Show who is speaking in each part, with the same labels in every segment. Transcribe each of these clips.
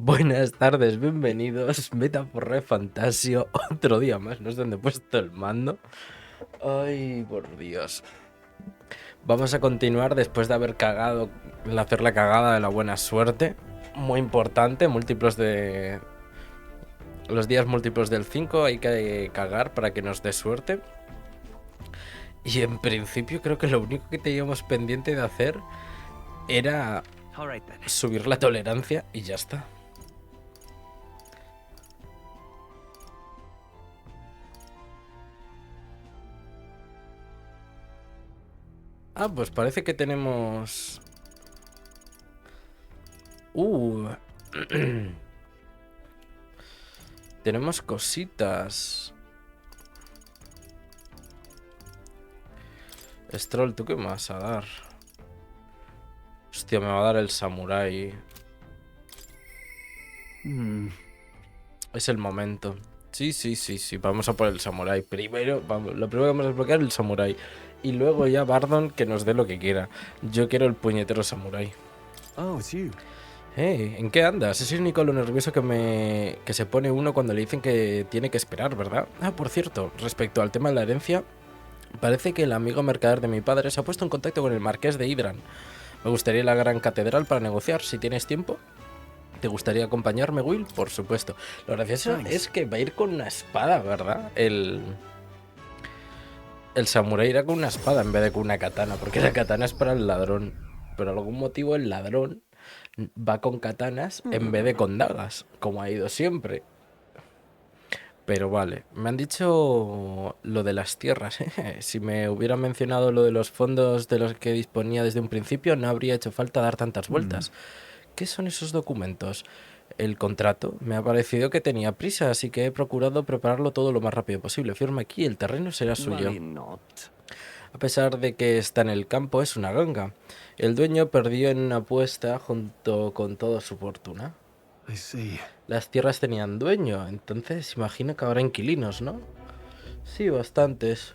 Speaker 1: Buenas tardes, bienvenidos. Meta por ReFantazio. Otro día más, no sé dónde he puesto el mando. Ay, por Dios. Vamos a continuar después de haber cagado, hacer la cagada de la buena suerte. Muy importante, múltiplos de... Los días múltiplos del 5 hay que cagar para que nos dé suerte. Y en principio creo que lo único que teníamos pendiente de hacer era subir la tolerancia y ya está. Ah, pues parece que tenemos... Tenemos cositas. Stroll, ¿tú qué me vas a dar? Hostia, me va a dar el samurái. Es el momento. Sí. Vamos a por el samurái. Primero, vamos, lo primero que vamos a desbloquear es el samurái. Y luego ya Bardon que nos dé lo que quiera. Yo quiero el puñetero samurái.
Speaker 2: Oh, it's you.
Speaker 1: Hey, ¿en qué andas? Es único lo nervioso que se pone uno cuando le dicen que tiene que esperar, ¿verdad? Ah, por cierto, respecto al tema de la herencia, parece que el amigo mercader de mi padre se ha puesto en contacto con el marqués de Hidran. Me gustaría ir a la gran catedral para negociar, si tienes tiempo. ¿Te gustaría acompañarme, Will? Por supuesto. Lo gracioso es que va a ir con una espada, ¿verdad? El samurái irá con una espada en vez de con una katana, porque la katana es para el ladrón. Por algún motivo el ladrón va con katanas en vez de con dagas, como ha ido siempre. Pero vale, me han dicho lo de las tierras. Si me hubieran mencionado lo de los fondos de los que disponía desde un principio, no habría hecho falta dar tantas vueltas. ¿Qué son esos documentos? El contrato. Me ha parecido que tenía prisa, así que he procurado prepararlo todo lo más rápido posible. Firma aquí, el terreno será suyo. A pesar de que está en el campo, es una ganga. El dueño perdió en una apuesta junto con toda su fortuna. Las tierras tenían dueño, entonces imagino que habrá inquilinos, ¿no? Sí, bastantes.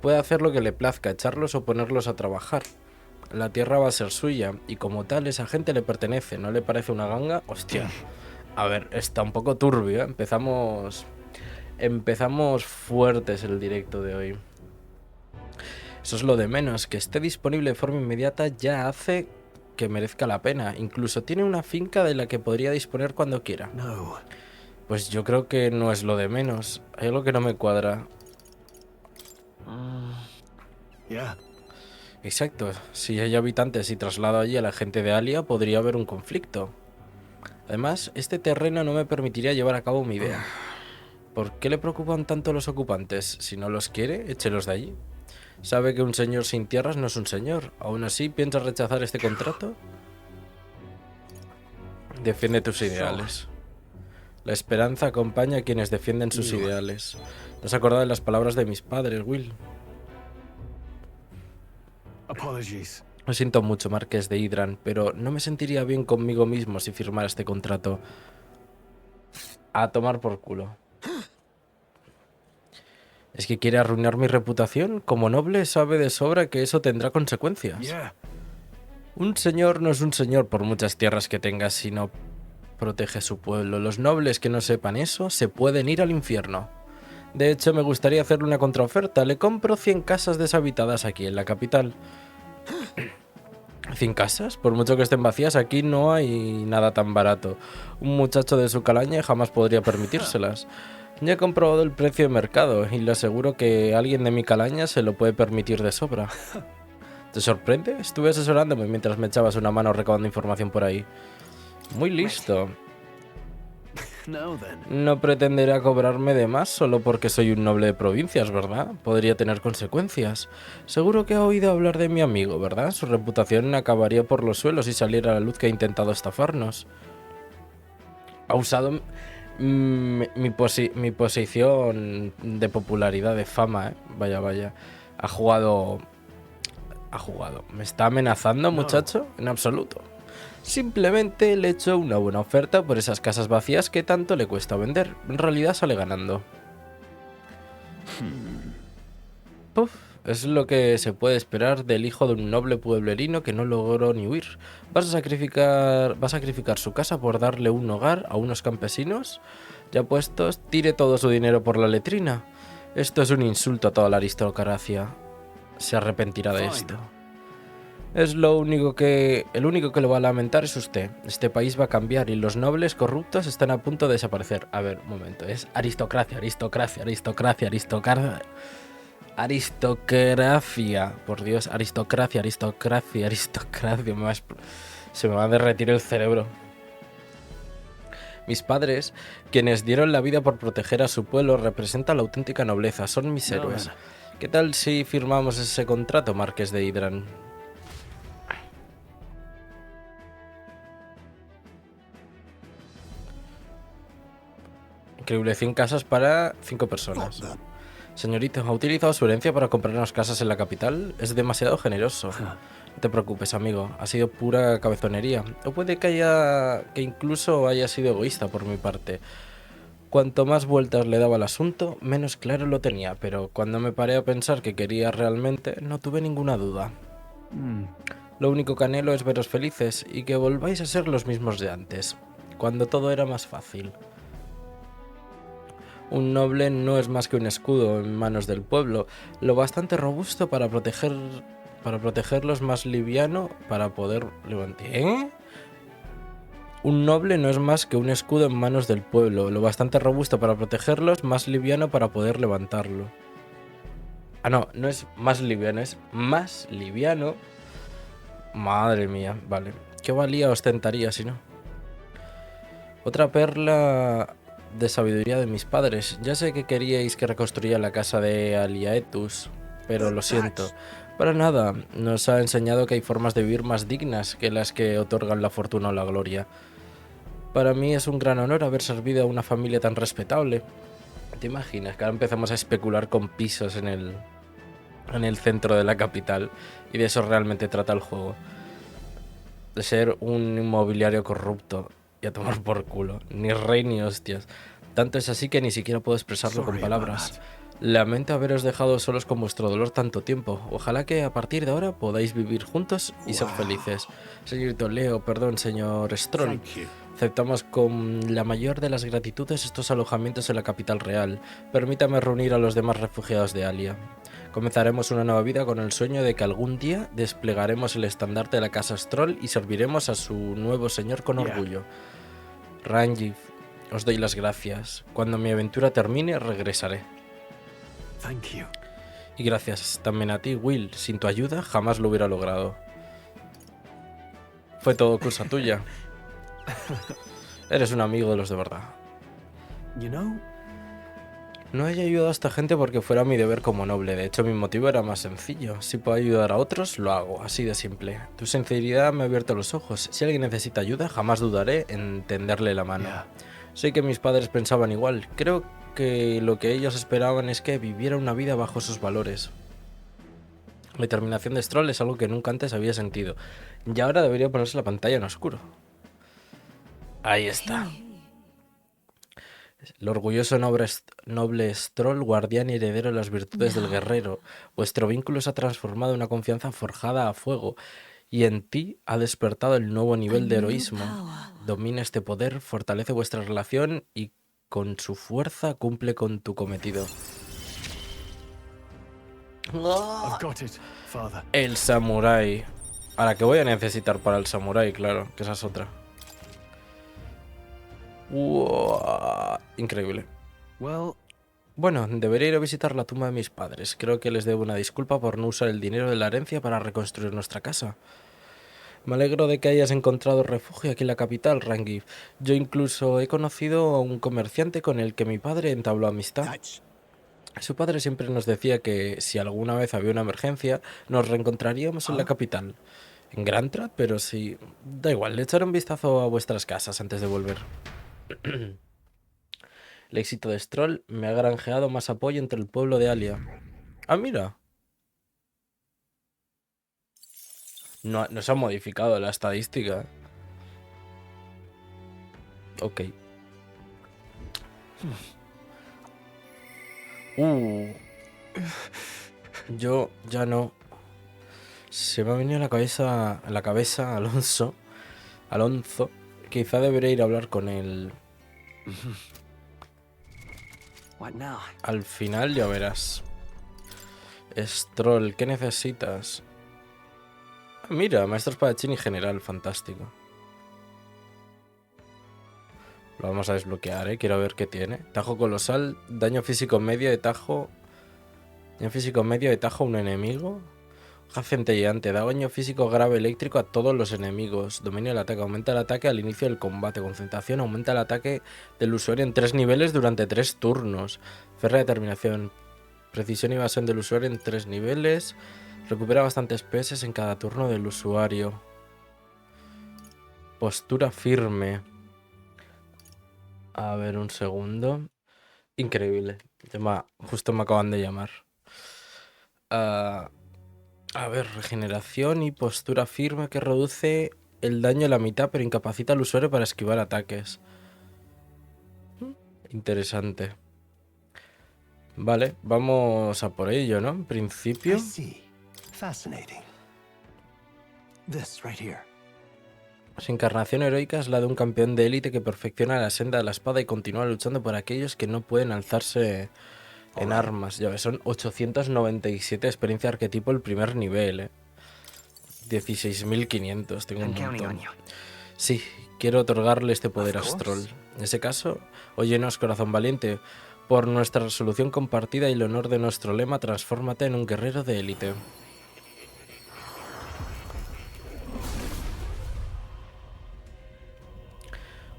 Speaker 1: Puede hacer lo que le plazca, echarlos o ponerlos a trabajar. La tierra va a ser suya, y como tal, esa gente le pertenece. ¿No le parece una ganga? Hostia. A ver, está un poco turbio, ¿eh? Empezamos fuertes el directo de hoy. Eso es lo de menos, que esté disponible de forma inmediata ya hace que merezca la pena. Incluso tiene una finca de la que podría disponer cuando quiera.
Speaker 2: No.
Speaker 1: Pues yo creo que no es lo de menos. Hay algo que no me cuadra.
Speaker 2: Yeah.
Speaker 1: Exacto, si hay habitantes y traslado allí a la gente de Alia, podría haber un conflicto. Además, este terreno no me permitiría llevar a cabo mi idea. ¿Por qué le preocupan tanto los ocupantes? Si no los quiere, échelos de allí. ¿Sabe que un señor sin tierras no es un señor? ¿Aún así piensa rechazar este contrato? Defiende tus ideales. La esperanza acompaña a quienes defienden sus ideales. ¿Te has acordado de las palabras de mis padres, Will?
Speaker 2: Apologies.
Speaker 1: Lo siento mucho, Marqués de Hidran, pero no me sentiría bien conmigo mismo si firmara este contrato. A tomar por culo. ¿Es que quiere arruinar mi reputación? Como noble sabe de sobra que eso tendrá consecuencias.
Speaker 2: Yeah.
Speaker 1: Un señor no es un señor por muchas tierras que tenga si no protege su pueblo. Los nobles que no sepan eso se pueden ir al infierno. De hecho, me gustaría hacerle una contraoferta. Le compro 100 casas deshabitadas aquí en la capital. ¿100 casas? Por mucho que estén vacías, aquí no hay nada tan barato. Un muchacho de su calaña jamás podría permitírselas. Ya he comprobado el precio de mercado y le aseguro que alguien de mi calaña se lo puede permitir de sobra. ¿Te sorprende? Estuve asesorándome mientras me echabas una mano recabando información por ahí. Muy listo. No pretenderá cobrarme de más solo porque soy un noble de provincias, ¿verdad? Podría tener consecuencias. Seguro que ha oído hablar de mi amigo, ¿verdad? Su reputación acabaría por los suelos si saliera a la luz que ha intentado estafarnos. Ha usado mi posición de popularidad, de fama, ¿eh? Vaya. Ha jugado. ¿Me está amenazando, muchacho? En absoluto. Simplemente le echo una buena oferta por esas casas vacías que tanto le cuesta vender. En realidad sale ganando. Puf, es lo que se puede esperar del hijo de un noble pueblerino que no logró ni huir. ¿Va a sacrificar su casa por darle un hogar a unos campesinos? Ya puestos, tire todo su dinero por la letrina. Esto es un insulto a toda la aristocracia. Se arrepentirá de esto. Es el único que lo va a lamentar es usted. Este país va a cambiar y los nobles corruptos están a punto de desaparecer. A ver, un momento. Es aristocracia. Aristocracia. Por Dios, aristocracia. Se me va a derretir el cerebro. Mis padres, quienes dieron la vida por proteger a su pueblo, representan la auténtica nobleza. Son mis héroes. ¿Qué tal si firmamos ese contrato, Marqués de Hidran? Increíble, 100 casas para 5 personas. Señorito, ¿ha utilizado su herencia para comprarnos casas en la capital? Es demasiado generoso. No te preocupes, amigo. Ha sido pura cabezonería. O puede que incluso haya sido egoísta por mi parte. Cuanto más vueltas le daba al asunto, menos claro lo tenía. Pero cuando me paré a pensar que quería realmente, no tuve ninguna duda. Lo único que anhelo es veros felices y que volváis a ser los mismos de antes, cuando todo era más fácil. Un noble no es más que un escudo en manos del pueblo, lo bastante robusto para protegerlos, más liviano para poder levantar. ¿Eh? Un noble no es más que un escudo en manos del pueblo, lo bastante robusto para protegerlos, más liviano para poder levantarlo. Ah, no, no es más liviano, es más liviano. Madre mía, vale. ¿Qué valía ostentaría si no? Otra perla de sabiduría de mis padres. Ya sé que queríais que reconstruyera la casa de Aliaetus, pero lo siento. Para nada, nos ha enseñado que hay formas de vivir más dignas que las que otorgan la fortuna o la gloria. Para mí es un gran honor haber servido a una familia tan respetable. ¿Te imaginas que ahora empezamos a especular con pisos en el centro de la capital? Y de eso realmente trata el juego. De ser un inmobiliario corrupto y a tomar por culo. Ni rey ni hostias. Tanto es así que ni siquiera puedo expresarlo con palabras. Lamento haberos dejado solos con vuestro dolor tanto tiempo. Ojalá que a partir de ahora podáis vivir juntos y ser felices. Señorito Leo, perdón, señor Stroll. Aceptamos con la mayor de las gratitudes estos alojamientos en la capital real. Permítame reunir a los demás refugiados de Alia. Comenzaremos una nueva vida con el sueño de que algún día desplegaremos el estandarte de la casa Stroll y serviremos a su nuevo señor con orgullo. Ranjith, os doy las gracias. Cuando mi aventura termine, regresaré. Y gracias también a ti, Will. Sin tu ayuda, jamás lo hubiera logrado. Fue todo cosa tuya. Eres un amigo de los de verdad. No he ayudado a esta gente porque fuera mi deber como noble. De hecho, mi motivo era más sencillo. Si puedo ayudar a otros, lo hago. Así de simple. Tu sinceridad me ha abierto los ojos. Si alguien necesita ayuda, jamás dudaré en tenderle la mano. Sé que mis padres pensaban igual. Creo que lo que ellos esperaban es que viviera una vida bajo sus valores. La determinación de Stroll es algo que nunca antes había sentido. Y ahora debería ponerse la pantalla en oscuro. Ahí está. El orgulloso noble Stroll, guardián y heredero de las virtudes del guerrero. Vuestro vínculo se ha transformado en una confianza forjada a fuego, y en ti ha despertado el nuevo nivel de heroísmo. Domina este poder, fortalece vuestra relación y con su fuerza cumple con tu cometido. El samurái. Ahora, ¿qué voy a necesitar para el samurái? Claro, que esa es otra. Wow, increíble. Bueno, debería ir a visitar la tumba de mis padres. Creo que les debo una disculpa por no usar el dinero de la herencia para reconstruir nuestra casa. Me alegro de que hayas encontrado refugio aquí en la capital, Rangi. Yo incluso he conocido a un comerciante con el que mi padre entabló amistad. Su padre siempre nos decía que si alguna vez había una emergencia, nos reencontraríamos en la capital. En Grantra, pero sí. Da igual, le echaré un vistazo a vuestras casas antes de volver. El éxito de Stroll me ha granjeado más apoyo entre el pueblo de Alia. Ah, mira. No se ha modificado la estadística. Ok. Yo ya no. Se me ha venido a la cabeza Alonso. Quizá debería ir a hablar con él.
Speaker 2: What now?
Speaker 1: Al final ya verás. Stroll, ¿qué necesitas? Ah, mira, maestro espadachín y general, fantástico. Lo vamos a desbloquear, quiero ver qué tiene. Tajo colosal, daño físico medio de tajo. Daño físico medio de tajo a un enemigo. Hoja centelleante, da daño físico grave eléctrico a todos los enemigos. Dominio del ataque, aumenta el ataque al inicio del combate. Concentración, aumenta el ataque del usuario en 3 niveles durante 3 turnos. Ferra de determinación, precisión y evasión del usuario en 3 niveles. Recupera bastantes PS en cada turno del usuario. Postura firme. A ver, un segundo. Increíble. Justo me acaban de llamar. A ver, regeneración y postura firme que reduce el daño a la mitad pero incapacita al usuario para esquivar ataques. Interesante. Vale, vamos a por ello, ¿no? En principio.
Speaker 3: I see. Fascinating. This right here.
Speaker 1: Su encarnación heroica es la de un campeón de élite que perfecciona la senda de la espada y continúa luchando por aquellos que no pueden alzarse en armas. Ya ves, son 897 experiencia arquetipo el primer nivel, 16.500, tengo un montón. Sí, quiero otorgarle este poder a Stroll. En ese caso, óyenos, corazón valiente. Por nuestra resolución compartida y el honor de nuestro lema, transfórmate en un guerrero de élite.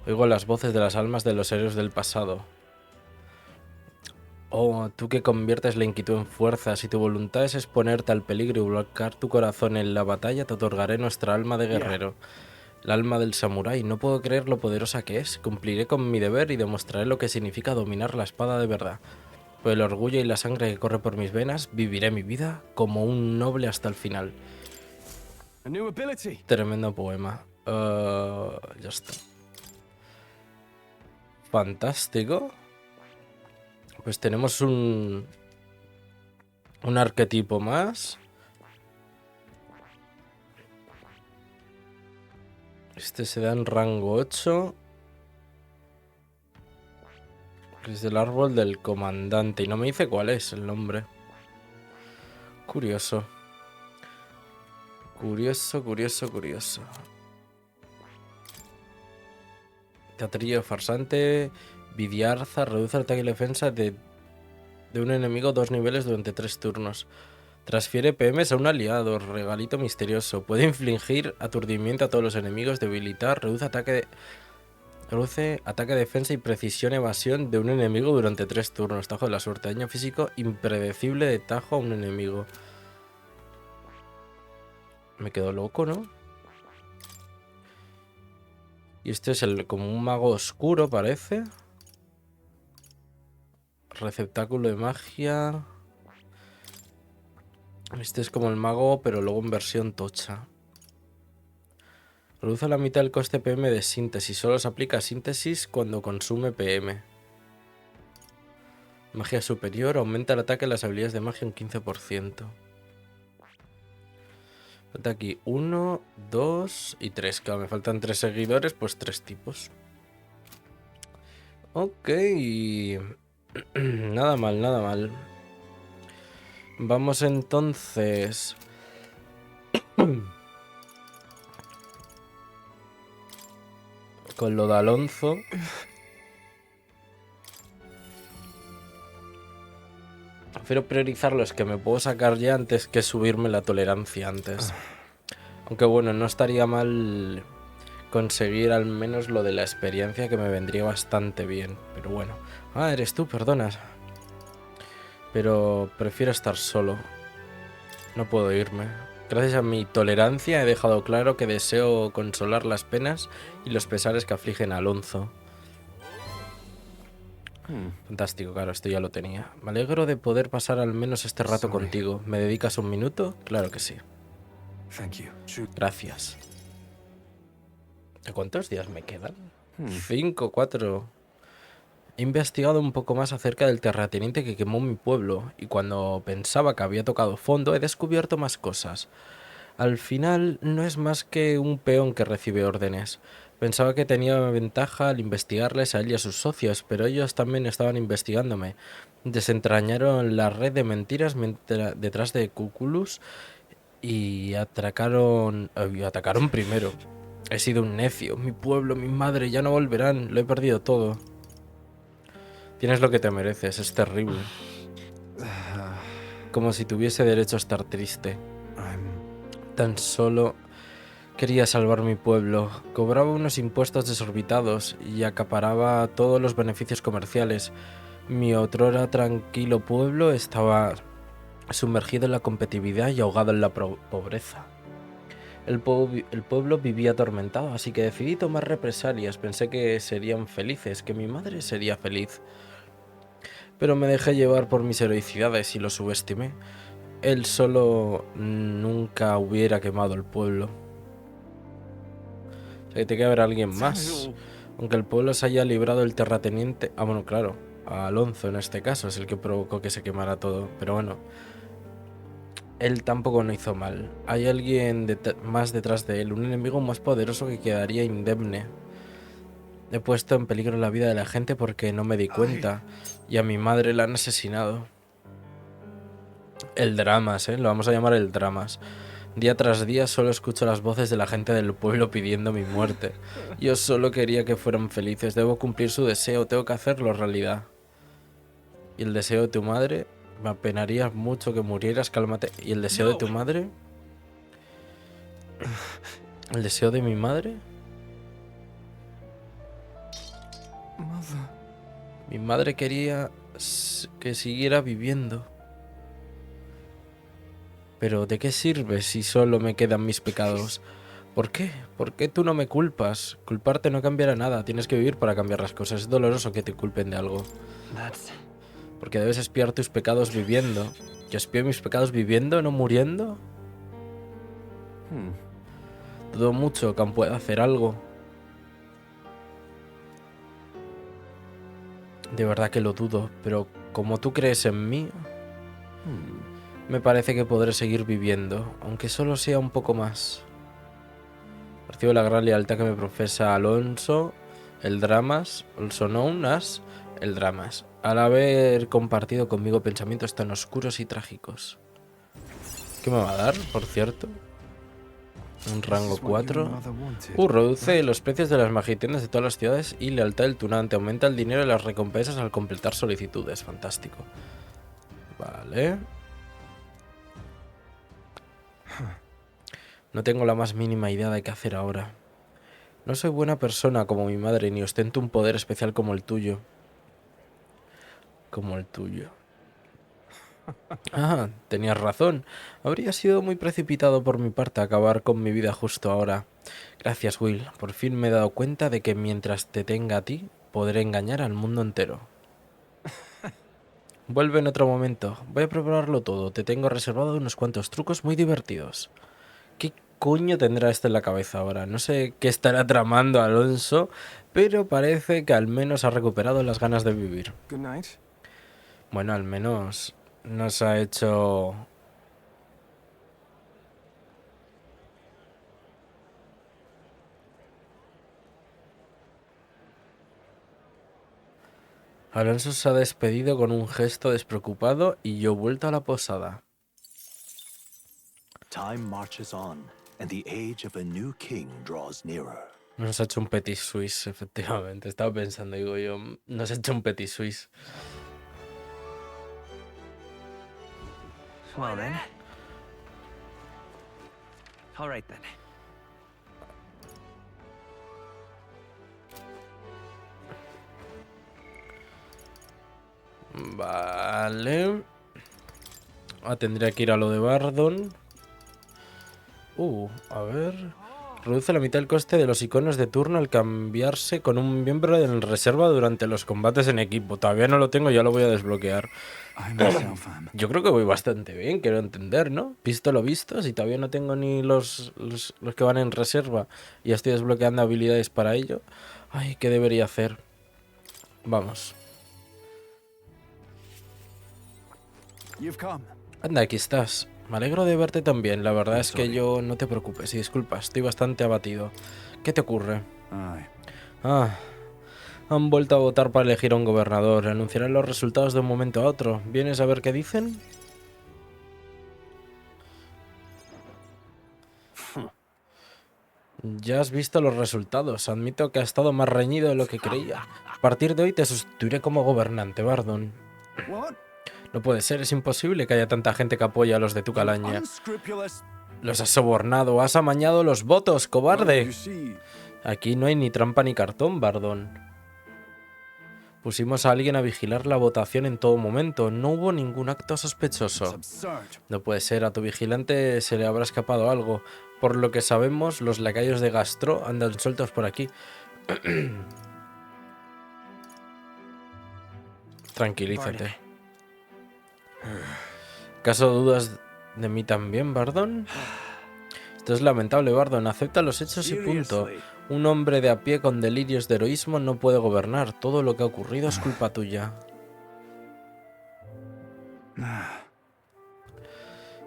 Speaker 1: Oigo las voces de las almas de los héroes del pasado. Oh, tú que conviertes la inquietud en fuerza, si tu voluntad es exponerte al peligro y volcar tu corazón en la batalla, te otorgaré nuestra alma de guerrero. El alma del samurái. No puedo creer lo poderosa que es. Cumpliré con mi deber y demostraré lo que significa dominar la espada de verdad. Por el orgullo y la sangre que corre por mis venas, viviré mi vida como un noble hasta el final.
Speaker 2: A new ability.
Speaker 1: Tremendo poema. Ya está. Fantástico. Pues tenemos un arquetipo más. Este se da en rango 8. Es del árbol del comandante. Y no me dice cuál es el nombre. Curioso. Curioso. Teatrillo farsante. Vidiarza. Reduce el ataque y la defensa de un enemigo 2 niveles durante 3 turnos. Transfiere PMs a un aliado. Regalito misterioso. Puede infligir aturdimiento a todos los enemigos. Debilitar. Reduce ataque defensa y precisión evasión de un enemigo durante 3 turnos. Tajo de la suerte. Daño físico impredecible de tajo a un enemigo. Me quedo loco, ¿no? Y este es como un mago oscuro, parece. Receptáculo de magia. Este es como el mago, pero luego en versión tocha. Reduce a la mitad el coste PM de síntesis. Solo se aplica a síntesis cuando consume PM. Magia superior. Aumenta el ataque de las habilidades de magia un 15%. Falta aquí 1, 2 y 3. Claro, me faltan 3 seguidores, pues 3 tipos. Ok. Nada mal. Vamos entonces. Con lo de Alonso. Prefiero priorizar los que me puedo sacar ya antes que subirme la tolerancia antes. Aunque bueno, no estaría mal conseguir al menos lo de la experiencia, que me vendría bastante bien. Pero bueno. Ah, eres tú, perdona. Pero prefiero estar solo. No puedo irme. Gracias a mi tolerancia he dejado claro que deseo consolar las penas y los pesares que afligen a Alonso. Fantástico, claro, esto ya lo tenía. Me alegro de poder pasar al menos este rato contigo. ¿Me dedicas un minuto? Claro que sí. Gracias. ¿De cuántos días me quedan? 5, 4. He investigado un poco más acerca del terrateniente que quemó mi pueblo, y cuando pensaba que había tocado fondo, he descubierto más cosas. Al final, no es más que un peón que recibe órdenes. Pensaba que tenía ventaja al investigarles a él y a sus socios, pero ellos también estaban investigándome. Desentrañaron la red de mentiras detrás de Cuculus y atacaron primero. He sido un necio. Mi pueblo, mi madre, ya no volverán. Lo he perdido todo. Tienes lo que te mereces, es terrible. Como si tuviese derecho a estar triste. Tan solo quería salvar mi pueblo. Cobraba unos impuestos desorbitados y acaparaba todos los beneficios comerciales. Mi otrora tranquilo pueblo estaba sumergido en la competitividad y ahogado en la pobreza. El pueblo vivía atormentado, así que decidí tomar represalias. Pensé que serían felices, que mi madre sería feliz. Pero me dejé llevar por mis heroicidades y lo subestimé. Él solo nunca hubiera quemado el pueblo. O sea, que tiene que haber alguien más. Aunque el pueblo se haya librado del terrateniente... Ah, bueno, claro. A Alonso en este caso es el que provocó que se quemara todo. Pero bueno. Él tampoco no hizo mal. Hay alguien más detrás de él. Un enemigo más poderoso que quedaría indemne. He puesto en peligro la vida de la gente porque no me di cuenta. Y a mi madre la han asesinado. El Dramas, lo vamos a llamar el Dramas. Día tras día solo escucho las voces de la gente del pueblo pidiendo mi muerte. Yo solo quería que fueran felices. Debo cumplir su deseo, tengo que hacerlo realidad. Y el deseo de tu madre... Me apenaría mucho que murieras, cálmate. ¿Y el deseo de tu madre? ¿El deseo de mi madre? Mi madre quería que siguiera viviendo. Pero ¿de qué sirve si solo me quedan mis pecados? ¿Por qué? ¿Por qué tú no me culpas? Culparte no cambiará nada. Tienes que vivir para cambiar las cosas. Es doloroso que te culpen de algo. Porque debes expiar tus pecados viviendo. ¿Yo expío mis pecados viviendo, no muriendo? Dudo mucho que aún pueda hacer algo. De verdad que lo dudo, pero como tú crees en mí, me parece que podré seguir viviendo, aunque solo sea un poco más. Percibo la gran lealtad que me profesa Alonso, el Dramas, also known as el Dramas, al haber compartido conmigo pensamientos tan oscuros y trágicos. ¿Qué me va a dar, por cierto? Un rango 4. Reduce los precios de las magitiendas de todas las ciudades y lealtad del tunante. Aumenta el dinero y las recompensas al completar solicitudes. Fantástico. Vale. No tengo la más mínima idea de qué hacer ahora. No soy buena persona como mi madre, ni ostento un poder especial como el tuyo. Como el tuyo. Ah, tenías razón. Habría sido muy precipitado por mi parte acabar con mi vida justo ahora. Gracias, Will. Por fin me he dado cuenta de que mientras te tenga a ti, podré engañar al mundo entero. Vuelve en otro momento. Voy a prepararlo todo. Te tengo reservado unos cuantos trucos muy divertidos. ¿Qué coño tendrá esto en la cabeza ahora? No sé qué estará tramando Alonso, pero parece que al menos ha recuperado las ganas de vivir. Bueno, al menos nos ha hecho... Alonso se ha despedido con un gesto despreocupado y yo he vuelto a la posada.
Speaker 3: Time marches on, and the age of a new king draws nearer.
Speaker 1: Nos ha hecho un petit suisse, efectivamente. Estaba pensando, digo yo, nos ha hecho un petit suisse.
Speaker 2: Well then. All right then.
Speaker 1: Vale. Tendría que ir a lo de Bardon. A ver. Reduce la mitad el coste de los iconos de turno al cambiarse con un miembro en reserva durante los combates en equipo. Todavía no lo tengo, ya lo voy a desbloquear. Yo creo que voy bastante bien, quiero entender, ¿no? Visto lo visto, si todavía no tengo ni los que van en reserva y ya estoy desbloqueando habilidades para ello. Ay, ¿qué debería hacer? Vamos.
Speaker 2: you've come.
Speaker 1: Anda, aquí estás. Me alegro de verte también. La verdad es que yo... No te preocupes y disculpa, estoy bastante abatido. ¿Qué te ocurre?
Speaker 2: Aye.
Speaker 1: Ah, han vuelto a votar para elegir a un gobernador. Anunciarán los resultados de un momento a otro. ¿Vienes a ver qué dicen? Ya has visto los resultados. Admito que ha estado más reñido de lo que creía. A partir de hoy te sustituiré como gobernante, Bardon.
Speaker 2: What?
Speaker 1: No puede ser, es imposible que haya tanta gente que apoya a los de tu calaña.
Speaker 2: Unscrupulous.
Speaker 1: Los has sobornado, has amañado los votos,
Speaker 2: You
Speaker 1: cobarde.
Speaker 2: see,
Speaker 1: Aquí no hay ni trampa ni cartón, Bardon. Pusimos a alguien a vigilar la votación en todo momento. No hubo ningún acto
Speaker 2: it's
Speaker 1: sospechoso.
Speaker 2: absurd.
Speaker 1: No puede ser, a tu vigilante se le habrá escapado algo. Por lo que sabemos, los lacayos de Gastro andan sueltos por aquí. Tranquilízate. ¿Acaso dudas de mí también, Bardon? Esto es lamentable, Bardon. Acepta los hechos y punto.
Speaker 2: Seriously.
Speaker 1: Un hombre de a pie con delirios de heroísmo no puede gobernar. Todo lo que ha ocurrido es culpa tuya.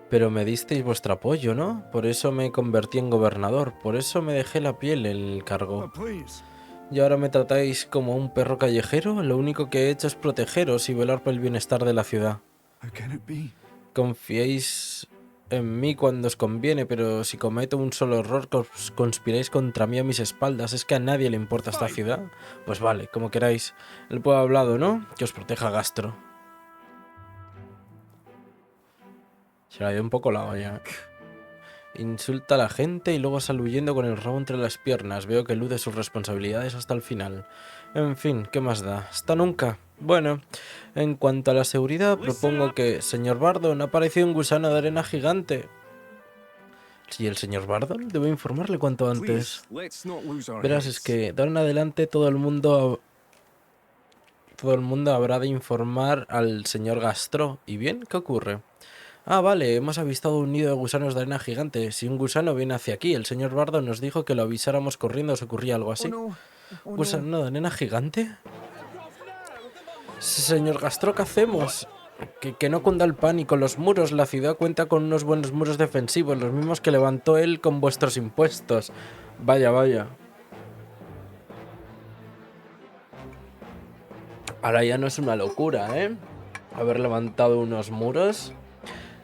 Speaker 1: Pero me disteis vuestro apoyo, ¿no? Por eso me convertí en gobernador. Por eso me dejé la piel en el cargo.
Speaker 2: Oh, please.
Speaker 1: ¿Y ahora me tratáis como un perro callejero? Lo único que he hecho es protegeros y velar por el bienestar de la ciudad.
Speaker 2: How can it be?
Speaker 1: Confiáis en mí cuando os conviene, pero si cometo un solo error, conspiráis contra mí a mis espaldas. ¿Es que a nadie le importa esta ciudad? Pues vale, como queráis. El pueblo ha hablado, ¿no? Que os proteja Gastro. Se le ha ido un poco la olla. Insulta a la gente y luego sale huyendo con el rabo entre las piernas. Veo que elude sus responsabilidades hasta el final. En fin, ¿qué más da? ¿Hasta nunca? Bueno, en cuanto a la seguridad, propongo que... Señor Bardon, ha aparecido un gusano de arena gigante. ¿Y el señor Bardon? Debo informarle cuanto antes.
Speaker 2: Please, let's not lose our
Speaker 1: Verás,
Speaker 2: heads.
Speaker 1: es que de ahora en adelante todo el mundo habrá de informar al señor Gastro. ¿Y bien? ¿Qué ocurre? Ah, vale, hemos avistado un nido de gusanos de arena gigante. Si un gusano viene hacia aquí, el señor Bardon nos dijo que lo avisáramos corriendo si ocurría algo así.
Speaker 2: Oh no. Oh, no.
Speaker 1: ¿Gusano de arena gigante? Señor Gastro, ¿qué hacemos? Que no cunda el pánico. Los muros, la ciudad cuenta con unos buenos muros defensivos, los mismos que levantó él con vuestros impuestos. Vaya, vaya. Ahora ya no es una locura, ¿eh? Haber levantado unos muros.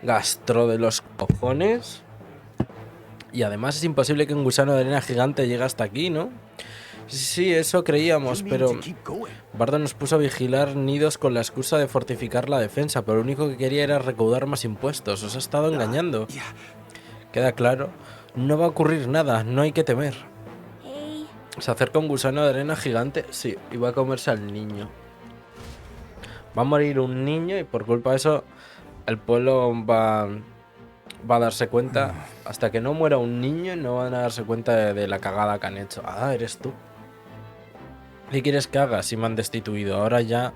Speaker 1: Gastro de los cojones. Y además es imposible que un gusano de arena gigante llegue hasta aquí, ¿no? Sí, eso creíamos,
Speaker 2: You mean
Speaker 1: pero...
Speaker 2: to keep going?
Speaker 1: Bardon nos puso a vigilar nidos con la excusa de fortificar la defensa, pero lo único que quería era recaudar más impuestos. Os ha estado engañando.
Speaker 2: Yeah.
Speaker 1: Queda claro. No va a ocurrir nada, no hay que temer. Se acerca un gusano de arena gigante. Sí, y va a comerse al niño. Va a morir un niño y por culpa de eso el pueblo va a darse cuenta. Hasta que no muera un niño no van a darse cuenta de la cagada que han hecho. Ah, eres tú. ¿Qué quieres que haga si me han destituido? Ahora ya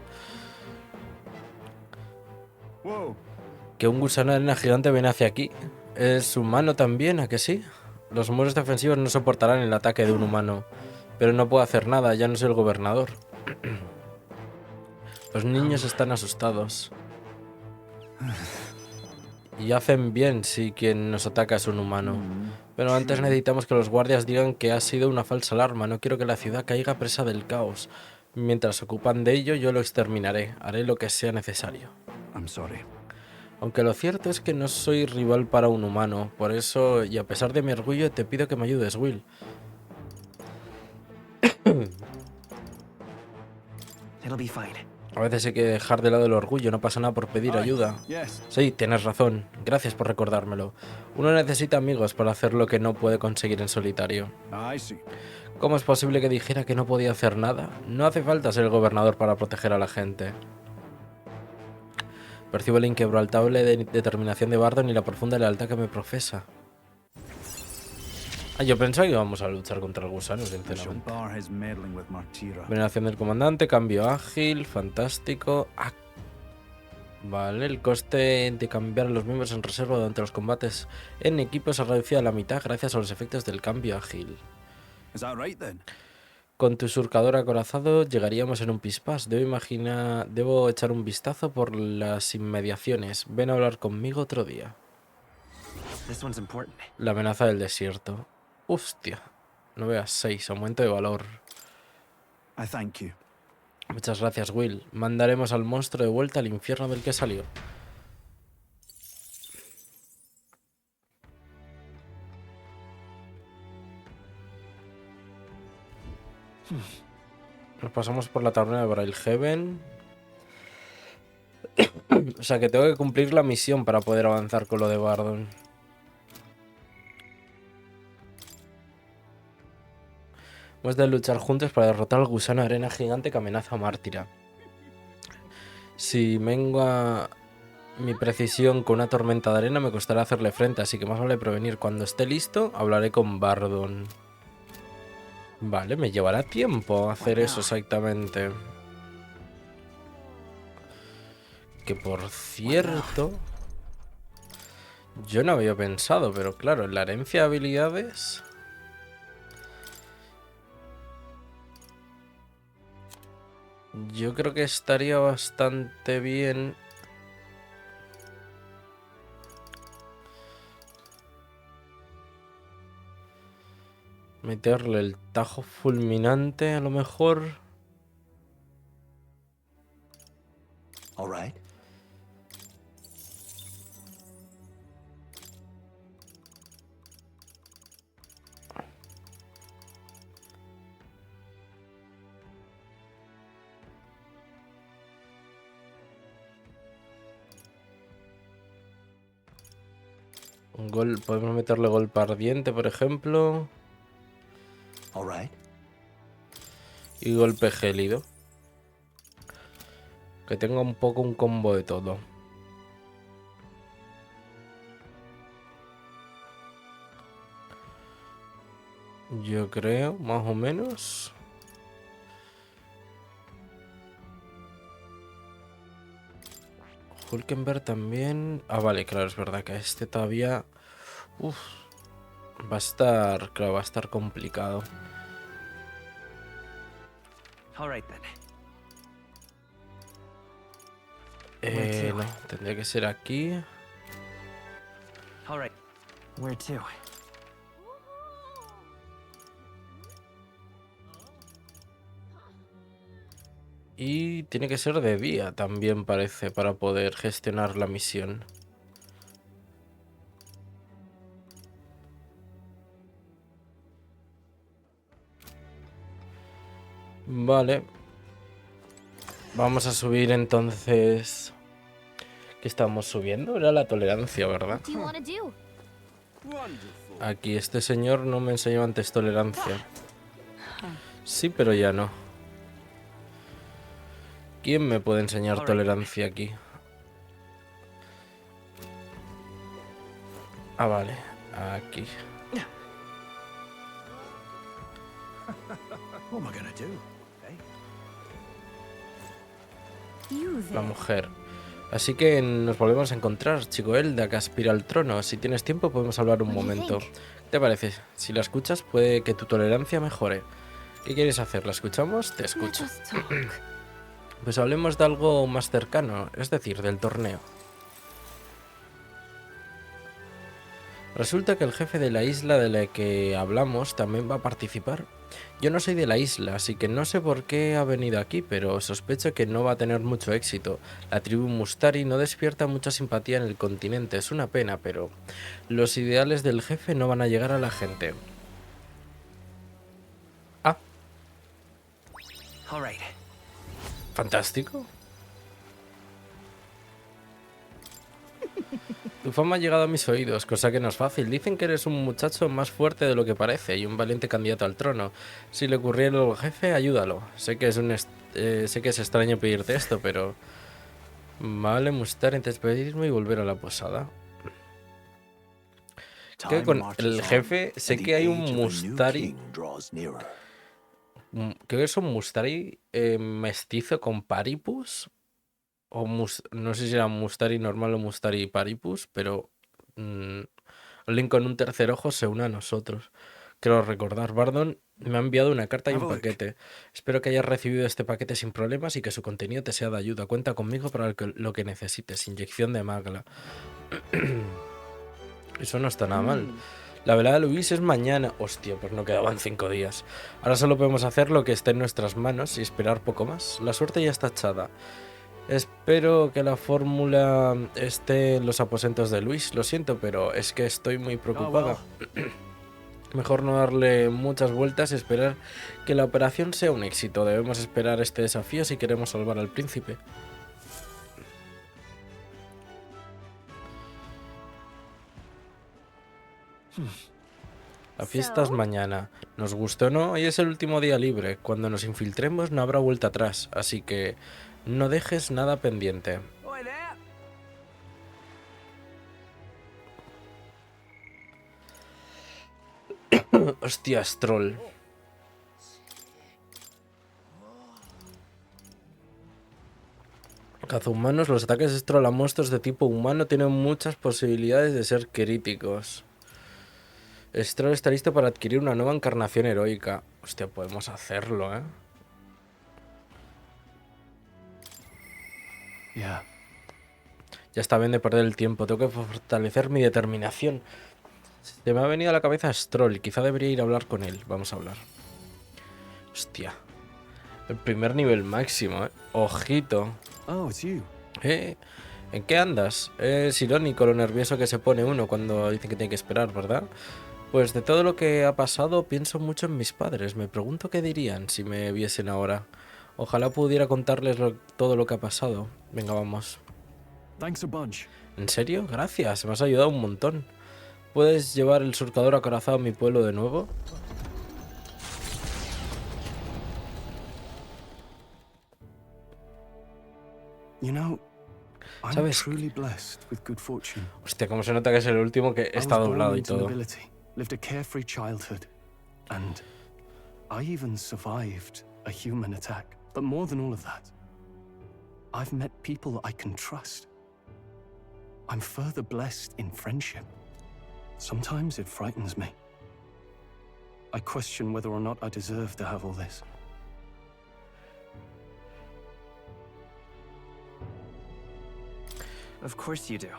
Speaker 2: Whoa.
Speaker 1: que un gusano de arena gigante viene hacia aquí. Es humano también, ¿a que sí? Los muros defensivos no soportarán el ataque de un humano. Pero no puedo hacer nada, ya no soy el gobernador. Los niños están asustados. Y hacen bien si quien nos ataca es un humano. Pero antes necesitamos que los guardias digan que ha sido una falsa alarma. No quiero que la ciudad caiga presa del caos. Mientras se ocupan de ello, yo lo exterminaré. Haré lo que sea necesario.
Speaker 2: I'm sorry.
Speaker 1: Aunque lo cierto es que no soy rival para un humano. Por eso, y a pesar de mi orgullo, te pido que me ayudes, Will.
Speaker 2: It'll be fine.
Speaker 1: A veces hay que dejar de lado el orgullo, no pasa nada por pedir ayuda.
Speaker 2: Yes.
Speaker 1: Sí, tienes razón. Gracias por recordármelo. Uno necesita amigos para hacer lo que no puede conseguir en solitario.
Speaker 2: I see.
Speaker 1: ¿Cómo es posible que dijera que no podía hacer nada? No hace falta ser el gobernador para proteger a la gente. Percibo la inquebrantable determinación de Bardon y la profunda lealtad que me profesa. Ah, yo pensaba que íbamos a luchar contra el gusano,
Speaker 2: I shall
Speaker 1: sinceramente.
Speaker 2: bar his meddling with Martira.
Speaker 1: Veneración del comandante, cambio ágil, fantástico. Ah, vale, el coste de cambiar a los miembros en reserva durante los combates en equipo se ha reducido a la mitad gracias a los efectos del cambio ágil.
Speaker 2: Is that right then?
Speaker 1: Con tu surcador acorazado llegaríamos en un pispás. Debo echar un vistazo por las inmediaciones. Ven a hablar conmigo otro día.
Speaker 2: This one's important.
Speaker 1: La amenaza del desierto. Hostia. No veas 6. Aumento de valor.
Speaker 2: I thank you.
Speaker 1: Muchas gracias, Will. Mandaremos al monstruo de vuelta al infierno del que salió. Nos pasamos por la taberna de Brailheaven. O sea que tengo que cumplir la misión para poder avanzar con lo de Bardon. Hemos de luchar juntos para derrotar al gusano de arena gigante que amenaza a Mártira. Si mengua mi precisión con una tormenta de arena me costará hacerle frente, así que más vale prevenir. Cuando esté listo, hablaré con Bardon. Vale, me llevará tiempo hacer eso exactamente. Que por cierto, yo no había pensado, pero claro, en la herencia de habilidades... Yo creo que estaría bastante bien meterle el tajo fulminante a lo mejor.
Speaker 3: All right.
Speaker 1: Podemos meterle golpe ardiente, por ejemplo.
Speaker 3: All right.
Speaker 1: Y golpe gélido. Que tenga un poco un combo de todo. Yo creo, más o menos. Hulkenberg también. Ah, vale, claro, es verdad que este todavía... Uf, va a estar... Claro, va a estar complicado.
Speaker 2: All right then.
Speaker 1: No, tendría que ser aquí.
Speaker 2: All right. Where to?
Speaker 1: Y tiene que ser de día también parece para poder gestionar la misión. Vale. Vamos a subir entonces... ¿Qué estamos subiendo? Era la tolerancia, ¿verdad? Aquí este señor no me enseñó antes tolerancia. Sí, pero ya no. ¿Quién me puede enseñar tolerancia aquí? Ah, vale. Aquí.
Speaker 2: What am I gonna do?
Speaker 1: La mujer. Así que nos volvemos a encontrar, chico Elda, que aspira al trono. Si tienes tiempo podemos hablar un momento. ¿Qué te parece? Si la escuchas puede que tu tolerancia mejore. ¿Qué quieres hacer? ¿La escuchamos? Te escucho. Pues hablemos de algo más cercano, es decir, del torneo. Resulta que el jefe de la isla de la que hablamos también va a participar. Yo no soy de la isla, así que no sé por qué ha venido aquí, pero sospecho que no va a tener mucho éxito. La tribu Mustari no despierta mucha simpatía en el continente, es una pena, pero los ideales del jefe no van a llegar a la gente. Ah.
Speaker 2: All right.
Speaker 1: Fantástico. Tu fama ha llegado a mis oídos, cosa que no es fácil. Dicen que eres un muchacho más fuerte de lo que parece y un valiente candidato al trono. Si le ocurriera al jefe, ayúdalo. Sé que es extraño pedirte esto, pero... Vale, Mustari, despedirme y volver a la posada. Creo que con el jefe sé que hay un Mustari... Creo que es un Mustari mestizo con Paripus. O no sé si era Mustari normal o Mustari Paripus, pero alguien con un tercer ojo se une a nosotros. Quiero recordar, Bardon me ha enviado una carta y un paquete. Espero que hayas recibido este paquete sin problemas y que su contenido te sea de ayuda. Cuenta conmigo para lo que necesites. Inyección de magla. Eso no está nada mal. La velada de Luis es mañana. Hostia, pues no quedaban 5 días. Ahora solo podemos hacer lo que esté en nuestras manos y esperar poco más. La suerte ya está echada. Espero que la fórmula esté en los aposentos de Luis. Lo siento, pero es que estoy muy preocupada. Mejor no darle muchas vueltas y esperar que la operación sea un éxito. Debemos esperar este desafío si queremos salvar al príncipe. La fiesta es mañana. Nos guste o no, hoy es el último día libre. Cuando nos infiltremos no habrá vuelta atrás, así que no dejes nada pendiente. Hostia, troll. Cazahumanos, los ataques de troll a monstruos de tipo humano tienen muchas posibilidades de ser críticos. Stroll está listo para adquirir una nueva encarnación heroica. Hostia, podemos hacerlo, ¿eh?
Speaker 3: Yeah.
Speaker 1: Ya está bien de perder el tiempo. Tengo que fortalecer mi determinación. Se me ha venido a la cabeza Stroll. Quizá debería ir a hablar con él. Vamos a hablar. Hostia. El primer nivel máximo, ¿eh? Ojito.
Speaker 3: Oh, it's you.
Speaker 1: ¿En qué andas? Es irónico lo nervioso que se pone uno cuando dice que tiene que esperar, ¿verdad? Pues de todo lo que ha pasado pienso mucho en mis padres. Me pregunto qué dirían si me viesen ahora. Ojalá pudiera contarles todo lo que ha pasado. Venga, vamos.
Speaker 3: Thanks a bunch.
Speaker 1: ¿En serio? Gracias, me has ayudado un montón. ¿Puedes llevar el surcador acorazado a mi pueblo de nuevo?
Speaker 3: You know, I'm
Speaker 1: ¿Sabes?
Speaker 3: truly blessed with good fortune.
Speaker 1: Hostia, como se nota que es el último que está doblado y todo.
Speaker 3: Lived a carefree childhood, and I even survived a human attack. But more than all of that, I've met people I can trust. I'm further blessed in friendship. Sometimes it frightens me. I question whether or not I deserve to have all this.
Speaker 2: Of course you do.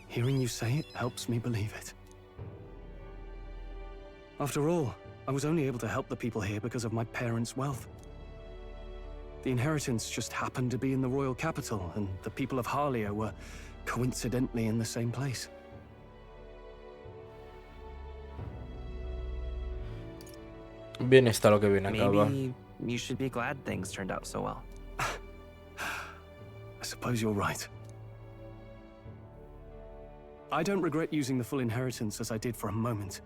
Speaker 3: Hearing you say it helps me believe it. After all, I was only able to help the people here because of my parents' wealth. The inheritance just happened to be in the royal capital, and the people of Harlia were coincidentally in the same place.
Speaker 1: Bien está lo que viene acaba.
Speaker 2: Maybe you should be glad things turned out so well.
Speaker 3: I suppose you're right. I don't regret using the full inheritance as I did for a moment.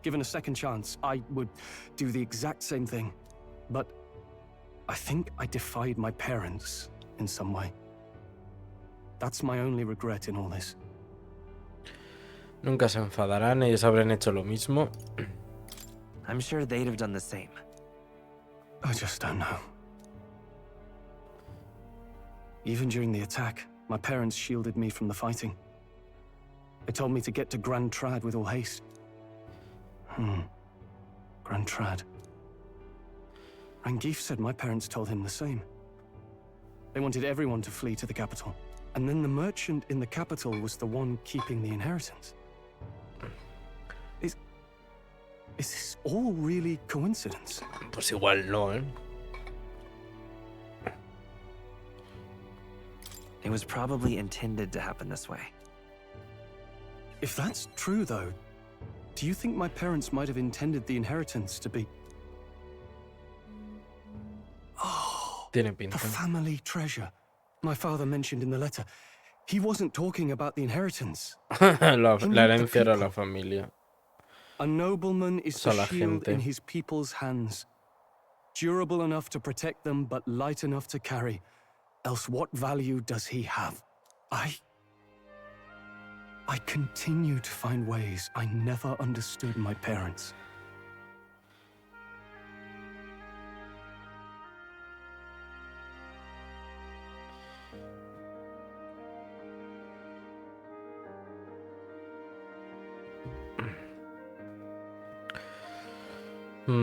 Speaker 3: Given a second chance, I would do the exact same thing. But I think I defied my parents in some way. That's my only regret in all this.
Speaker 1: Nunca se enfadarán, ellos habrán hecho lo mismo.
Speaker 2: I'm sure they'd have done the same.
Speaker 3: I just don't know. Even during the attack, my parents shielded me from the fighting. They told me to get to Grand Trad with all haste. Grand Trad. Rangif said my parents told him the same. They wanted everyone to flee to the capital. And then the merchant in the capital was the one keeping the inheritance. Is this all really coincidence?
Speaker 1: Pues igual no, ¿eh?
Speaker 2: It was probably intended to happen this way.
Speaker 3: If that's true, though, do you think my parents might have intended the inheritance to be... Oh,
Speaker 1: Tiene pinta.
Speaker 3: the family treasure my father mentioned in the letter. He wasn't talking about the inheritance.
Speaker 1: La herencia era la familia.
Speaker 3: A nobleman is the shield in his people's hands, durable enough to protect them, but light enough to carry. Else what value does he have? I continue to find ways I never understood my parents.
Speaker 1: ¿Qué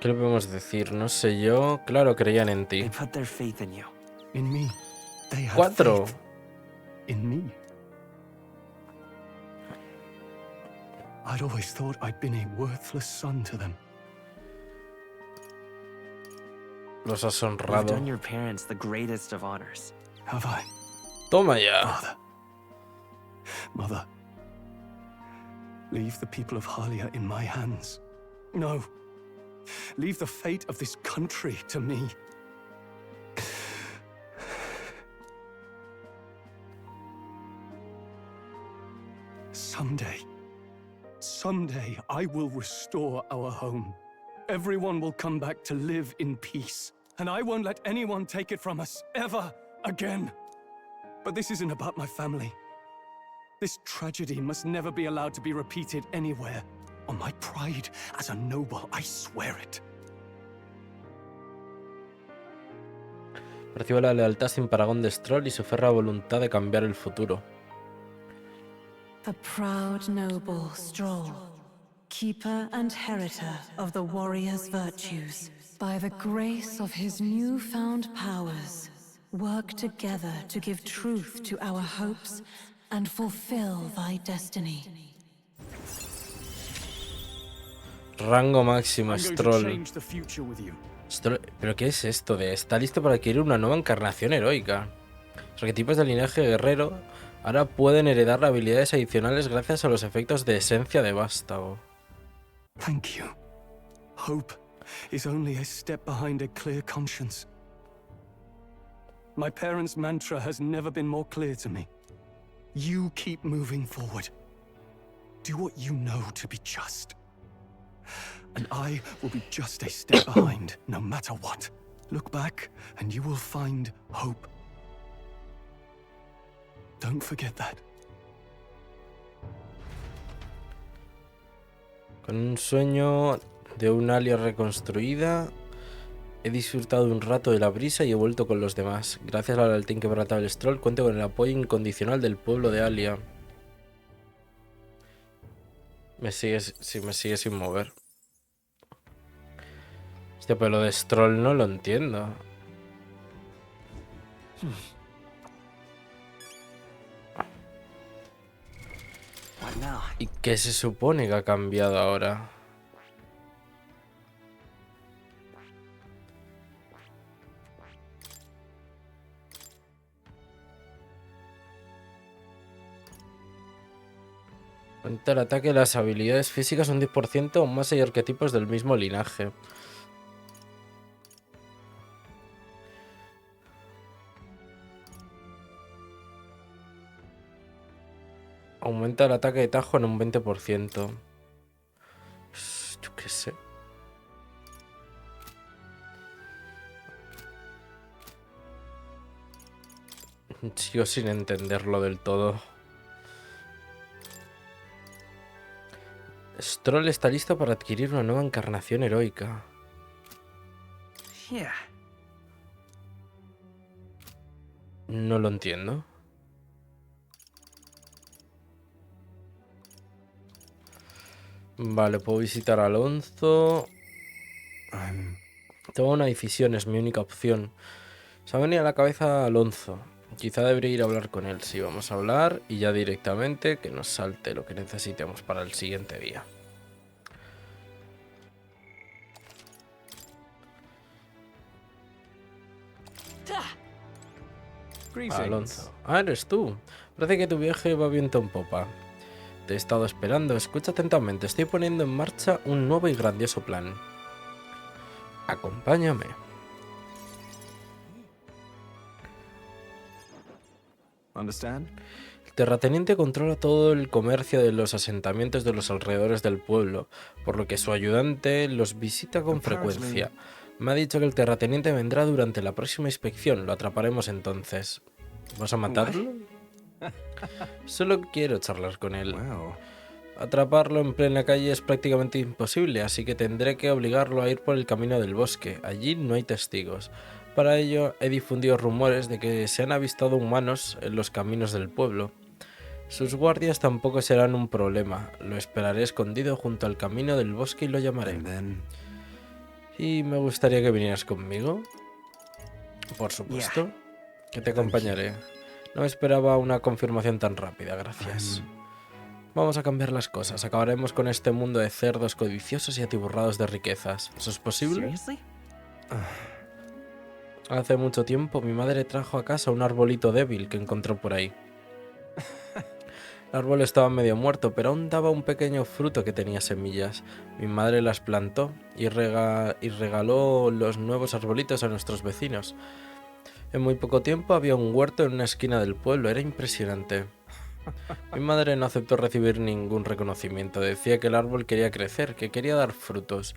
Speaker 1: le podemos decir? No sé yo. Claro, creían en ti.
Speaker 2: They put their faith in you.
Speaker 3: In me. They had
Speaker 1: 4.
Speaker 3: faith in me. I'd always thought I'd been a worthless son to them.
Speaker 1: Los has
Speaker 2: You've
Speaker 1: honrado.
Speaker 2: done your parents the greatest of honors.
Speaker 3: Have I?
Speaker 1: Toma ya.
Speaker 3: Father. Mother. Leave the people of Halia in my hands. No. Leave the fate of this country to me. Someday I will restore our home. Everyone will come back to live in peace. And I won't let anyone take it from us, ever again. But this isn't about my family. This tragedy must never be allowed to be repeated anywhere. On my pride as a noble, I swear it.
Speaker 1: Percibo la lealtad sin parangón de Stroll y su férrea voluntad de cambiar el futuro.
Speaker 4: The proud noble Stroll, keeper and heritor of the warrior's virtues, by the grace of his newfound powers, work together to give truth to our hopes and fulfill thy destiny.
Speaker 1: Rango máximo,
Speaker 3: I'm going to
Speaker 1: Stroll.
Speaker 3: change the future with you.
Speaker 1: ¿Pero qué es esto de está listo para adquirir una nueva encarnación heroica? Los arquetipos del linaje guerrero ahora pueden heredar habilidades adicionales gracias a los efectos de esencia de vástago.
Speaker 3: Thank you. Hope is only a step behind a clear conscience. My parents' mantra has never been more clear to me. You keep moving forward. Do what you know to be just. And I will be just a step behind, no matter what. Look back, and you will find hope. Don't forget that.
Speaker 1: Con un sueño de un Alia reconstruida, he disfrutado un rato de la brisa y he vuelto con los demás. Gracias a la lealtad inquebrantable Stroll, cuento con el apoyo incondicional del pueblo de Alia. Me sigue sin mover. Hostia, pero lo de Stroll no lo entiendo.
Speaker 2: What now?
Speaker 1: ¿Y qué se supone que ha cambiado ahora? Aumenta el ataque, las habilidades físicas un 10% o más hay arquetipos del mismo linaje. Aumenta el ataque de tajo en un 20%. Yo qué sé. Sigo sin entenderlo del todo. Stroll está listo para adquirir una nueva encarnación heroica.
Speaker 2: Yeah.
Speaker 1: No lo entiendo. Vale, puedo visitar a Alonso. Tengo una decisión, es mi única opción. Se ha venido a la cabeza Alonso. Quizá debería ir a hablar con él. Sí, vamos a hablar y ya directamente que nos salte lo que necesitemos para el siguiente día. Alonso. Ah, eres tú. Parece que tu viaje va viento en popa. Te he estado esperando. Escucha atentamente. Estoy poniendo en marcha un nuevo y grandioso plan. Acompáñame.
Speaker 5: Understand?
Speaker 1: El terrateniente controla todo el comercio de los asentamientos de los alrededores del pueblo, por lo que su ayudante los visita con frecuencia. Me ha dicho que el terrateniente vendrá durante la próxima inspección. Lo atraparemos entonces. ¿Vas a matarlo? Solo quiero charlar con él.
Speaker 5: Wow.
Speaker 1: Atraparlo en plena calle es prácticamente imposible, así que tendré que obligarlo a ir por el camino del bosque. Allí no hay testigos. Para ello he difundido rumores de que se han avistado humanos en los caminos del pueblo. Sus guardias tampoco serán un problema. Lo esperaré escondido junto al camino del bosque y lo llamaré.
Speaker 5: And then,
Speaker 1: Y me gustaría que vinieras conmigo. Por supuesto. Que te acompañaré. No esperaba una confirmación tan rápida, gracias. Vamos a cambiar las cosas. Acabaremos con este mundo de cerdos codiciosos y atiborrados de riquezas. ¿Eso es posible?
Speaker 2: Seriously?
Speaker 1: Hace mucho tiempo mi madre trajo a casa un arbolito débil que encontró por ahí. El árbol estaba medio muerto, pero aún daba un pequeño fruto que tenía semillas. Mi madre las plantó y regaló los nuevos arbolitos a nuestros vecinos. En muy poco tiempo había un huerto en una esquina del pueblo, era impresionante. Mi madre no aceptó recibir ningún reconocimiento, decía que el árbol quería crecer, que quería dar frutos.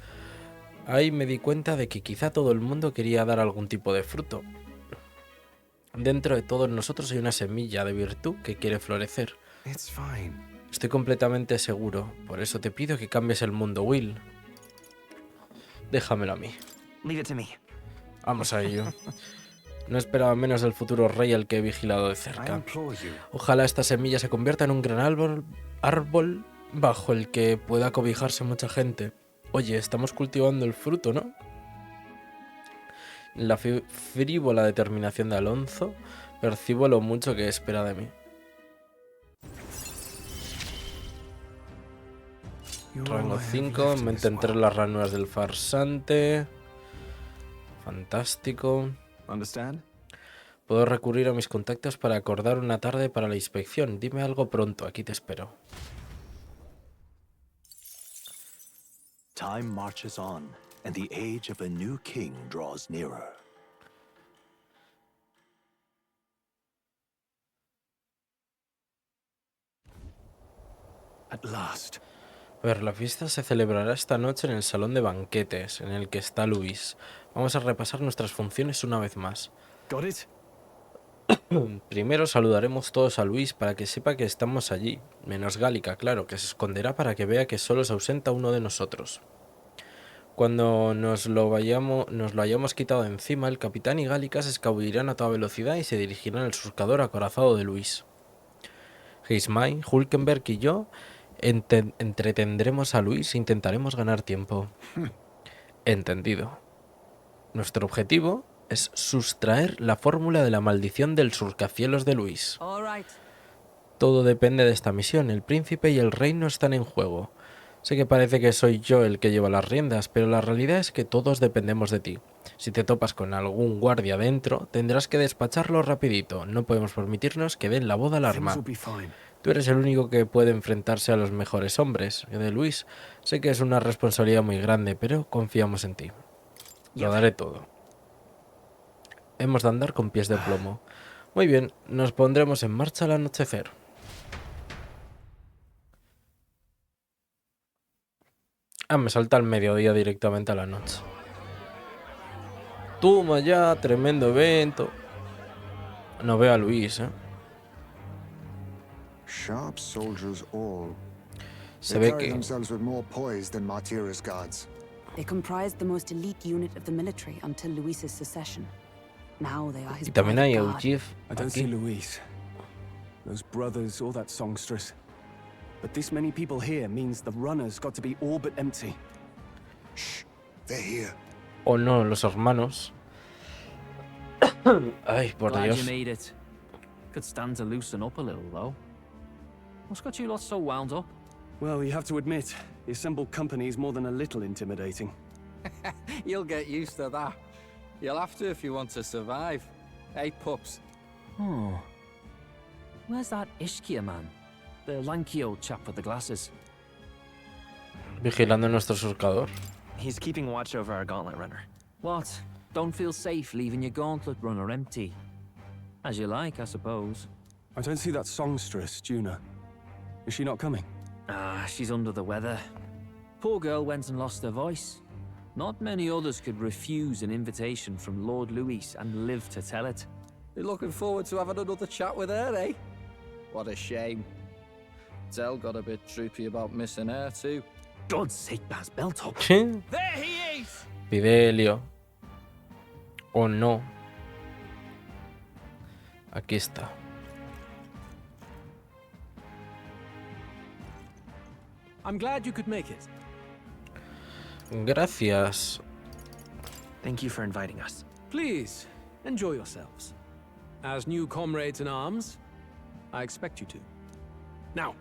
Speaker 1: Ahí me di cuenta de que quizá todo el mundo quería dar algún tipo de fruto. Dentro de todos nosotros hay una semilla de virtud que quiere florecer.
Speaker 5: it's fine.
Speaker 1: Estoy completamente seguro, por eso te pido que cambies el mundo, Will. Déjamelo a mí.
Speaker 2: Leave it to me.
Speaker 1: Vamos a ello. No esperaba menos del futuro rey al que he vigilado de
Speaker 5: I
Speaker 1: cerca.
Speaker 5: implore you.
Speaker 1: Ojalá esta semilla se convierta en un gran árbol bajo el que pueda cobijarse mucha gente. Oye, estamos cultivando el fruto, ¿no? En la frívola determinación de Alonso, percibo lo mucho que espera de mí.
Speaker 5: You're
Speaker 1: Rango
Speaker 5: all I have
Speaker 1: 5,
Speaker 5: left in
Speaker 1: mente
Speaker 5: this
Speaker 1: entre
Speaker 5: world.
Speaker 1: las ranuras del farsante. Fantástico.
Speaker 5: Understand?
Speaker 1: Puedo recurrir a mis contactos para acordar una tarde para la inspección. Dime algo pronto, aquí te espero.
Speaker 6: Time marches on, and the age of a new king draws nearer.
Speaker 3: At last.
Speaker 1: A ver, la fiesta se celebrará esta noche en el salón de banquetes, en el que está Luis. Vamos a repasar nuestras funciones una vez más.
Speaker 3: Got it?
Speaker 1: Primero saludaremos todos a Luis para que sepa que estamos allí, menos Gálica, claro, que se esconderá para que vea que solo se ausenta uno de nosotros. Cuando nos lo hayamos quitado de encima, el capitán y Gálica se escabullirán a toda velocidad y se dirigirán al surcador acorazado de Luis. Heismay, Hulkenberg y yo entretendremos a Luis e intentaremos ganar tiempo. Entendido. Nuestro objetivo es sustraer la fórmula de la maldición del surcacielos de Luis.
Speaker 2: All right.
Speaker 1: Todo depende de esta misión. El príncipe y el reino están en juego. Sé que parece que soy yo el que lleva las riendas, pero la realidad es que todos dependemos de ti. Si te topas con algún guardia dentro, tendrás que despacharlo rapidito. No podemos permitirnos que den la voz de
Speaker 3: Things
Speaker 1: alarma.
Speaker 3: will be fine.
Speaker 1: Tú eres el único que puede enfrentarse a los mejores hombres. De Luis, sé que es una responsabilidad muy grande, pero confiamos en ti. Lo daré todo. Hemos de andar con pies de plomo. Muy bien, nos pondremos en marcha al anochecer. Ah, me salta al mediodía directamente a la noche. Toma ya, tremendo evento. No veo a Luis, ¿eh?
Speaker 7: Sharp soldiers all.
Speaker 1: Se
Speaker 7: They
Speaker 1: ve
Speaker 7: carry
Speaker 1: que...
Speaker 7: themselves with more poise than Martira's guards.
Speaker 8: They comprised the most elite unit of the military until Luis's secession. Now they are his
Speaker 1: Y también hay
Speaker 8: private guard.
Speaker 1: Eugif
Speaker 3: I don't see
Speaker 1: aquí.
Speaker 3: Luis, those brothers, or that songstress. But this many people here means the runner's got to be all but empty.
Speaker 7: Shh, they're here.
Speaker 1: O no, los hermanos. Ay, por
Speaker 9: Glad
Speaker 1: Dios.
Speaker 9: you made it. Could stand to loosen up a little, though. What's got you lot so wound up?
Speaker 3: Well, you have to admit, the assembled company is more than a little intimidating.
Speaker 10: You'll get used to that. You'll have to if you want to survive. Hey, pups.
Speaker 9: Oh. Where's that Ishkia man? The lanky old chap with the glasses.
Speaker 1: Vigilando nuestro surcador.
Speaker 2: He's keeping watch over our gauntlet runner.
Speaker 9: What? Don't feel safe leaving your gauntlet runner empty? As you like, I suppose.
Speaker 3: I don't see that songstress, Juna. Is she not coming?
Speaker 9: Ah, she's under the weather. Poor girl went and lost her voice. Not many others could refuse an invitation from Lord Louis and live to tell it.
Speaker 10: You're looking forward to having another chat with her, eh? What a shame. Zell got a bit droopy about missing her, too.
Speaker 9: God's sake, Baz, belt up.
Speaker 1: Sí.
Speaker 10: There he is!
Speaker 1: Fidelio. O no. Aquí está.
Speaker 11: I'm glad you could make it.
Speaker 1: Gracias.
Speaker 2: Thank you for inviting us.
Speaker 11: Please, enjoy yourselves. As new comrades in arms, I expect you to. Now,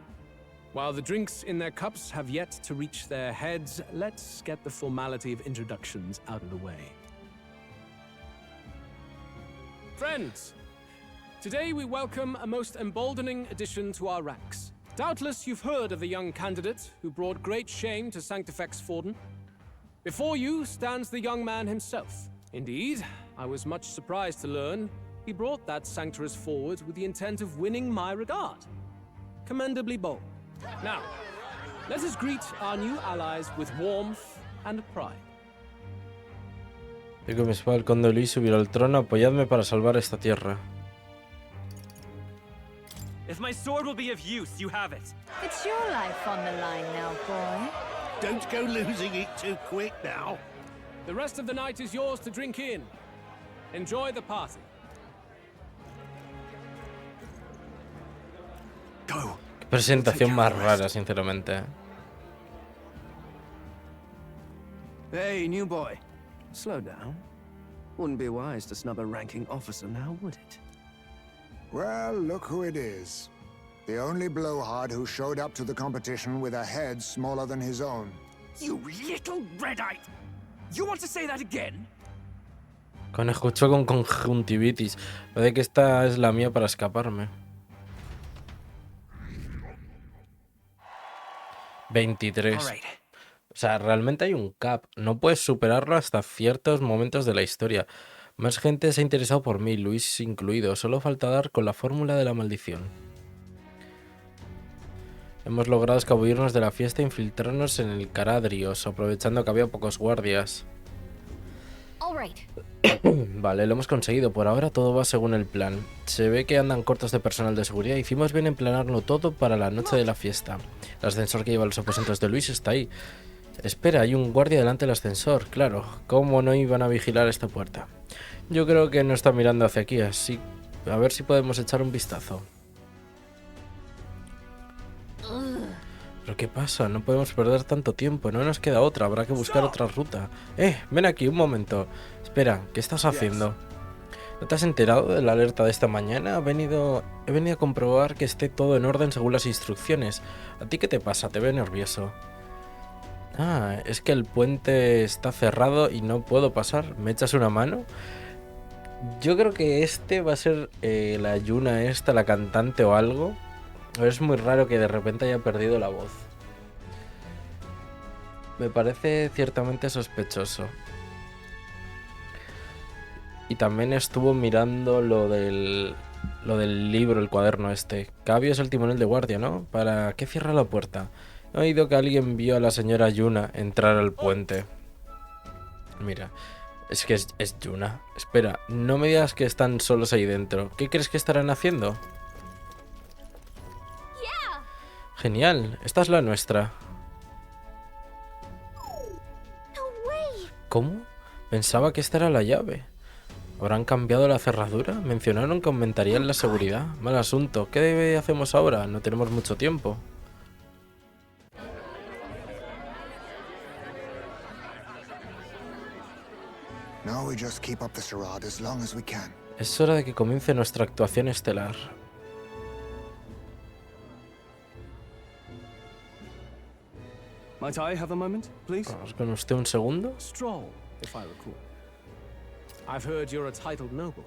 Speaker 11: while the drinks in their cups have yet to reach their heads, let's get the formality of introductions out of the way. Friends, today we welcome a most emboldening addition to our ranks. Doubtless you've heard of the young candidate who brought great shame to Sanctifex Forden. Before you stands the young man himself. Indeed, I was much surprised to learn he brought that Sanctorus forward with the intent of winning my regard. Commendably bold. Now, let us greet our new allies with warmth and pride.
Speaker 1: Digo, mi espada, el conde Luis subirá al trono. Apoyadme para salvar esta tierra.
Speaker 2: If my sword will be of use, you have it.
Speaker 12: It's your life on the line now, boy.
Speaker 13: Don't go losing it too quick now.
Speaker 11: The rest of the night is yours to drink in. Enjoy the party.
Speaker 3: Go.
Speaker 1: Qué presentación más rara, sinceramente.
Speaker 10: Hey, new boy. Slow down. Wouldn't be wise to snub a ranking officer now, would it?
Speaker 7: Well, look who it is. The only blowhard who showed up to the competition with a head smaller than his own.
Speaker 13: You little red-eyed! You want to say that again?
Speaker 1: Conejucho con conjuntivitis. Lo de que esta es la mía para escaparme. 23. O sea, realmente hay un cap. No puedes superarlo hasta ciertos momentos de la historia. Más gente se ha interesado por mí, Luis incluido. Solo falta dar con la fórmula de la maldición. Hemos logrado escabullirnos de la fiesta e infiltrarnos en el Caradrios, aprovechando que había pocos guardias. Vale, lo hemos conseguido. Por ahora todo va según el plan. Se ve que andan cortos de personal de seguridad. Hicimos bien en planearlo todo para la noche de la fiesta. El ascensor que lleva a los aposentos de Luis está ahí. Espera, hay un guardia delante del ascensor. Claro, ¿cómo no iban a vigilar esta puerta? Yo creo que no está mirando hacia aquí, así... A ver si podemos echar un vistazo. ¿Pero qué pasa? No podemos perder tanto tiempo. No nos queda otra. Habrá que buscar otra ruta. Ven aquí, un momento. Espera, ¿qué estás haciendo? ¿No te has enterado de la alerta de esta mañana? He venido a comprobar que esté todo en orden según las instrucciones. ¿A ti qué te pasa? Te veo nervioso. Ah, es que el puente está cerrado y no puedo pasar. ¿Me echas una mano? Yo creo que este va a ser la Yuna esta, la cantante o algo. Es muy raro que de repente haya perdido la voz. Me parece ciertamente sospechoso. Y también estuvo mirando lo del libro, el cuaderno este. Cabio es el timonel de guardia, ¿no? ¿Para qué cierra la puerta? He oído que alguien vio a la señora Yuna entrar al puente. Mira, es que es Yuna. Espera, no me digas que están solos ahí dentro. ¿Qué crees que estarán haciendo? Genial, esta es la nuestra. ¿Cómo? Pensaba que esta era la llave. ¿Habrán cambiado la cerradura? Mencionaron que aumentarían la seguridad. Mal asunto. ¿Qué hacemos ahora? No tenemos mucho tiempo. Es hora de que comience nuestra actuación estelar.
Speaker 3: Might I have a moment, please?
Speaker 1: Vamos con usted un segundo.
Speaker 11: Stroll, if I recall. I've heard you're a titled noble,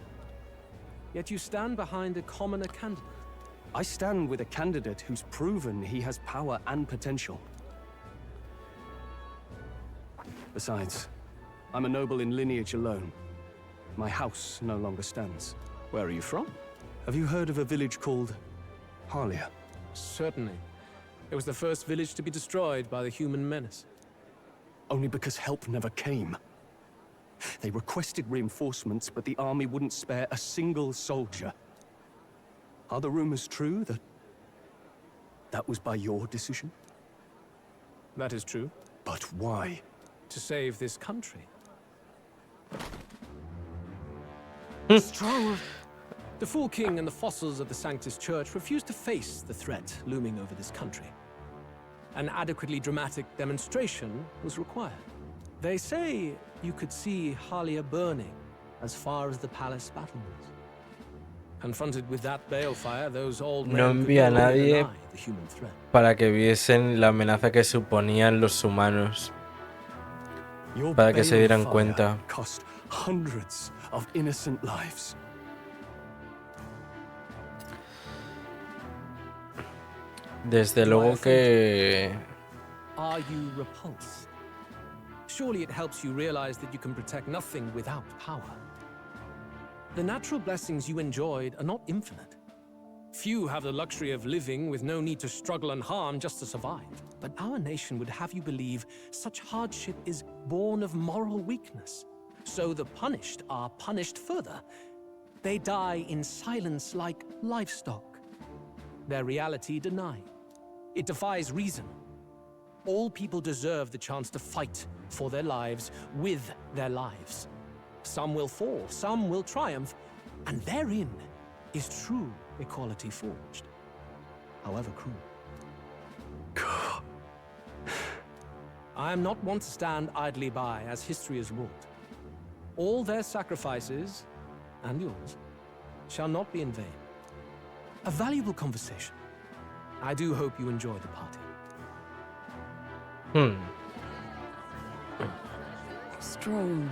Speaker 11: yet you stand behind a commoner candidate.
Speaker 3: I stand with a candidate who's proven he has power and potential. Besides, I'm a noble in lineage alone. My house no longer stands.
Speaker 11: Where are you from?
Speaker 3: Have you heard of a village called Harlia?
Speaker 11: Certainly. It was the first village to be destroyed by the human menace.
Speaker 3: Only because help never came. They requested reinforcements, but the army wouldn't spare a single soldier. Are the rumors true that was by your decision?
Speaker 11: That is true.
Speaker 3: But why?
Speaker 11: To save this country.
Speaker 3: Stroll.
Speaker 11: The Fool King and the fossils of the Sanctus Church refuse to face the threat looming over this country. an adequately dramatic demonstration was required. They say you could see Halia burning as far as the palace battlements. Confronted with that balefire, those old men
Speaker 1: No envía a
Speaker 11: could no longer
Speaker 1: nadie
Speaker 11: deny the human threat.
Speaker 1: para que viesen la amenaza que suponían los humanos.
Speaker 3: Your
Speaker 1: Para que se dieran
Speaker 3: balefire
Speaker 1: cuenta.
Speaker 3: cost hundreds of innocent lives.
Speaker 1: Desde luego que...
Speaker 11: Are you repulsed? Surely it helps you realize that you can protect nothing without power. The natural blessings you enjoyed are not infinite. Few have the luxury of living with no need to struggle and harm just to survive. But our nation would have you believe such hardship is born of moral weakness. So the punished are punished further. They die in silence like livestock. Their reality denied. It defies reason. All people deserve the chance to fight for their lives with their lives. Some will fall, some will triumph, and therein is true equality forged, however cruel. I am not one to stand idly by as history is wrought. All their sacrifices, and yours, shall not be in vain. A valuable conversation. I do hope you enjoy the party.
Speaker 8: Strong.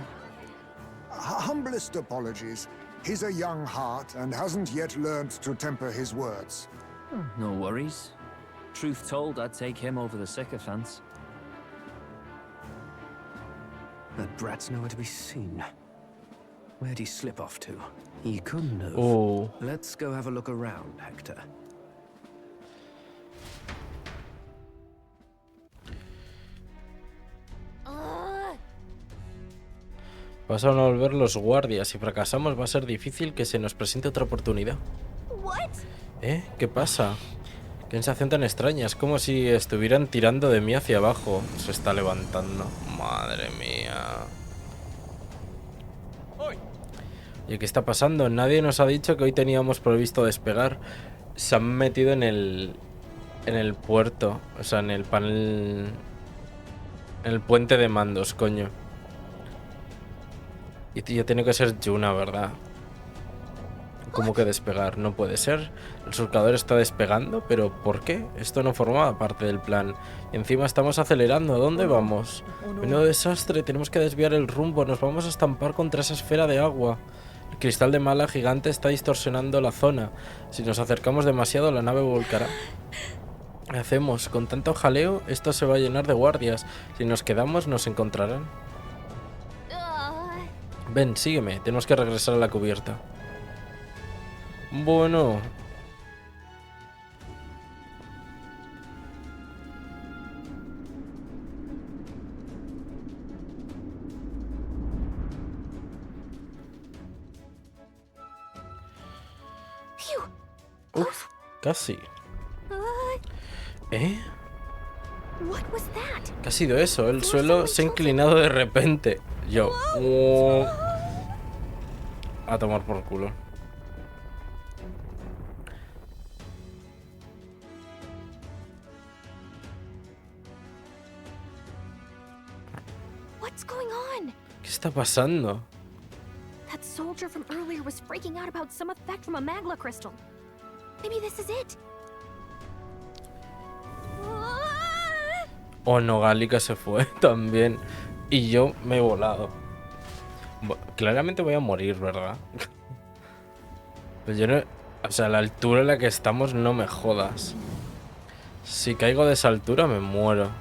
Speaker 7: Humblest apologies. He's a young heart and hasn't yet learned to temper his words.
Speaker 9: No worries. Truth told, I'd take him over the sycophants.
Speaker 3: That brat's nowhere to be seen. Where'd he slip off to? He couldn't have.
Speaker 1: Oh.
Speaker 3: Let's go have a look around, Hector.
Speaker 1: Pasan a volver los guardias. Si fracasamos va a ser difícil que se nos presente otra oportunidad. ¿Qué pasa? Qué sensación tan extraña. Es como si estuvieran tirando de mí hacia abajo. Se está levantando. Madre mía. ¿Y qué está pasando? Nadie nos ha dicho que hoy teníamos previsto despegar. Se han metido en el puerto. O sea, en el panel... En el puente de mandos, coño. Y ya tiene que ser Yuna, ¿verdad? ¿Cómo que despegar? No puede ser. El surcador está despegando, pero ¿por qué? Esto no formaba parte del plan. Y encima estamos acelerando. ¿A dónde vamos? Menudo desastre. Tenemos que desviar el rumbo. Nos vamos a estampar contra esa esfera de agua. El cristal de mala gigante está distorsionando la zona. Si nos acercamos demasiado, la nave volcará. ¿Qué hacemos? Con tanto jaleo, esto se va a llenar de guardias. Si nos quedamos, nos encontrarán. Ven, sígueme. Tenemos que regresar a la cubierta. Bueno. Uf, casi. ¿Eh? ¿Qué ha sido eso? El suelo se ha inclinado de repente. Yo. A tomar por culo. ¿Qué está pasando?
Speaker 14: That soldier from earlier was freaking out about some effect from a magma crystal. Maybe this is it.
Speaker 1: Oh no, Gálica se fue también. Y yo me he volado. Claramente voy a morir, ¿verdad? Pues yo no... O sea, a la altura en la que estamos no me jodas. Si caigo de esa altura me muero.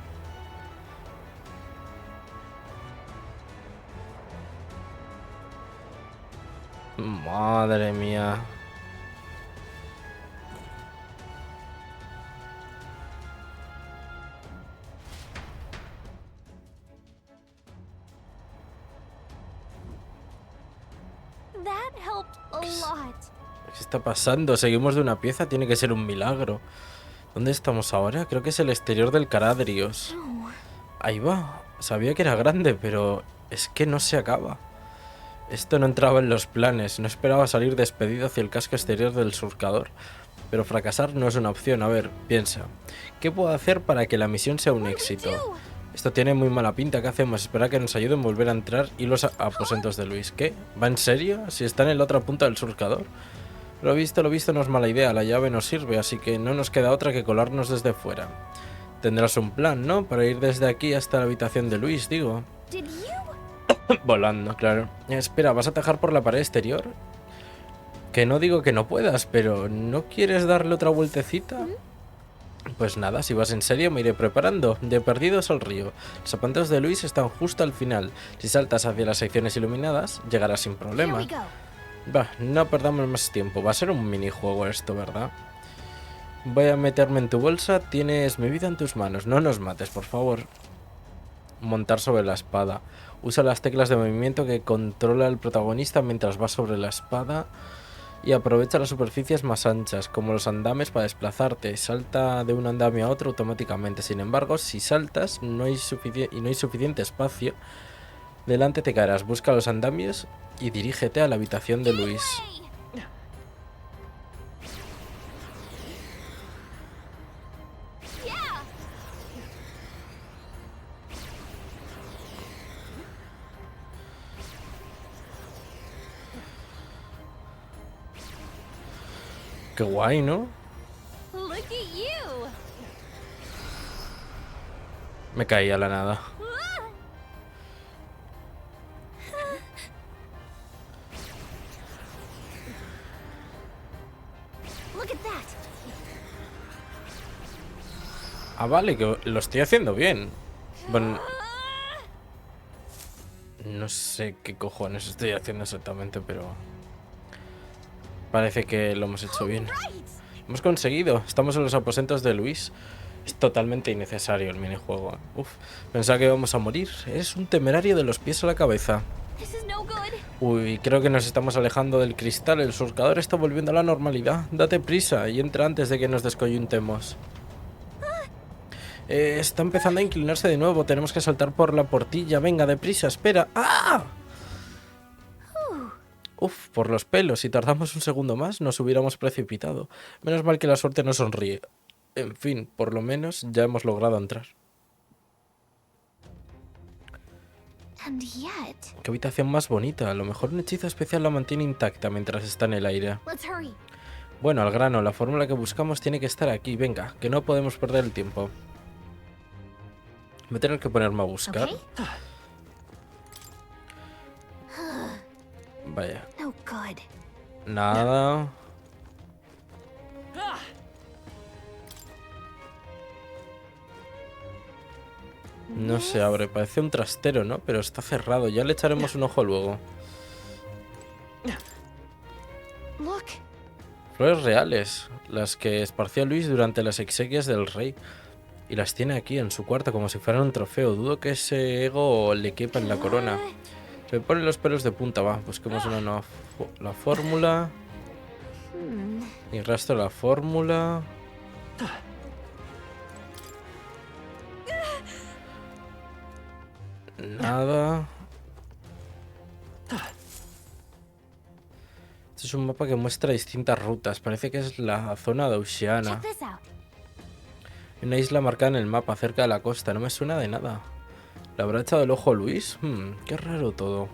Speaker 1: Madre mía. ¿Qué está pasando? Seguimos de una pieza, tiene que ser un milagro. ¿Dónde estamos ahora? Creo que es el exterior del Caradrios. Ahí va. Sabía que era grande, pero es que no se acaba. Esto no entraba en los planes. No esperaba salir despedido hacia el casco exterior del surcador. Pero fracasar no es una opción. A ver, piensa. ¿Qué puedo hacer para que la misión sea un éxito? Esto tiene muy mala pinta. ¿Qué hacemos? Esperar que nos ayuden a volver a entrar y los aposentos de Luis. ¿Qué? ¿Va en serio? Si está en la otra punta del surcador. Lo visto no es mala idea. La llave nos sirve, así que no nos queda otra que colarnos desde fuera. Tendrás un plan, ¿no? Para ir desde aquí hasta la habitación de Luis, digo. Volando, claro. Espera, ¿vas a atajar por la pared exterior? Que no digo que no puedas, pero ¿no quieres darle otra vueltecita? Pues nada, si vas en serio me iré preparando. De perdidos al río. Los zapatos de Luis están justo al final. Si saltas hacia las secciones iluminadas, llegarás sin problema. Va, no perdamos más tiempo. Va a ser un minijuego esto, ¿verdad? Voy a meterme en tu bolsa. Tienes mi vida en tus manos. No nos mates, por favor. Montar sobre la espada. Usa las teclas de movimiento que controla el protagonista mientras va sobre la espada. Y aprovecha las superficies más anchas, como los andames, para desplazarte. Salta de un andamio a otro automáticamente. Sin embargo, si saltas y no hay suficiente espacio, delante te caerás. Busca los andamios y dirígete a la habitación de Luis. Qué guay, ¿no? Me caí a la nada. Ah, vale, que lo estoy haciendo bien. Bueno, no sé qué cojones estoy haciendo exactamente, pero parece que lo hemos hecho bien. Hemos conseguido. Estamos en los aposentos de Luis. Es totalmente innecesario el minijuego. Uf, pensaba que íbamos a morir. Es un temerario de los pies a la cabeza. Uy, creo que nos estamos alejando del cristal. El surcador está volviendo a la normalidad. Date prisa y entra antes de que nos descoyuntemos. Está empezando a inclinarse de nuevo. Tenemos que saltar por la portilla. Venga, deprisa, espera. ¡Ah! Uf, por los pelos. Si tardamos un segundo más, nos hubiéramos precipitado. Menos mal que la suerte nos sonríe. En fin, por lo menos ya hemos logrado entrar. Qué habitación más bonita. A lo mejor un hechizo especial la mantiene intacta mientras está en el aire. Bueno, al grano. La fórmula que buscamos tiene que estar aquí. Venga, que no podemos perder el tiempo. Voy a tener que ponerme a buscar. Vaya. Nada. No se abre. Parece un trastero, ¿no? Pero está cerrado. Ya le echaremos un ojo luego. Flores reales. Las que esparció Luis durante las exequias del rey. Y las tiene aquí en su cuarto como si fueran un trofeo. Dudo que ese ego le quepa en la corona. Se me ponen los pelos de punta. Va, busquemos una nueva la fórmula. Y rastro la fórmula. Nada. Este es un mapa que muestra distintas rutas. Parece que es la zona de Oceana. Una isla marcada en el mapa cerca de la costa. No me suena de nada. ¿Le habrá echado el ojo Luis? Qué raro todo.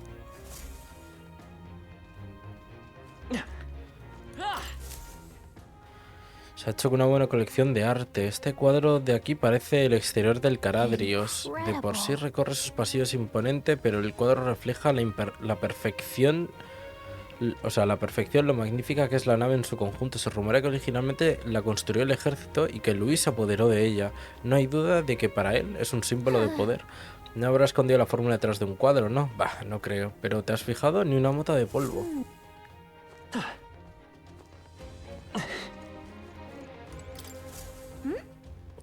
Speaker 1: Se ha hecho con una buena colección de arte. Este cuadro de aquí parece el exterior del Caradrios. De por sí recorre sus pasillos imponente, pero el cuadro refleja la perfección. O sea, la perfección, lo magnífica que es la nave en su conjunto. Se rumorea que originalmente la construyó el ejército y que Luis se apoderó de ella. No hay duda de que para él es un símbolo de poder. No habrá escondido la fórmula detrás de un cuadro, ¿no? Bah, no creo. Pero ¿te has fijado? Ni una mota de polvo.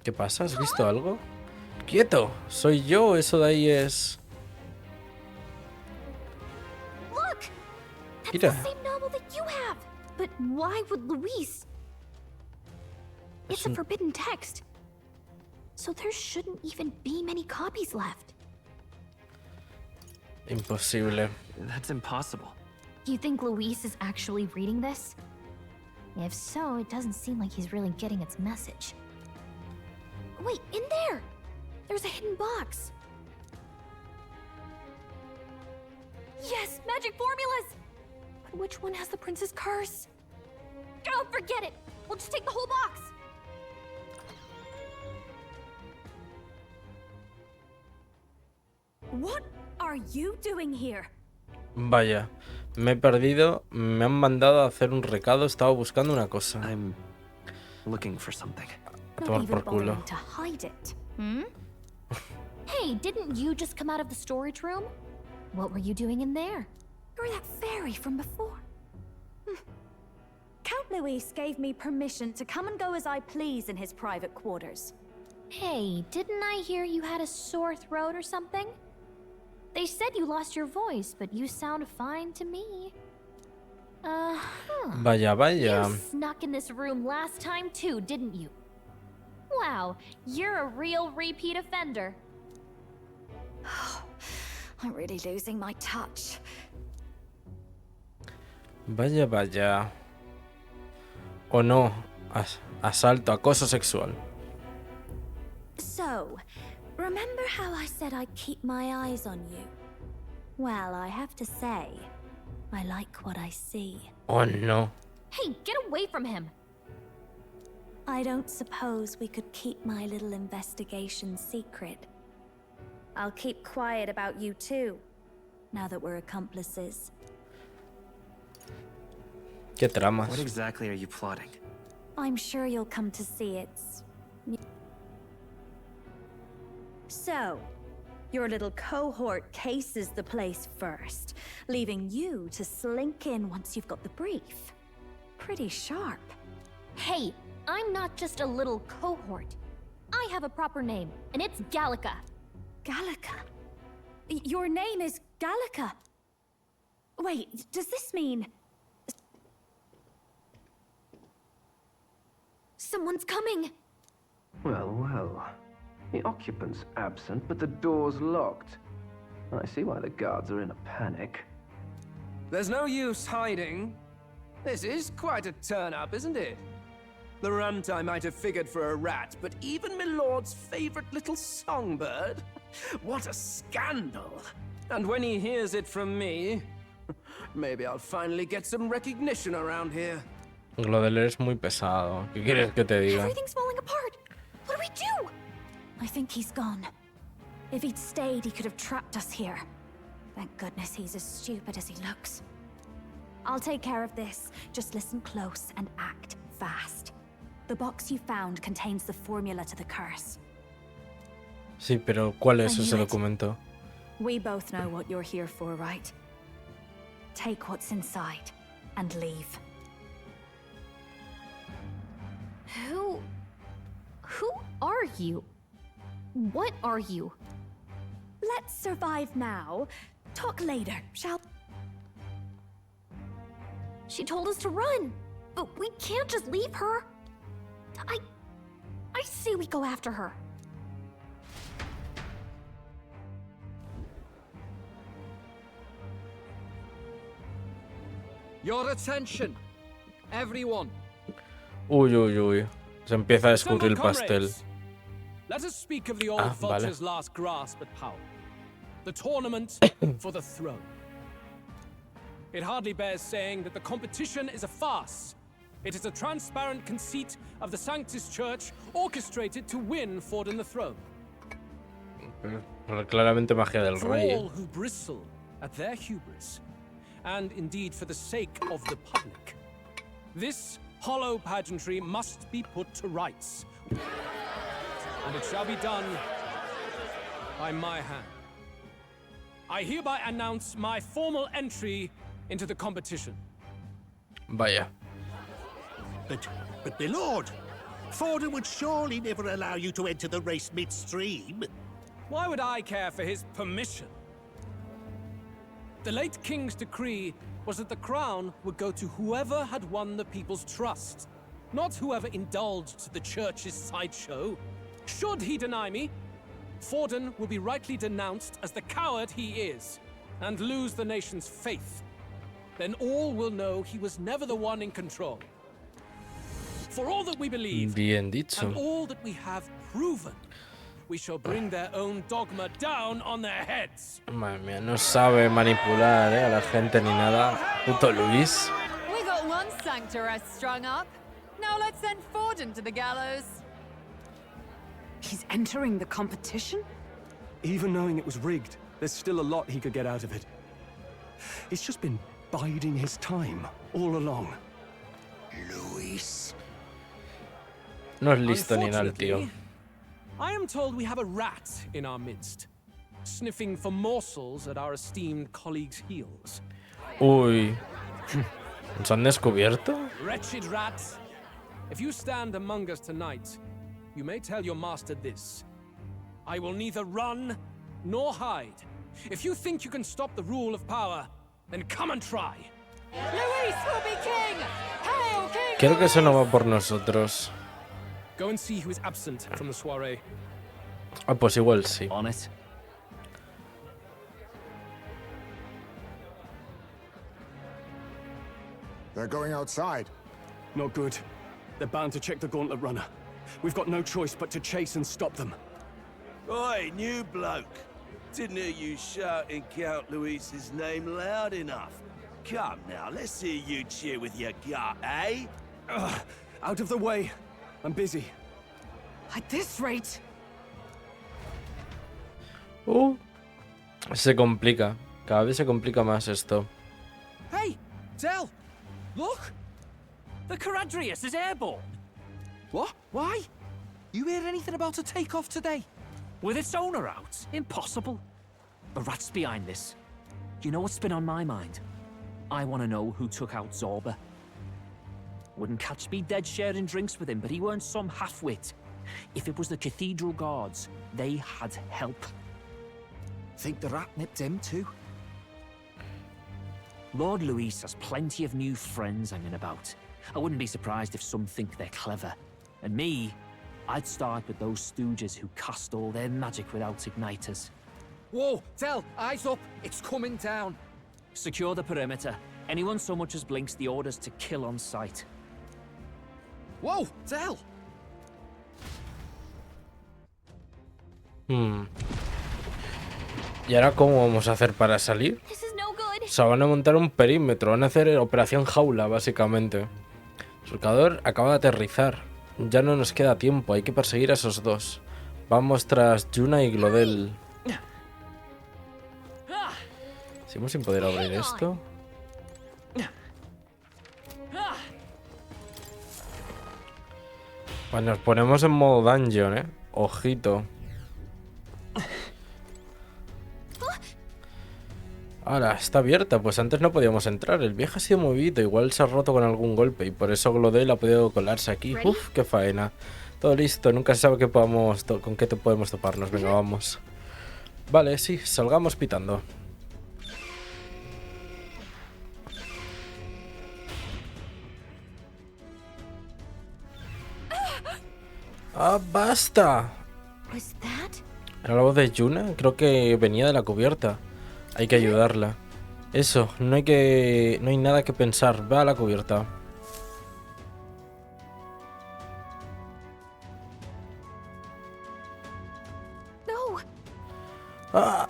Speaker 1: ¿Qué pasa? ¿Has visto algo? ¡Quieto! ¿Soy yo? Eso de ahí es... Mira.
Speaker 14: But why would Luis? It's a forbidden text. So there shouldn't even be many copies left.
Speaker 1: Imposible.
Speaker 2: That's impossible.
Speaker 14: You think Luis is actually reading this? If so, it doesn't seem like he's really getting its message. Wait, in there! There's a hidden box. Yes, magic formulas! But which one has the prince's curse? Oh, forget it! We'll just take the whole box!
Speaker 15: What are you doing here?
Speaker 1: Vaya, me he perdido. Me han mandado a hacer un recado. Estaba buscando una cosa.
Speaker 10: I'm looking for something.
Speaker 1: A tomar por culo.
Speaker 14: To hide it. Hmm? Hey, didn't you just come out of the storage room? What were you doing in there?
Speaker 15: You're that fairy from before. Count Luis gave me permission to come and go as I please in his private quarters.
Speaker 14: Hey, didn't I hear you had a sore throat or something? They said you lost your voice, but you sound fine to me.
Speaker 1: Vaya, vaya.
Speaker 14: You snuck in this room last time too, didn't you? Wow, you're a real repeat offender.
Speaker 15: I'm really losing my touch.
Speaker 1: Vaya, vaya. O no, asalto, acoso sexual.
Speaker 15: So, remember how I said I'd keep my eyes on you? Well, I have to say, I like what I see.
Speaker 1: Oh no.
Speaker 14: Hey, get away from him!
Speaker 15: I don't suppose we could keep my little investigation secret. I'll keep quiet about you too, now that we're accomplices.
Speaker 1: ¿Qué tramas?
Speaker 10: What exactly are you plotting?
Speaker 15: I'm sure you'll come to see it. So, your little cohort cases the place first, leaving you to slink in once you've got the brief. Pretty sharp.
Speaker 14: Hey, I'm not just a little cohort. I have a proper name, and it's Gallica.
Speaker 15: Gallica? Your name is Gallica? Wait, does this mean...
Speaker 14: Someone's coming!
Speaker 16: Well, well. The occupant's absent, but the door's locked. I see why the guards are in a panic.
Speaker 17: There's no use hiding. This is quite a turn-up, isn't it? The runtime might have figured for a rat, but even Milord's favorite little songbird? What a scandal! And when he hears it from me, maybe I'll finally get some recognition around here.
Speaker 1: Lo de leer es muy pesado. ¿Qué quieres que te diga?
Speaker 15: Everything's falling apart. What do we do? I think he's gone. If he'd stayed, he could have trapped us here. Thank goodness he's as stupid as he looks. I'll take care of this. Just listen close and act fast. The box you found contains the formula to the curse.
Speaker 1: Sí, pero ¿cuál es ese documento?
Speaker 15: We both know what you're here for, right? Take what's inside and leave.
Speaker 14: Who are you? What are you?
Speaker 15: Let's survive now. Talk later, shall...
Speaker 14: She told us to run, but we can't just leave her. I say we go after her.
Speaker 11: Your attention, everyone.
Speaker 1: Uy, uy, uy. Se empieza a escurrir el pastel.
Speaker 11: Let us speak of the old vulture's last grasp at power. The tournament for the throne. It hardly bears saying that the competition is a farce. It is a transparent conceit of the Sanctus Church orchestrated to win Forden the throne.
Speaker 1: Claramente magia del
Speaker 11: For
Speaker 1: rey.
Speaker 11: all who bristle at their hubris, and indeed for the sake of the public, this hollow pageantry must be put to rights. And it shall be done by my hand. I hereby announce my formal entry into the competition.
Speaker 1: Vaya.
Speaker 18: But my lord, Forden would surely never allow you to enter the race midstream.
Speaker 11: Why would I care for his permission? The late king's decree was that the crown would go to whoever had won the people's trust, not whoever indulged the church's sideshow. Should he deny me, Forden will be rightly denounced as the coward he is, and lose the nation's faith. Then all will know he was never the one in control. For all that we believe,
Speaker 1: Bien dicho.
Speaker 11: and all that we have proven, we shall bring their own dogma down on their heads.
Speaker 1: Madre mía, no sabe manipular, a la gente ni nada. Puto Luis.
Speaker 12: We got one sanctuary strung up. Now let's send Forden to the gallows.
Speaker 8: He's entering the competition?
Speaker 3: Even knowing it was rigged, there's still a lot he could get out of it. He's just been biding his time all along.
Speaker 7: Luis.
Speaker 1: No es listo ni nada el tío.
Speaker 11: I am told we have a rat in our midst, sniffing for morsels at our esteemed colleagues' heels.
Speaker 1: Uy. ¿Nos han descubierto?
Speaker 11: Wretched rat, if you stand among us tonight, you may tell your master this. I will neither run nor hide. If you think you can stop the rule of power, then come and try.
Speaker 12: Luis will be king! Hail King!
Speaker 1: Creo que eso no va por nosotros.
Speaker 11: Go and see who is absent from the soiree.
Speaker 1: Ah, pues igual sí.
Speaker 9: On it.
Speaker 7: They're going outside.
Speaker 3: Not good. They're bound to check the gauntlet runner. We've got no choice but to chase and stop them.
Speaker 19: Oi, new bloke. Didn't hear you shouting Count Luis's name loud enough. Come now, let's hear you cheer with your gut, eh?
Speaker 3: Out of the way. I'm busy.
Speaker 8: At this rate.
Speaker 1: Se complica. Cada vez se complica más esto.
Speaker 10: Hey, Del! Look! The Caradrius is airborne! What? Why? You hear anything about a takeoff today? With its owner out? Impossible. The rat's behind this. You know what's been on my mind? I want to know who took out Zorba. Wouldn't catch me dead sharing drinks with him, but he weren't some half-wit. If it was the Cathedral Guards, they had help. Think the rat nipped him too? Lord Luis has plenty of new friends hanging about. I wouldn't be surprised if some think they're clever. And me, I'd start with those stooges who cast all their magic without igniters. Whoa, Del, eyes up, it's coming down. Secure the perimeter. Anyone so much as blinks, the orders to kill on sight. Whoa, Del!
Speaker 1: ¿Y ahora cómo vamos a hacer para salir? O sea, van a montar un perímetro, van a hacer operación jaula, básicamente. El surcador acaba de aterrizar. Ya no nos queda tiempo, hay que perseguir a esos dos. Vamos tras Yuna y Glodel. Seguimos sin poder abrir esto. Bueno, nos ponemos en modo dungeon, Ojito. Ahora, está abierta, pues antes no podíamos entrar. El viaje ha sido movido, igual se ha roto con algún golpe y por eso Glodel ha podido colarse aquí. Uf, qué faena. Todo listo, nunca se sabe qué con qué te podemos toparnos. Venga, vamos. Vale, sí, salgamos pitando. ¡Ah, basta! ¿Era la voz de Yuna? Creo que venía de la cubierta. Hay que ayudarla. Eso, no hay nada que pensar. Ve a la cubierta.
Speaker 15: No.
Speaker 1: ¡Ah!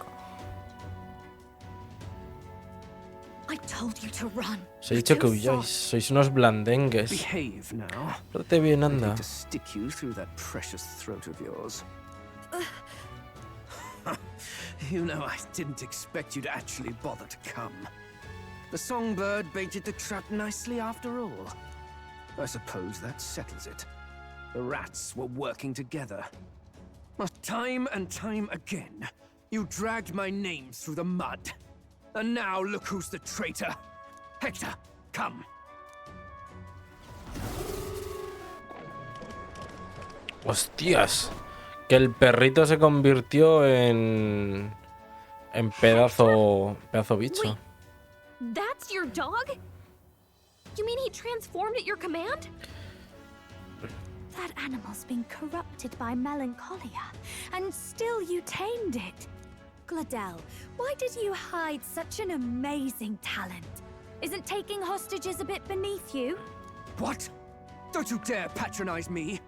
Speaker 15: I told you to run.
Speaker 1: Os he dicho que huyáis. Sois unos blandengues.
Speaker 3: Behave now.
Speaker 1: Pórtate bien, anda.
Speaker 3: To stick you through that precious throat of yours.
Speaker 17: You know, I didn't expect you to actually bother to come. The songbird baited the trap nicely after all. I suppose that settles it. The rats were working together. But time and time again, you dragged my name through the mud. And now look who's the traitor. Hector, come.
Speaker 1: Hostias. Que el perrito se convirtió en pedazo bicho.
Speaker 14: That's your dog? You mean he transformed at your command?
Speaker 15: That animal's been corrupted by melancholia, and still you tamed it. Glodel, why did you hide such an amazing talent? Isn't taking hostages a bit beneath you?
Speaker 17: What? Don't you dare patronize me.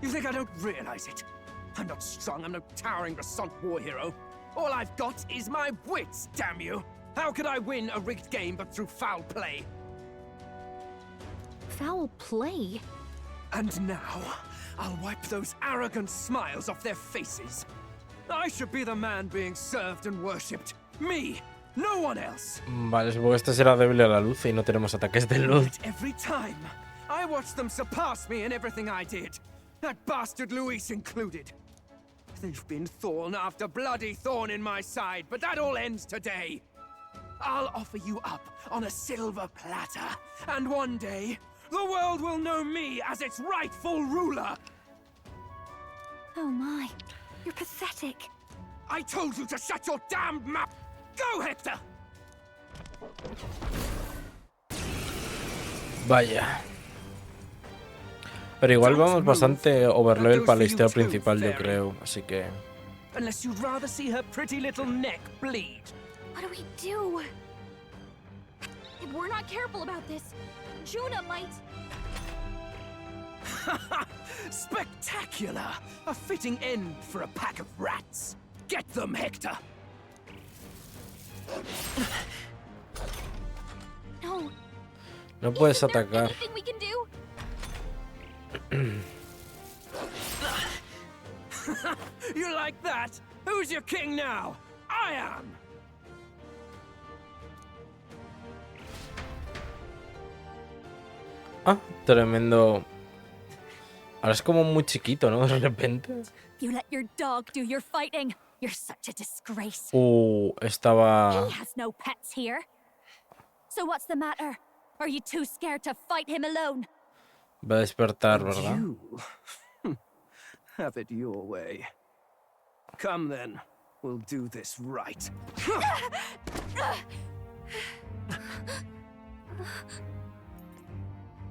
Speaker 17: You think I don't realize it? I'm not strong, I'm no towering Resant war hero. All I've got is my wits, damn you! How could I win a rigged game but through foul play?
Speaker 14: Foul play?
Speaker 17: And now, I'll wipe those arrogant smiles off their faces. I should be the man being served and worshipped. Me, no one else.
Speaker 1: Vale, supongo que este será débil a la luz y no tenemos ataques de luz.
Speaker 17: Every time, I watched them surpass me in everything I did. That bastard Luis included. They've been thorn after bloody thorn in my side, but that all ends today. I'll offer you up on a silver platter, and one day, the world will know me as its rightful ruler.
Speaker 15: Oh my, you're pathetic.
Speaker 17: I told you to shut your damned mouth. Go, Hector!
Speaker 1: Vaya. Pero igual vamos bastante overlevel para la historia principal, yo creo, así que...
Speaker 17: Unless you'd rather see her pretty little neck bleed.
Speaker 14: What do we do? If we're not careful about this, Juna might...
Speaker 17: Spectacular! A fitting end for a pack of rats. Get them, Hector!
Speaker 14: No.
Speaker 1: No puedes atacar.
Speaker 14: Anything we can do?
Speaker 17: You like that? Who's your king now? I am!
Speaker 1: Ah, tremendo. Ahora es como muy chiquito, ¿no? De repente.
Speaker 15: You let your dog do your fighting. You're such a disgrace.
Speaker 1: Estaba...
Speaker 15: He has no pets here. So what's the matter? Are you too scared to fight him alone?
Speaker 1: Va a despertar, ¿verdad?
Speaker 17: Have it your way. Come then, we'll do this right.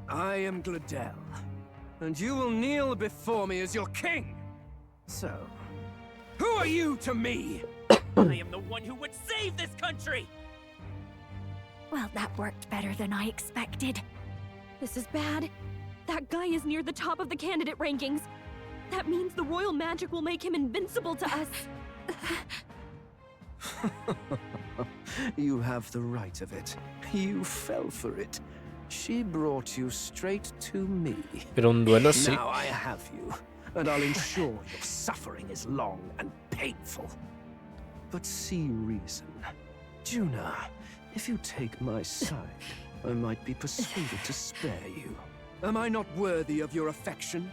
Speaker 17: I am Gladel, and you will kneel before me as your king. So, who are you to me?
Speaker 10: I am the one who would save this country!
Speaker 15: Well, that worked better than I expected.
Speaker 14: This is bad. That guy is near the top of the candidate rankings. That means the royal magic will make him invincible to us.
Speaker 17: You have the right of it. You fell for it. She brought you straight to me.
Speaker 1: Pero un duelo sí.
Speaker 17: Now I have you, and I'll ensure your suffering is long and painful. But see reason. Juna, if you take my side, I might be persuaded to spare you. Am I not worthy of your affection?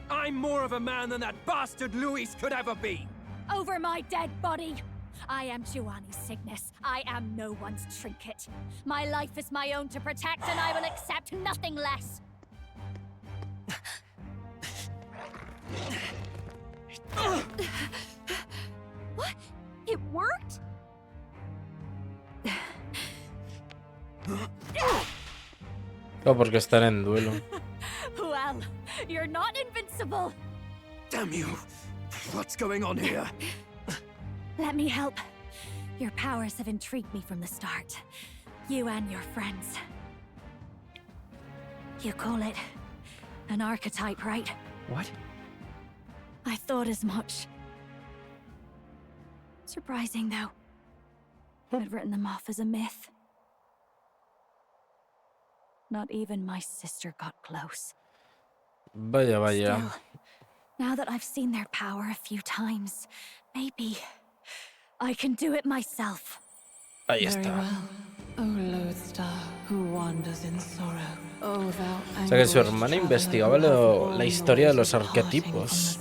Speaker 17: I'm more of a man than that bastard Luis could ever be!
Speaker 15: Over my dead body! I am Giovanni's Cygnus. I am no one's trinket. My life is my own to protect, and I will accept nothing less.
Speaker 14: What? It worked?
Speaker 1: No, porque están en duelo.
Speaker 15: Well, you're not invincible.
Speaker 17: Damn you! What's going on here?
Speaker 15: Let me help. Your powers have intrigued me from the start. You and your friends. You call it an archetype, right?
Speaker 9: What?
Speaker 15: I thought as much. Surprising, though. I'd written them off as a myth. Not even my sister got close.
Speaker 1: Vaya, vaya.
Speaker 15: Still, now that I've seen their power a few times, maybe I can do it myself.
Speaker 1: Ahí
Speaker 4: Very
Speaker 1: está.
Speaker 4: well. O lodestar who wanders in sorrow. O thou
Speaker 1: O sea que su hermana investigaba la historia de los arquetipos.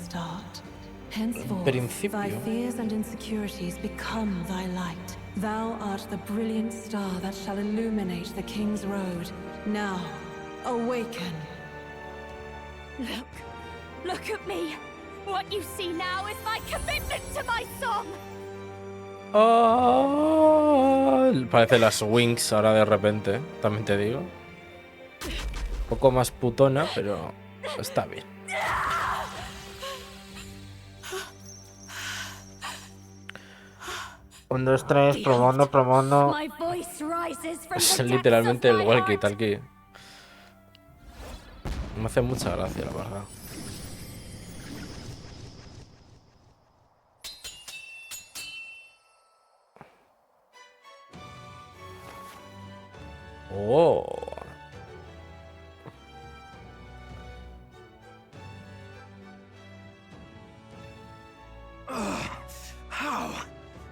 Speaker 4: Henceforth,
Speaker 1: principio.
Speaker 4: thy fears and insecurities become thy light. Thou art the brilliant star that shall illuminate the king's road. Now, awaken.
Speaker 15: Look at me. What you see now is my commitment to my song.
Speaker 1: Oh, parece las Wings ahora de repente, también te digo. Un poco más putona, pero está bien. 1, 2, 3, probando.
Speaker 15: My voice rises from
Speaker 1: Es
Speaker 15: the
Speaker 1: literalmente
Speaker 15: depths
Speaker 1: el
Speaker 15: of my
Speaker 1: walkie
Speaker 15: heart.
Speaker 1: talkie. Me hace mucha gracia, la verdad. Oh.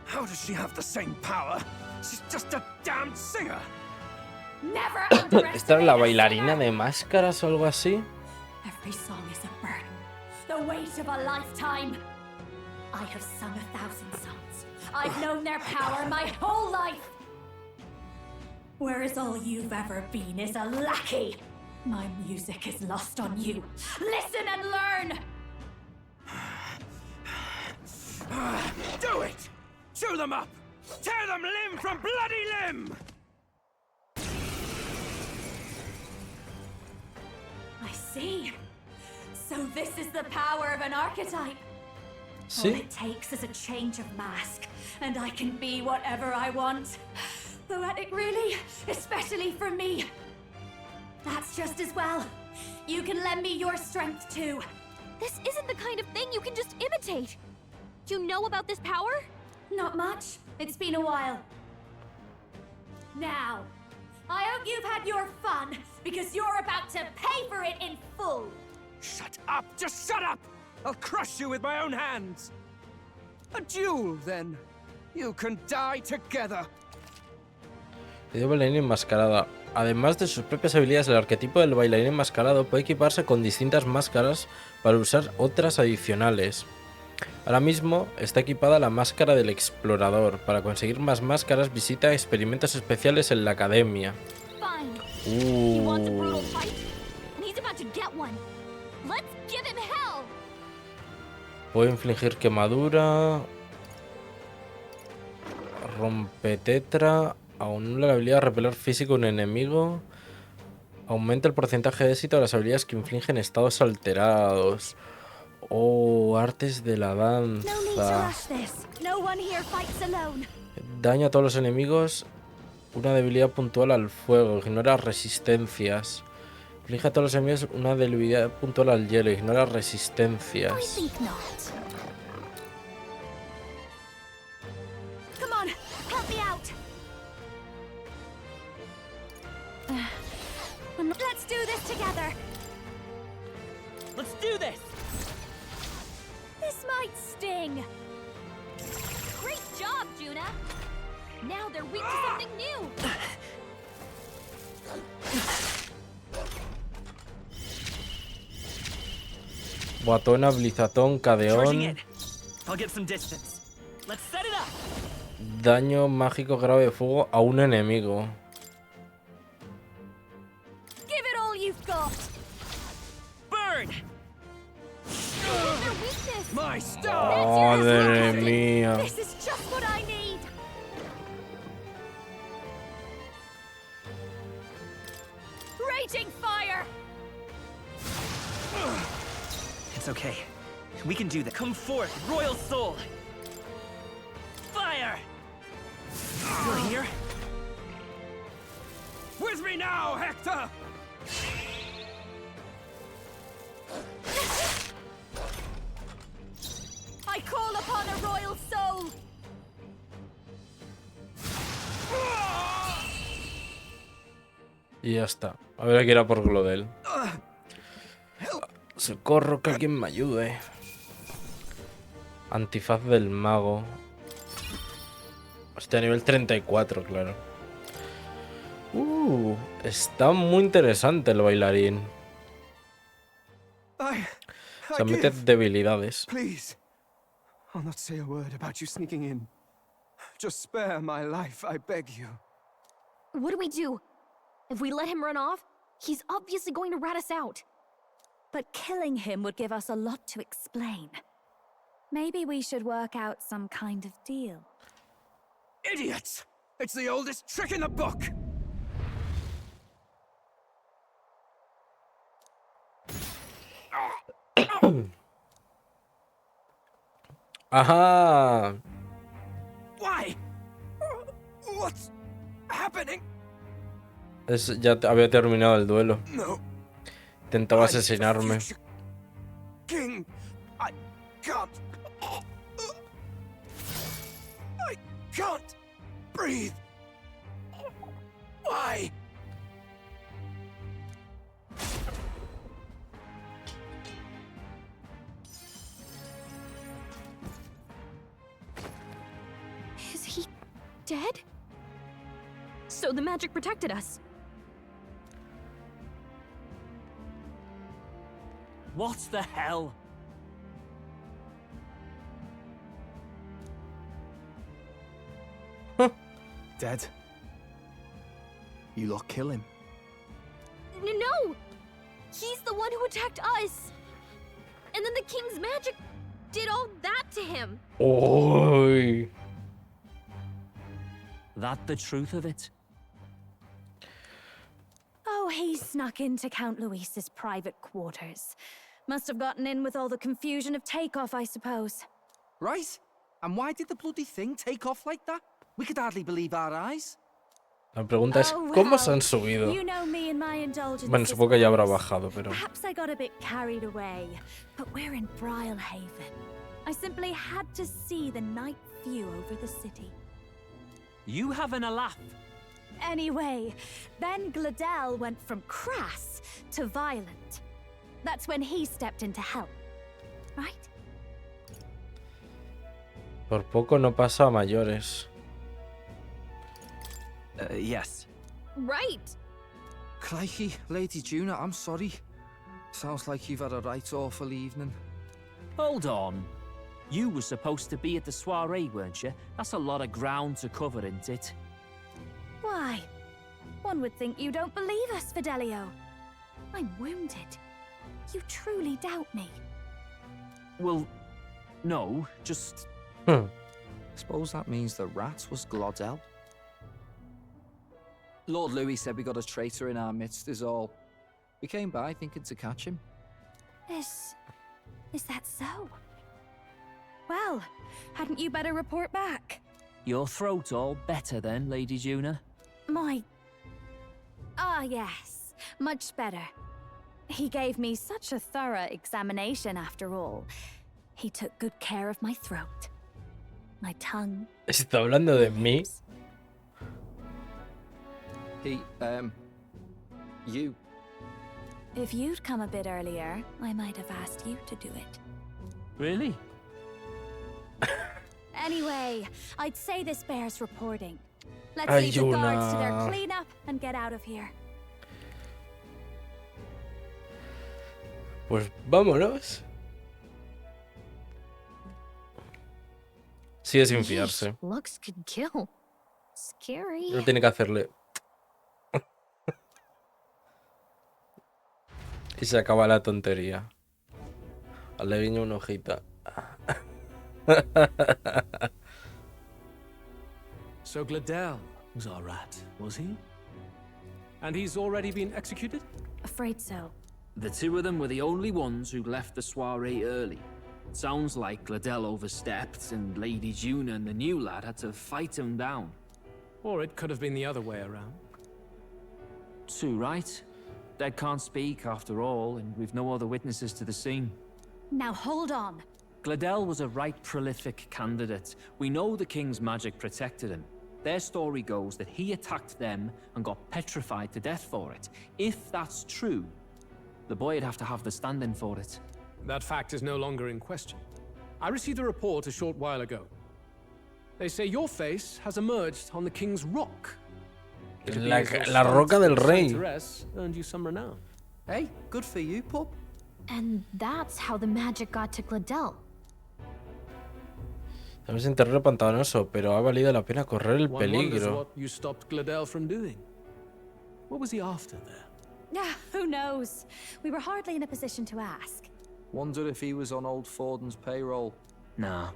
Speaker 13: How does she have the same power? She's just a damn singer.
Speaker 14: Never
Speaker 1: ¿Esta era la bailarina de máscaras o algo así?
Speaker 15: Every song is a burden, the weight of a lifetime. I have sung 1,000 songs. I've known their power my whole life. Whereas all you've ever been is a lackey. My music is lost on you. Listen and learn!
Speaker 13: Do it! Chew them up! Tear them limb from bloody limb!
Speaker 15: I see. So this is the power of an archetype.
Speaker 1: Sí.
Speaker 15: All it takes is a change of mask, and I can be whatever I want. Poetic, really? Especially for me. That's just as well. You can lend me your strength too.
Speaker 14: This isn't the kind of thing you can just imitate. You know about this power?
Speaker 15: Not much. It's been a while. Now, I hope you've had your fun, because you're about to pay for it in full.
Speaker 13: Shut up! Just shut up! I'll crush you with my own hands! A duel, then. You can die together.
Speaker 1: Bailarín enmascarada. Además de sus propias habilidades, el arquetipo del bailarín enmascarado puede equiparse con distintas máscaras para usar otras adicionales. Ahora mismo está equipada la máscara del explorador. Para conseguir más máscaras, visita experimentos especiales en la academia. Puede infligir quemadura. Rompetetra. Anula la habilidad de repeler físico a un enemigo. Aumenta el porcentaje de éxito de las habilidades que infligen estados alterados. Oh, artes de la danza. Daña a todos los enemigos. Una debilidad puntual al fuego. Ignora resistencias. Inflige a todos los enemigos una debilidad puntual al hielo. Ignora resistencias.
Speaker 15: Let's do this together.
Speaker 10: Let's do this.
Speaker 15: This might sting.
Speaker 14: Great job, Juna. Now they're weak to something new.
Speaker 1: Boatona, Blizatón, Cadeón.
Speaker 10: I'll get some distance. Let's set it up.
Speaker 1: Daño mágico grave de fuego a un enemigo.
Speaker 15: Give it all you've got.
Speaker 10: Burn.
Speaker 13: My star.
Speaker 1: Madre mía.
Speaker 15: This is just what I need. Raging fire.
Speaker 10: It's okay. We can do that. Come forth, royal soul. Fire. Still here?
Speaker 13: With me now, Hector.
Speaker 15: I call upon a royal soul.
Speaker 1: Y ya está. A ver, aquí era por Glodel. Socorro, que alguien me ayude. Antifaz del mago. Hostia, nivel 34, claro. Está muy interesante el bailarín. Se mete debilidades.
Speaker 17: Please. I'll not say a word about you sneaking in. Just spare my life, I beg you.
Speaker 14: What do we do? If we let him run off, he's obviously going to rat us out.
Speaker 15: But killing him would give us a lot to explain. Maybe we should work out some kind of deal.
Speaker 13: Idiots! It's the oldest trick in the book!
Speaker 1: Ajá.
Speaker 13: Why? What's happening?
Speaker 1: Ya había terminado el duelo.
Speaker 13: No.
Speaker 1: Intentaba asesinarme.
Speaker 13: King, I can't breathe. Why?
Speaker 15: Is he dead? So the magic protected us.
Speaker 9: What the hell?
Speaker 5: Dead. You lot kill him.
Speaker 15: No! He's the one who attacked us! And then the king's magic did all that to him!
Speaker 1: Oy.
Speaker 9: That the truth of it?
Speaker 15: Oh, he snuck into Count Luis's private quarters. Must have gotten in with all the confusion of takeoff, I suppose.
Speaker 10: Right? And why did the bloody thing take off like that? We could hardly believe our eyes.
Speaker 1: La pregunta es, ¿cómo se han subido?
Speaker 15: You know me and my indulgences.
Speaker 1: Bueno, supongo que ya habrá bajado, pero...
Speaker 15: Perhaps I got a bit carried away, but we're in Brilehaven. I simply had to see the night view over the city.
Speaker 9: You having a laugh?
Speaker 15: Anyway, then Gladel went from crass to violent. That's when he stepped in to help, right?
Speaker 1: Por poco no pasa a mayores.
Speaker 10: Yes.
Speaker 15: Right.
Speaker 10: Crikey, Lady Juna, I'm sorry. Sounds like you've had a right awful evening.
Speaker 9: Hold on. You were supposed to be at the soiree, weren't you? That's a lot of ground to cover, isn't it?
Speaker 15: Why? One would think you don't believe us, Fidelio. I'm wounded. You truly doubt me.
Speaker 9: Well, no, just...
Speaker 10: Suppose that means the rat was Gladel? Lord Louis said we got a traitor in our midst is all. We came by thinking to catch him.
Speaker 15: Is that so? Well, hadn't you better report back?
Speaker 9: Your throat all better then, Lady Juna?
Speaker 15: Yes, much better. He gave me such a thorough examination after all. He took good care of my throat, my tongue.
Speaker 1: ¿Está hablando de mí?
Speaker 10: You.
Speaker 15: If you'd come a bit earlier, I might have asked you to do it.
Speaker 9: Really?
Speaker 15: Anyway, I'd say this bears reporting. Let's leave the guards to their cleanup and get out of here.
Speaker 1: Pues vámonos. Sigue sin fiarse.
Speaker 15: Looks could kill. Scary.
Speaker 1: No tiene que hacerle. Y se acaba la tontería. Le guiño una hojita.
Speaker 11: So Gladel was our rat, was he? And he's already been executed?
Speaker 15: Afraid so.
Speaker 9: The two of them were the only ones who left the soiree early. Sounds like Gladel overstepped and Lady Juna and the new lad had to fight him down.
Speaker 11: Or it could have been the other way around.
Speaker 9: Too right. Dead can't speak after all, and we've no other witnesses to the scene.
Speaker 15: Now hold on.
Speaker 9: Gladel was a right prolific candidate. We know the king's magic protected him. Their story goes that he attacked them and got petrified to death for it. If that's true, the boy'd have to have the stand-in for it.
Speaker 11: That fact is no longer in question. I received a report a short while ago. They say your face has emerged on the king's rock.
Speaker 1: La roca del rey.
Speaker 11: Earned you some renown.
Speaker 10: Hey, good for you, pup.
Speaker 14: And that's how the magic got to Gladel.
Speaker 1: Sabes en terreno pantanoso, pero ha valido la pena correr el peligro.
Speaker 11: What you stopped Gladel from doing? What was he after there?
Speaker 15: Who knows? We were hardly in a position to ask.
Speaker 10: Wonder if he was on old Forden's payroll.
Speaker 9: Nah.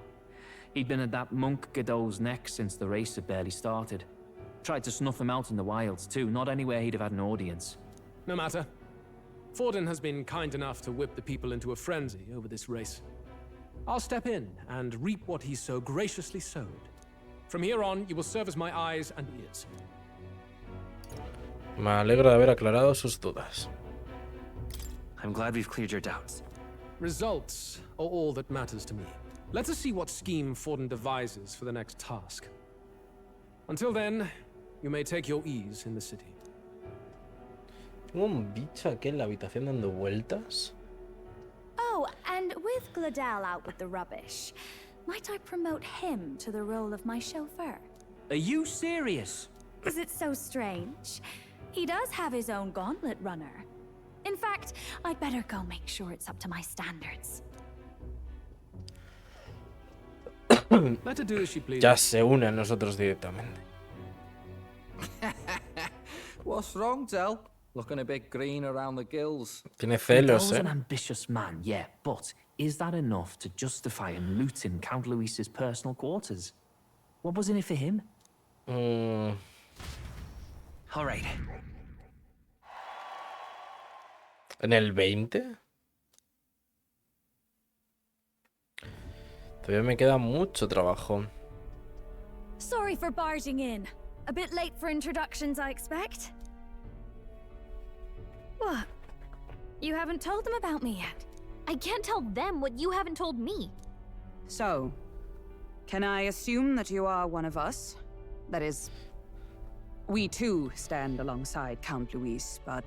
Speaker 9: He'd been at that monk Godot's neck since the race had barely started. Tried to snuff him out in the wilds too, not anywhere he'd have had an audience.
Speaker 11: No matter. Forden has been kind enough to whip the people into a frenzy over this race. I'll step in and reap what he so graciously sowed. From here on, you will serve as my eyes and ears.
Speaker 1: Me alegro de haber aclarado sus dudas.
Speaker 2: I'm glad we've cleared your doubts.
Speaker 11: Results are all that matters to me. Let us see what scheme Forden devises for the next task. Until then, you may take your ease in the city.
Speaker 1: Tengo un bicho aquí en la habitación dando vueltas.
Speaker 15: Oh, and with Gladell out with the rubbish, might I promote him to the role of my chauffeur?
Speaker 9: Are you serious?
Speaker 15: Is it so strange? He does have his own gauntlet runner. In fact, I'd better go make sure it's up to my standards.
Speaker 11: Let her do as she pleases.
Speaker 1: Ya se une a nosotros directamente.
Speaker 10: What's wrong, Del? Looking a bit green around the gills.
Speaker 1: Tiene celos,
Speaker 9: Gladell's an ambitious man, yeah, but is that enough to justify him looting Count Luis's personal quarters? What was in it for him?
Speaker 2: All right.
Speaker 1: ¿En el 20? Todavía me queda mucho trabajo.
Speaker 15: Sorry for barging in. A bit late for introductions, I expect. What? You haven't told them about me yet?
Speaker 14: I can't tell them what you haven't told me.
Speaker 8: So, can I assume that you are one of us? That is, we too stand alongside Count Luis, but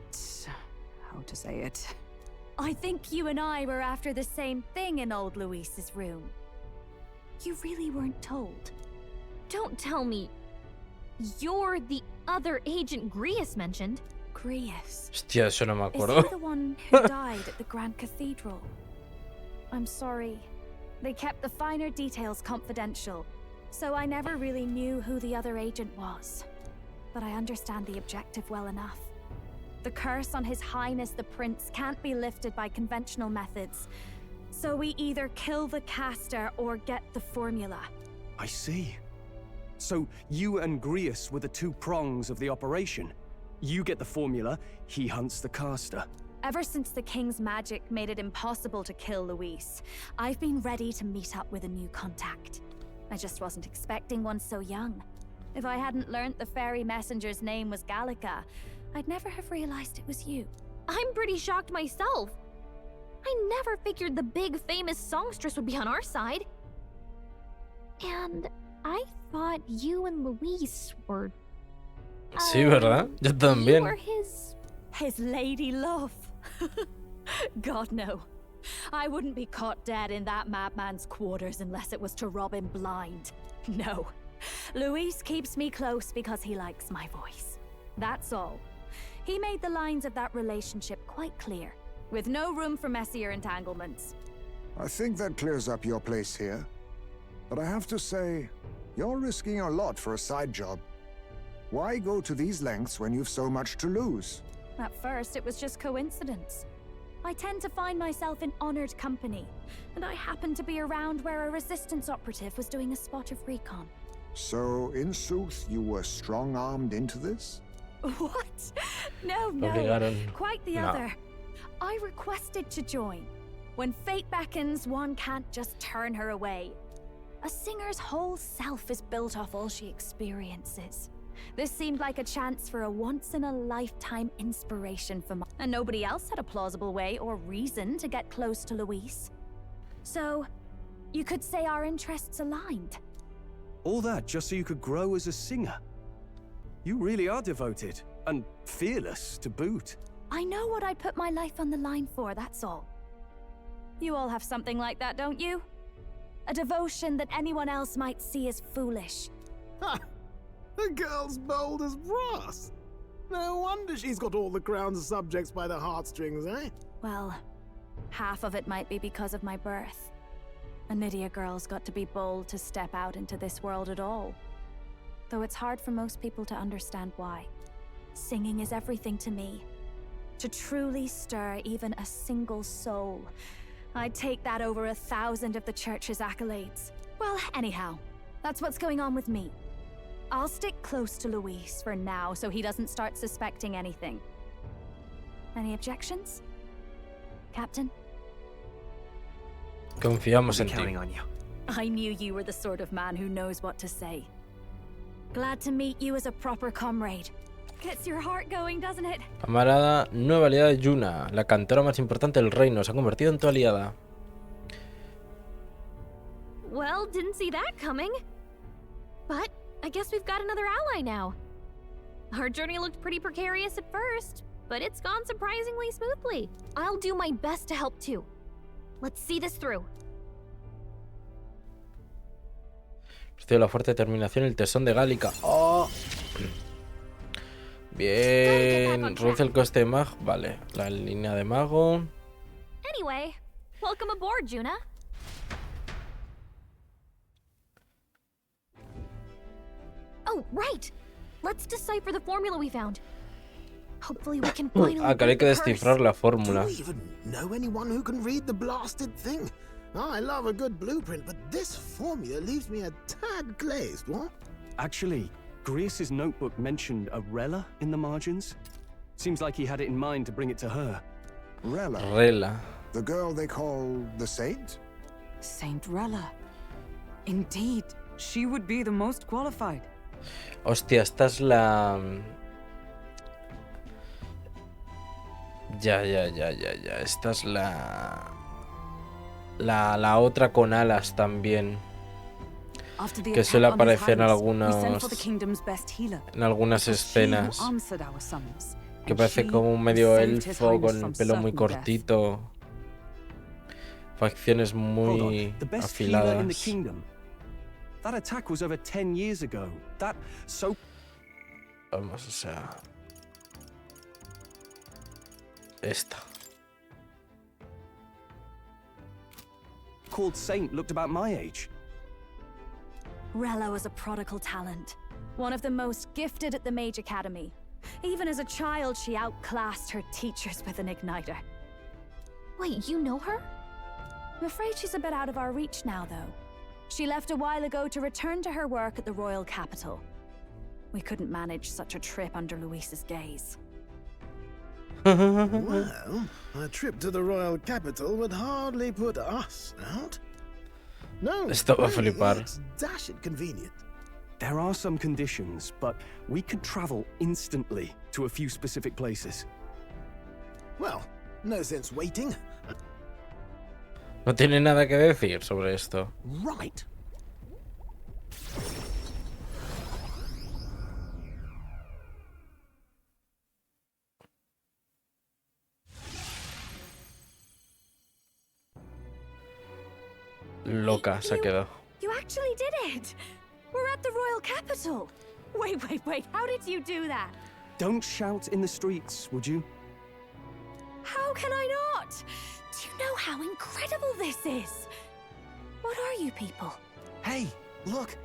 Speaker 8: how to say it?
Speaker 15: I think you and I were after the same thing in old Luis's room. You really weren't told.
Speaker 14: Don't tell me. You're the other agent Grius mentioned.
Speaker 15: Grius?
Speaker 1: Hostia, eso no me
Speaker 15: Is
Speaker 1: acuerdo.
Speaker 15: he the one who died at the Grand Cathedral? I'm sorry. They kept the finer details confidential, so I never really knew who the other agent was. But I understand the objective well enough. The curse on His Highness the Prince can't be lifted by conventional methods. So we either kill the caster or get the formula.
Speaker 17: I see. So you and Grius were the two prongs of the operation. You get the formula, he hunts the caster.
Speaker 15: Ever since the King's magic made it impossible to kill Luis, I've been ready to meet up with a new contact. I just wasn't expecting one so young. If I hadn't learnt the fairy messenger's name was Gallica, I'd never have realized it was you.
Speaker 14: I'm pretty shocked myself. I never figured the big famous songstress would be on our side. And I thought you and Luis were...
Speaker 1: Sí, ¿verdad? Yo también.
Speaker 14: You were his
Speaker 15: lady love. God, no. I wouldn't be caught dead in that madman's quarters unless it was to rob him blind. No. Luis keeps me close because he likes my voice. That's all. He made the lines of that relationship quite clear, with no room for messier entanglements.
Speaker 7: I think that clears up your place here. But I have to say, you're risking a lot for a side job. Why go to these lengths when you've so much to lose?
Speaker 15: At first, it was just coincidence. I tend to find myself in honored company, and I happened to be around where a resistance operative was doing a spot of recon.
Speaker 7: So, in sooth, you were strong-armed into this?
Speaker 15: What? No, quite the other. I requested to join. When fate beckons, one can't just turn her away. A singer's whole self is built off all she experiences. This seemed like a chance for a once-in-a-lifetime inspiration for me. And nobody else had a plausible way or reason to get close to Luis. So, you could say our interests aligned.
Speaker 17: All that just so you could grow as a singer. You really are devoted, and fearless to boot.
Speaker 15: I know what I'd put my life on the line for, that's all. You all have something like that, don't you? A devotion that anyone else might see as foolish.
Speaker 20: Ha! The girl's bold as brass. No wonder she's got all the crown's subjects by the heartstrings, eh?
Speaker 15: Well, half of it might be because of my birth. A Nydia girl's got to be bold to step out into this world at all. Though it's hard for most people to understand why. Singing is everything to me. To truly stir even a single soul, I'd take that over 1,000 of the church's accolades. Well, anyhow, that's what's going on with me. I'll stick close to Luis for now so he doesn't start suspecting anything. Any objections? Captain?
Speaker 1: Confiamos en ti.
Speaker 2: Counting on you.
Speaker 15: I knew you were the sort of man who knows what to say. Glad to meet you as a proper comrade. Gets your heart going, doesn't it?
Speaker 1: Camarada, nueva aliada de Yuna, la cantora más importante del reino, se ha convertido en tu aliada.
Speaker 14: Well, didn't see that coming. But I guess we've got another ally now. Our journey looked pretty precarious at first, but it's gone surprisingly smoothly. I'll do my best to help too. Let's see this through.
Speaker 1: Precio de la fuerte determinación, el tesón de Gálica. ¡Oh! Bien, reduce el coste de mago. Vale, la línea de mago.
Speaker 14: Anyway, welcome aboard, Juna. Oh, right. Let's decipher the formula we found. Hopefully we can finally
Speaker 1: Acá hay que descifrar la fórmula.
Speaker 20: Do we even know anyone who can read the blasted thing? I love a good blueprint, but this formula leaves me a tad glazed, what?
Speaker 3: Actually, Grius's notebook mentioned a Rella in the margins. Seems like he had it in mind to bring it to her.
Speaker 1: Rella.
Speaker 7: The girl they call the Saint?
Speaker 8: Saint Rella. Indeed, she would be the most qualified.
Speaker 1: Hostia, esta es la... Ya. Esta es la otra con alas también. Que suele aparecer en algunas escenas. Que parece como un medio elfo con el pelo muy cortito. Facciones muy afiladas.
Speaker 3: That attack was over 10 years ago.
Speaker 1: Vamos, o sea... Esta.
Speaker 3: Called Saint looked about my age.
Speaker 15: Rella was a prodigal talent, one of the most gifted at the Mage Academy. Even as a child, she outclassed her teachers with an igniter.
Speaker 14: Wait, you know her?
Speaker 15: I'm afraid she's a bit out of our reach now, though. She left a while ago to return to her work at the royal capital. We couldn't manage such a trip under Luis's gaze.
Speaker 20: Well, a trip to the royal capital would hardly put us out. No,
Speaker 1: Esto va a flipar.
Speaker 20: It's dashing convenient.
Speaker 3: There are some conditions, but we could travel instantly to a few specific places.
Speaker 20: Well, no sense waiting.
Speaker 1: No tiene nada que decir sobre esto.
Speaker 20: Right.
Speaker 1: Loca se ha quedado.
Speaker 15: You actually did it! We're at the royal capital! Wait, how did you do that?
Speaker 3: Don't shout in the streets, would you?
Speaker 15: How can I not? Do you know how incredible this is? What are you people?
Speaker 13: Hey, look!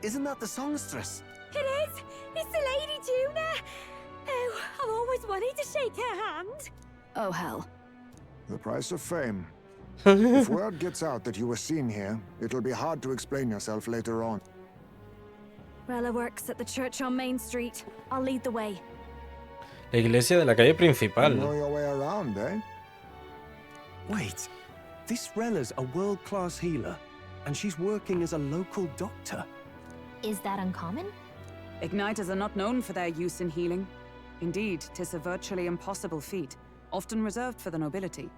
Speaker 13: Isn't that the songstress?
Speaker 15: It is! It's the Lady Juna! Oh, I've always wanted to shake her hand. Oh, hell.
Speaker 7: The price of fame. If word gets out that you were seen here, it'll be hard to explain yourself later on.
Speaker 15: Rella works at the church on Main Street. I'll lead the way.
Speaker 1: La iglesia de la calle principal.
Speaker 7: You know your way around, eh?
Speaker 3: Wait, this Rella's a world-class healer, and she's working as a local doctor.
Speaker 14: Is that uncommon?
Speaker 8: Igniters are not known for their use in healing. Indeed, 'tis a virtually impossible feat, often reserved for the nobility.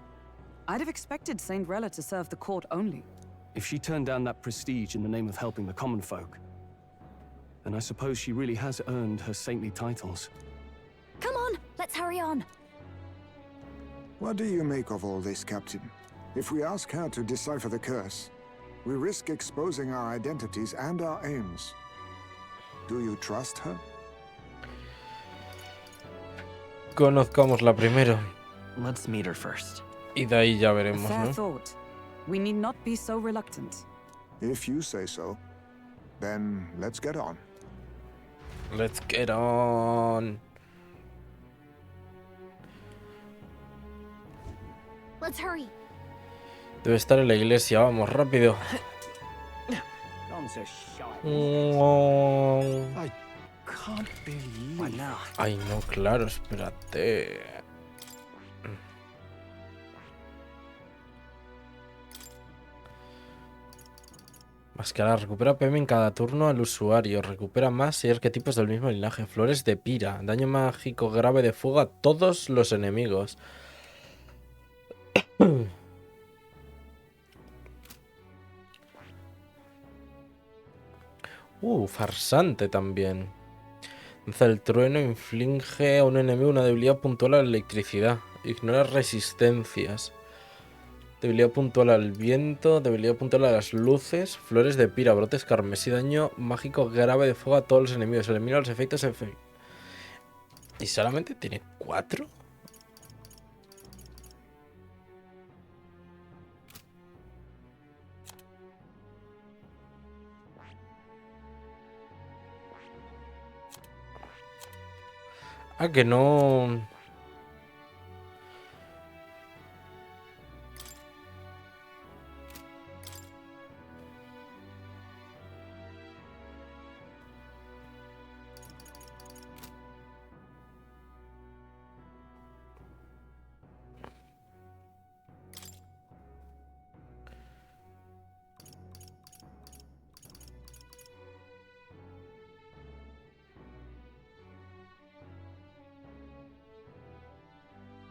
Speaker 8: I'd have expected Saint Rella to serve the court only.
Speaker 3: If she turned down that prestige in the name of helping the common folk, then I suppose she really has earned her saintly titles.
Speaker 15: Come on, let's hurry on.
Speaker 7: What do you make of all this, Captain? If we ask her to decipher the curse, we risk exposing our identities and our aims. Do you trust her?
Speaker 1: Conozcámosla primero.
Speaker 2: Let's meet her first.
Speaker 1: Y de ahí ya
Speaker 8: A
Speaker 1: veremos,
Speaker 8: fair
Speaker 1: ¿no?
Speaker 8: thought. We need not be so reluctant.
Speaker 7: If you say so, then let's get on.
Speaker 1: Let's get on.
Speaker 14: Let's hurry.
Speaker 1: Debe estar en la iglesia, vamos, rápido.
Speaker 13: I can't believe.
Speaker 1: Ay, no, claro, espérate. Máscara, recupera PM en cada turno al usuario. Recupera más si arquetipos del mismo linaje. Flores de pira. Daño mágico grave de fuego a todos los enemigos. Farsante también. Lanza el trueno, inflige a un enemigo una debilidad puntual a la electricidad. Ignora resistencias. Debilidad puntual al viento, debilidad puntual a las luces, flores de pira, brotes carmesí, daño mágico grave de fuego a todos los enemigos. Elimina los efectos ¿Y solamente tiene 4? Ah, que no...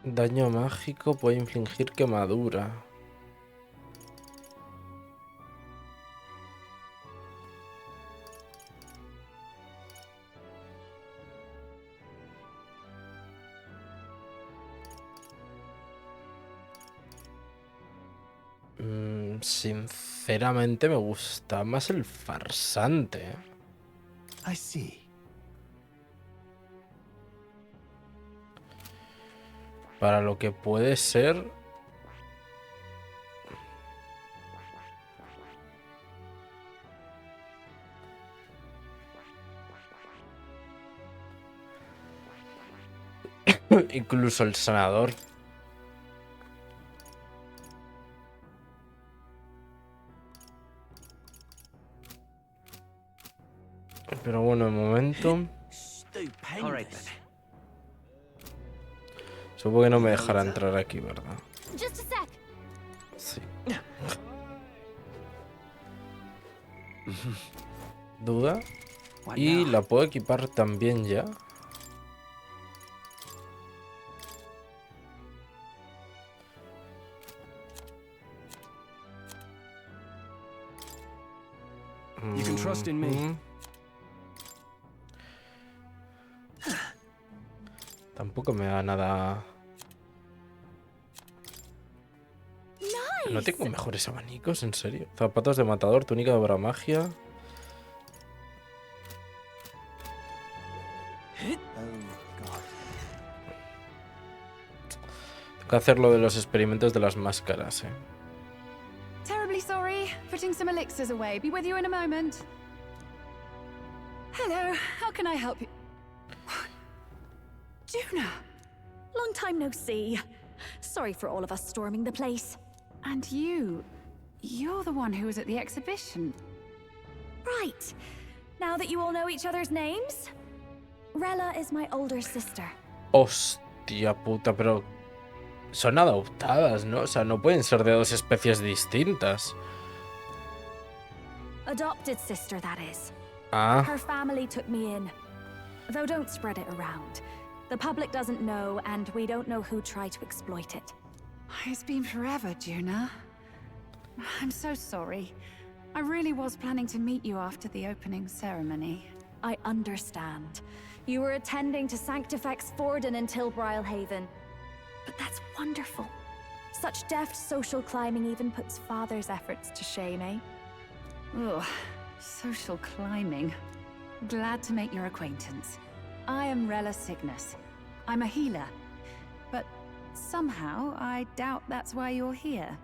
Speaker 1: Daño mágico puede infligir quemadura. Sinceramente me gusta más el farsante.
Speaker 6: I see.
Speaker 1: Para lo que puede ser... Incluso el sanador. Pero bueno, de momento... Supongo que no me dejará entrar aquí, ¿verdad? Sí. Duda. Y la puedo equipar también ya.
Speaker 17: You can trust in me.
Speaker 1: Tampoco me da nada. No tengo mejores abanicos, en serio. Zapatos de matador, túnica de bramagia. Tengo que hacer lo de los experimentos de las máscaras,
Speaker 12: Terribly sorry. Putting some elixirs away. Be with you in a moment. Hello. How can I help you? Juna!
Speaker 15: Long time no see. Sorry for all of us storming the place.
Speaker 8: And you're the one who was at the exhibition.
Speaker 15: Right. Now that you all know each other's names, Rella is my older sister.
Speaker 1: Hostia puta, pero son adoptadas, ¿no? O sea, no pueden ser de dos especies distintas.
Speaker 15: Adopted sister, that is.
Speaker 1: Ah.
Speaker 15: Her family took me in. Though don't spread it around. The public doesn't know, and we don't know who tried to exploit it.
Speaker 8: It's been forever, Juna. I'm so sorry. I really was planning to meet you after the opening ceremony.
Speaker 15: I understand. You were attending to Sanctifex Forden in Tilbrile Haven. But that's wonderful. Such deft social climbing even puts father's efforts to shame, eh?
Speaker 8: Ugh, social climbing. Glad to make your acquaintance. I am Rella Cygnus. I'm a healer. But somehow, I doubt that's why you're here.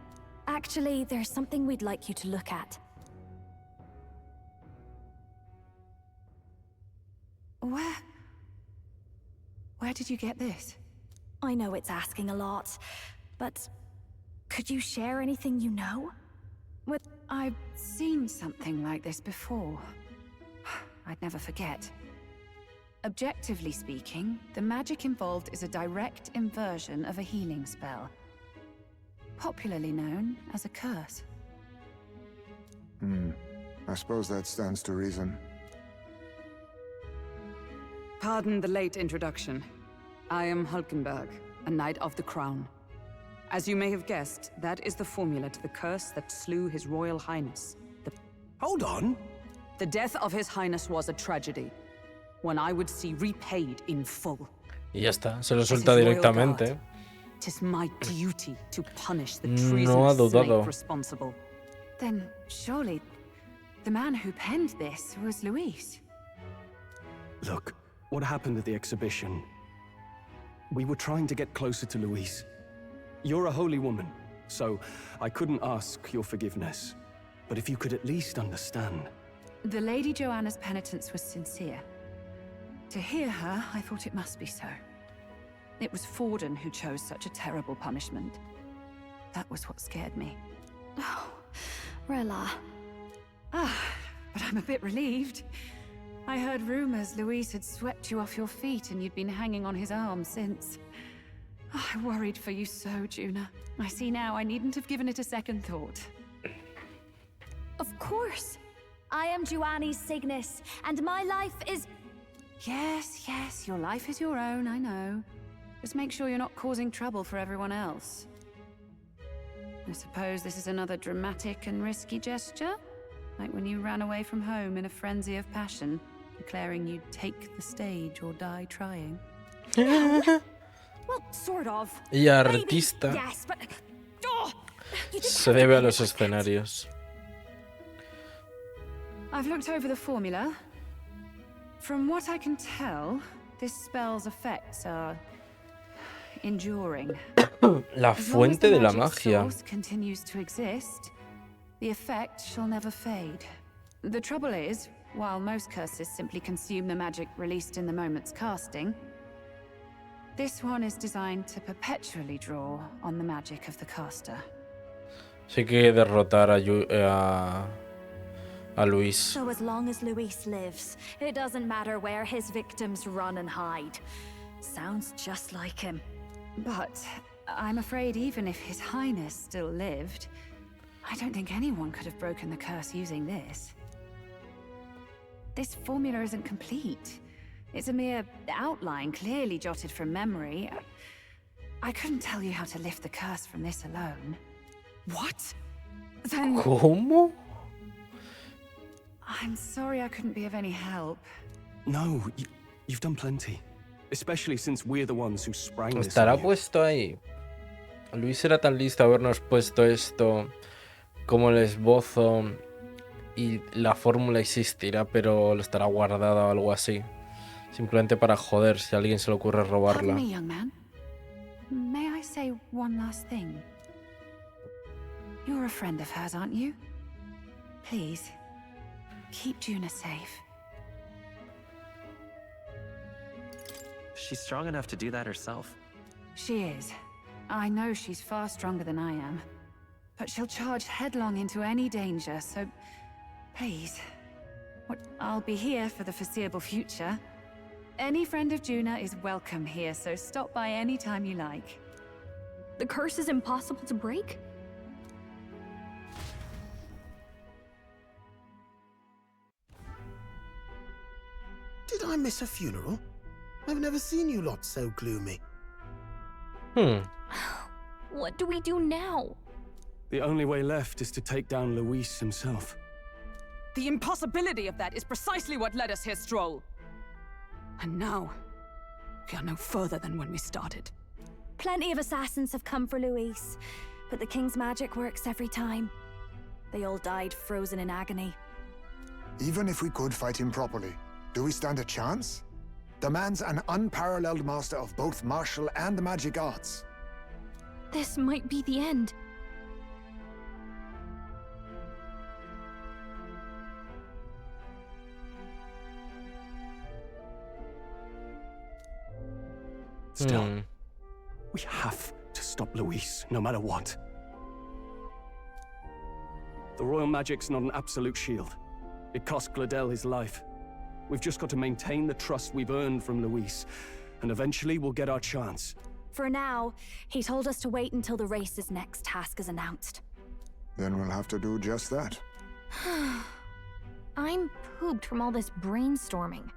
Speaker 15: Actually, there's something we'd like you to look at.
Speaker 8: Where did you get this?
Speaker 15: I know it's asking a lot, but could you share anything you know?
Speaker 8: I've seen something like this before. I'd never forget. Objectively speaking, the magic involved is a direct inversion of a healing spell, popularly known as a curse.
Speaker 7: I suppose that stands to reason.
Speaker 8: Pardon the late introduction. I am Hulkenberg, a Knight of the Crown. As you may have guessed, that is the formula to the curse that slew His Royal Highness.
Speaker 13: Hold on.
Speaker 8: The death of His Highness was a tragedy, one I would see repaid in full.
Speaker 1: Y ya está, se lo suelta directamente.
Speaker 8: It is my duty to punish the
Speaker 1: No ha
Speaker 8: treasonous
Speaker 1: dudado.
Speaker 8: snake responsible.
Speaker 15: Then surely the man who penned this was Luis.
Speaker 3: Look, what happened at the exhibition? We were trying to get closer to Luis. You're a holy woman, so I couldn't ask your forgiveness. But if you could at least understand.
Speaker 15: The Lady Joanna's penitence was sincere. To hear her, I thought it must be so. It was Forden who chose such a terrible punishment. That was what scared me.
Speaker 14: Oh, Rilla.
Speaker 15: Ah, but I'm a bit relieved. I heard rumors Luis had swept you off your feet and you'd been hanging on his arm since. Oh, I worried for you so, Juna. I see now I needn't have given it a second thought. Of course. I am Joanni's Cygnus, and my life is... Yes, your life is your own, I know. Just make sure you're not causing trouble for everyone else. I suppose this is another dramatic and risky gesture? Like when you ran away from home in a frenzy of passion, declaring you'd take the stage or die trying.
Speaker 14: Well, sort of.
Speaker 1: Y artista
Speaker 14: Yes, but... Oh,
Speaker 1: se debe a los escenarios.
Speaker 15: I've looked over the formula. From what I can tell, this spell's effects are enduring.
Speaker 1: La fuente de la magia.
Speaker 15: Source continues to exist. The effect shall never fade. The trouble is, while most curses simply consume the magic released in the moment's casting, this one is designed to perpetually draw on the magic of the caster.
Speaker 1: Sí que derrotar a Luis.
Speaker 15: So as long as Luis lives, it doesn't matter where his victims run and hide. Sounds just like him. But I'm afraid even if His Highness still lived, I don't think anyone could have broken the curse using this. This formula isn't complete. It's a mere outline, clearly jotted from memory. I couldn't tell you how to lift the curse from this alone.
Speaker 13: What?
Speaker 15: Then...
Speaker 1: ¿Cómo?
Speaker 15: I'm sorry I couldn't be of any help.
Speaker 3: No, you've done plenty. Especially since we're the ones who sprang this.
Speaker 1: ¿Estará puesto ahí? Luis era tan listo habernos puesto esto como el esbozo y la fórmula existirá, pero lo estará guardada o algo así. Simplemente para joder si a alguien se le ocurre robarla.
Speaker 15: Pardon me, young man. May I say one last thing? You're a friend of hers, aren't you? Please, keep Juna safe.
Speaker 2: She's strong enough to do that herself.
Speaker 15: She is. I know she's far stronger than I am. But she'll charge headlong into any danger, so... Please. I'll be here for the foreseeable future. Any friend of Juna is welcome here, so stop by any time you like.
Speaker 14: The curse is impossible to break?
Speaker 20: Did I miss a funeral? I've never seen you lot so gloomy.
Speaker 14: What do we do now?
Speaker 3: The only way left is to take down Luis himself.
Speaker 8: The impossibility of that is precisely what led us here, Stroll. And now, we are no further than when we started.
Speaker 15: Plenty of assassins have come for Luis, but the King's magic works every time. They all died frozen in agony.
Speaker 7: Even if we could fight him properly, do we stand a chance? The man's an unparalleled master of both martial and magic arts.
Speaker 14: This might be the end.
Speaker 3: Still, we have to stop Luis, no matter what. The royal magic's not an absolute shield. It cost Gladel his life. We've just got to maintain the trust we've earned from Luis, and eventually we'll get our chance.
Speaker 15: For now, he told us to wait until the race's next task is announced.
Speaker 7: Then we'll have to do just that.
Speaker 14: I'm pooped from all this brainstorming.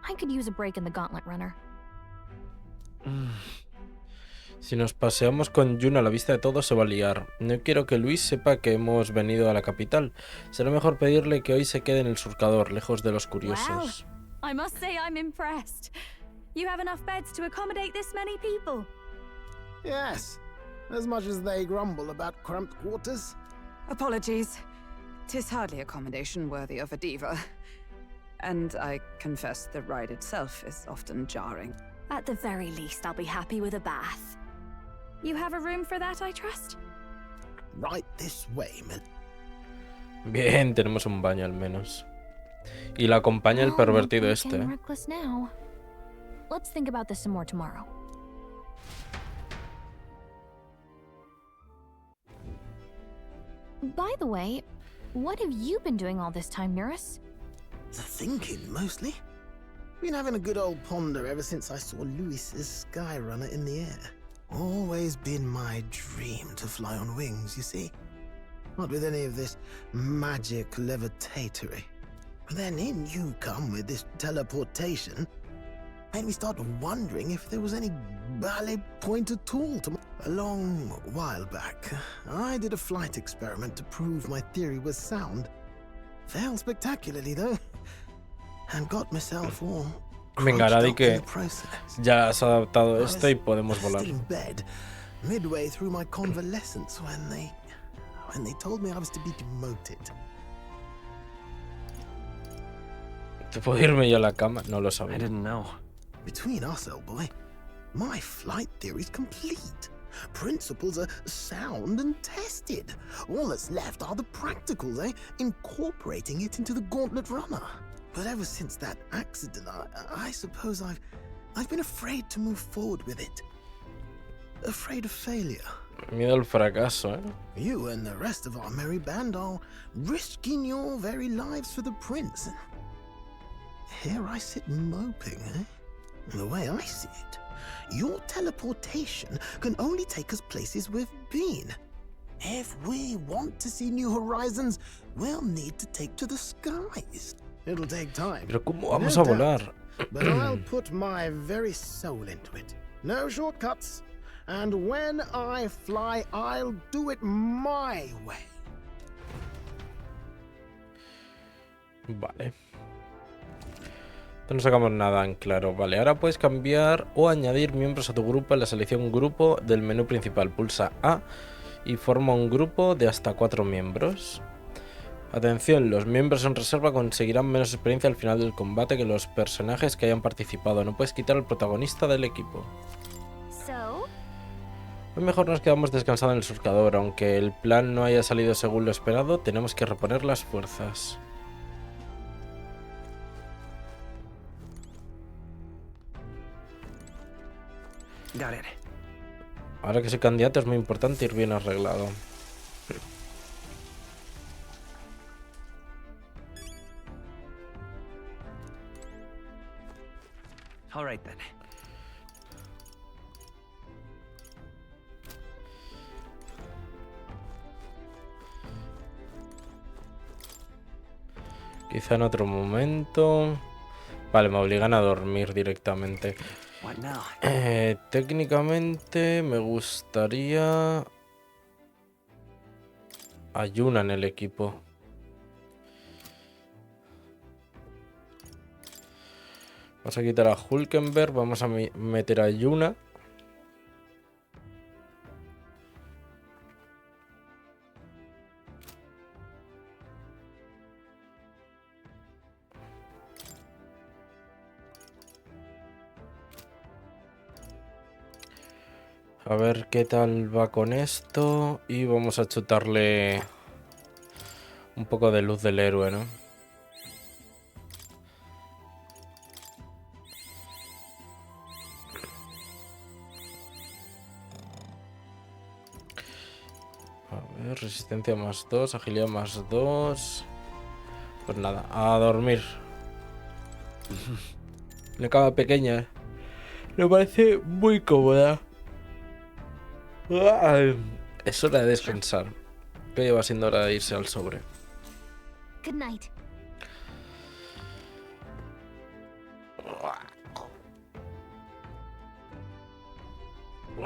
Speaker 14: I could use a break in the gauntlet runner.
Speaker 1: Si nos paseamos con Jun a la vista de todos se va a liar. No quiero que Luis sepa que hemos venido a la capital. Será mejor pedirle que hoy se quede en el surcador, lejos de los curiosos.
Speaker 15: Wow. I must say I'm impressed. You have enough beds to accommodate this many people?
Speaker 20: Yes, as much as they grumble about cramped quarters.
Speaker 8: Apologies. 'Tis hardly accommodation worthy of a diva. And I confess the ride itself is often jarring.
Speaker 15: At the very least, I'll be happy with a bath. You have a room for that, I trust?
Speaker 20: Right this way, Mel.
Speaker 1: Bien, tenemos un baño al menos. Y la acompaña el pervertido este.
Speaker 14: Let's think about this some more tomorrow. By the way, what have you been doing all this time, Nurse?
Speaker 20: Thinking, mostly. Been having a good old ponder ever since I saw Louis's Skyrunner in the air. Always been my dream to fly on wings, you see. Not with any of this magic levitatory. But then in you come with this teleportation. Made me start wondering if there was any valid point at all to... A long while back, I did a flight experiment to prove my theory was sound. Failed spectacularly, though. And got myself all...
Speaker 1: Venga, ahora di que ya has adaptado esto y podemos volar.
Speaker 20: In bed, midway through my convalescence when they told me I was to be demoted.
Speaker 1: ¿Te puedo irme yo a la cama? No lo sabía.
Speaker 2: I didn't know.
Speaker 20: Between us, old boy, my flight theory's complete. Principles are sound and tested. All that's left are the practicals, incorporating it into the gauntlet runner. But ever since that accident, I suppose I've been afraid to move forward with it. Afraid of failure.
Speaker 1: Miedo al fracaso, ¿eh?
Speaker 20: You and the rest of our merry band are risking your very lives for the prince. Here I sit moping, The way I see it, your teleportation can only take us places we've been. If we want to see new horizons, we'll need to take to the skies. It'll take time.
Speaker 1: Pero ¿cómo vamos a volar?
Speaker 20: But I'll put my very soul into it. No shortcuts. And when I fly, I'll do it my way.
Speaker 1: Vale. No sacamos nada en claro. Vale, ahora puedes cambiar o añadir miembros a tu grupo en la selección grupo del menú principal. Pulsa A y forma un grupo de hasta 4 miembros. Atención, los miembros en reserva conseguirán menos experiencia al final del combate que los personajes que hayan participado. No puedes quitar al protagonista del equipo. Hoy mejor nos quedamos descansando en el surcador. Aunque el plan no haya salido según lo esperado, tenemos que reponer las fuerzas.
Speaker 2: Got it.
Speaker 1: Ahora que soy candidato es muy importante ir bien arreglado.
Speaker 2: All right then.
Speaker 1: Quizá en otro momento. Vale, me obligan a dormir directamente. Técnicamente me gustaría Yuna en el equipo. Vamos a quitar a Hulkenberg, vamos a meter a Yuna. A ver qué tal va con esto. Y vamos a chutarle un poco de luz del héroe, ¿no? A ver, resistencia +2, agilidad +2. Pues nada, a dormir. La cama pequeña me parece muy cómoda. Es hora de descansar. Que lleva siendo hora de irse al sobre.
Speaker 14: Good night.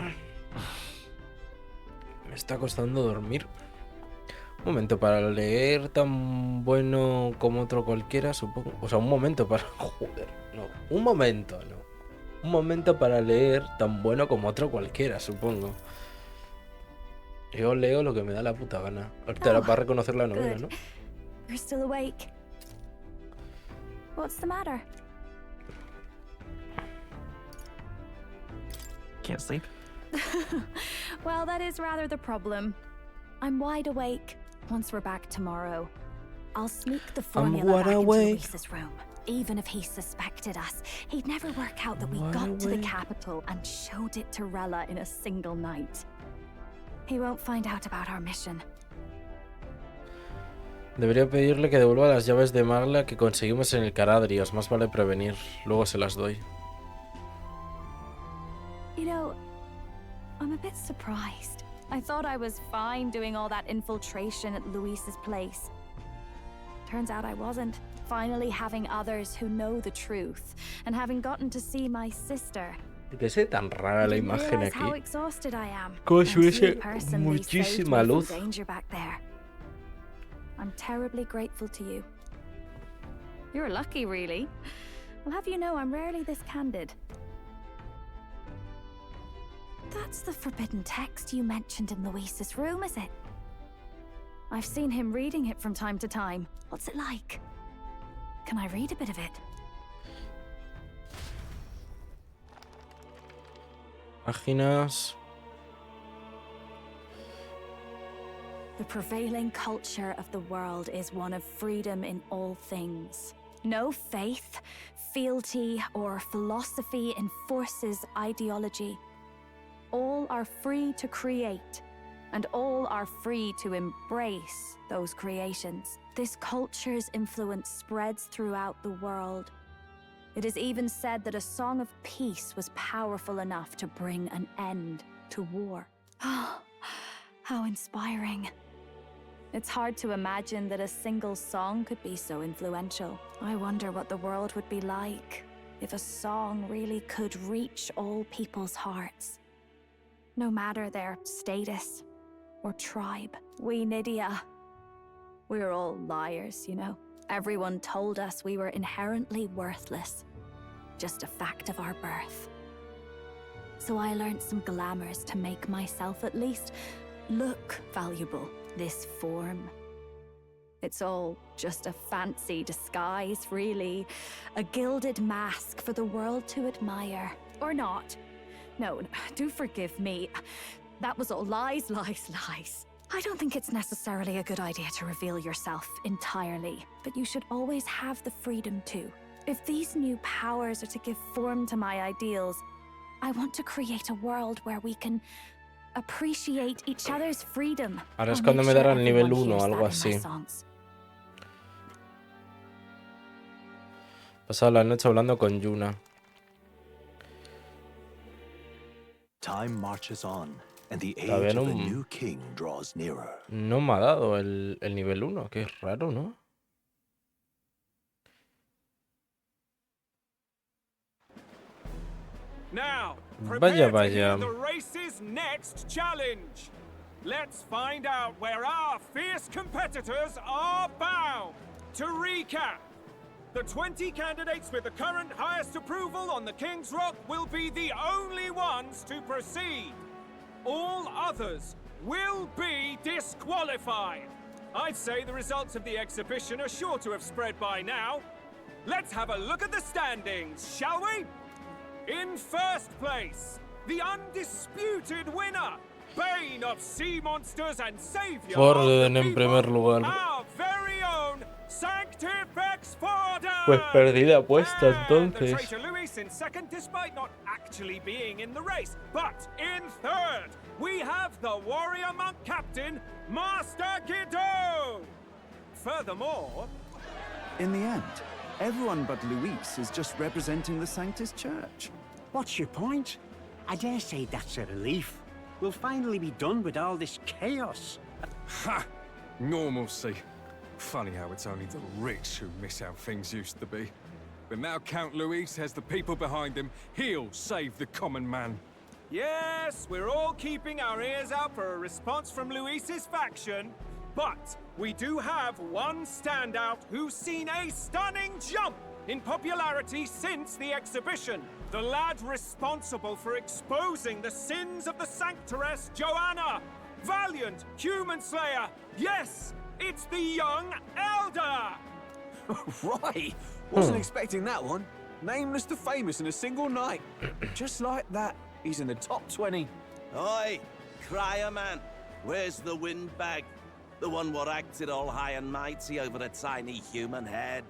Speaker 1: Me está costando dormir. Un momento para leer tan bueno como otro cualquiera, supongo. O sea, un momento para... Joder, no. Un momento, no. Un momento para leer tan bueno como otro cualquiera, supongo. Yo leo lo que me da la puta gana. Ahorita era para reconocer la novela, ¿no?
Speaker 15: You're still awake. What's the matter?
Speaker 10: Can't sleep?
Speaker 15: Well, that is rather the problem. I'm wide awake. Once we're back tomorrow, I'll sneak the formula back into Luis's room. Even if he suspected us, he'd never work out that we got to the capital and showed it to Rella in a single night. He won't find out about our mission.
Speaker 1: Debería pedirle que devuelva las llaves de Magla que conseguimos en el Caradrios. Más vale prevenir. Luego se las doy.
Speaker 15: You know, I'm a bit surprised. I thought I was fine doing all that infiltration at Luis's place. Turns out I wasn't. Finally having others who know the truth, and having gotten to see my sister.
Speaker 1: ¿Por qué tan rara la imagen aquí?
Speaker 15: How exhausted I am.
Speaker 1: Como si hubiese muchísima luz.
Speaker 15: Danger back there. I'm terribly grateful to you. You're lucky, really. I'll have you know I'm rarely this candid. That's the forbidden text you mentioned in Luis's room, is it? I've seen him reading it from time to time. What's it like? Can I read a bit of it?
Speaker 1: Páginas.
Speaker 15: The prevailing culture of the world is one of freedom in all things. No faith, fealty, or philosophy enforces ideology. All are free to create, and all are free to embrace those creations. This culture's influence spreads throughout the world. It is even said that a song of peace was powerful enough to bring an end to war. How inspiring. It's hard to imagine that a single song could be so influential. I wonder what the world would be like if a song really could reach all people's hearts. No matter their status or tribe. We Nydia, we're all liars, you know. Everyone told us we were inherently worthless. Just a fact of our birth. So I learned some glamours to make myself at least look valuable. This form. It's all just a fancy disguise, really. A gilded mask for the world to admire. Or not. No, do forgive me. That was all lies, lies, lies. I don't think it's necessarily a good idea to reveal yourself entirely, but you should always have the freedom to. If these new powers are to give form to my ideals, I want to create a world where we can appreciate each other's freedom.
Speaker 1: Ahora es cuando me dará el nivel 1 o algo así. Pasado la noche hablando con Yuna.
Speaker 6: Time marches on, and the age of a new king draws nearer.
Speaker 1: No me ha dado el nivel 1, que es raro, ¿no?
Speaker 11: Now,
Speaker 1: vaya, vaya.
Speaker 11: The race's next challenge. Let's find out where our fierce competitors are bound. To recap, the 20 candidates with the current highest approval on the King's Rock will be the only ones to proceed. All others will be disqualified. I'd say the results of the exhibition are sure to have spread by now. Let's have a look at the standings, shall we? In first place, the undisputed winner, Bane of Sea Monsters and Savior
Speaker 1: Forden en primer lugar.
Speaker 11: our very own Sanctifex Forden!
Speaker 1: Pues perdí la apuesta
Speaker 11: And the
Speaker 1: entonces.
Speaker 11: traitor Luis in second, despite not actually being in the race. But in third, we have the warrior monk captain, Master Guido! Furthermore...
Speaker 21: In the end, everyone but Luis is just representing the Sanctus Church.
Speaker 22: What's your point? I dare say that's a relief. We'll finally be done with all this chaos.
Speaker 5: Ha! Normalcy. Funny how it's only the rich who miss how things used to be. But now Count Luis has the people behind him. He'll save the common man.
Speaker 11: Yeah,
Speaker 16: Yes, we're all keeping our ears out for a response from Luis's faction, but we do have one standout who's seen a stunning jump in popularity since the exhibition. The lad responsible for exposing the sins of the Sanctoress Joanna. Valiant human slayer. Yes, it's the young Elder.
Speaker 10: Right. Wasn't expecting that one. Nameless to famous in a single night. Just like that, he's in the top 20.
Speaker 19: Oi, crier man. Where's the windbag? The one what acted all high and mighty over a tiny human head.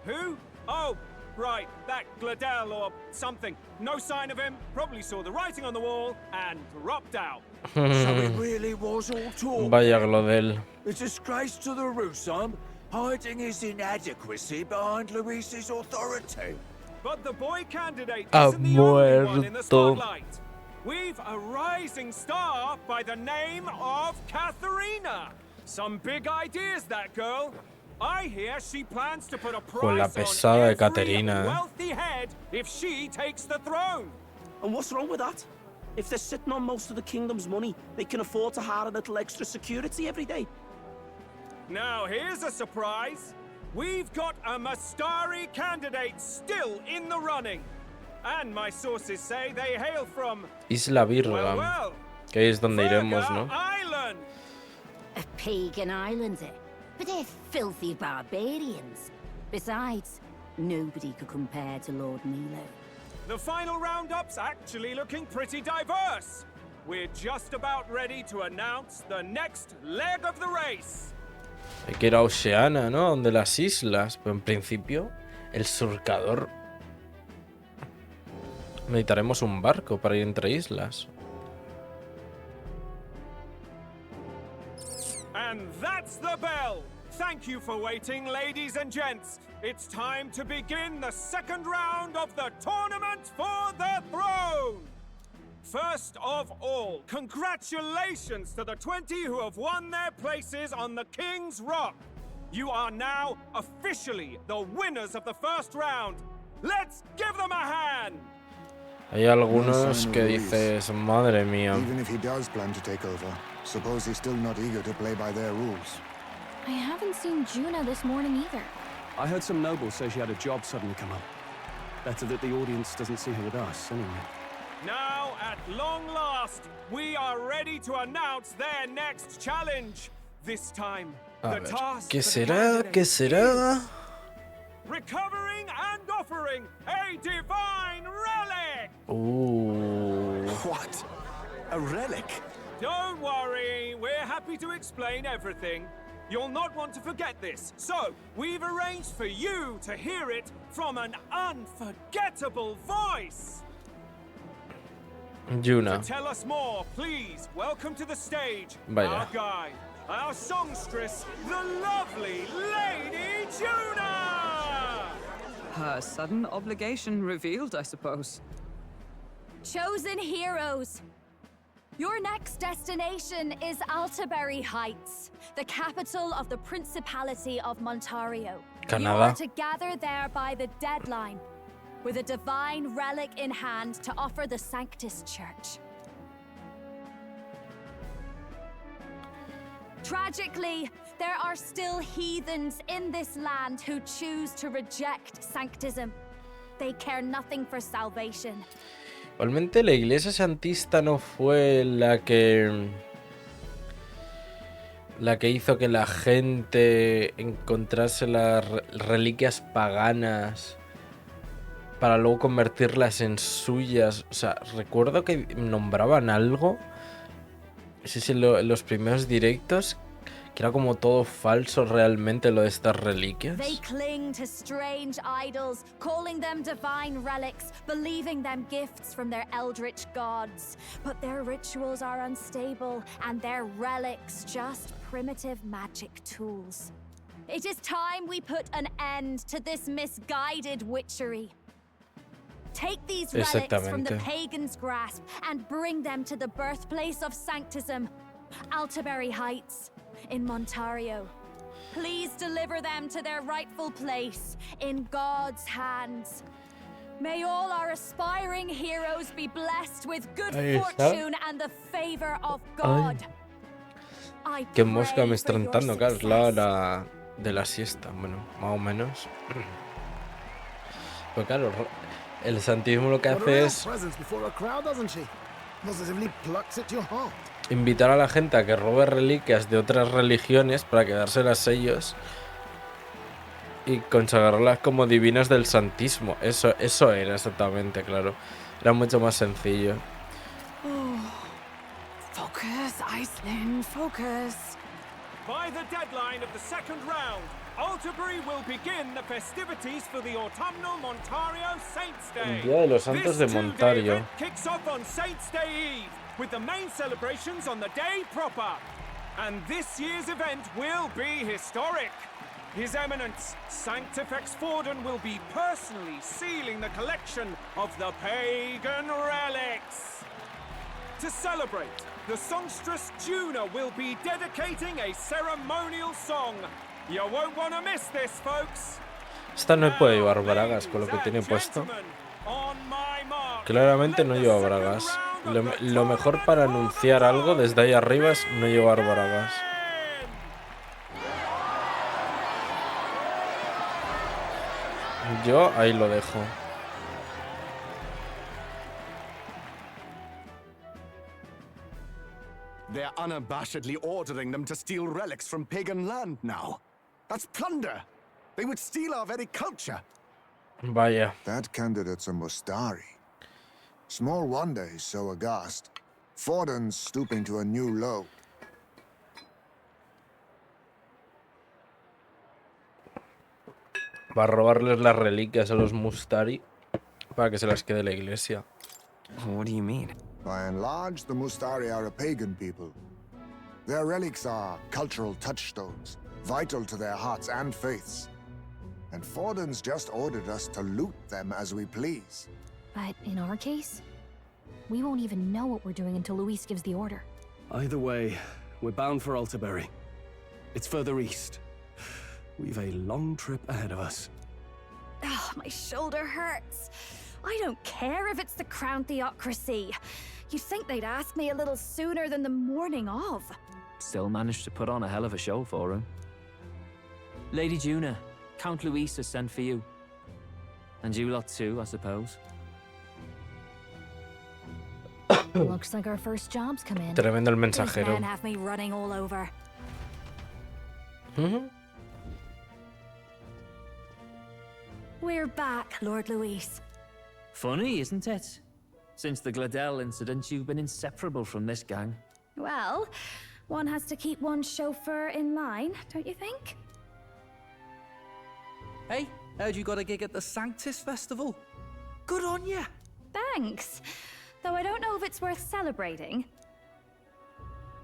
Speaker 16: Who? Oh, right, that Gladel or something. No sign of him. Probably saw the writing on the wall and dropped out.
Speaker 19: So it really was all talk.
Speaker 1: Vaya Glodel.
Speaker 19: A disgrace to the Rusam, hiding his inadequacy behind Luis's authority.
Speaker 16: But the boy candidate
Speaker 1: Ha
Speaker 16: isn't the only one in the
Speaker 1: muerto.
Speaker 16: spotlight. We've a rising star by the name of Katharina. Some big ideas, that girl. I hear she plans to put a
Speaker 1: Con la
Speaker 16: price
Speaker 1: pesada
Speaker 16: on
Speaker 1: de
Speaker 16: every
Speaker 1: Caterina.
Speaker 16: wealthy head if she takes the throne.
Speaker 18: And what's wrong with that? If they're sitting on most of the kingdom's money, they can afford to hire a little extra security every day.
Speaker 16: Now here's a surprise. We've got a Mastari candidate still in the running. And my sources say they hail from
Speaker 1: Isla Virga.
Speaker 16: well,
Speaker 1: Que es donde iremos,
Speaker 16: Virga
Speaker 1: ¿no?
Speaker 16: Island.
Speaker 23: A pagan island, eh? But they're filthy barbarians. Besides, nobody could compare to Lord Milo.
Speaker 16: The final roundup's actually looking pretty diverse. We're just about ready to announce the next leg of the race.
Speaker 1: Hay que ir a Oceana, ¿no? Donde las islas. Pero en principio, el surcador. Necesitaremos un barco para ir entre islas.
Speaker 16: And that's the bell. Thank you for waiting, ladies and gents. It's time to begin the second round of the tournament for the throne. First of all, congratulations to the 20 who have won their places on the King's Rock. You are now officially the winners of the first round. Let's give them a hand.
Speaker 1: Hay algunos que dices, madre mía.
Speaker 7: Even if he does plan to take over, suppose he's still not eager to play by their rules.
Speaker 15: I haven't seen Juna this morning either.
Speaker 3: I heard some nobles say she had a job suddenly come up. Better that the audience doesn't see her with us, anyway.
Speaker 16: Now, at long last, we are ready to announce their next challenge. This time,
Speaker 1: A
Speaker 16: the
Speaker 1: ver,
Speaker 16: task
Speaker 1: ¿qué
Speaker 16: for the
Speaker 1: será? ¿Qué será?
Speaker 16: recovering and offering a divine relic.
Speaker 6: What? A relic?
Speaker 16: Don't worry, we're happy to explain everything. You'll not want to forget this, so we've arranged for you to hear it from an unforgettable voice.
Speaker 1: Juna.
Speaker 16: To tell us more, please welcome to the stage
Speaker 1: Vaya.
Speaker 16: our guide, our songstress, the lovely Lady Juna!
Speaker 8: Her sudden obligation revealed, I suppose.
Speaker 15: Chosen heroes! Your next destination is Altaberry Heights, the capital of the Principality of Montario.
Speaker 1: Canada.
Speaker 15: You are to gather there by the deadline, with a divine relic in hand to offer the Sanctus Church. Tragically, there are still heathens in this land who choose to reject sanctism. They care nothing for salvation.
Speaker 1: Igualmente la iglesia santista no fue la que hizo que la gente encontrase las reliquias paganas para luego convertirlas en suyas. O sea, recuerdo que nombraban algo, no sé si en los primeros directos, que era como todo falso realmente lo de estas reliquias.
Speaker 15: They cling to strange idols, calling them divine relics, believing them gifts from their eldritch gods. But their rituals are unstable, and their relics just primitive magic tools. It is time we put an end to this misguided witchery. Take these relics from the pagan's grasp and bring them to the birthplace of sanctism, Altaberry Heights, in Montario. Please deliver them to their rightful place in God's hands. May all our aspiring heroes be blessed with good
Speaker 1: Ahí está.
Speaker 15: fortune and the favor of God. I
Speaker 1: Qué mosca me
Speaker 15: pray
Speaker 1: está
Speaker 15: for your
Speaker 1: entrando, claro, es la
Speaker 15: success.
Speaker 1: hora de la siesta, bueno, más o menos. Pues claro, el santismo lo que hace es invitar a la gente a que robe reliquias de otras religiones para quedárselas ellos y consagrarlas como divinas del santismo. Eso era exactamente, claro. Era mucho más sencillo.
Speaker 8: Focus, Iceland, focus.
Speaker 16: By the deadline of the second round, Alterbury will begin the festivities for the autumnal Montario Saints Day.
Speaker 1: El Día de los Santos de
Speaker 16: This two-day
Speaker 1: Montario.
Speaker 16: event kicks off on Saints Day Eve, with the main celebrations on the day proper. And this year's event will be historic. His Eminence, Sanctifex Forden, will be personally sealing the collection of the pagan relics. To celebrate, the songstress Juna will be dedicating a ceremonial song. You won't want to miss this, folks.
Speaker 1: Esta no puede llevar bragas con lo que tiene puesto. Claramente no lleva bragas. Lo mejor para anunciar algo desde ahí arriba es no llevar bragas. Yo ahí lo dejo.
Speaker 4: They're unabashedly ordering them to steal relics from pagan land now. That's plunder. They would steal our very culture.
Speaker 1: Vaya.
Speaker 7: That candidate's a Mustari. Small wonder he's so aghast. Forden's stooping to a new low.
Speaker 1: Va a robarles las reliquias a los Mustari para que se las quede la iglesia.
Speaker 2: What do you mean?
Speaker 7: By and large, the Mustari are a pagan people. Their relics are cultural touchstones, vital to their hearts and faiths. And Forden's just ordered us to loot them as we please.
Speaker 14: But in our case, we won't even know what we're doing until Luis gives the order.
Speaker 3: Either way, we're bound for Alterbury. It's further east. We've a long trip ahead of us.
Speaker 15: Oh, my shoulder hurts. I don't care if it's the Crown Theocracy. You'd think they'd ask me a little sooner than the morning of.
Speaker 10: Still managed to put on a hell of a show for him. Lady Juna, Count Luis has sent for you. And you lot too, I suppose.
Speaker 14: Looks like our first job's come in.
Speaker 1: Tremendo el
Speaker 15: These
Speaker 1: mensajero.
Speaker 15: men have me running all over. We're back, Lord Luis.
Speaker 10: Funny, isn't it? Since the Gladell incident, you've been inseparable from this gang.
Speaker 15: Well, one has to keep one's chauffeur in line, don't you think?
Speaker 10: Hey, heard you got a gig at the Sanctus Festival. Good on ya.
Speaker 15: Thanks. Though I don't know if it's worth celebrating.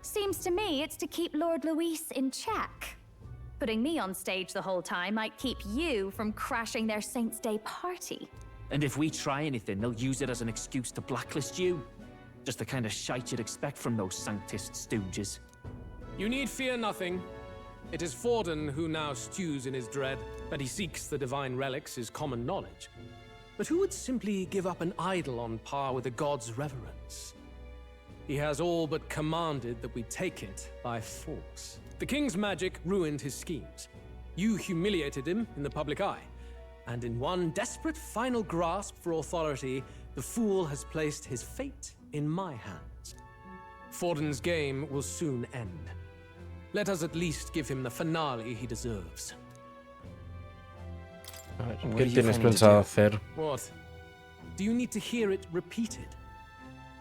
Speaker 15: Seems to me it's to keep Lord Luis in check. Putting me on stage the whole time might keep you from crashing their Saints' Day party.
Speaker 10: And if we try anything, they'll use it as an excuse to blacklist you. Just the kind of shite you'd expect from those Sanctist stooges.
Speaker 11: You need fear nothing. It is Forden who now stews in his dread. That he seeks the divine relics is common knowledge. But who would simply give up an idol on par with the god's reverence? He has all but commanded that we take it by force. The king's magic ruined his schemes. You humiliated him in the public eye. And in one desperate final grasp for authority, the fool has placed his fate in my hands. Forden's game will soon end. Let us at least give him the finale he deserves.
Speaker 1: ¿Qué tienes pensado hacer?
Speaker 11: What? Do you need to hear it repeated?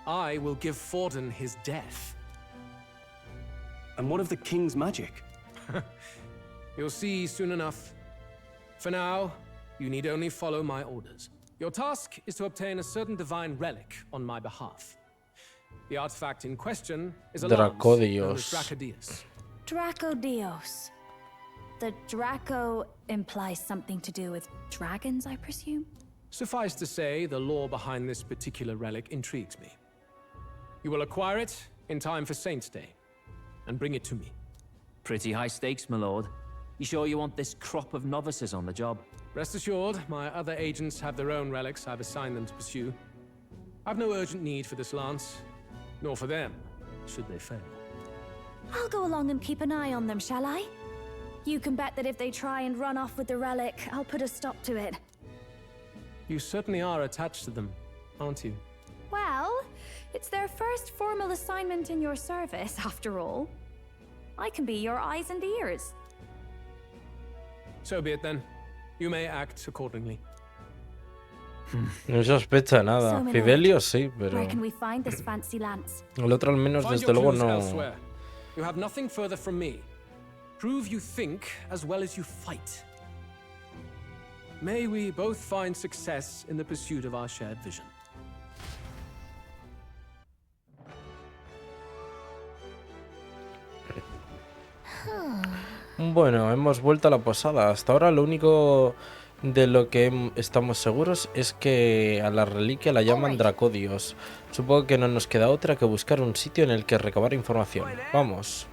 Speaker 11: I will give Forden his death.
Speaker 3: And what of the king's magic?
Speaker 11: You'll see soon enough. For now, you need only follow my orders. Your task is to obtain a certain divine relic on my behalf. The artifact in question is a lance known as Dracodius.
Speaker 15: Dracodios. The Draco implies something to do with dragons, I presume?
Speaker 11: Suffice to say, the lore behind this particular relic intrigues me. You will acquire it in time for Saints' Day, and bring it to me.
Speaker 10: Pretty high stakes, my lord. You sure you want this crop of novices on the job?
Speaker 11: Rest assured, my other agents have their own relics I've assigned them to pursue. I've no urgent need for this lance, nor for them, should they fail.
Speaker 15: I'll go along and keep an eye on them, shall I? You can bet that if they try and run off with the relic, I'll put a stop to it.
Speaker 11: You certainly are attached to them, aren't you?
Speaker 15: Well, it's their first formal assignment in your service, after all. I can be your eyes and ears.
Speaker 11: So be it then. You may act accordingly.
Speaker 1: No sospecha nada. Fidelio sí, pero...
Speaker 15: Where can we find this fancy lance?
Speaker 1: El otro al menos
Speaker 11: Find
Speaker 1: desde
Speaker 11: your
Speaker 1: luego
Speaker 11: clues
Speaker 1: no...
Speaker 11: elsewhere. You have nothing further from me. Prove you think as well as you fight. May we both find success in the pursuit of our shared vision.
Speaker 1: Bueno, hemos vuelto a la posada. Hasta ahora lo único de lo que estamos seguros es que a la reliquia la llaman Dracodios. Supongo que no nos queda otra que buscar un sitio en el que recabar información. Vamos.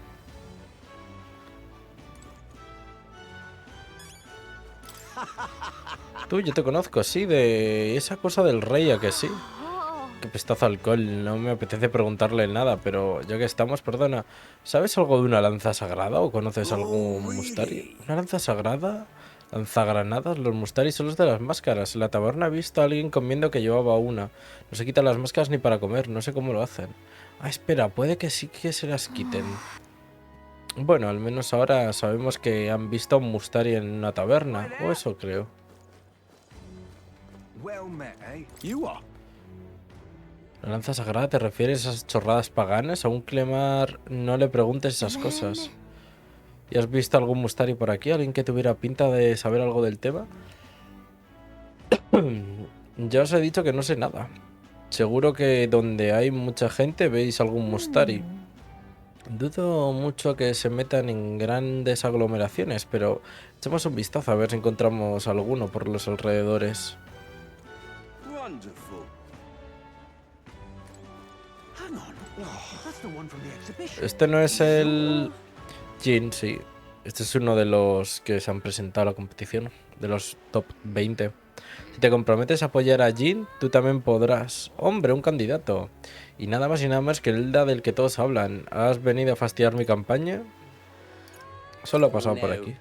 Speaker 1: Tú, yo te conozco, sí, de esa cosa del rey, ¿a que sí? Qué pestazo alcohol, no me apetece preguntarle nada, pero ya que estamos, perdona, ¿sabes algo de una lanza sagrada o conoces algún mustari? ¿Una lanza sagrada? ¿Lanzagranadas? Los mustaris son los de las máscaras. En la taberna he visto a alguien comiendo que llevaba una. No se quitan las máscaras ni para comer, no sé cómo lo hacen. Ah, espera, puede que sí que se las quiten. Bueno, al menos ahora sabemos que han visto a un mustari en una taberna, o eso creo. ¿La lanza sagrada te refieres a esas chorradas paganas? A un Clemar no le preguntes esas cosas. ¿Y has visto algún mustari por aquí? ¿Alguien que tuviera pinta de saber algo del tema? Ya os he dicho que no sé nada. Seguro que donde hay mucha gente veis algún mustari. Dudo mucho que se metan en grandes aglomeraciones, pero echemos un vistazo a ver si encontramos alguno por los alrededores. Este no es el... Jin, sí. Este es uno de los que se han presentado a la competición, de los top 20. Si te comprometes a apoyar a Jin, tú también podrás. Hombre, un candidato. Y nada más y nada más que el del que todos hablan. ¿Has venido a fastidiar mi campaña? Solo ha pasado por aquí.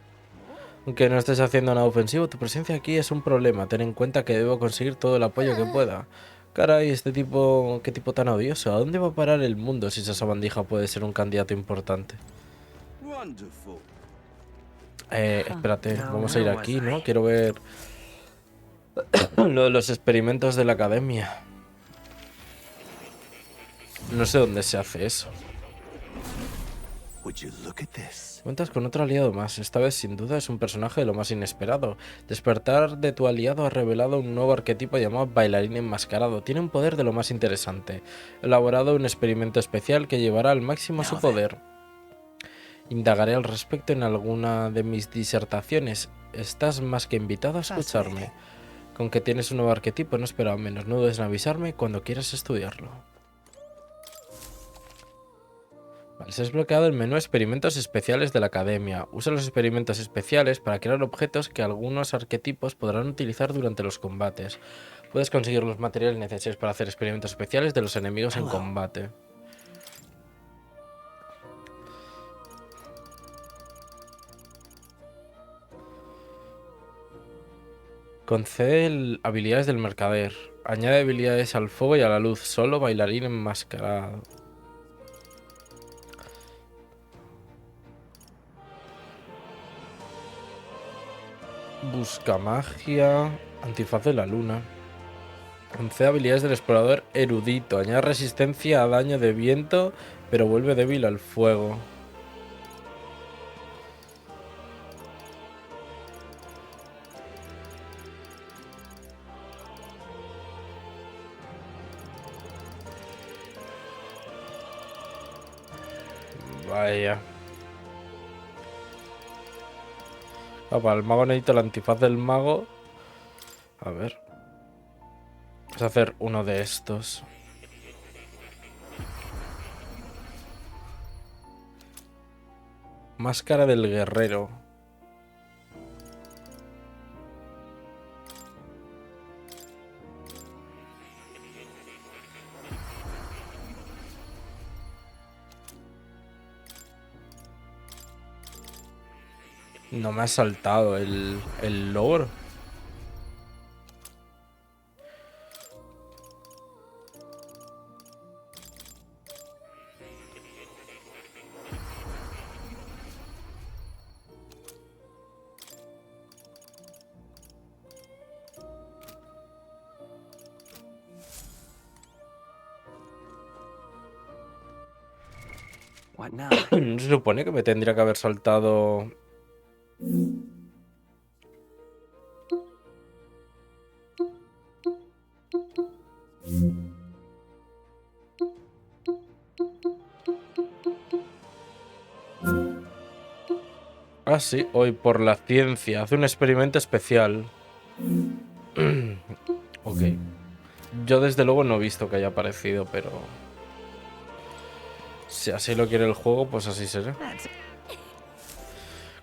Speaker 1: Aunque no estés haciendo nada ofensivo, tu presencia aquí es un problema. Ten en cuenta que debo conseguir todo el apoyo que pueda. Caray, este tipo... ¿Qué tipo tan odioso? ¿A dónde va a parar el mundo si esa sabandija puede ser un candidato importante? Espérate, vamos a ir aquí, ¿no? Quiero ver... lo de los experimentos de la academia. No sé dónde se hace eso. Cuentas con otro aliado más. Esta vez sin duda es un personaje de lo más inesperado. Despertar de tu aliado ha revelado un nuevo arquetipo llamado bailarín enmascarado. Tiene un poder de lo más interesante. He elaborado un experimento especial que llevará al máximo su poder. Indagaré al respecto en alguna de mis disertaciones. Estás más que invitado a escucharme. Con que tienes un nuevo arquetipo no esperaba menos. No dudes en avisarme cuando quieras estudiarlo. Vale, se ha desbloqueado el menú experimentos especiales de la academia. Usa los experimentos especiales para crear objetos que algunos arquetipos podrán utilizar durante los combates. Puedes conseguir los materiales necesarios para hacer experimentos especiales de los enemigos en combate. Concede habilidades del mercader. Añade habilidades al fuego y a la luz. Solo bailarín enmascarado. Busca magia. Antifaz de la luna. Concede habilidades del explorador erudito. Añade resistencia a daño de viento, pero vuelve débil al fuego. Vaya. Para el mago necesito el antifaz del mago. A ver. Vamos a hacer uno de estos. Máscara del guerrero. No me ha saltado el logro. No se supone que me tendría que haber saltado. Ah, sí, hoy por la ciencia. Hace un experimento especial. Ok. Yo desde luego no he visto que haya aparecido, pero... si así lo quiere el juego, pues así será.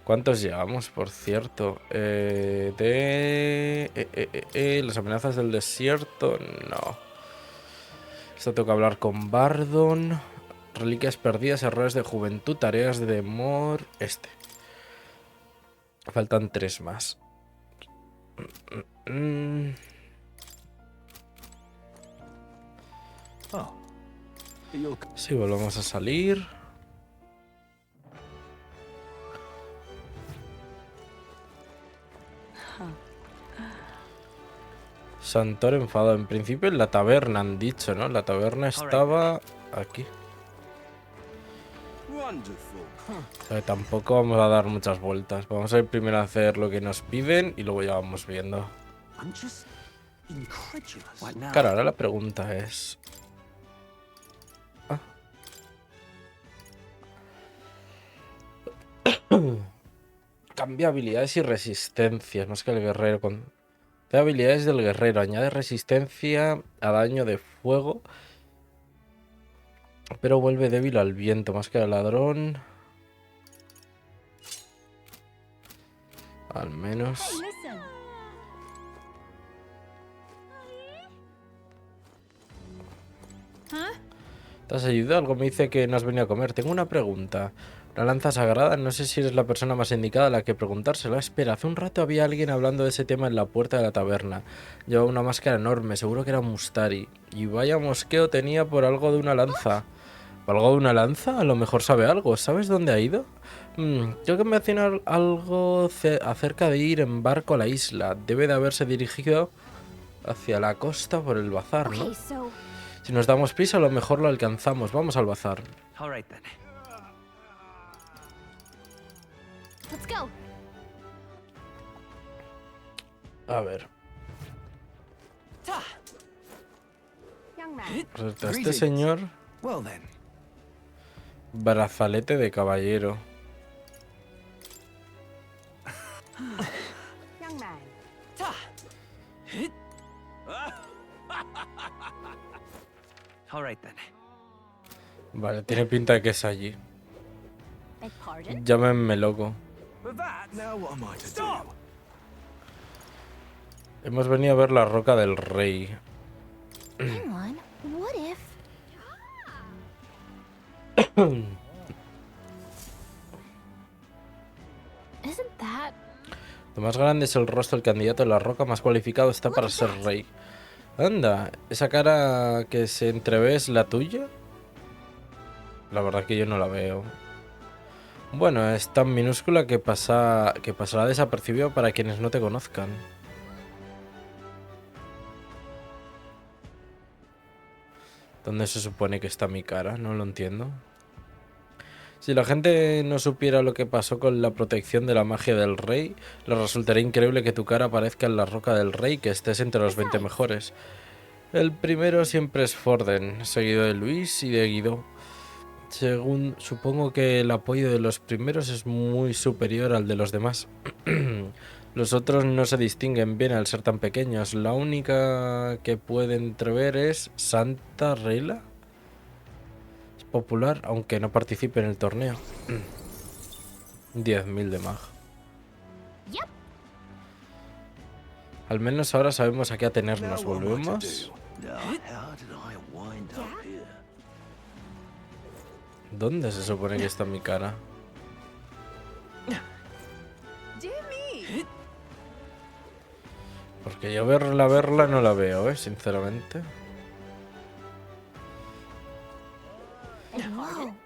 Speaker 1: ¿Cuántos llevamos, por cierto? Las amenazas del desierto, no. Esto tengo que hablar con Bardon. Reliquias perdidas, errores de juventud, tareas de amor. Faltan 3 más. Sí, volvemos a salir. Santor enfadado. En principio en la taberna han dicho, ¿no? La taberna estaba aquí. O sea, tampoco vamos a dar muchas vueltas. Vamos a ir primero a hacer lo que nos piden y luego ya vamos viendo. Claro, ahora la pregunta es... Cambia habilidades y resistencias, más que el guerrero. Cambia habilidades del guerrero. Añade resistencia a daño de fuego, pero vuelve débil al viento, más que el ladrón. Al menos. ¿Te has ayudado? Algo me dice que no has venido a comer. Tengo una pregunta. La lanza sagrada, no sé si eres la persona más indicada a la que preguntárselo. Espera, hace un rato había alguien hablando de ese tema en la puerta de la taberna. Llevaba una máscara enorme, seguro que era Mustari. Y vaya mosqueo tenía por algo de una lanza. ¿Por algo de una lanza? A lo mejor sabe algo. ¿Sabes dónde ha ido? Tengo que mencionar algo acerca de ir en barco a la isla. Debe de haberse dirigido hacia la costa por el bazar, ¿no? Si nos damos prisa, a lo mejor lo alcanzamos. Vamos al bazar.
Speaker 14: Let's go.
Speaker 1: A ver. Pues a este señor... Brazalete de caballero. Vale, tiene pinta de que es allí. Llámenme loco. Hemos venido a ver la roca del rey. Lo más grande es el rostro del candidato de la roca, más cualificado está para ser rey. Anda, ¿esa cara que se entrevé es la tuya? La verdad que yo no la veo. Bueno, es tan minúscula que pasará desapercibido para quienes no te conozcan. ¿Dónde se supone que está mi cara? No lo entiendo. Si la gente no supiera lo que pasó con la protección de la magia del rey, les resultaría increíble que tu cara aparezca en la roca del rey, que estés entre los 20 mejores. El primero siempre es Forden, seguido de Luis y de Guido. Supongo que el apoyo de los primeros es muy superior al de los demás. Los otros no se distinguen bien al ser tan pequeños. La única que puede entrever es Santa Rela. Es popular, aunque no participe en el torneo. 10.000 de mag. Al menos ahora sabemos a qué atenernos. ¿Volvemos? ¿Dónde se supone que está mi cara? Que yo verla no la veo, sinceramente.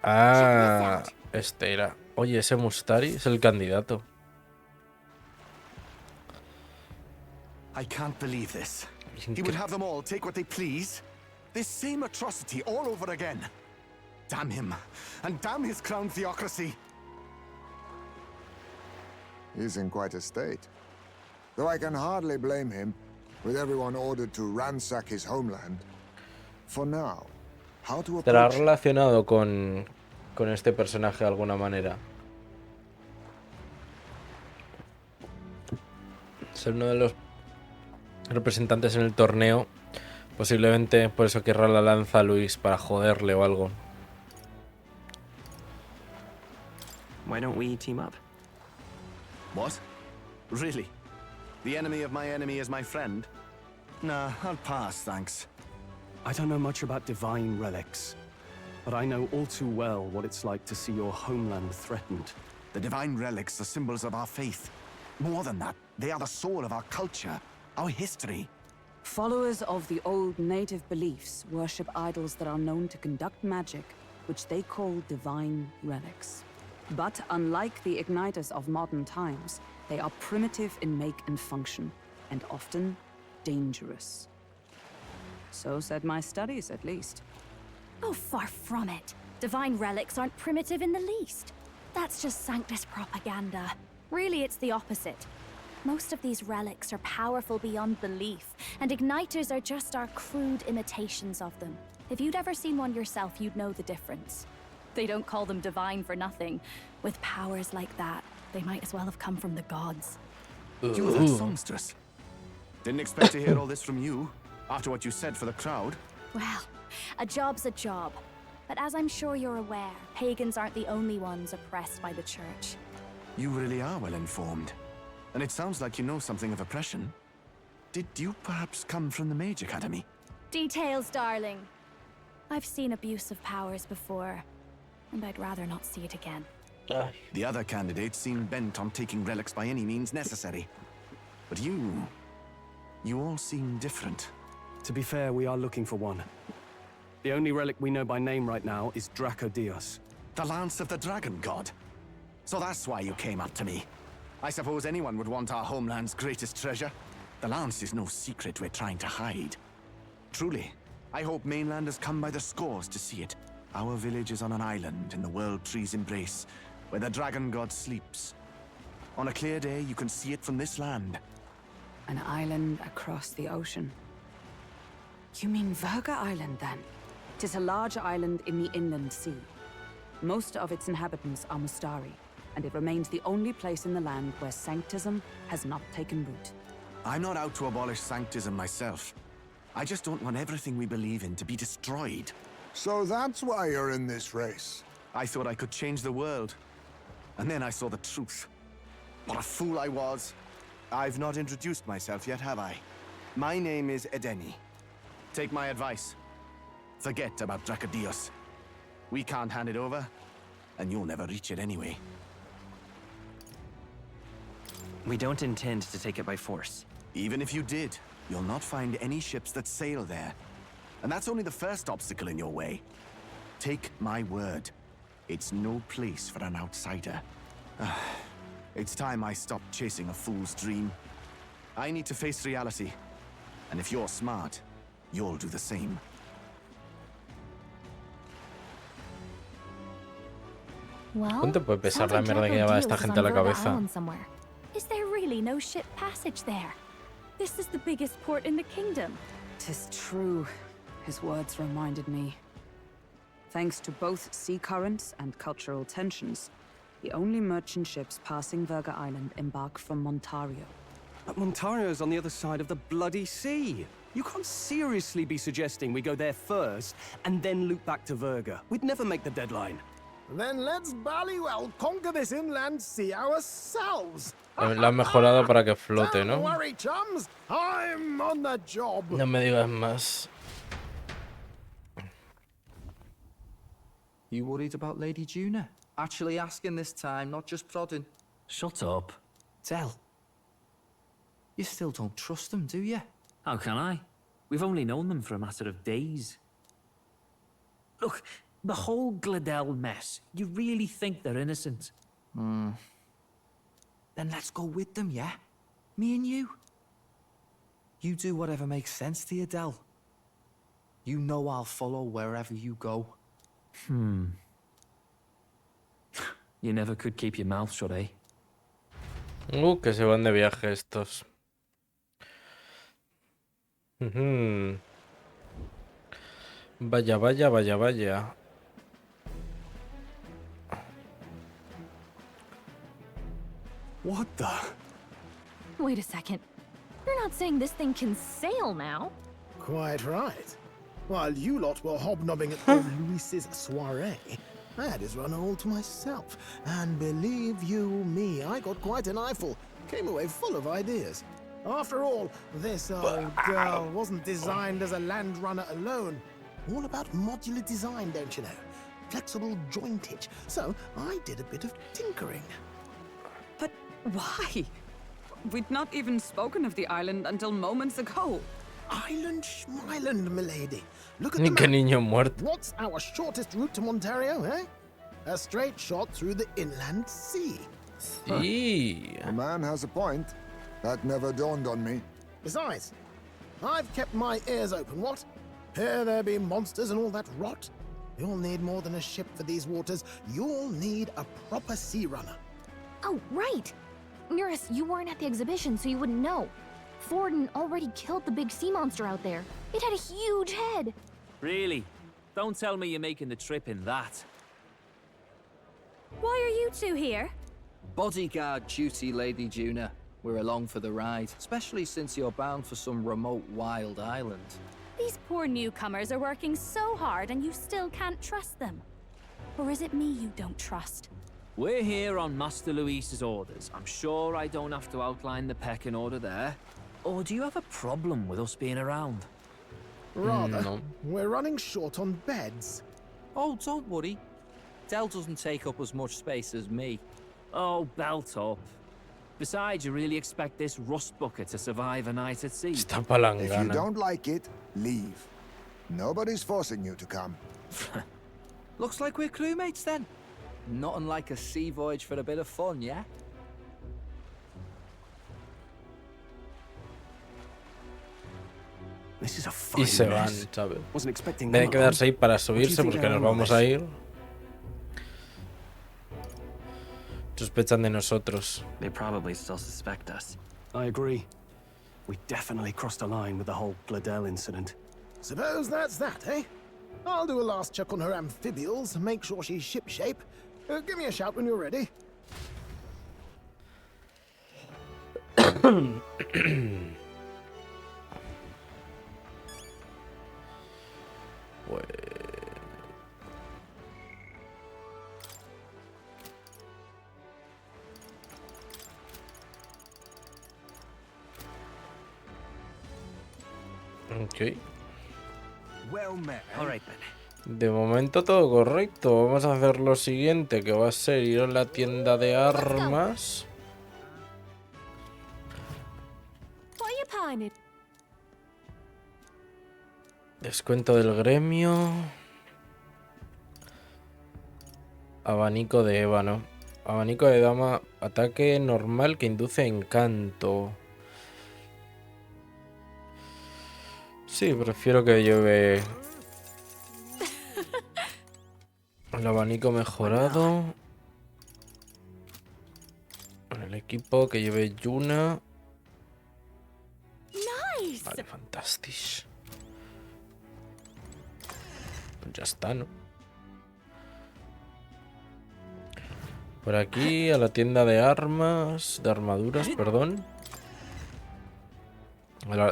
Speaker 1: Ah, este era. Oye, ese Mustari es el candidato.
Speaker 4: I can't believe this. He would have them all take what they please. This same atrocity all over again. Damn him, and damn his crown theocracy.
Speaker 7: He's in quite a state. Though I can hardly blame him, with everyone ordered to ransack his homeland. For now, how to
Speaker 1: ¿Estará
Speaker 7: approach...
Speaker 1: relacionado con este personaje de alguna manera? Ser uno de los representantes en el torneo. Posiblemente por eso querrá la lanza a Luis, para joderle o algo.
Speaker 2: Why don't we team up?
Speaker 4: What? Really? The enemy of my enemy is my friend? Nah, I'll pass, thanks.
Speaker 3: I don't know much about divine relics, but I know all too well what it's like to see your homeland threatened.
Speaker 4: The divine relics are symbols of our faith. More than that, they are the soul of our culture, our history.
Speaker 8: Followers of the old native beliefs worship idols that are known to conduct magic, which they call divine relics. But unlike the igniters of modern times, they are primitive in make and function, and often dangerous. So said my studies, at least.
Speaker 15: Oh, far from it. Divine relics aren't primitive in the least. That's just Sanctus propaganda. Really, it's the opposite. Most of these relics are powerful beyond belief, and igniters are just our crude imitations of them. If you'd ever seen one yourself, you'd know the difference. They don't call them divine for nothing. With powers like that, they might as well have come from the gods.
Speaker 4: You were that songstress. Didn't expect to hear all this from you, after what you said for the crowd.
Speaker 15: Well, a job's a job. But as I'm sure you're aware, pagans aren't the only ones oppressed by the church.
Speaker 4: You really are well informed. And it sounds like you know something of oppression. Did you perhaps come from the Mage Academy?
Speaker 15: Details, darling. I've seen abuse of powers before, and I'd rather not see it again.
Speaker 4: The other candidates seem bent on taking relics by any means necessary. But you all seem different.
Speaker 3: To be fair, we are looking for one. The only relic we know by name right now is Dracodios.
Speaker 4: The Lance of the Dragon God. So that's why you came up to me. I suppose anyone would want our homeland's greatest treasure. The Lance is no secret we're trying to hide. Truly, I hope mainlanders come by the scores to see it. Our village is on an island in the World Tree's embrace, where the Dragon God sleeps. On a clear day, you can see it from this land.
Speaker 8: An island across the ocean. You mean VIRGA Island, then? 'Tis a large island in the inland sea. Most of its inhabitants are Mustari, and it remains the only place in the land where sanctism has not taken root.
Speaker 4: I'm not out to abolish sanctism myself. I just don't want everything we believe in to be destroyed.
Speaker 7: So that's why you're in this race.
Speaker 4: I thought I could change the world. And then I saw the truth. What a fool I was. I've not introduced myself yet, have I? My name is Edeni. Take my advice. Forget about Dracodios. We can't hand it over, and you'll never reach it anyway.
Speaker 2: We don't intend to take it by force.
Speaker 4: Even if you did, you'll not find any ships that sail there. And that's only the first obstacle in your way. Take my word. It's no place for an outsider. It's time I stopped chasing a fool's dream. I need to face reality. And if you're smart, you'll do the same.
Speaker 1: ¿Cuánto puede pesar la mierda que lleva esta gente a la cabeza?
Speaker 15: Is there really no ship passage there? This is the biggest port in the kingdom.
Speaker 8: 'Tis true. His words reminded me. Thanks to both sea currents and cultural tensions, the only merchant ships passing VIRGA Island embark from Montario.
Speaker 3: But Montario's on the other side of the bloody sea. You can't seriously be suggesting we go there first and then loop back to VIRGA. We'd never make the deadline.
Speaker 9: Then let's ballywell conquer this inland sea ourselves.
Speaker 1: La han mejorado para que flote, ¿no?
Speaker 9: Don't worry, chums. I'm on the job.
Speaker 1: No me digas más.
Speaker 12: You worried about Lady Juna? Actually asking this time, not just prodding.
Speaker 18: Shut up.
Speaker 12: Tell. You still don't trust them, do you?
Speaker 10: How can I? We've only known them for a matter of days. Look, the whole Gladell mess, you really think they're innocent?
Speaker 12: Then let's go with them, yeah? Me and you. You do whatever makes sense to you, Del. You know I'll follow wherever you go.
Speaker 10: You never could keep your mouth shut, eh?
Speaker 1: Que se van de viaje estos. Vaya, vaya, vaya, vaya.
Speaker 3: What the?
Speaker 14: Wait a second. You're not saying this thing can sail now?
Speaker 9: Quite right. While you lot were hobnobbing at old Luis's soiree, I had his run all to myself. And believe you me, I got quite an eyeful. Came away full of ideas. After all, this old girl wasn't designed as a land runner alone. All about modular design, don't you know? Flexible jointage. So I did a bit of tinkering.
Speaker 8: But why? We'd not even spoken of the island until moments ago.
Speaker 9: Island schmeiland, milady. Look at
Speaker 1: Ni
Speaker 9: the
Speaker 1: que
Speaker 9: map.
Speaker 1: niño muerto.
Speaker 9: What's our shortest route to Ontario, eh? A straight shot through the inland sea.
Speaker 1: Sí.
Speaker 7: The man has a point. That never dawned on me.
Speaker 9: Besides, I've kept my ears open, what? Here there be monsters and all that rot. You'll need more than a ship for these waters. You'll need a proper sea runner.
Speaker 14: Oh, right. Nearest, you weren't at the exhibition, so you wouldn't know. Forden already killed the big sea monster out there. It had a huge head.
Speaker 10: Really? Don't tell me you're making the trip in that.
Speaker 15: Why are you two here?
Speaker 12: Bodyguard duty, Lady Juna. We're along for the ride, especially since you're bound for some remote wild island.
Speaker 15: These poor newcomers are working so hard and you still can't trust them. Or is it me you don't trust?
Speaker 10: We're here on Master Luis's orders. I'm sure I don't have to outline the pecking order there. Or do you have a problem with us being around?
Speaker 9: Rather,
Speaker 1: No.
Speaker 9: we're running short on beds.
Speaker 12: Oh, don't worry. Del doesn't take up as much space as me.
Speaker 10: Oh, belt up. Besides, you really expect this rust bucket to survive a night at sea?
Speaker 1: Está
Speaker 7: If you
Speaker 1: palangana.
Speaker 7: don't like it, leave. Nobody's forcing you to come.
Speaker 12: Looks like we're crewmates then. Not unlike a sea voyage for a bit of fun, yeah?
Speaker 3: This is a
Speaker 1: Y
Speaker 3: fine
Speaker 1: se van,
Speaker 3: mess.
Speaker 1: ¿sabes?
Speaker 3: Wasn't expecting
Speaker 1: Deben
Speaker 3: them
Speaker 1: quedarse ahí para
Speaker 3: What do you
Speaker 1: subirse
Speaker 3: think
Speaker 1: porque
Speaker 3: of
Speaker 1: nos
Speaker 3: all
Speaker 1: vamos
Speaker 3: this?
Speaker 1: a ir. Sospechan de nosotros.
Speaker 2: They probably still suspect us.
Speaker 3: I agree. We definitely crossed a line with the whole Gladell incident.
Speaker 9: Suppose that's that, eh? I'll do a last check on her amphibials, make sure she's shipshape. Give me a shout when you're ready.
Speaker 1: Pues... Ok.
Speaker 19: Well met.
Speaker 2: All right then.
Speaker 1: De momento todo correcto. Vamos a hacer lo siguiente, que va a ser ir a la tienda de armas.
Speaker 15: What are you pining?
Speaker 1: Descuento del gremio. Abanico de ébano. Abanico de dama. Ataque normal que induce encanto. Sí, prefiero que lleve el abanico mejorado. El equipo que lleve Yuna.
Speaker 15: Nice.
Speaker 1: Vale, fantástico. Pues ya está, ¿no? Por aquí, a la tienda de armas, de armaduras, perdón.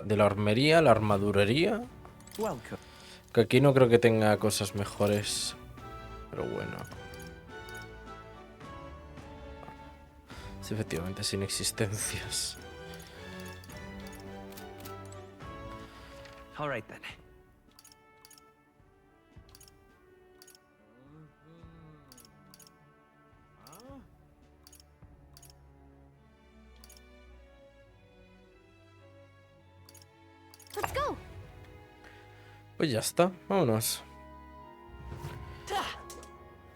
Speaker 1: De la armería, la armadurería. Que aquí no creo que tenga cosas mejores. Pero bueno. Sí, efectivamente, sin existencias.
Speaker 2: All right then.
Speaker 1: Pues ya está, vámonos.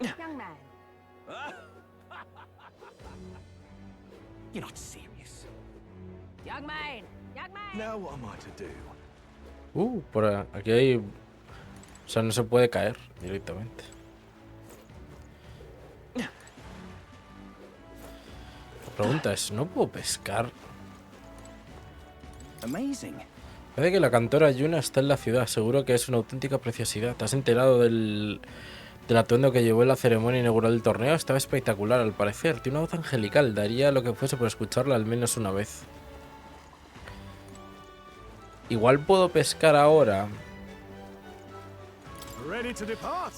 Speaker 23: Young man.
Speaker 10: You're not serious.
Speaker 23: Young man. Young man.
Speaker 6: Now what am I to do?
Speaker 1: Por aquí hay... O sea, no se puede caer directamente. La pregunta es, ¿no puedo pescar?
Speaker 21: Amazing.
Speaker 1: Parece que la cantora Yuna está en la ciudad. Seguro que es una auténtica preciosidad. ¿Te has enterado del atuendo que llevó en la ceremonia inaugural del torneo? Estaba espectacular, al parecer. Tiene una voz angelical. Daría lo que fuese por escucharla al menos una vez. Igual puedo pescar ahora.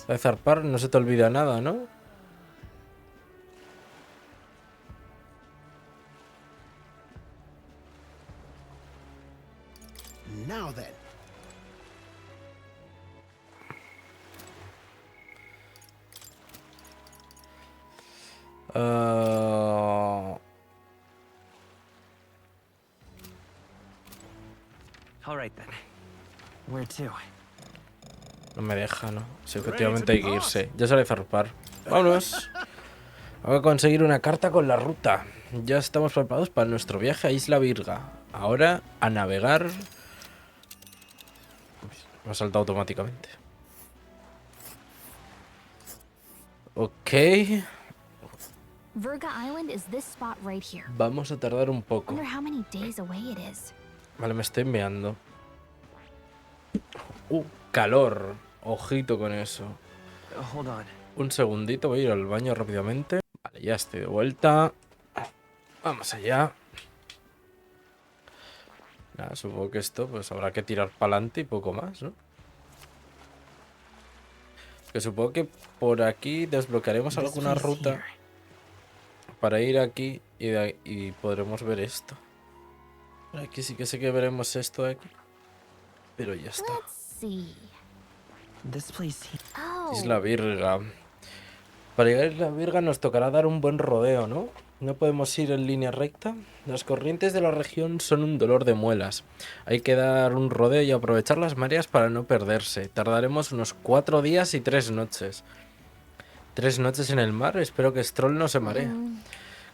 Speaker 1: De zarpar no se te olvida nada, ¿no?
Speaker 9: Now then.
Speaker 2: All right then. Where to?
Speaker 1: No me deja, ¿no? Sí, efectivamente hay que irse. Ya sale zarpar. ¡Vámonos! Vamos a conseguir una carta con la ruta. Ya estamos preparados para nuestro viaje a Isla Virga. Ahora a navegar. Uy, me ha saltado automáticamente. Ok.
Speaker 15: Virga Island is this spot right here.
Speaker 1: Vamos a tardar un poco.
Speaker 15: Wonder how many days away it is.
Speaker 1: Vale, me estoy meando. Calor. Ojito con eso.
Speaker 2: Hold on.
Speaker 1: Un segundito, voy a ir al baño rápidamente. Vale, ya estoy de vuelta. Vamos allá. Nada, supongo que esto pues habrá que tirar para adelante y poco más, ¿no? Que supongo que por aquí desbloquearemos alguna ruta para ir aquí y podremos ver esto. Por aquí sí que sé que veremos esto de aquí. Pero ya está. Isla Virga. Para llegar a Isla Virga nos tocará dar un buen rodeo, ¿no? No podemos ir en línea recta. Las corrientes de la región son un dolor de muelas. Hay que dar un rodeo y aprovechar las mareas para no perderse. Tardaremos unos 4 días y 3 noches. 3 noches en el mar. Espero que Stroll no se maree.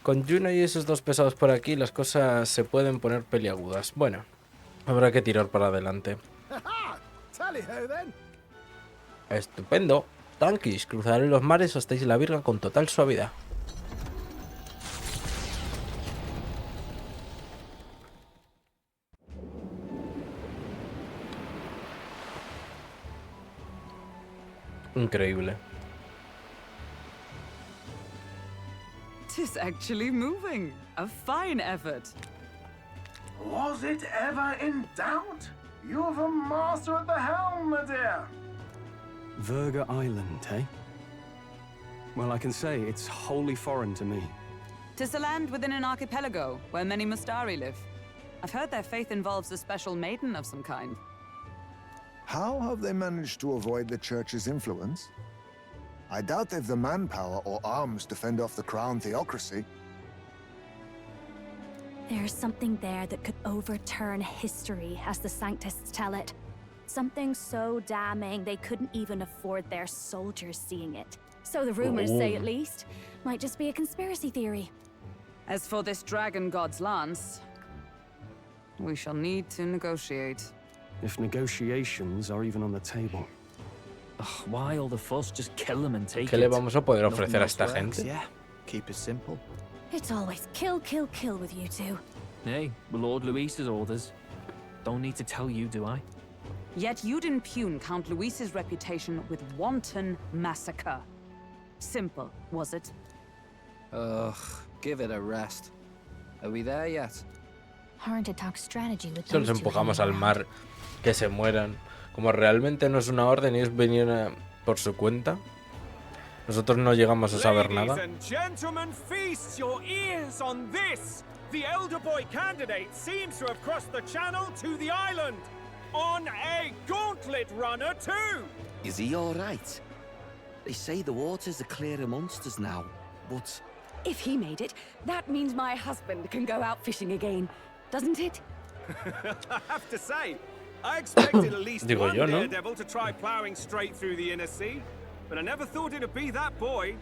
Speaker 1: Con Yuna y esos dos pesados por aquí, las cosas se pueden poner peliagudas. Bueno, habrá que tirar para adelante. Estupendo. Tanquis, cruzaré los mares hasta Isla Virga con total suavidad. Increíble.
Speaker 8: Tis actually moving. A fine effort.
Speaker 19: Was it ever in doubt? You're the master at the helm, my dear.
Speaker 3: Virga Island, eh? Well, I can say it's wholly foreign to me.
Speaker 8: 'Tis a land within an archipelago where many Mustari live. I've heard their faith involves a special maiden of some kind.
Speaker 7: How have they managed to avoid the church's influence? I doubt they've the manpower or arms to fend off the crown theocracy.
Speaker 15: There's something there that could overturn history, as the Sanctists tell it. Something so damning they couldn't even afford their soldiers seeing it. So the rumors say, at least. Might just be a conspiracy theory.
Speaker 8: As for this dragon god's lance, we shall need to negotiate.
Speaker 3: If negotiations are even on the table.
Speaker 10: Ugh, why all the fuss? Just kill them and take
Speaker 1: ¿Qué le vamos a poder ofrecer a esta
Speaker 6: Nothing else
Speaker 1: gente?
Speaker 6: works, yeah. Keep it simple.
Speaker 15: It's always kill, kill, kill with you two.
Speaker 10: Hey, Lord Luis's orders. Don't need to tell you, do I?
Speaker 8: Yet you'd impugn Count Luis's reputation with wanton massacre. Simple, was it?
Speaker 12: Ugh, give it a rest. Are we there yet?
Speaker 15: Hard to talk strategy with
Speaker 1: Solo los empujamos al mar, que se mueran. Como realmente no es una orden y es venir por su cuenta, nosotros no llegamos a saber nada.
Speaker 16: Ladies and gentlemen, feast your ears on this. The elder boy candidate seems to have crossed the channel to the island. On a gauntlet runner too.
Speaker 2: Is he all right? They say the waters are clear amongst us now, but...
Speaker 13: If he made it, that means my husband can go out fishing again, doesn't it?
Speaker 16: I have to say, I expected at least
Speaker 1: Digo
Speaker 16: one
Speaker 1: yo, ¿no?
Speaker 16: daredevil to try plowing straight through the inner sea, but I never thought it'd be that boy.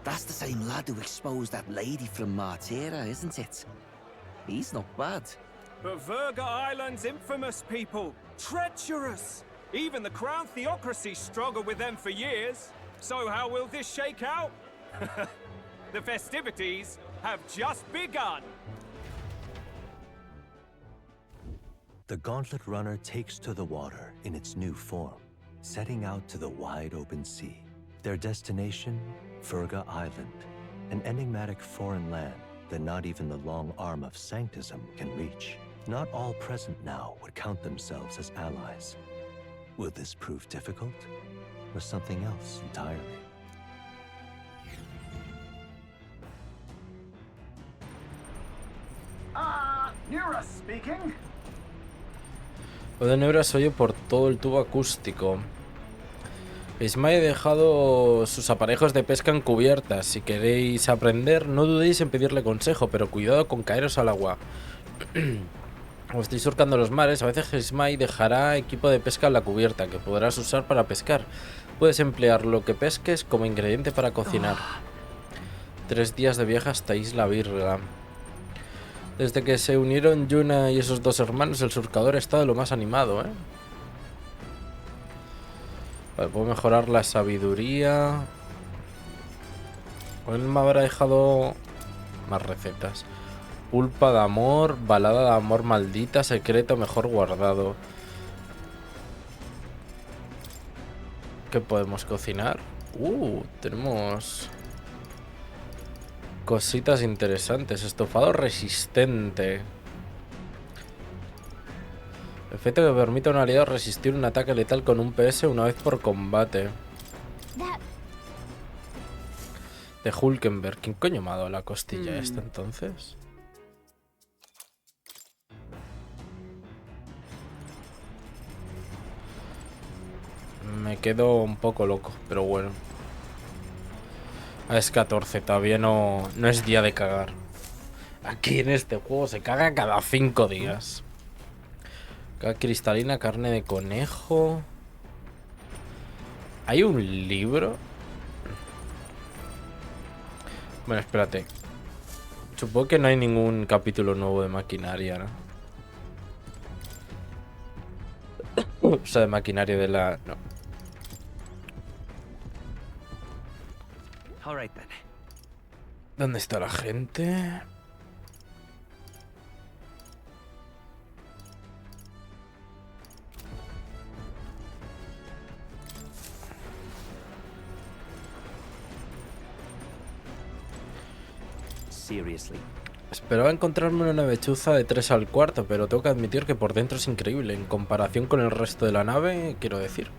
Speaker 2: That's the same lad who exposed that lady from Martira, isn't it? He's not bad.
Speaker 16: But VIRGA Island's infamous, people. Treacherous. Even the Crown Theocracy struggled with them for years. So how will this shake out? The festivities have just begun.
Speaker 6: The Gauntlet Runner takes to the water in its new form, setting out to the wide open sea. Their destination, VIRGA Island, an enigmatic foreign land that not even the long arm of Sanctism can reach. Not all present now would count themselves as allies. Will this prove difficult, or something else entirely?
Speaker 17: Nira speaking.
Speaker 1: Lo de Negro se oye por todo el tubo acústico. Ismael ha dejado sus aparejos de pesca en cubiertas. Si queréis aprender, no dudéis en pedirle consejo, pero cuidado con caeros al agua. Como estáis surcando los mares, a veces Ismael dejará equipo de pesca en la cubierta que podrás usar para pescar. Puedes emplear lo que pesques como ingrediente para cocinar. 3 días de viaje hasta Isla Virga. Desde que se unieron Yuna y esos dos hermanos, el surcador está de lo más animado, ¿eh? Vale, puedo mejorar la sabiduría. ¿Cuál me habrá dejado más recetas? Pulpa de amor, balada de amor maldita, secreto mejor guardado. ¿Qué podemos cocinar? Tenemos cositas interesantes. Estofado resistente. Efecto que permite a un aliado resistir un ataque letal con un PS una vez por combate. De Hulkenberg. ¿Quién coño me ha dado la costilla esta entonces? Me quedo un poco loco, pero bueno. Es 14, todavía no es día de cagar. Aquí en este juego se caga cada 5 días. Cristalina, carne de conejo. ¿Hay un libro? Bueno, espérate. Supongo que no hay ningún capítulo nuevo de maquinaria, ¿no? O sea, de maquinaria de la... No. ¿Dónde está la gente? Esperaba encontrarme una nave chuza de 3 al cuarto, pero tengo que admitir que por dentro es increíble. En comparación con el resto de la nave, quiero decir.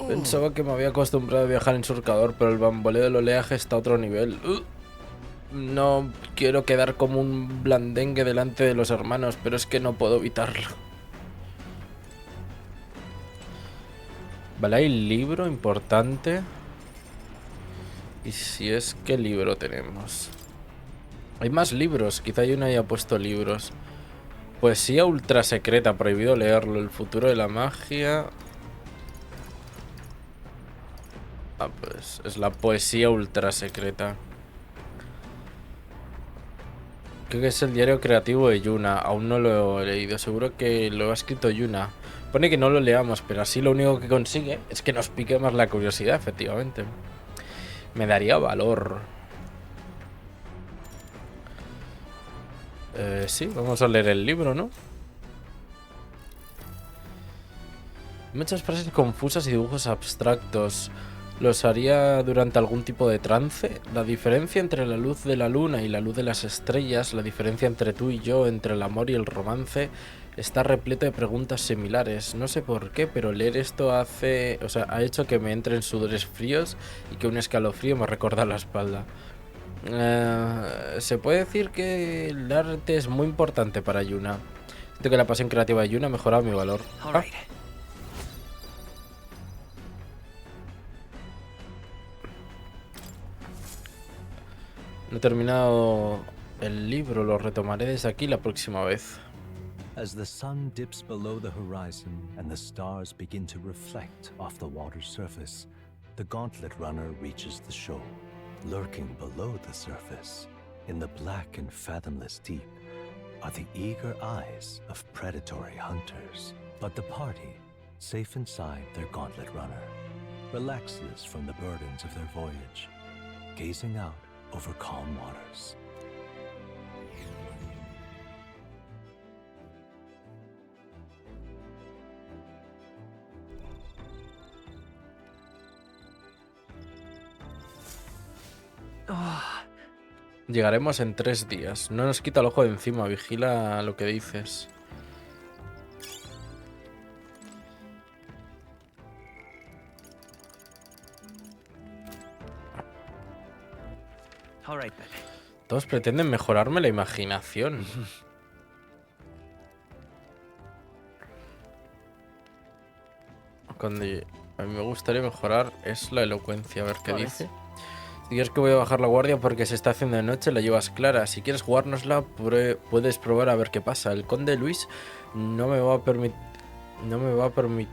Speaker 1: Pensaba que me había acostumbrado a viajar en surcador, pero el bamboleo del oleaje está a otro nivel. No quiero quedar como un blandengue delante de los hermanos, pero es que no puedo evitarlo. Vale, hay libro importante. Y si es que libro tenemos. Hay más libros, quizá yo no haya puesto libros. Poesía ultra secreta, prohibido leerlo. El futuro de la magia. Pues es la poesía ultra secreta. Creo que es el diario creativo de Yuna. Aún no lo he leído, seguro que lo ha escrito Yuna. Pone que no lo leamos, pero así lo único que consigue es que nos pique más la curiosidad, efectivamente. Me daría valor. Sí, vamos a leer el libro, ¿no? Muchas frases confusas y dibujos abstractos. ¿Los haría durante algún tipo de trance? La diferencia entre la luz de la luna y la luz de las estrellas, la diferencia entre tú y yo, entre el amor y el romance, está repleto de preguntas similares. No sé por qué, pero leer esto ha hecho que me entren sudores fríos y que un escalofrío me recorda la espalda. Se puede decir que el arte es muy importante para Yuna. Siento que la pasión creativa de Yuna ha mejorado mi valor. No he terminado el libro, lo retomaré desde aquí la próxima vez.
Speaker 6: As the sun dips below the horizon and the stars begin to reflect off the water's surface, the Gauntlet Runner reaches the shore. Lurking below the surface, in the black and fathomless deep, are the eager eyes of predatory hunters. But the party, safe inside their Gauntlet Runner, relaxes from the burdens of their voyage, gazing out over calm waters.
Speaker 1: Llegaremos en 3 días. No nos quita el ojo de encima, vigila lo que dices. Todos pretenden mejorarme la imaginación. Cuando a mí me gustaría mejorar es la elocuencia, a ver qué dice. Si quieres que voy a bajar la guardia porque se está haciendo de noche, la llevas clara. Si quieres jugárnosla, puedes probar a ver qué pasa. El conde Luis no me va a permitir...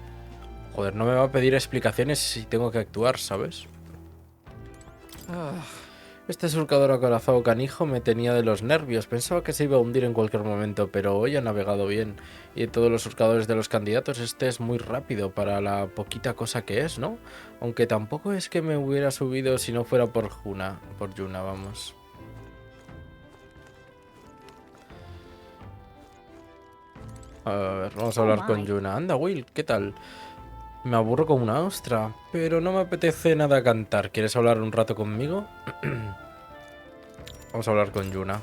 Speaker 1: Joder, no me va a pedir explicaciones si tengo que actuar, ¿sabes? Este surcador acorazado canijo me tenía de los nervios. Pensaba que se iba a hundir en cualquier momento, pero hoy ha navegado bien. Y de todos los surcadores de los candidatos, este es muy rápido para la poquita cosa que es, ¿no? Aunque tampoco es que me hubiera subido si no fuera por Yuna, vamos. A ver, vamos a hablar con Yuna. Anda, Will, ¿qué tal? Me aburro como una ostra, pero no me apetece nada cantar. ¿Quieres hablar un rato conmigo? Vamos a hablar con Yuna.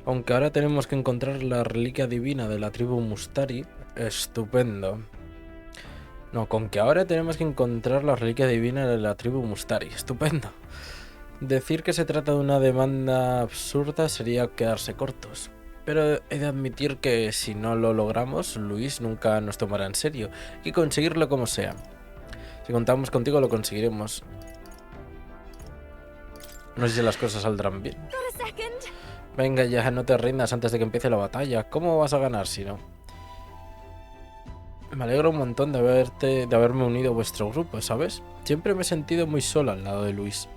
Speaker 1: Aunque ahora tenemos que encontrar la reliquia divina de la tribu Mustari. Estupendo. No, con que ahora tenemos que encontrar la reliquia divina de la tribu Mustari. Estupendo. Decir que se trata de una demanda absurda sería quedarse cortos. Pero he de admitir que si no lo logramos, Luis nunca nos tomará en serio. Hay que conseguirlo como sea. Si contamos contigo, lo conseguiremos. No sé si las cosas saldrán bien. Venga ya, no te rindas antes de que empiece la batalla. ¿Cómo vas a ganar si no? Me alegro un montón de haberme unido a vuestro grupo, ¿sabes? Siempre me he sentido muy sola al lado de Luis.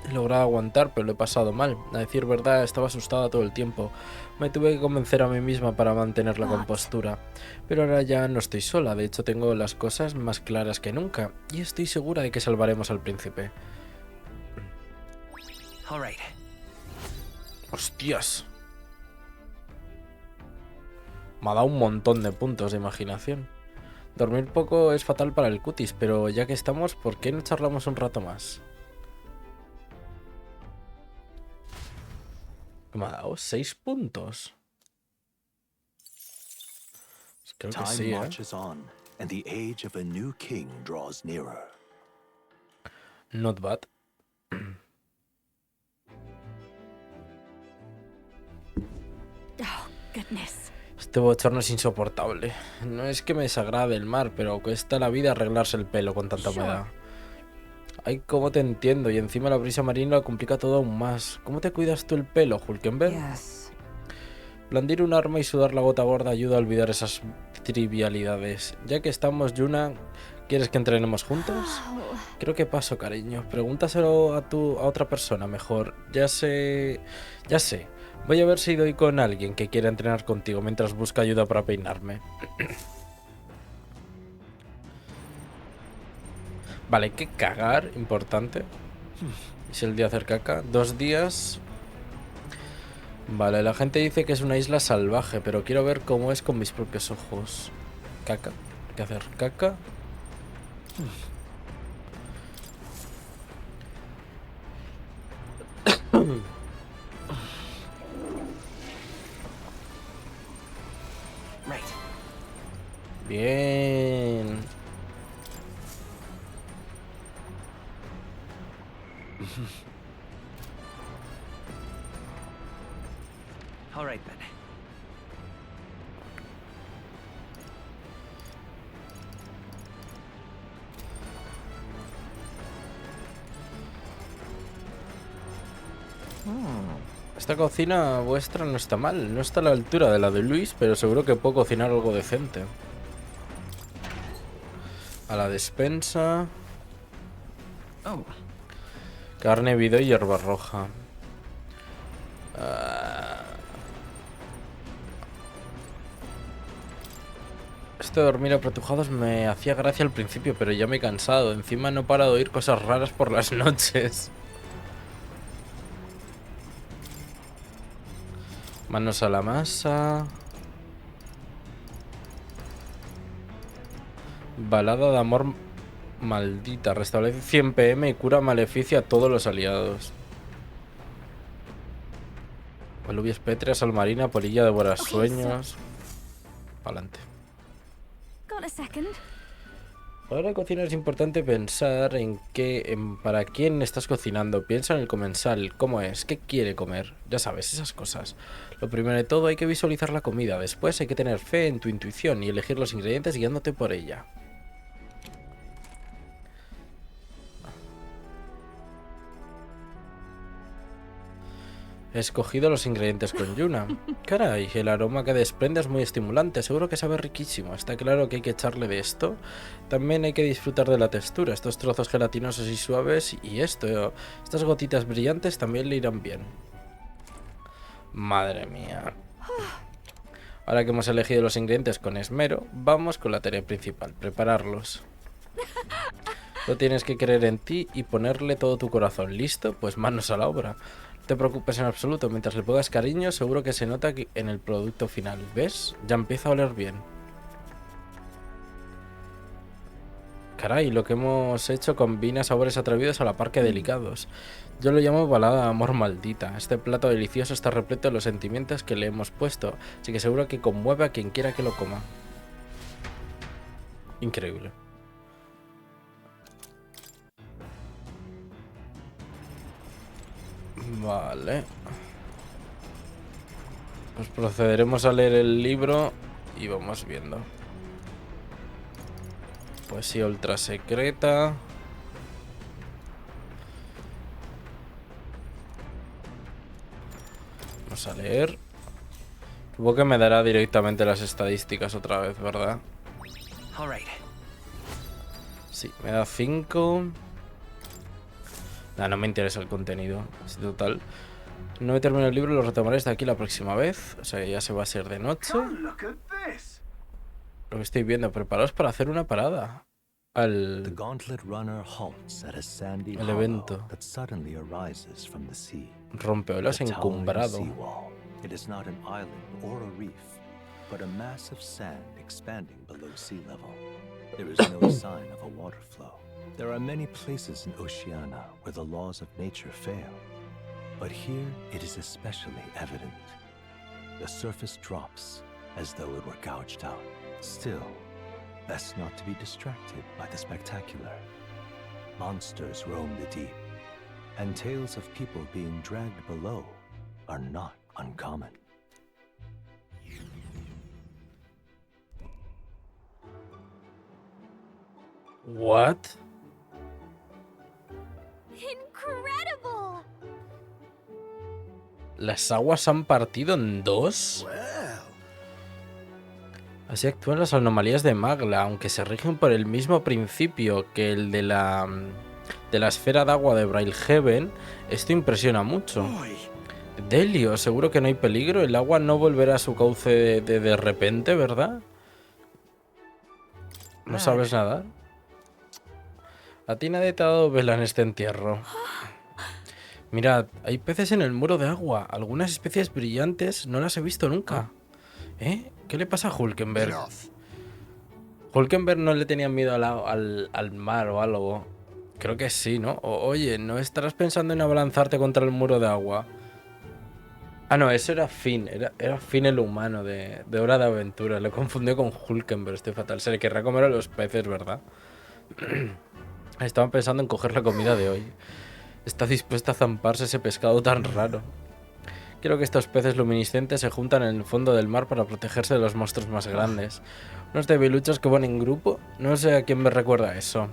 Speaker 1: He logrado aguantar, pero lo he pasado mal. A decir verdad, estaba asustada todo el tiempo. Me tuve que convencer a mí misma para mantener la compostura. Pero ahora ya no estoy sola. De hecho, tengo las cosas más claras que nunca. Y estoy segura de que salvaremos al príncipe. ¡Hostias! Me ha dado un montón de puntos de imaginación. Dormir poco es fatal para el cutis, pero ya que estamos, ¿por qué no charlamos un rato más? Me ha dado 6 puntos. Creo que sí,
Speaker 6: Time marches on, and the age of a new king draws nearer.
Speaker 1: Not bad.
Speaker 15: Oh, goodness.
Speaker 1: Este bochorno es insoportable. No es que me desagrade el mar, pero cuesta la vida arreglarse el pelo con tanta humedad. Ay, cómo te entiendo, y encima la brisa marina lo complica todo aún más. ¿Cómo te cuidas tú el pelo, Hulkenberg? Blandir un arma y sudar la gota gorda ayuda a olvidar esas trivialidades. Ya que estamos, Yuna, ¿quieres que entrenemos juntos? Creo que paso, cariño. Pregúntaselo a otra persona mejor. Ya sé. Voy a ver si doy con alguien que quiera entrenar contigo mientras busca ayuda para peinarme. Vale, hay que cagar, importante. Es el día de hacer caca. 2 días. Vale, la gente dice que es una isla salvaje, pero quiero ver cómo es con mis propios ojos. Caca. Hay que hacer caca. Bien.
Speaker 12: All right then.
Speaker 1: Esta cocina vuestra no está mal. No está a la altura de la de Luis, pero seguro que puedo cocinar algo decente. A la despensa. Carne, vido y hierba roja. Esto de dormir apretujados me hacía gracia al principio, pero ya me he cansado. Encima no paro de oír cosas raras por las noches. Manos a la masa. Balada de amor maldita. Restablece 100 PM y cura maleficia a todos los aliados. Alubias pétreas, salmarina, polilla devora sueños. Pa'lante. Ahora cocinar es importante pensar en para quién estás cocinando. Piensa en el comensal, cómo es, qué quiere comer. Ya sabes, esas cosas. Lo primero de todo hay que visualizar la comida. Después hay que tener fe en tu intuición y elegir los ingredientes guiándote por ella. He escogido los ingredientes con Yuna. Caray, el aroma que desprende es muy estimulante. Seguro que sabe riquísimo. Está claro que hay que echarle de esto. También hay que disfrutar de la textura. Estos trozos gelatinosos y suaves. Y estas gotitas brillantes también le irán bien. Madre mía. Ahora que hemos elegido los ingredientes con esmero, vamos con la tarea principal. Prepararlos. Lo tienes que creer en ti y ponerle todo tu corazón. ¿Listo? Pues manos a la obra. No te preocupes en absoluto, mientras le pongas cariño seguro que se nota en el producto final. ¿Ves? Ya empieza a oler bien. Caray, lo que hemos hecho combina sabores atrevidos a la par que delicados. Yo lo llamo balada de amor maldita. Este plato delicioso está repleto de los sentimientos que le hemos puesto, así que seguro que conmueve a quien quiera que lo coma. Increíble. Vale. Pues procederemos a leer el libro y vamos viendo. Poesía ultra secreta. Vamos a leer. Supongo que me dará directamente las estadísticas otra vez, ¿verdad? Sí, me da 5. No me interesa el contenido. Es total. No he terminado el libro, lo retomaré hasta aquí la próxima vez. O sea, ya se va a ser de noche. Lo que estoy viendo, preparaos para hacer una parada. El evento. Rompeolas encumbrado.
Speaker 6: There are many places in Oceania where the laws of nature fail, but here it is especially evident. The surface drops as though it were gouged out. Still, best not to be distracted by the spectacular. Monsters roam the deep, and tales of people being dragged below are not uncommon.
Speaker 1: What?
Speaker 14: Incredible.
Speaker 1: ¿Las aguas han partido en dos? Así actúan las anomalías de Magla, aunque se rigen por el mismo principio que el de la esfera de agua de Brailheaven. Esto impresiona mucho. Delio, seguro que no hay peligro. El agua no volverá a su cauce de repente, ¿verdad? ¿No sabes nadar? A ti nadie te ha dado vela en este entierro. Mirad, hay peces en el muro de agua. Algunas especies brillantes no las he visto nunca. ¿Eh? ¿Qué le pasa a Hulkenberg? Hulkenberg no le tenía miedo al mar o algo. Creo que sí, ¿no? Oye, ¿no estarás pensando en abalanzarte contra el muro de agua? Ah, no, eso era Finn. Era Finn el humano de Hora de Aventura. Le confundió con Hulkenberg, estoy fatal. Se le querrá comer a los peces, ¿verdad? Estaban pensando en coger la comida de hoy. Está dispuesta a zamparse ese pescado tan raro. Quiero que estos peces luminiscentes se juntan en el fondo del mar para protegerse de los monstruos más grandes. Unos debiluchos que van en grupo. No sé a quién me recuerda eso.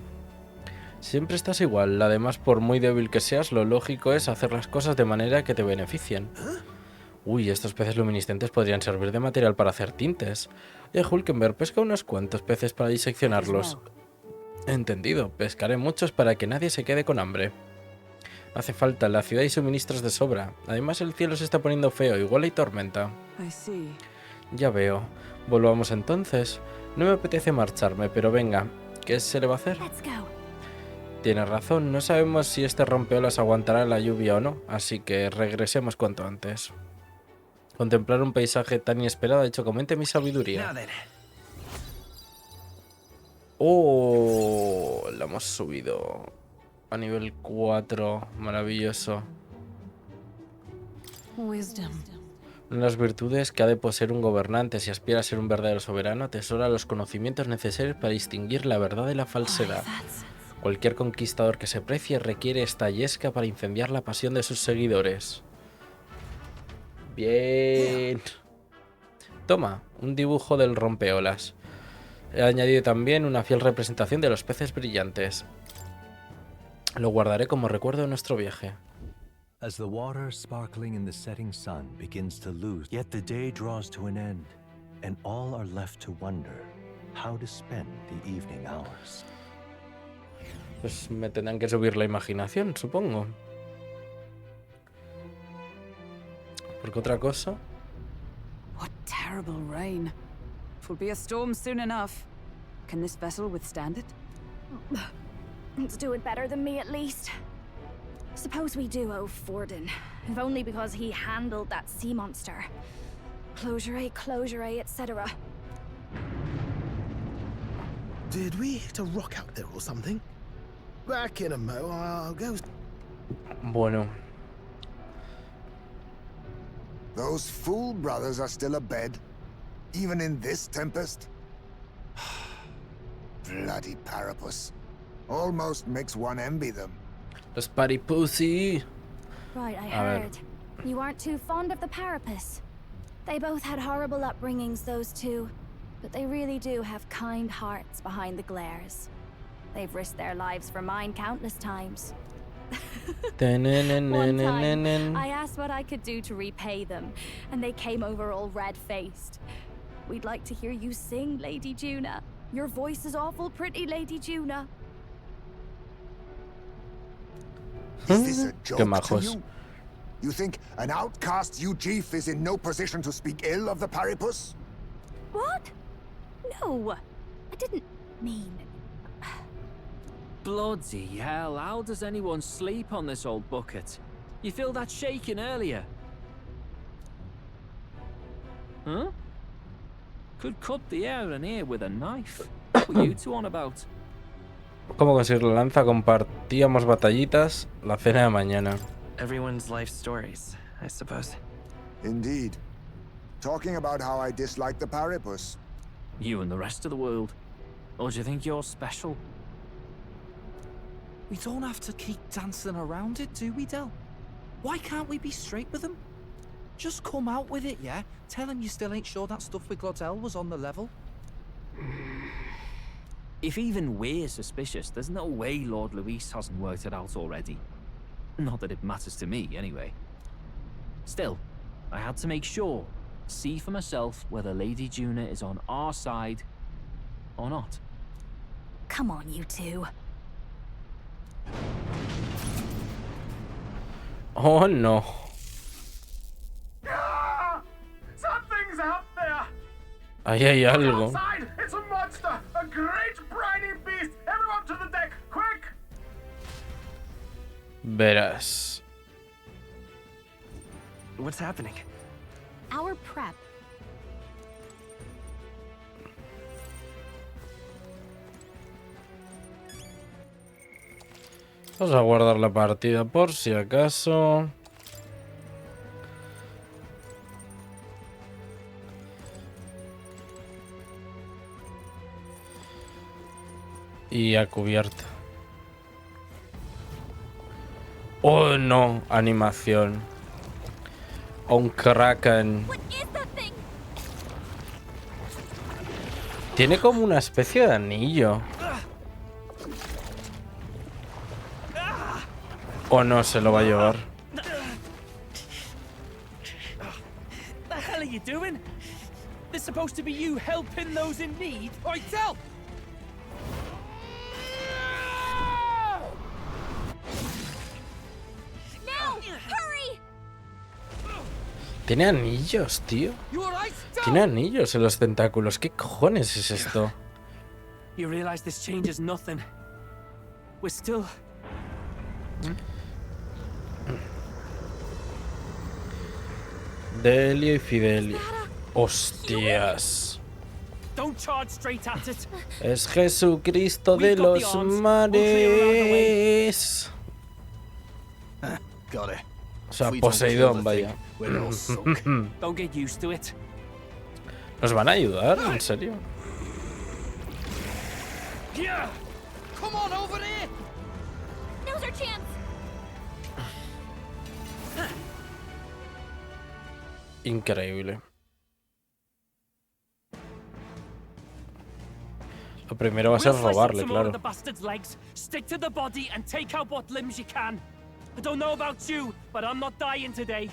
Speaker 1: Siempre estás igual. Además, por muy débil que seas, lo lógico es hacer las cosas de manera que te beneficien. Uy, estos peces luminiscentes podrían servir de material para hacer tintes. Hulkenberg, pesca unos cuantos peces para diseccionarlos. Entendido. Pescaré muchos para que nadie se quede con hambre. Hace falta. En la ciudad hay suministros de sobra. Además, el cielo se está poniendo feo. Igual hay tormenta. Ya veo. Volvamos entonces. No me apetece marcharme, pero venga. ¿Qué se le va a hacer? Tienes razón. No sabemos si este rompeolas aguantará la lluvia o no. Así que regresemos cuanto antes. Contemplar un paisaje tan inesperado ha hecho que aumente mi sabiduría. Oh, la hemos subido a nivel 4. Maravilloso.
Speaker 8: Wisdom.
Speaker 1: Una de las virtudes que ha de poseer un gobernante si aspira a ser un verdadero soberano atesora los conocimientos necesarios para distinguir la verdad de la falsedad. Cualquier conquistador que se precie requiere esta yesca para incendiar la pasión de sus seguidores. Bien. Toma, un dibujo del rompeolas. He añadido también una fiel representación de los peces brillantes. Lo guardaré como recuerdo de nuestro viaje.
Speaker 6: As the water sparkling in the setting sun begins to lose, yet the day draws to an end, and all are left to wonder how to spend the evening hours.
Speaker 1: Pues me tendrán que subir la imaginación, supongo. Porque otra cosa...
Speaker 8: What terrible rain. It'll be a storm soon enough. Can this vessel withstand it?
Speaker 15: It's doing better than me, at least. Suppose we do owe Forden, if only because he handled that sea monster. Closure, etc.
Speaker 9: Did we hit a rock out there or something? Back in a mo, I'll go.
Speaker 1: Bueno.
Speaker 7: Those fool brothers are still abed, even in this tempest? Bloody Parapus. Almost makes one envy them.
Speaker 1: Los Paripussy.
Speaker 15: Right, I heard. You aren't too fond of the Parapus. They both had horrible upbringings, those two. But they really do have kind hearts behind the glares. They've risked their lives for mine countless times. One time, I asked what I could do to repay them, and they came over all red-faced. We'd like to hear you sing, Lady Juna. Your voice is awful pretty, Lady Juna.
Speaker 7: Is this a joke to you? You think an outcast Ujif is in no position to speak ill of the Paripus?
Speaker 15: What? No, I didn't mean...
Speaker 10: Bloody hell, how does anyone sleep on this old bucket? You feel that shaking earlier? Huh? Could cut the air in here with a knife. What were you two on about?
Speaker 1: ¿Cómo conseguir la lanza? Compartíamos batallitas, la cena de mañana.
Speaker 5: Everyone's life stories, I suppose.
Speaker 7: Indeed. Talking about how I dislike the Paripus.
Speaker 10: You and the rest of the world. Or do you think you're special?
Speaker 12: We don't have to keep dancing around it, do we, Del? Why can't we be straight with them? Just come out with it, yeah? Tell him you still ain't sure that stuff with Glodell was on the level.
Speaker 10: If even we're suspicious, there's no way Lord Luis hasn't worked it out already. Not that it matters to me, anyway. Still, I had to make sure, see for myself whether Lady Juna is on our side or not.
Speaker 15: Come on, you two.
Speaker 1: Oh no.
Speaker 17: Something's out there.
Speaker 1: Ahí hay algo.
Speaker 17: Outside, it's a monster, a great briny beast. Everyone to the deck, quick!
Speaker 1: Verás.
Speaker 5: What's happening?
Speaker 14: Our prep.
Speaker 1: Vamos a guardar la partida por si acaso. Y a cubierta. Oh no, animación. Un kraken. Tiene como una especie de anillo. O no se lo va a llevar.
Speaker 10: The hell are you doing? This supposed to be you helping those in need. Oi, tell!
Speaker 14: Now, hurry!
Speaker 1: Tiene anillos, tío. Tiene anillos en los tentáculos. ¿Qué cojones es esto?
Speaker 10: You realize this changes nothing. We're still...
Speaker 1: Delio y Fidelio. Hostias.
Speaker 10: Don't charge straight at it.
Speaker 1: Es Jesucristo de los mares.
Speaker 3: Got it.
Speaker 1: O sea, Poseidón, vaya.
Speaker 10: Don't get used to it.
Speaker 1: ¿Nos van a ayudar? ¿En serio?
Speaker 10: Yeah. Come on over there.
Speaker 14: Now's our chance.
Speaker 1: Increíble. Lo primero va a ser robarle, claro.
Speaker 10: Stick to the body and take out what limbs you can. I don't know about you, but I'm not dying today.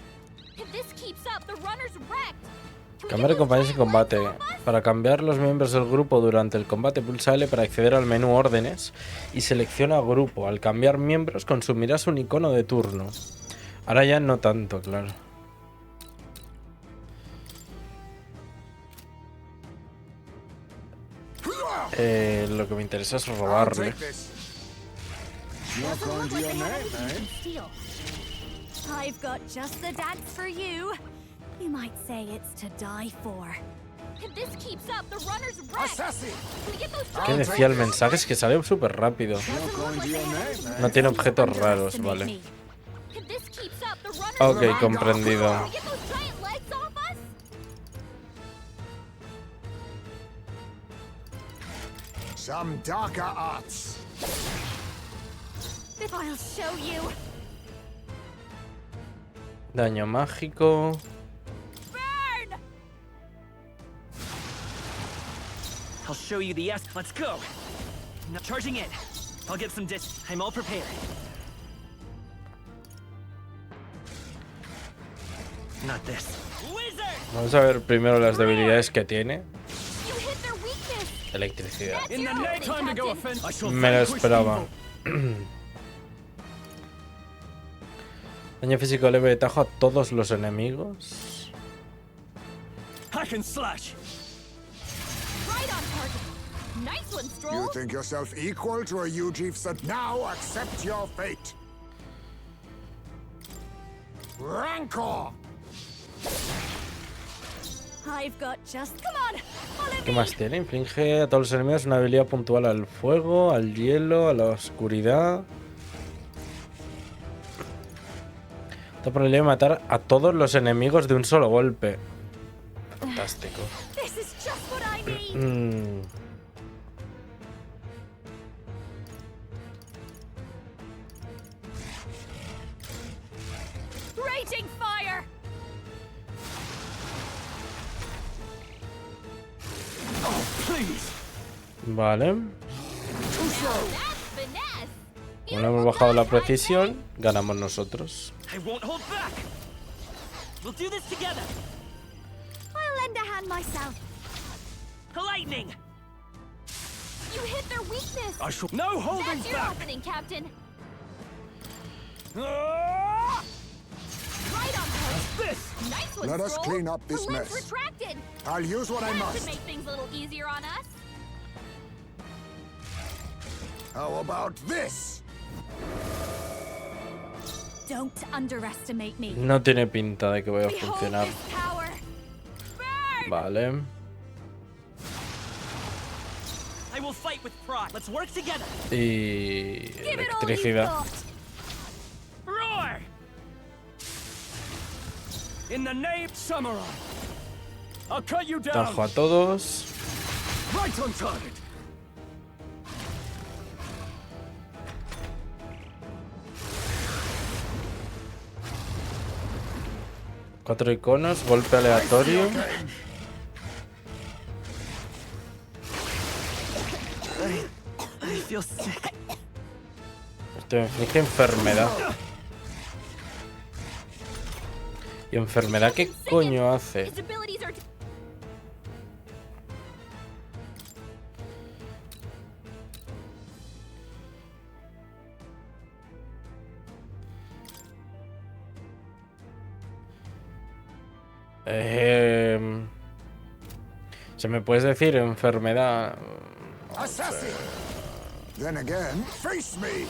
Speaker 14: If this keeps up, the runner's wrecked.
Speaker 1: Cambiar de compañeros en combate. Para cambiar los miembros del grupo durante el combate, pulsa L para acceder al menú órdenes y selecciona grupo. Al cambiar miembros consumirás un icono de turno. Ahora ya no tanto, claro. Lo que me interesa es robarle.
Speaker 15: I've got just the dance for you. You might say it's to die for.
Speaker 14: If this keeps up, the runner's wrecked.
Speaker 1: ¿Qué decía el mensaje? Es que sale súper rápido. No tiene objetos raros, vale. Ok, comprendido.
Speaker 7: Some darker arts.
Speaker 15: If I'll show you.
Speaker 1: Daño mágico.
Speaker 10: Burn! I'll show you the S. Let's go. Now charging in. I'll get some dis. I'm all prepared. Not this. Wizard!
Speaker 1: Vamos a ver primero las debilidades que tiene. Electricidad. Me lo esperaba. Daño físico leve de tajo a todos los enemigos.
Speaker 7: You think yourself equal to a Ujif that now accept your fate. Rancor.
Speaker 15: I've got just... Come on, follow
Speaker 1: ¿Qué más tiene? Inflige a todos los enemigos una habilidad puntual al fuego, al hielo, a la oscuridad. Da probabilidad de matar a todos los enemigos de un solo golpe. Fantástico.
Speaker 15: This is just what I need. Raging fire.
Speaker 10: Oh, please.
Speaker 1: Vale. Bueno, hemos bajado la precisión, ganamos nosotros.
Speaker 10: I won't hold back. We'll do this together.
Speaker 15: I'll lend a hand myself.
Speaker 10: Lightning.
Speaker 14: You hit their weakness.
Speaker 10: I shall no holding
Speaker 14: That's your
Speaker 10: back.
Speaker 14: opening, Captain.
Speaker 10: Ah!
Speaker 14: Right on point.
Speaker 10: This.
Speaker 14: Nice one,
Speaker 7: Let us
Speaker 14: Scroll.
Speaker 7: clean up this
Speaker 14: The limb's
Speaker 7: mess.
Speaker 14: retracted.
Speaker 7: I'll use what I
Speaker 14: That
Speaker 7: must.
Speaker 14: should make things a little easier on us.
Speaker 7: How about this?
Speaker 15: Don't underestimate me.
Speaker 1: No tiene pinta de que vaya a
Speaker 15: Behold
Speaker 1: funcionar.
Speaker 15: this power.
Speaker 1: Vale.
Speaker 10: I will fight with pride. Let's work together.
Speaker 1: Y electricidad.
Speaker 10: Roar! In the name Samurai. I'll cut you down.
Speaker 1: Tajo a todos.
Speaker 10: Right on target.
Speaker 1: Cuatro iconos, golpe aleatorio.
Speaker 5: I feel sick.
Speaker 1: Esto me inflige enfermedad. ¿Y enfermedad qué coño hace? ¿Se me puedes decir enfermedad?
Speaker 7: Assassin! Then again, face me!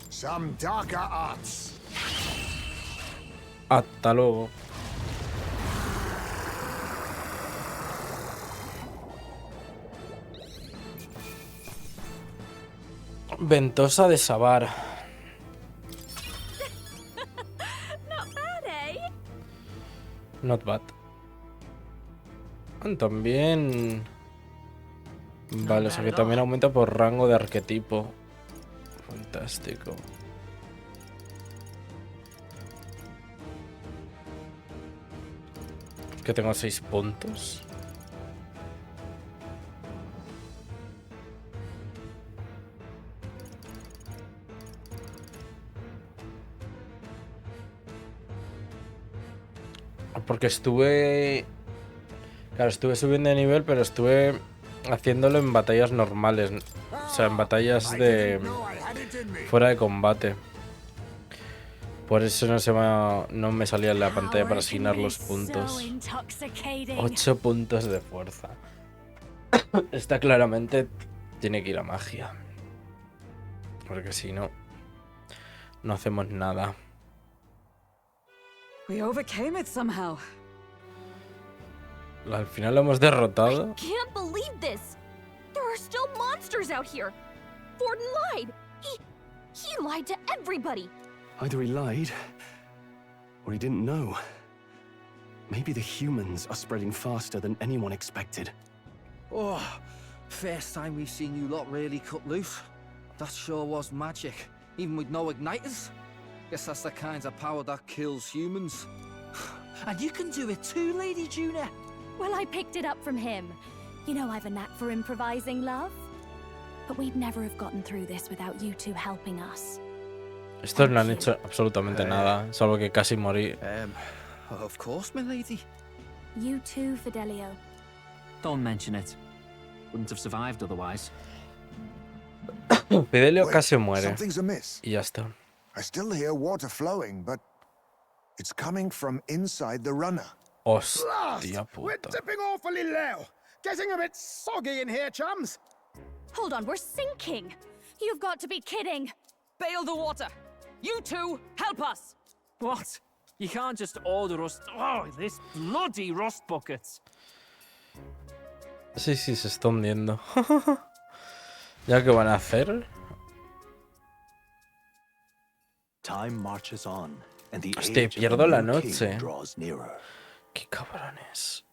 Speaker 7: Some darker arts.
Speaker 1: Hasta luego. Ventosa de Sabar.
Speaker 14: Not bad, eh?
Speaker 1: Not bad. También... Vale, o sea que también aumenta por rango de arquetipo. Fantástico. Que tengo 6 puntos. Porque estuve... Claro, estuve subiendo de nivel, pero estuve haciéndolo en batallas normales. O sea, en batallas de... fuera de combate. Por eso no me salía en la pantalla para asignar los puntos. 8 puntos de fuerza. Esta claramente tiene que ir a magia. Porque si no, no hacemos nada.
Speaker 8: We overcame it somehow.
Speaker 1: Al final lo hemos derrotado.
Speaker 14: Can't believe this. There are still monsters out here. Forden lied. He lied to everybody.
Speaker 3: Either he lied, or he didn't know. Maybe the humans are spreading faster than anyone expected.
Speaker 12: Oh, first time we've seen you lot really cut loose. That sure was magic, even with no igniters. Guess that's the kind of power that kills humans. And you can do it too, Lady Juna.
Speaker 15: Well, I picked it up from him. You know I've a knack for improvising, love. But we'd never have gotten through this without you two helping us.
Speaker 1: Estos no han hecho absolutamente nada, salvo que casi morí.
Speaker 12: Of course, my lady.
Speaker 15: You too, Fidelio.
Speaker 10: Don't mention it. Wouldn't have survived otherwise.
Speaker 1: Fidelio casi muere.
Speaker 7: Something's amiss.
Speaker 1: Y ya está.
Speaker 7: I still hear water flowing, but it's coming from inside the runner.
Speaker 1: Hostia
Speaker 17: We're
Speaker 1: puta.
Speaker 17: tipping awfully low. Getting a bit soggy in here, chums.
Speaker 15: Hold on, we're sinking. You've got to be kidding.
Speaker 8: Bail the water. You two, help us.
Speaker 10: What? You can't just order us... Oh, this bloody rust buckets.
Speaker 1: Sí, sí, se está hundiendo. ¿Ya qué van a hacer?
Speaker 6: Time marches on, and the
Speaker 1: Hostia,
Speaker 6: age of the
Speaker 1: pierdo la
Speaker 6: new king
Speaker 1: noche.
Speaker 6: draws nearer.
Speaker 1: Qué cabrones.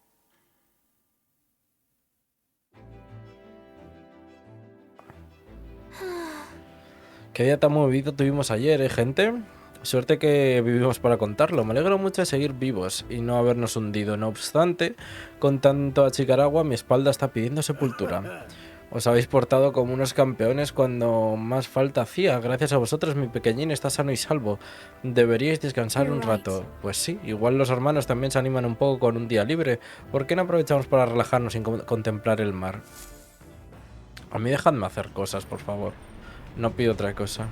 Speaker 1: Qué día tan movido tuvimos ayer, gente. Suerte que vivimos para contarlo. Me alegro mucho de seguir vivos y no habernos hundido. No obstante, con tanto achicar agua, mi espalda está pidiendo sepultura. Os habéis portado como unos campeones cuando más falta hacía. Gracias a vosotros mi pequeñín está sano y salvo. Deberíais descansar un rato. Pues sí, igual los hermanos también se animan un poco con un día libre. ¿Por qué no aprovechamos para relajarnos y contemplar el mar? A mí dejadme hacer cosas, por favor. No pido otra cosa.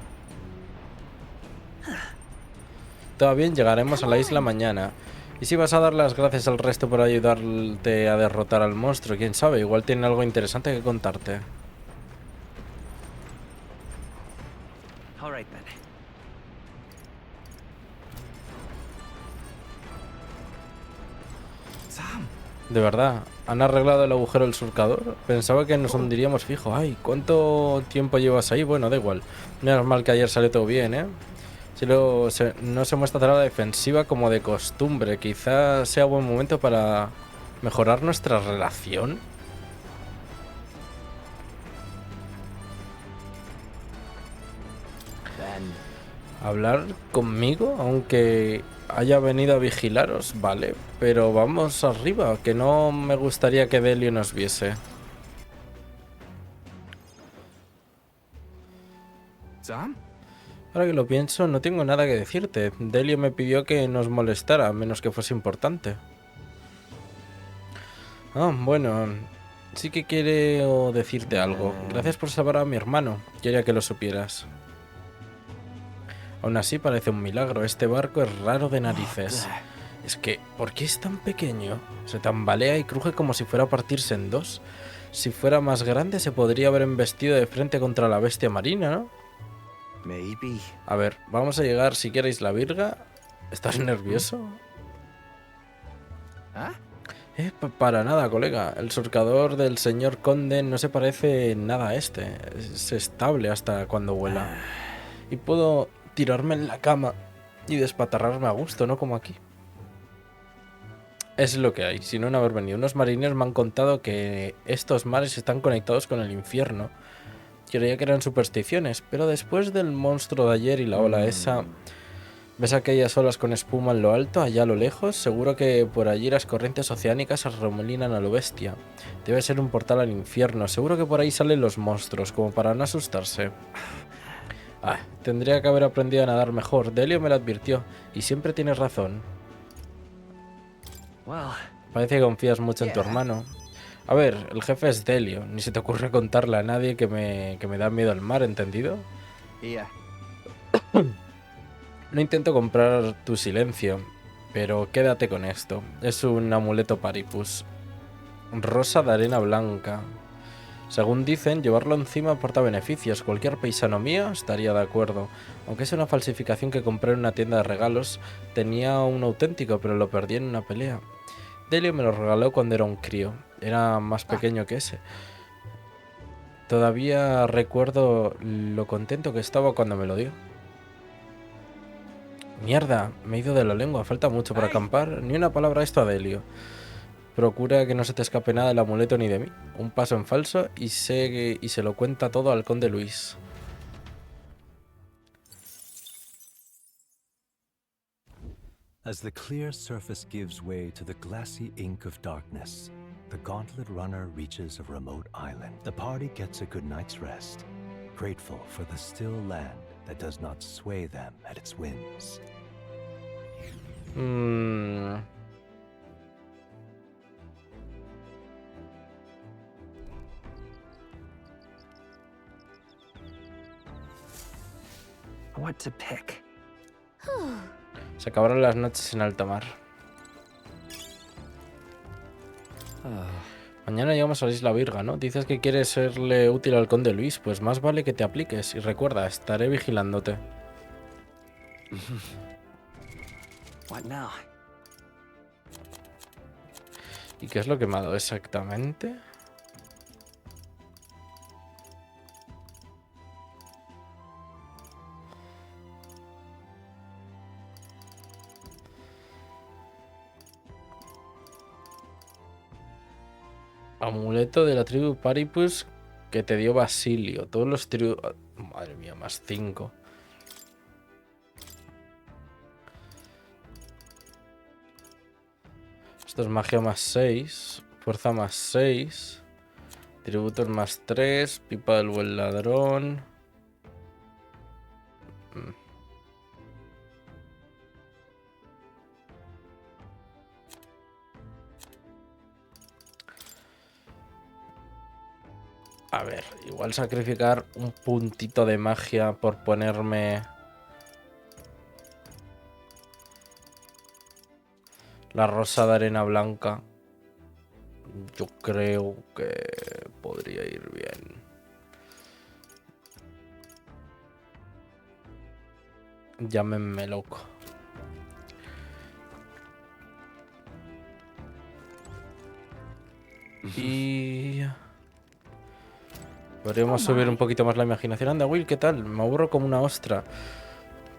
Speaker 1: Todo bien, llegaremos a la isla mañana. ¿Y si vas a dar las gracias al resto por ayudarte a derrotar al monstruo? ¿Quién sabe? Igual tiene algo interesante que contarte.
Speaker 10: All right, then.
Speaker 12: Sam.
Speaker 1: De verdad, ¿han arreglado el agujero del surcador? Pensaba que nos hundiríamos fijo. Ay, ¿cuánto tiempo llevas ahí? Bueno, da igual. No es mal que ayer salió todo bien, ¿eh? Si no se muestra a la defensiva como de costumbre. Quizás sea buen momento para mejorar nuestra relación. Hablar conmigo, aunque haya venido a vigilaros, vale. Pero vamos arriba, que no me gustaría que Delio nos viese.
Speaker 12: Sam?
Speaker 1: Ahora que lo pienso, no tengo nada que decirte. Delio me pidió que nos molestara, a menos que fuese importante. Ah, bueno, sí que quiero decirte algo. Gracias por salvar a mi hermano. Quería que lo supieras. Aún así parece un milagro. Este barco es raro de narices. Es que, ¿por qué es tan pequeño? Se tambalea y cruje como si fuera a partirse en dos. Si fuera más grande se podría haber embestido de frente contra la bestia marina, ¿no?
Speaker 2: Maybe.
Speaker 1: A ver, vamos a llegar si queréis la Virga. ¿Estás nervioso?
Speaker 12: ¿Ah?
Speaker 1: Para nada, colega. El surcador del señor Conde no se parece nada a este. Es estable hasta cuando vuela. Y puedo tirarme en la cama y despatarrarme a gusto, ¿no? Como aquí. Es lo que hay, si no haber venido. Unos marineros me han contado que estos mares están conectados con el infierno. Creía que eran supersticiones, pero después del monstruo de ayer y la ola esa... ¿Ves aquellas olas con espuma en lo alto, allá a lo lejos? Seguro que por allí las corrientes oceánicas se remolinan a lo bestia. Debe ser un portal al infierno. Seguro que por ahí salen los monstruos, como para no asustarse. Tendría que haber aprendido a nadar mejor. Delio me lo advirtió, y siempre tienes razón. Parece que confías mucho en tu hermano. A ver, el jefe es Delio. Ni se te ocurre contarle a nadie que me da miedo al mar, ¿entendido? No intento comprar tu silencio, pero quédate con esto. Es un amuleto paripus. Rosa de arena blanca. Según dicen, llevarlo encima aporta beneficios. Cualquier paisano mío estaría de acuerdo. Aunque es una falsificación que compré en una tienda de regalos, tenía un auténtico, pero lo perdí en una pelea. Delio me lo regaló cuando era un crío. Era más pequeño que ese. Todavía recuerdo lo contento que estaba cuando me lo dio. Mierda, me he ido de la lengua. Falta mucho para acampar. Ni una palabra esto a Delio. Procura que no se te escape nada del amuleto ni de mí. Un paso en falso y se lo cuenta todo al conde Luis.
Speaker 6: As the clear surface gives way to the glassy ink of darkness, the gauntlet runner reaches a remote island. The party gets a good night's rest, grateful for the still land that does not sway them at its whims.
Speaker 5: What to pick?
Speaker 1: Se acabaron las noches en alta mar. Mañana llegamos a la isla Virga, ¿no? Dices que quieres serle útil al conde Luis, pues más vale que te apliques. Y recuerda, estaré vigilándote.
Speaker 5: What now?
Speaker 1: ¿Y qué es lo que me ha dado exactamente? Amuleto de la tribu Paripus que te dio Basilio. Todos los tribus... Madre mía, más 5. Esto es magia más 6. Fuerza más 6. Tributos más 3. Pipa del buen ladrón. A ver, igual sacrificar un puntito de magia por ponerme la rosa de arena blanca. Yo creo que podría ir bien. Llámenme loco. Y... podríamos subir un poquito más la imaginación. Anda, Will, ¿qué tal? Me aburro como una ostra.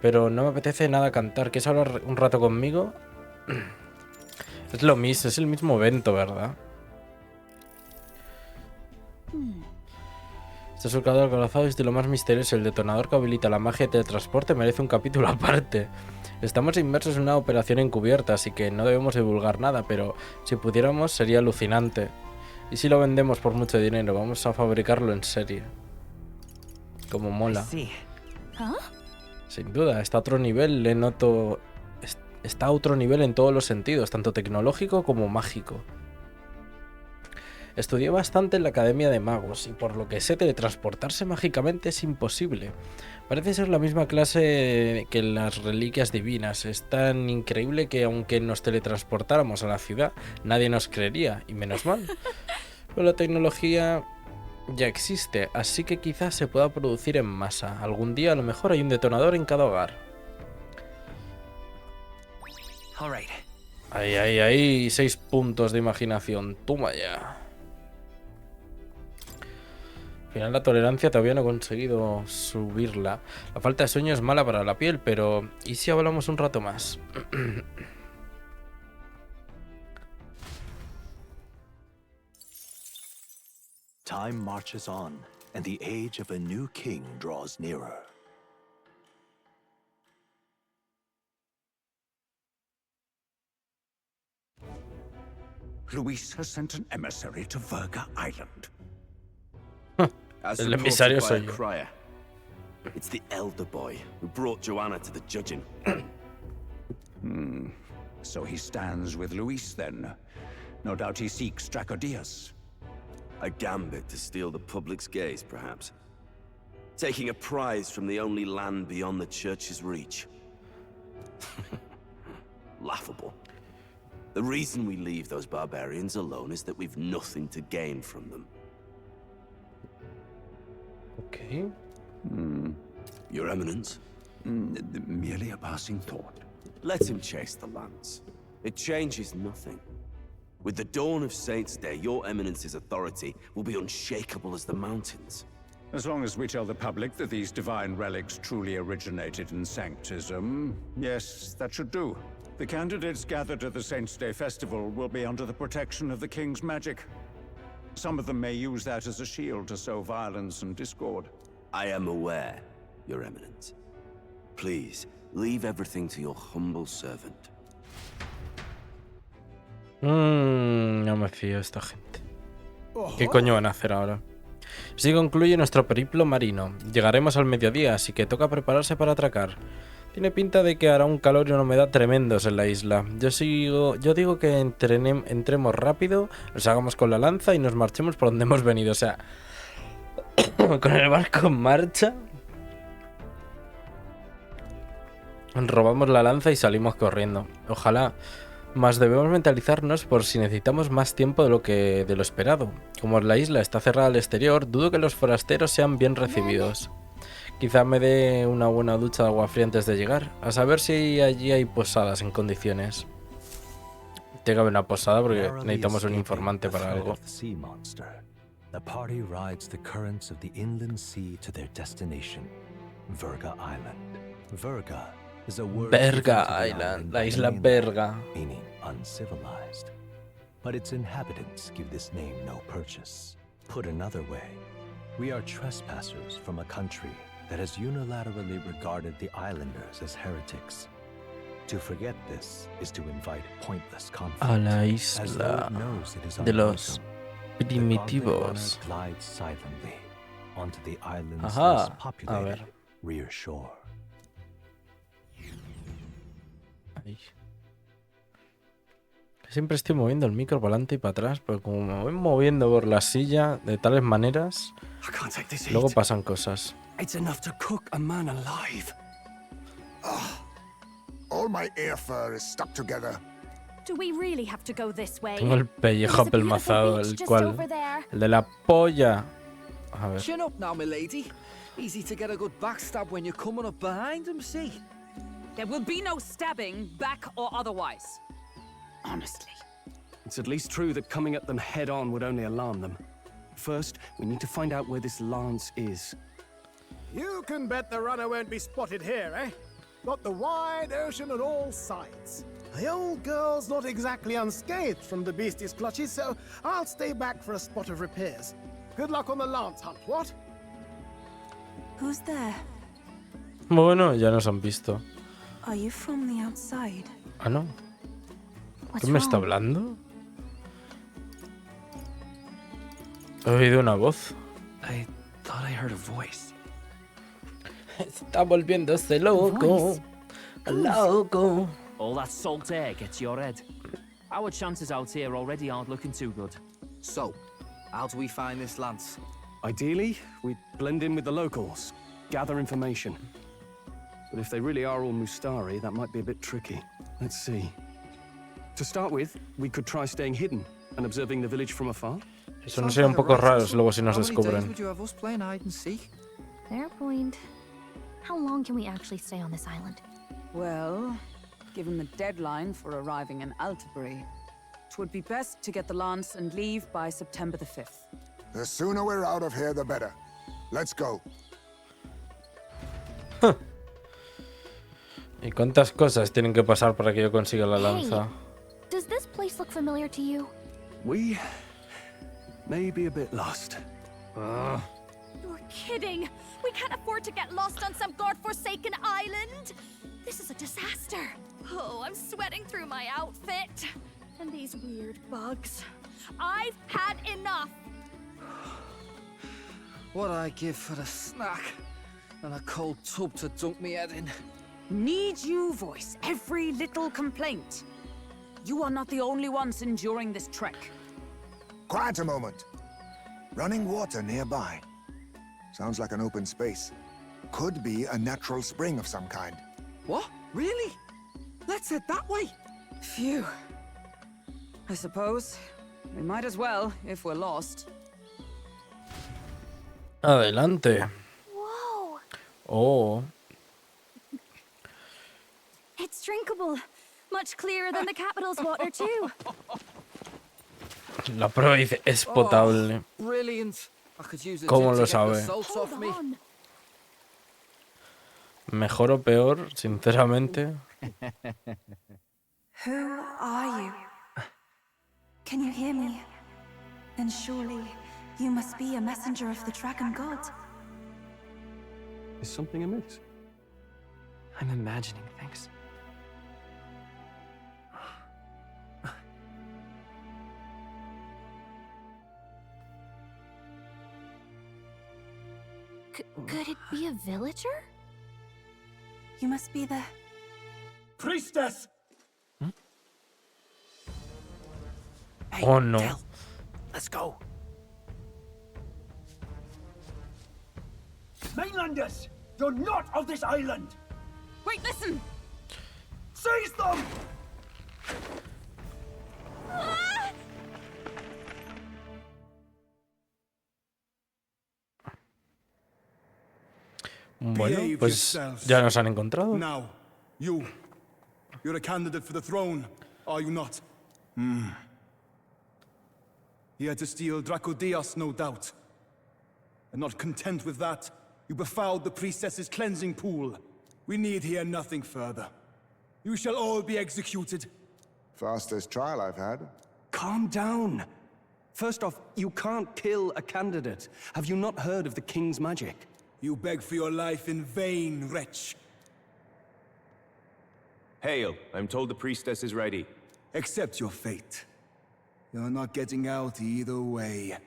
Speaker 1: Pero no me apetece nada cantar. ¿Quieres hablar un rato conmigo? Es lo mismo, es el mismo evento, ¿verdad? Este surcador acorazado es de lo más misterioso. El detonador que habilita la magia de teletransporte merece un capítulo aparte. Estamos inmersos en una operación encubierta, así que no debemos divulgar nada, pero si pudiéramos sería alucinante. ¿Y si lo vendemos por mucho dinero? Vamos a fabricarlo en serie. Como mola. Sin duda, está a otro nivel, le noto... Está a otro nivel en todos los sentidos, tanto tecnológico como mágico. Estudié bastante en la Academia de Magos y por lo que sé teletransportarse mágicamente es imposible. Parece ser la misma clase que las reliquias divinas. Es tan increíble que aunque nos teletransportáramos a la ciudad, nadie nos creería, y menos mal. Pero la tecnología ya existe, así que quizás se pueda producir en masa. Algún día a lo mejor hay un detonador en cada hogar. Ahí, 6 puntos de imaginación. Toma ya. Al final la tolerancia todavía no he conseguido subirla. La falta de sueño es mala para la piel, pero ¿y si hablamos un rato más?
Speaker 6: Time marches on, and the age of a new king draws nearer.
Speaker 11: Luis has sent an emissary to VIRGA Island.
Speaker 1: El emisario soy yo.
Speaker 18: Crier. It's the elder boy who brought Joanna to the judging.
Speaker 11: So he stands with Luis then. No doubt he seeks Dracodius.
Speaker 18: A gambit to steal the public's gaze, perhaps. Taking a prize from the only land beyond the church's reach. Laughable. The reason we leave those barbarians alone is that we've nothing to gain from them.
Speaker 1: Okay.
Speaker 18: Your Eminence?
Speaker 11: Merely a passing thought.
Speaker 18: Let him chase the lance. It changes nothing. With the dawn of Saints' Day, your Eminence's authority will be unshakable as the mountains.
Speaker 11: As long as we tell the public that these divine relics truly originated in Sanctism, yes, that should do. The candidates gathered at the Saints' Day festival will be under the protection of the King's magic. Some of them may use that as a shield to sow violence and discord.
Speaker 18: I am aware, Your Eminence. Please, leave everything to your humble servant.
Speaker 1: No me fío de esta gente. ¿Qué coño van a hacer ahora? Así concluye nuestro periplo marino. Llegaremos al mediodía, así que toca prepararse para atracar. Tiene pinta de que hará un calor y una humedad tremendos en la isla. Yo digo que entremos rápido, nos hagamos con la lanza y nos marchemos por donde hemos venido. O sea, con el barco en marcha, robamos la lanza y salimos corriendo. Ojalá. Más debemos mentalizarnos por si necesitamos más tiempo de lo esperado. Como la isla está cerrada al exterior, dudo que los forasteros sean bien recibidos. Quizá me dé una buena ducha de agua fría antes de llegar, a saber si allí hay posadas en condiciones. Tiene que haber una posada porque necesitamos un informante para algo.
Speaker 6: The party rides the currents of the inland sea to their destination, VIRGA Island. VIRGA is a word
Speaker 1: VIRGA Island, la isla Verga.
Speaker 6: Meaning uncivilized. But its inhabitants give this name no purchase. Put another way, we are trespassers from a country that has unilaterally regarded the islanders as heretics. To forget this is to invite pointless conflict.
Speaker 1: A la isla de los primitivos. Ajá, a ver.
Speaker 6: Rear shore.
Speaker 1: Ahí. Siempre estoy moviendo el micro para adelante y para atrás, pero como me voy moviendo por la silla de tales maneras, luego pasan cosas.
Speaker 9: It's enough to cook a man alive.
Speaker 7: All my air fur is stuck together.
Speaker 15: Do we really have to go this way?
Speaker 1: Tengo el pellejo apelmazado, el de la polla. A ver.
Speaker 12: Chin up now, my lady. Easy to get a good backstab when you're coming up behind him, see?
Speaker 8: There will be no stabbing, back or otherwise. Honestly.
Speaker 3: It's at least true that coming at them head on would only alarm them. First, we need to find out where this lance is.
Speaker 9: You can bet the runner won't be spotted here, eh? Got the wide ocean on all sides. The old girl's not exactly unscathed from the beastie's clutches, so I'll stay back for a spot of repairs. Good luck on the lance hunt, what?
Speaker 15: Who's there?
Speaker 1: Bueno, ya nos han visto.
Speaker 15: Are you from the outside?
Speaker 1: Ah, no. ¿Quién me está hablando? He oído una voz.
Speaker 12: I thought I heard a voice.
Speaker 1: Está volviéndose loco. Loco.
Speaker 10: All that salt air gets your head. Our chances out here already aren't looking too good.
Speaker 12: So, how do we find this, Lance?
Speaker 3: Ideally, we'd blend in with the locals, gather information. But if they really are all Mustari, that might be a bit tricky. Let's see. To start with, we could try staying hidden and observing the village from afar.
Speaker 1: Eso no sería un poco raro luego si nos descubren.
Speaker 12: Would you have us playing hide and seek?
Speaker 14: Fair point. How long can we actually stay on this island?
Speaker 8: Well, given the deadline for arriving in Altabury, it would be best to get the lance and leave by September the 5th.
Speaker 7: The sooner we're out of here, the better. Let's go.
Speaker 1: ¿Y cuántas cosas tienen que pasar para que yo consiga la lanza?
Speaker 14: Does this place look familiar to you?
Speaker 3: We may be a bit lost.
Speaker 15: You're kidding! We can't afford to get lost on some godforsaken island! This is a disaster! Oh, I'm sweating through my outfit. And these weird bugs. I've had enough!
Speaker 12: What I give for a snack and a cold tub to dunk me head in.
Speaker 8: Need you voice every little complaint? You are not the only ones enduring this trek.
Speaker 7: Quiet a moment. Running water nearby. Sounds like an open space. Could be a natural spring of some kind.
Speaker 12: What? Really? Let's head that way.
Speaker 8: Phew. I suppose we might as well if we're lost.
Speaker 1: Adelante.
Speaker 15: Whoa!
Speaker 1: Oh.
Speaker 15: It's drinkable. Much clearer than the capital's water, too.
Speaker 1: La prueba dice, es potable.
Speaker 12: Brilliant. I could use a
Speaker 1: ¿Cómo
Speaker 12: tip
Speaker 1: lo
Speaker 12: to get the
Speaker 1: sabe?
Speaker 12: salt off me.
Speaker 1: Mejor o peor, sinceramente.
Speaker 15: Who are you? Can you hear me? Then surely you must be a messenger of the Dragon God.
Speaker 3: Is something amiss?
Speaker 5: I'm imagining things.
Speaker 14: Could it be a villager?
Speaker 15: You must be the...
Speaker 17: Priestess!
Speaker 12: Hey,
Speaker 1: Oh no.
Speaker 12: Del, let's go.
Speaker 17: Mainlanders! You're not of this island!
Speaker 8: Wait, listen!
Speaker 17: Seize them!
Speaker 1: Bueno,
Speaker 4: Behave
Speaker 1: pues
Speaker 4: yourselves.
Speaker 1: ya nos han encontrado.
Speaker 4: Now, you're a candidate for the throne, are you not? Here to steal Dracodias, no doubt. And not content with that, you befouled the priestess's cleansing pool. We need hear nothing further. You shall all be executed.
Speaker 7: Fastest trial I've had.
Speaker 3: Calm down. First off, you can't kill a candidate. Have you not heard of the king's magic?
Speaker 4: You beg for your life in vain, wretch.
Speaker 20: Hail, I'm told the priestess is ready.
Speaker 4: Accept your fate. You're not getting out either way.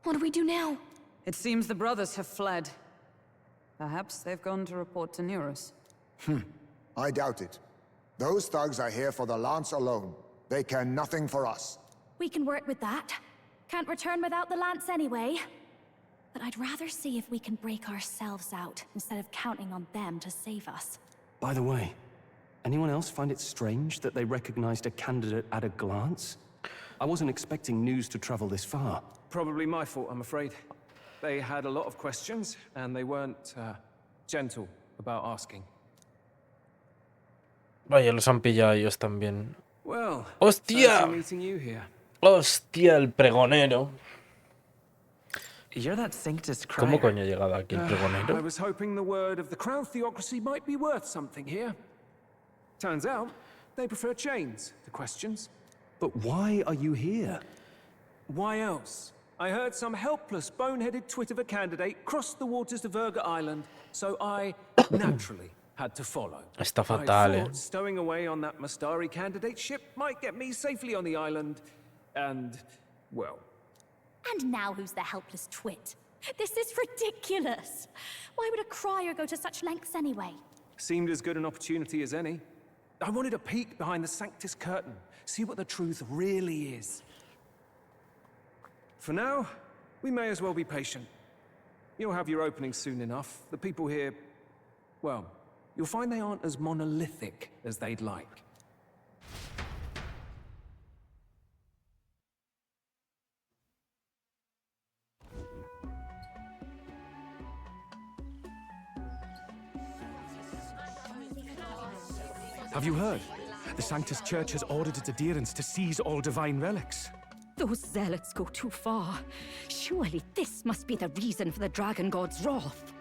Speaker 15: What do we do now?
Speaker 8: It seems the brothers have fled. Perhaps they've gone to report to Neros.
Speaker 7: I doubt it. Those thugs are here for the lance alone. They care nothing for us.
Speaker 15: We can work with that. Can't return without the lance anyway. But I'd rather see if we can break ourselves out, instead of counting on them to save us.
Speaker 3: By the way, anyone else find it strange that they recognized a candidate at a glance? I wasn't expecting news to travel this far.
Speaker 16: Probably my fault, I'm afraid. They had a lot of questions, and they weren't gentle about asking.
Speaker 1: Vaya, los han pillado ellos también.
Speaker 16: Well,
Speaker 1: ¡Hostia!
Speaker 16: fancy meeting you here.
Speaker 1: ¡Hostia, el pregonero!
Speaker 5: You're that Sanctus
Speaker 1: ¿Cómo
Speaker 5: crier.
Speaker 1: coño ha llegado aquí el
Speaker 16: I
Speaker 1: pregonero?
Speaker 16: was hoping the word of the crown theocracy might be worth something here. Turns out, they prefer chains to questions.
Speaker 3: But why are you here?
Speaker 16: Why else? I heard some helpless, boneheaded twit of a candidate crossed the waters to VIRGA Island, so I naturally had to follow.
Speaker 1: Está
Speaker 16: I
Speaker 1: fatal,
Speaker 16: thought stowing away on that Mustari candidate ship might get me safely on the island, and, well...
Speaker 15: And now who's the helpless twit? This is ridiculous. Why would a crier go to such lengths anyway?
Speaker 10: Seemed as good an opportunity as any. I wanted a peek behind the Sanctus curtain, see what the truth really is. For now, we may as well be patient. You'll have your opening soon enough. The people here, well, you'll find they aren't as monolithic as they'd like.
Speaker 3: Have you heard? The Sanctus Church has ordered its adherents to seize all divine relics.
Speaker 13: Those zealots go too far. Surely this must be the reason for the Dragon God's wrath.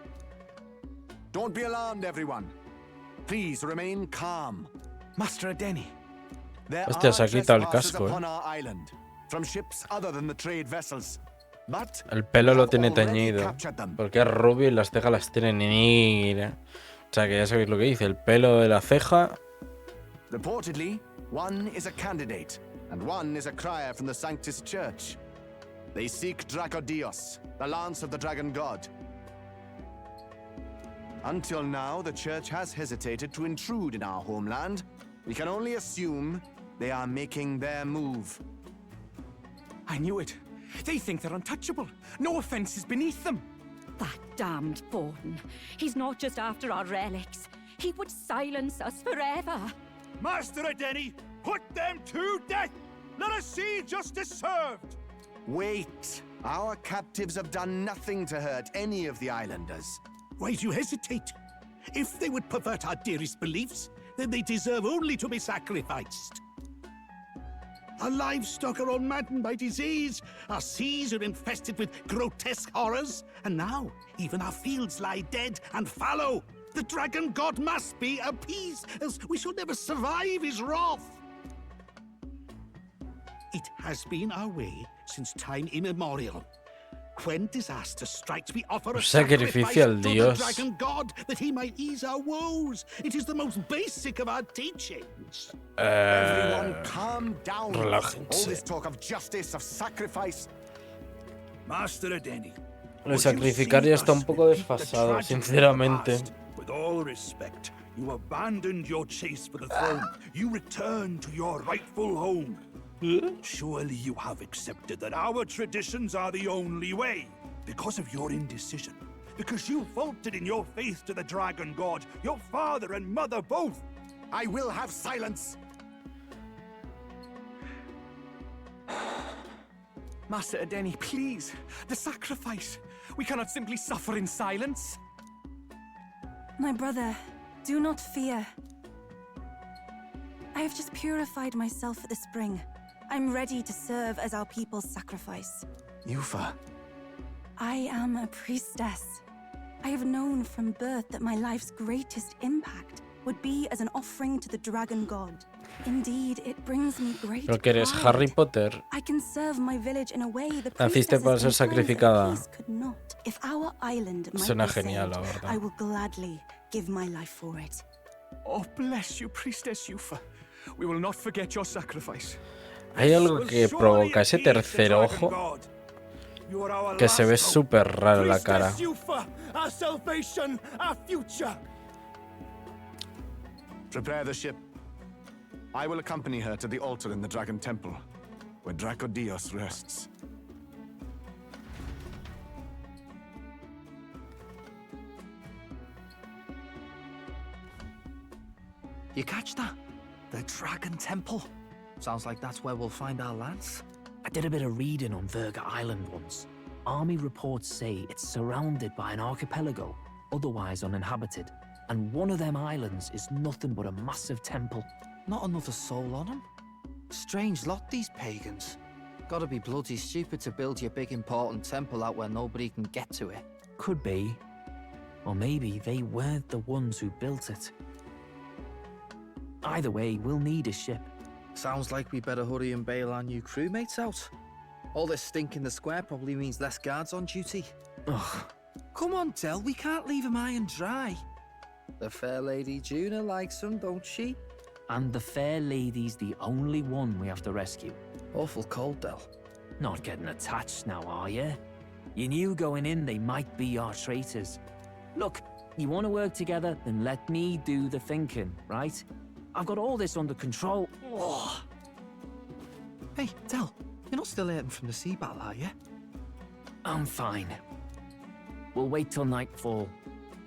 Speaker 21: Don't be alarmed, everyone. Please remain calm.
Speaker 3: Master Adeni.
Speaker 21: There
Speaker 1: Hostia, se ha
Speaker 21: are
Speaker 1: quitado el
Speaker 21: trespassers
Speaker 1: casco,
Speaker 21: upon our island, from ships other than the trade vessels. But
Speaker 1: El pelo
Speaker 21: we
Speaker 1: lo
Speaker 21: have
Speaker 1: tiene
Speaker 21: already
Speaker 1: teñido.
Speaker 21: captured them.
Speaker 1: Porque es rubio y las cejas las tiene negras. O sea que ya sabéis lo que dice. El pelo de la ceja.
Speaker 21: Reportedly, one is a candidate, and one is a crier from the Sanctus Church. They seek Dracodios, the lance of the Dragon God. Until now, the Church has hesitated to intrude in our homeland. We can only assume they are making their move.
Speaker 3: I knew it. They think they're untouchable. No offense is beneath them.
Speaker 13: That damned Borden. He's not just after our relics. He would silence us forever.
Speaker 17: Master Adeni, put them to death! Let us see justice served!
Speaker 21: Wait! Our captives have done nothing to hurt any of the islanders.
Speaker 17: Why do you hesitate? If they would pervert our dearest beliefs, then they deserve only to be sacrificed. Our livestock are all maddened by disease, our seas are infested with grotesque horrors, and now even our fields lie dead and fallow. The Dragon God must be appeased, else we shall never survive his wrath. It has been our way since time immemorial. When disaster strikes, we offer a sacrifice
Speaker 1: Sacrificio al
Speaker 17: to the
Speaker 1: Dios.
Speaker 17: Dragon God that he might ease our woes. It is the most basic of our teachings.
Speaker 21: Everyone calm down.
Speaker 1: Relájense.
Speaker 21: All this talk of justice, of sacrifice.
Speaker 17: Master Adeni,
Speaker 1: Lo de sacrificar ya está un poco desfasado, sinceramente.
Speaker 17: with all respect, you abandoned your chase for the throne. You returned to your rightful home. Surely you have accepted that our traditions are the only way. Because of your indecision. Because you faltered in your faith to the Dragon God, your father and mother both.
Speaker 21: I will have silence.
Speaker 3: Master Adeni, please. The sacrifice. We cannot simply suffer in silence.
Speaker 15: My brother, do not fear. I have just purified myself for the spring. I'm ready to serve as our people's sacrifice.
Speaker 21: Yufa.
Speaker 15: I am a priestess. I have known from birth that my life's greatest impact would be as an offering to the Dragon God. Indeed, it brings me great
Speaker 1: Pero que eres
Speaker 15: pride.
Speaker 1: Harry Potter.
Speaker 15: I can serve my village in a way the
Speaker 1: Naciste para ser
Speaker 15: priestesses in times of
Speaker 1: sacrificada.
Speaker 15: peace could not. If our island might
Speaker 1: Suena
Speaker 15: be
Speaker 1: genial, la
Speaker 15: saved,
Speaker 1: verdad.
Speaker 15: I will gladly give my life for it.
Speaker 3: Oh, bless you, Priestess Yufa. We will not forget your sacrifice.
Speaker 1: Hay algo que provoca ese tercer ojo que se ve súper raro la cara.
Speaker 4: Our salvation, our future.
Speaker 21: Prepare the ship. I will accompany her to the altar in the Dragon Temple, where Dracodios rests.
Speaker 12: You catch that? The Dragon Temple. Sounds like that's where we'll find our lance.
Speaker 5: I did a bit of reading on VIRGA Island once. Army reports say it's surrounded by an archipelago, otherwise uninhabited. And one of them islands is nothing but a massive temple.
Speaker 12: Not another soul on them. Strange lot, these pagans. Gotta be bloody stupid to build your big important temple out where nobody can get to it.
Speaker 5: Could be. Or maybe they weren't the ones who built it. Either way, we'll need a ship.
Speaker 12: Sounds like we better hurry and bail our new crewmates out. All this stink in the square probably means less guards on duty.
Speaker 5: Ugh.
Speaker 12: Come on, Del, we can't leave 'em high and dry. The fair lady Juna likes 'em, don't she?
Speaker 5: And the fair lady's the only one we have to rescue.
Speaker 12: Awful cold, Del.
Speaker 5: Not getting attached now, are you? You knew going in they might be our traitors. Look, you want to work together, then let me do the thinking, right? I've got all this under control. Oh.
Speaker 12: Hey, Del, you're not still hurting from the sea battle, are you?
Speaker 5: I'm fine. We'll wait till nightfall.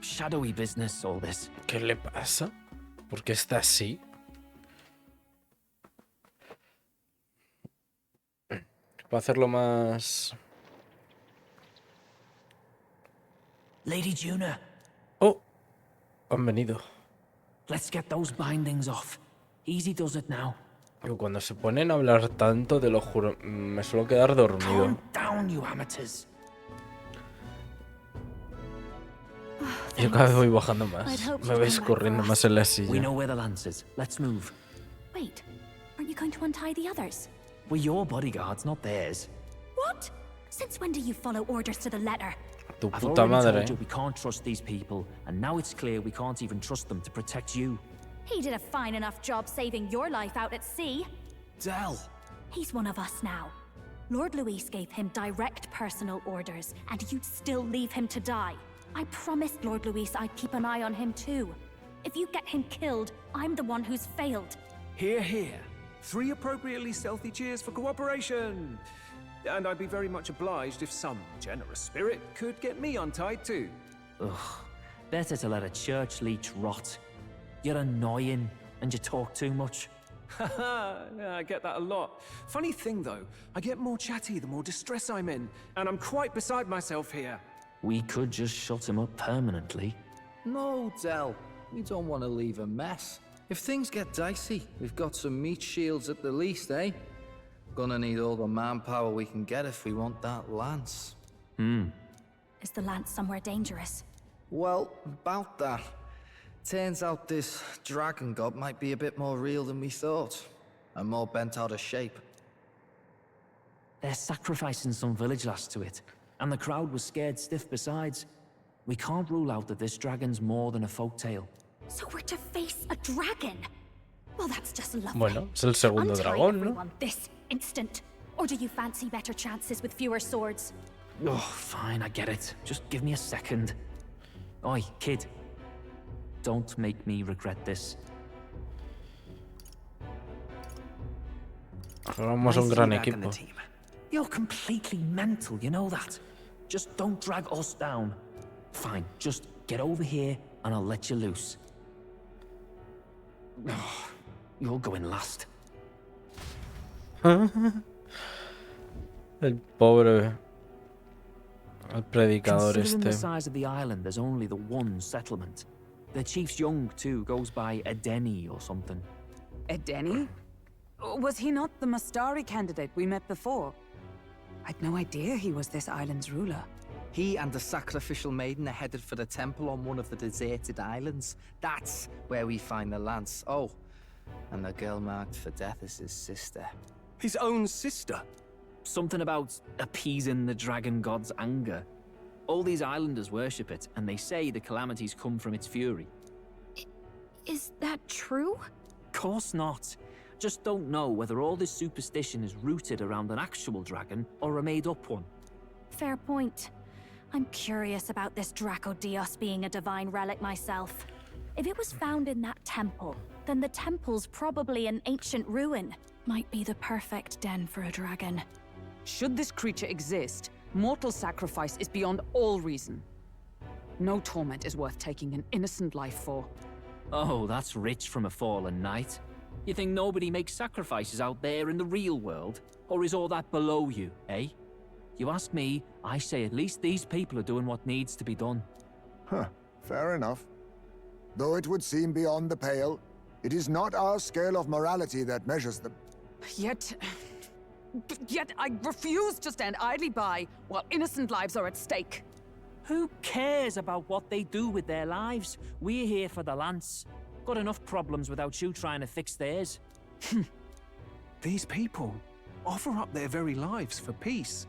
Speaker 5: Shadowy business, all this.
Speaker 1: ¿Qué le pasa? ¿Por qué está así? Para hacerlo más...
Speaker 5: Lady Juna.
Speaker 1: Oh, han venido.
Speaker 5: Let's get those bindings off. Easy does it now.
Speaker 1: Cuando se ponen a hablar tanto, te lo juro, me suelo quedar dormido.
Speaker 5: Calm down, you amateurs.
Speaker 1: Yo cada vez voy bajando más. Me ves corriendo más en la
Speaker 5: We
Speaker 1: silla.
Speaker 5: know where the lance is. Let's move.
Speaker 15: Wait, aren't you going to untie the others?
Speaker 5: We're your bodyguards, not theirs.
Speaker 15: What? Since when do you follow orders to the letter?
Speaker 1: Tu
Speaker 5: I've
Speaker 1: puta
Speaker 5: already
Speaker 1: madre.
Speaker 5: told you we can't trust these people, and now it's clear we can't even trust them to protect you.
Speaker 15: He did a fine enough job saving your life out at sea.
Speaker 12: Del!
Speaker 15: He's one of us now. Lord Luis gave him direct personal orders, and you'd still leave him to die. I promised Lord Luis I'd keep an eye on him too. If you get him killed, I'm the one who's failed.
Speaker 16: Hear, hear. 3 appropriately stealthy cheers for cooperation. And I'd be very much obliged if some generous spirit could get me untied too.
Speaker 5: Ugh. Better to let a church leech rot. You're annoying, and you talk too much.
Speaker 16: Haha, yeah, I get that a lot. Funny thing though, I get more chatty the more distress I'm in, and I'm quite beside myself here.
Speaker 5: We could just shut him up permanently.
Speaker 12: No, Del. We don't want to leave a mess. If things get dicey, we've got some meat shields at the least, eh? Gonna need all the manpower we can get if we want that lance.
Speaker 15: Is the lance somewhere dangerous?
Speaker 12: Well, about that. Turns out this dragon god might be a bit more real than we thought, and more bent out of shape.
Speaker 5: They're sacrificing some village lass to it, and the crowd was scared stiff besides. We can't rule out that this dragon's more than a folktale.
Speaker 15: So we're to face a dragon? Well, that's just lovely.
Speaker 1: Bueno, es el segundo
Speaker 15: Untie
Speaker 1: dragón, ¿no?
Speaker 15: everyone this instant. Or do you fancy better chances with fewer swords?
Speaker 5: Oh, fine, I get it. Just give me a second. Oi, kid. Don't make me regret this.
Speaker 1: Somos un gran equipo.
Speaker 5: You're completely mental, you know that. Just don't drag us down. Fine, just get over here and I'll let you loose. Oh, you're going last.
Speaker 1: El pobre... El predicador
Speaker 5: Considering the
Speaker 1: este.
Speaker 5: size of the island, there's only the one settlement. The chief's young, too, goes by Edeni or something.
Speaker 8: Edeni? Was he not the Mastari candidate we met before? I'd no idea he was this island's ruler.
Speaker 12: He and the sacrificial maiden are headed for the temple on one of the deserted islands. That's where we find the lance. Oh, and the girl marked for death is his sister.
Speaker 16: His own sister?
Speaker 5: Something about appeasing the dragon god's anger. All these islanders worship it, and they say the calamities come from its fury.
Speaker 14: Is that true?
Speaker 5: Course not. Just don't know whether all this superstition is rooted around an actual dragon or a made-up one.
Speaker 15: Fair point. I'm curious about this Dracodios being a divine relic myself. If it was found in that temple, then the temple's probably an ancient ruin. Might be the perfect den for a dragon.
Speaker 8: Should this creature exist, mortal sacrifice is beyond all reason. No torment is worth taking an innocent life for.
Speaker 5: Oh, that's rich from a fallen knight. You think nobody makes sacrifices out there in the real world? Or is all that below you, eh? You ask me, I say at least these people are doing what needs to be done.
Speaker 7: Huh, fair enough. Though it would seem beyond the pale, it is not our scale of morality that measures them.
Speaker 8: Yet I refuse to stand idly by while innocent lives are at stake.
Speaker 5: Who cares about what they do with their lives? We're here for the lance. Got enough problems without you trying to fix theirs.
Speaker 16: These people offer up their very lives for peace.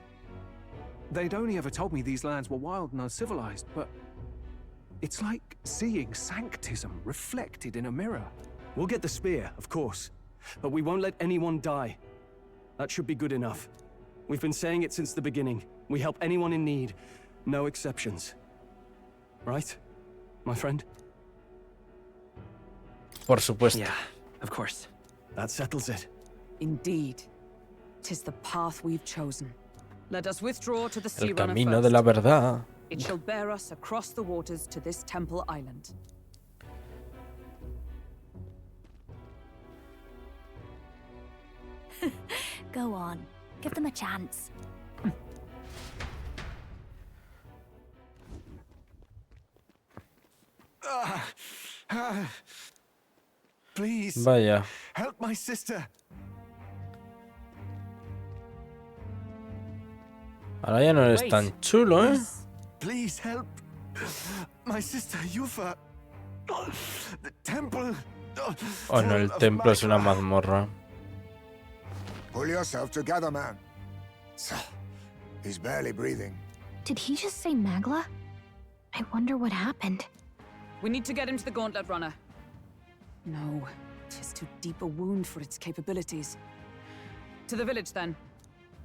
Speaker 16: They'd only ever told me these lands were wild and uncivilized, but it's like seeing sanctism reflected in a mirror.
Speaker 19: We'll get the spear, of course, but we won't let anyone die. That should be good enough. We've been saying it since the beginning.
Speaker 3: We help anyone in need, no exceptions. Right, my friend?
Speaker 1: Por supuesto.
Speaker 10: Yeah, of course.
Speaker 3: That settles it.
Speaker 8: Indeed. 'Tis the path we've chosen. Let us withdraw to the sea
Speaker 1: El
Speaker 8: runner
Speaker 1: camino
Speaker 8: first.
Speaker 1: de la verdad.
Speaker 8: It shall bear us across the waters to this temple island.
Speaker 15: Go on. Give them a chance.
Speaker 21: Please.
Speaker 1: Vaya.
Speaker 21: Help my sister.
Speaker 1: Ahora ya no eres tan chulo, ¿eh?
Speaker 21: Please help my sister Yufa. The temple.
Speaker 1: Oh no, el templo es una mazmorra.
Speaker 7: Pull yourself together, man. He's barely breathing.
Speaker 14: Did he just say Magla? I wonder what happened.
Speaker 8: We need to get him to the gauntlet runner. No, 'tis too deep a wound for its capabilities. To the village, then.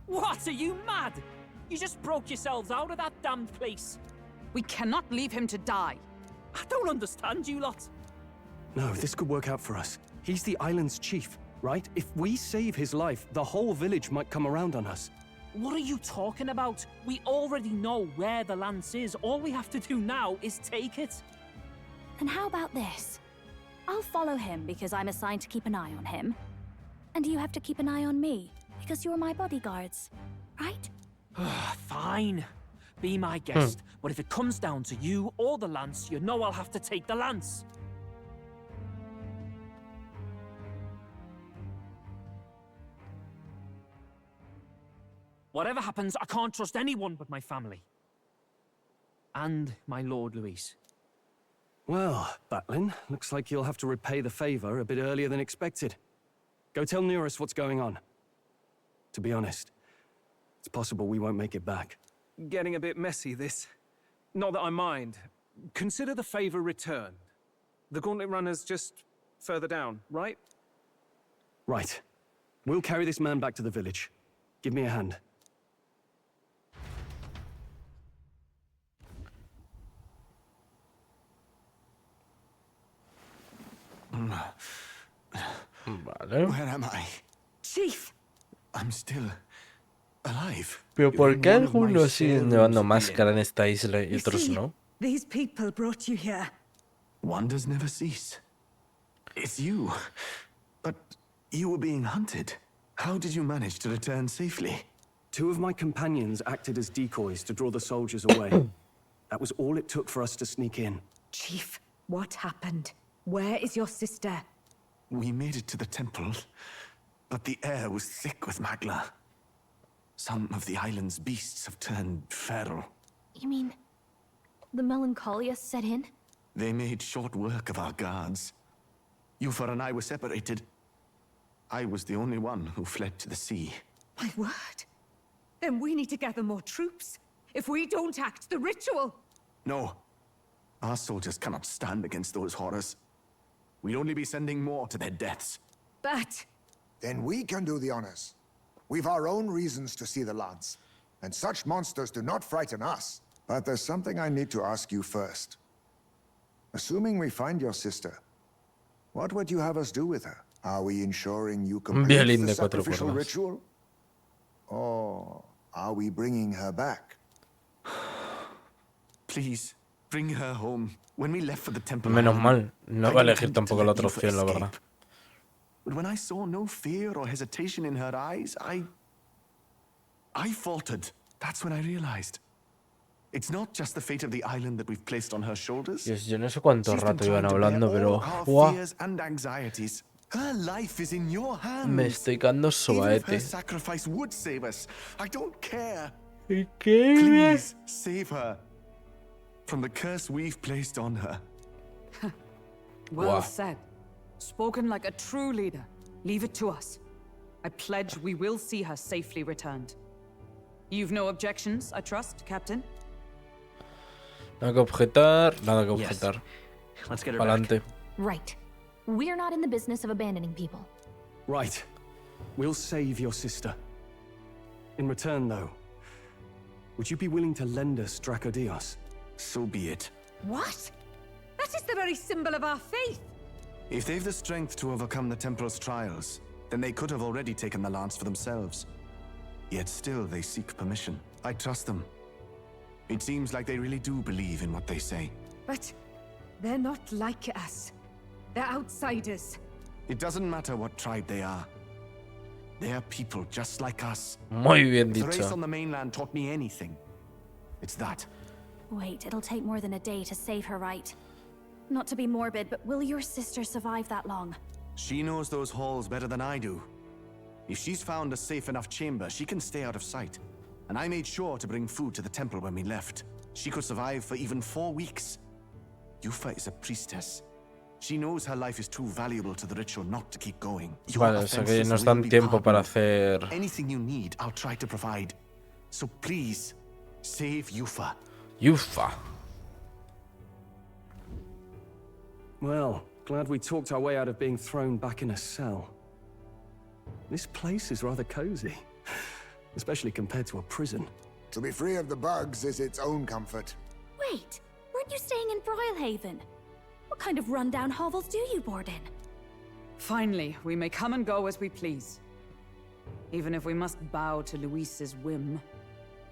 Speaker 10: What? Are you mad? You just broke yourselves out of that damned place.
Speaker 8: We cannot leave him to die.
Speaker 10: I don't understand you lot.
Speaker 3: No, this could work out for us. He's the island's chief, right? If we save his life, the whole village might come around on us.
Speaker 10: What are you talking about? We already know where the lance is. All we have to do now is take it.
Speaker 15: And how about this? I'll follow him because I'm assigned to keep an eye on him. And you have to keep an eye on me because you're my bodyguards, right?
Speaker 10: Fine. Be my guest. But if it comes down to you or the lance, you know I'll have to take the lance. Whatever happens, I can't trust anyone but my family. And my Lord Luis.
Speaker 3: Well, Batlin, looks like you'll have to repay the favor a bit earlier than expected. Go tell Neurus what's going on. To be honest, it's possible we won't make it back.
Speaker 16: Getting a bit messy, this. Not that I mind. Consider the favor returned. The gauntlet runner's just further down, right?
Speaker 3: Right. We'll carry this man back to the village. Give me a hand.
Speaker 1: Vale.
Speaker 21: Where am I?
Speaker 8: Chief!
Speaker 21: I'm still alive.
Speaker 1: Pero ¿por qué algunos siguen llevando máscara en esta isla y otros no?
Speaker 2: These people brought you here.
Speaker 21: Wonders never cease. It's you. But you were being hunted. How did you manage to return safely?
Speaker 3: 2 of my companions acted as decoys to draw the soldiers away. That was all it took for us to sneak in.
Speaker 2: Chief, what happened? Where is your sister?
Speaker 21: We made it to the temple, but the air was thick with magla. Some of the island's beasts have turned feral.
Speaker 14: You mean the melancholia set in?
Speaker 21: They made short work of our guards. Yufa and I were separated. I was the only one who fled to the sea.
Speaker 2: My word. Then we need to gather more troops. If we don't act, the ritual...
Speaker 21: No. Our soldiers cannot stand against those horrors. We'd only be sending more to their deaths.
Speaker 2: But...
Speaker 7: Then we can do the honors. We've our own reasons to see the lance. And such monsters do not frighten us. But there's something I need to ask you first. Assuming we find your sister, what would you have us do with her? Are we ensuring you complete the sacrificial ritual? Or are we bringing her back?
Speaker 21: Please, bring her home. When we left for the temple...
Speaker 1: Menos mal, no va a elegir tampoco la otra opción, la verdad.
Speaker 21: But when I saw no fear or hesitation in her eyes, I faltered. That's when I realized. It's not just the fate of the island that we've placed on her shoulders.
Speaker 1: Dios, yo no sé cuánto rato iban hablando, pero...
Speaker 21: Fears and anxieties. Her life is in your hands.
Speaker 1: Me estoy quedando sobaete.
Speaker 21: Her sacrifice would save us. I don't care.
Speaker 1: ¿Qué?
Speaker 21: Please save her from the curse we've placed on her.
Speaker 8: Well said. Spoken like a true leader. Leave it to us. I pledge we will see her safely returned. You've no objections, I trust, Captain?
Speaker 1: Nada que objetar, nada que objetar.
Speaker 10: Let's get her
Speaker 1: Pa'lante.
Speaker 14: Right. We're not in the business of abandoning people.
Speaker 3: Right. We'll save your sister. In return, though, Would you be willing to lend us Dracodios?
Speaker 21: So be it.
Speaker 2: What? That is the very symbol of our faith.
Speaker 21: If they've the strength to overcome the Templars' trials, then they could have already taken the lance for themselves. Yet still they seek permission. I trust them. It seems like they really do believe in what they say.
Speaker 2: But they're not like us. They're outsiders.
Speaker 21: It doesn't matter what tribe they are. They're people just like us.
Speaker 1: Muy bien
Speaker 21: If the race
Speaker 1: dicho.
Speaker 21: on the mainland taught me anything, it's that.
Speaker 15: Wait, it'll take more than a day to save her, right? Not to be morbid, but will your sister survive that long?
Speaker 21: She knows those halls better than I do. If she's found a safe enough chamber, she can stay out of sight. And I made sure to bring food to the temple when we left. She could survive for even 4 weeks. Yufa is a priestess. She knows her life is too valuable to the ritual not to keep going. Your
Speaker 1: Vale, o sea que
Speaker 21: offenses
Speaker 1: nos
Speaker 21: will
Speaker 1: dan
Speaker 21: be
Speaker 1: tiempo para
Speaker 21: pardoned.
Speaker 1: hacer...
Speaker 21: Anything you need, I'll try to provide. So please, save Yufa.
Speaker 1: Yufa.
Speaker 3: Well, glad we talked our way out of being thrown back in a cell. This place is rather cozy, especially compared to a prison.
Speaker 7: To be free of the bugs is its own comfort.
Speaker 15: Wait, weren't you staying in Broilhaven? What kind of rundown hovels do you board in?
Speaker 8: Finally, we may come and go as we please. Even if we must bow to Luis's whim,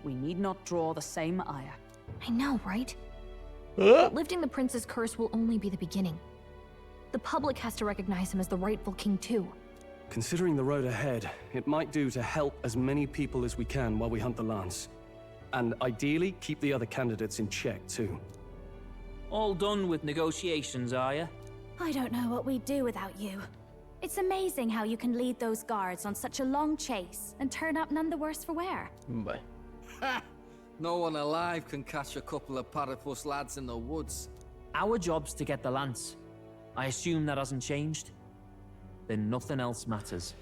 Speaker 8: we need not draw the same ire.
Speaker 14: I know, right? But lifting the prince's curse will only be the beginning. The public has to recognize him as the rightful king too.
Speaker 3: Considering the road ahead, it might do to help as many people as we can while we hunt the lance. And ideally, keep the other candidates in check too.
Speaker 10: All done with negotiations, are you?
Speaker 15: I don't know what we'd do without you. It's amazing how you can lead those guards on such a long chase and turn up none the worse for wear.
Speaker 1: Bye.
Speaker 11: No one alive can catch a couple of platypus lads in the woods.
Speaker 5: Our job's to get the lance. I assume that hasn't changed? Then nothing else matters.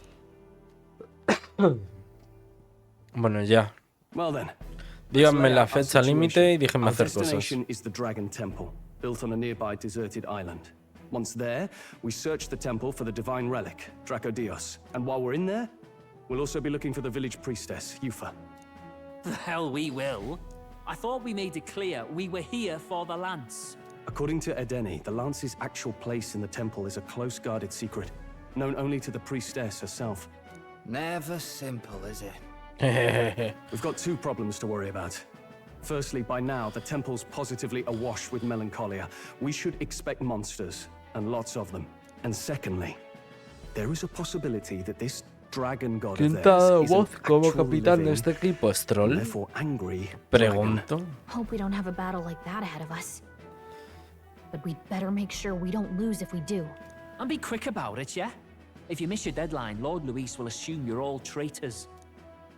Speaker 1: Bueno, ya.
Speaker 3: Well then.
Speaker 1: Díganme
Speaker 3: let's lay
Speaker 1: la
Speaker 3: out our
Speaker 1: fecha límite y
Speaker 3: situation.
Speaker 1: déjenme
Speaker 3: Our
Speaker 1: hacer cosas.
Speaker 3: destination is the Dragon Temple, built on a nearby deserted island. Once there, we search the temple for the divine relic, Dracodios. And while we're in there, we'll also be looking for the village priestess, Yufa.
Speaker 5: The hell we will. I thought we made it clear we were here for the lance.
Speaker 3: According to Edeni, the lance's actual place in the temple is a close guarded secret, known only to the priestess herself.
Speaker 11: Never simple, is it?
Speaker 3: We've got 2 problems to worry about. Firstly, by now, the temple's positively awash with melancholia. We should expect monsters, and lots of them. And secondly, there is a possibility that this dragon god of
Speaker 1: ¿Quién te ha dado
Speaker 3: theirs is an
Speaker 1: voz como
Speaker 3: actual
Speaker 1: capitán de
Speaker 3: living,
Speaker 1: este equipo? ¿Es troll?
Speaker 3: therefore angry
Speaker 1: Pregunto.
Speaker 14: Hope we don't have a battle like that ahead of us. But we'd better make sure we don't lose if we do.
Speaker 5: And be quick about it, yeah? If you miss your deadline, Lord Luis will assume you're all traitors.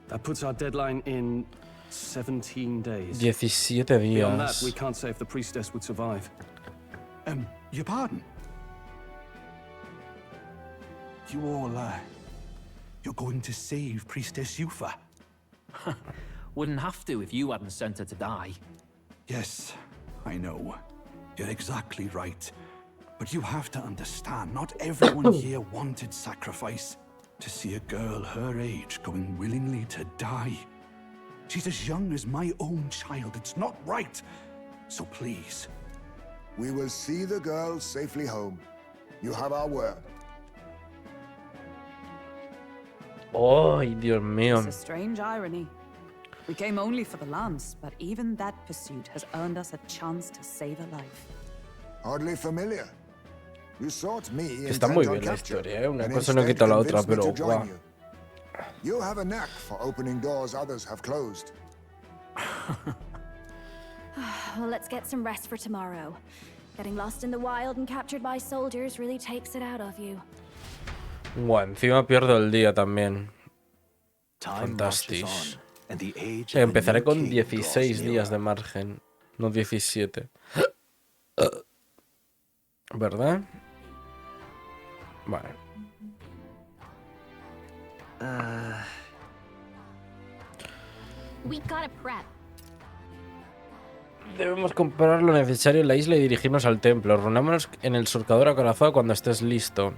Speaker 3: That puts our deadline in 17 days.
Speaker 1: 17
Speaker 3: Beyond that,
Speaker 1: días.
Speaker 3: we can't say if the priestess would survive.
Speaker 17: Your pardon? You all, you're going to save Priestess Yufa?
Speaker 5: Wouldn't have to if you hadn't sent her to die.
Speaker 17: Yes, I know. You're exactly right. But you have to understand, not everyone here wanted sacrifice. To see a girl her age going willingly to die. She's as young as my own child. It's not right. So please.
Speaker 7: We will see the girl safely home. You have our word.
Speaker 1: Ay, Dios mío.
Speaker 8: It's a strange irony. We came only for the lance, but even that pursuit has earned us a chance to save a life.
Speaker 7: Hardly familiar. You sought me
Speaker 1: Está muy
Speaker 7: intent on
Speaker 1: bien la
Speaker 7: capture,
Speaker 1: historia, ¿eh? Una
Speaker 7: and
Speaker 1: cosa no
Speaker 7: instead
Speaker 1: quita la otra,
Speaker 7: convinced me
Speaker 1: pero
Speaker 7: to join
Speaker 1: guau.
Speaker 7: you. You have a knack for opening doors others have closed.
Speaker 15: Well, let's get some rest for tomorrow. Getting lost in the wild and captured by soldiers really takes it out of you.
Speaker 1: Buah, encima pierdo el día también.
Speaker 6: Time
Speaker 1: Fantástico.
Speaker 6: marches on, and the age
Speaker 1: O sea,
Speaker 6: of a
Speaker 1: empezaré
Speaker 6: new
Speaker 1: con
Speaker 6: king
Speaker 1: 16
Speaker 6: draws
Speaker 1: días de
Speaker 6: nearer.
Speaker 1: margen, no 17. ¿Verdad? Vale.
Speaker 14: We gotta prep.
Speaker 1: Debemos comprar lo necesario en la isla y dirigirnos al templo. Reunámonos en el surcador acorazado cuando estés listo.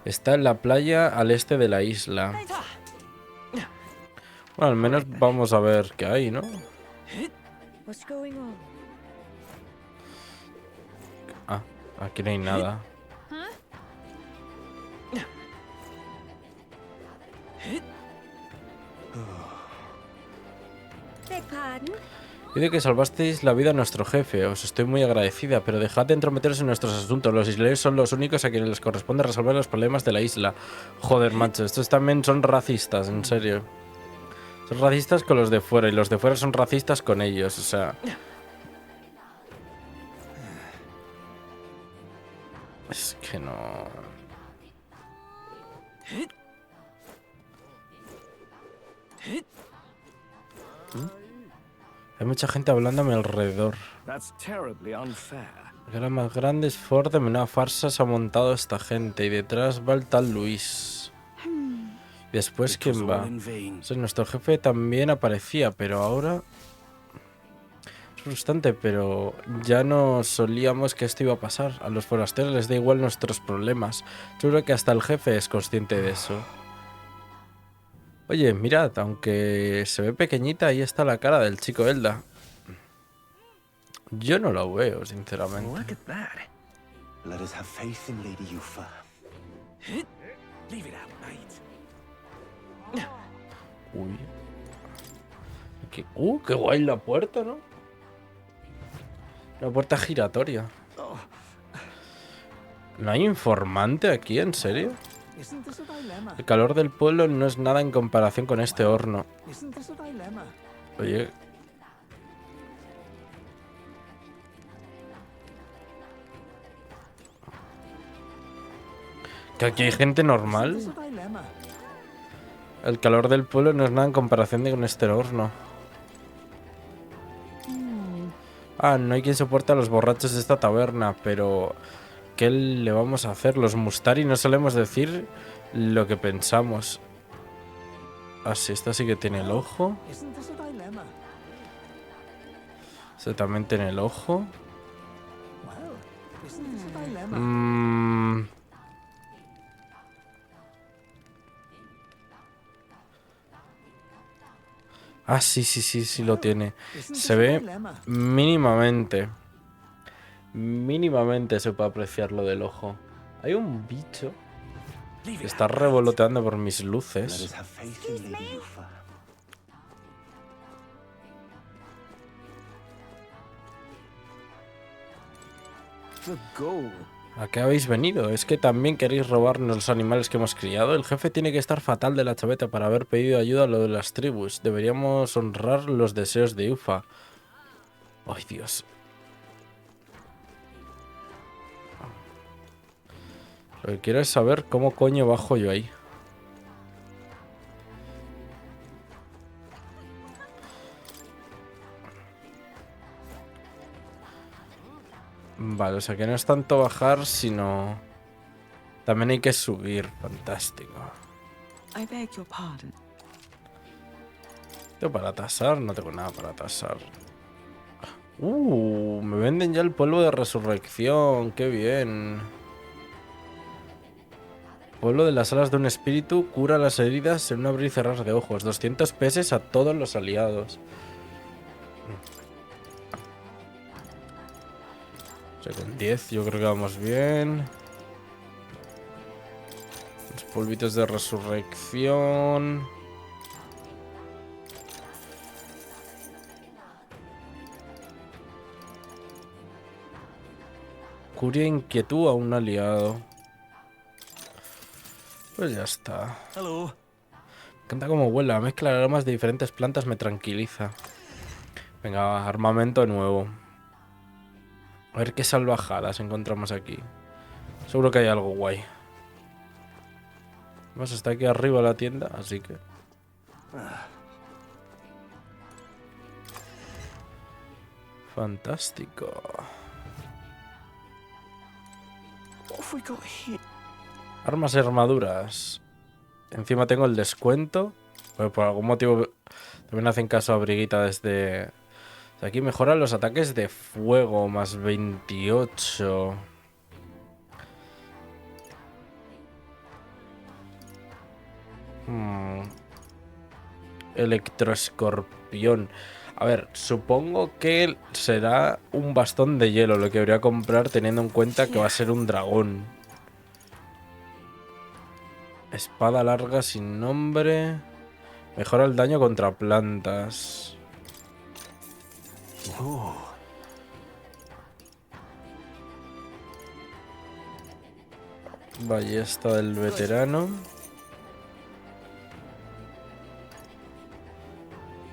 Speaker 1: Está en la playa al este de la isla. Bueno, al menos vamos a ver qué hay, ¿no?
Speaker 2: What's going on?
Speaker 1: Ah, aquí no hay nada.
Speaker 2: Beg pardon?
Speaker 1: Dice que salvasteis la vida a nuestro jefe. Os estoy muy agradecida, pero dejad de entrometeros en nuestros asuntos. Los isleños son los únicos a quienes les corresponde resolver los problemas de la isla. Joder, macho, estos también son racistas, en serio. Son racistas con los de fuera y los de fuera son racistas con ellos, o sea... Es que no... Hay mucha gente hablando a mi alrededor. Era más grande es Ford, de menuda farsa se ha montado esta gente. Y detrás va el tal Luis. ¿Y después quién va? O sea, nuestro jefe también aparecía, pero ahora... Es frustrante, pero ya no solíamos que esto iba a pasar. A los forasteros les da igual nuestros problemas. Seguro que hasta el jefe es consciente de eso. Oye, mirad, aunque se ve pequeñita, ahí está la cara del chico Elda. Yo no la veo, sinceramente.
Speaker 6: Let us have faith in Lady Yufa.
Speaker 10: Leave it out, mate.
Speaker 1: Uy. Qué guay la puerta, ¿no? La puerta giratoria. ¿No hay informante aquí, en serio? El calor del pueblo no es nada en comparación con este horno. Oye. ¿Que aquí hay gente normal? El calor del pueblo no es nada en comparación con este horno. Ah, no hay quien soporte a los borrachos de esta taberna, pero... ¿qué le vamos a hacer? Los Mustari no solemos decir lo que pensamos. Ah, sí, esta sí que tiene el ojo. Este también tiene el ojo. Ah, sí lo tiene. Se ve mínimamente. Mínimamente se puede apreciar lo del ojo. Hay un bicho que está revoloteando por mis luces. ¿A qué habéis venido? ¿Es que también queréis robarnos los animales que hemos criado? El jefe tiene que estar fatal de la chaveta para haber pedido ayuda a lo de las tribus. Deberíamos honrar los deseos de Ufa. ¡Ay, Dios! Lo que quiero es saber cómo coño bajo yo ahí. Vale, o sea que no es tanto bajar, sino... también hay que subir. Fantástico. ¿Tengo para tasar? No tengo nada para tasar. Me venden ya el polvo de resurrección. ¡Qué bien! Pueblo de las alas de un espíritu cura las heridas en un abrir y cerrar de ojos. 200 pesos a todos los aliados. O sea, con 10 yo creo que vamos bien. Los polvitos de resurrección. Curia inquietud a un aliado. Pues ya está. Me encanta cómo huele. La mezcla de aromas de diferentes plantas me tranquiliza. Venga, armamento nuevo. A ver qué salvajadas encontramos aquí. Seguro que hay algo guay. Vamos, está aquí arriba la tienda, así que... fantástico. Armas y armaduras. Encima tengo el descuento. Pero por algún motivo también hacen caso a Briguita desde... Aquí mejoran los ataques de fuego. Más 28. Electroescorpión. A ver, supongo que será un bastón de hielo lo que debería comprar teniendo en cuenta que va a ser un dragón. Espada larga sin nombre. Mejora el daño contra plantas. Ballesta del veterano.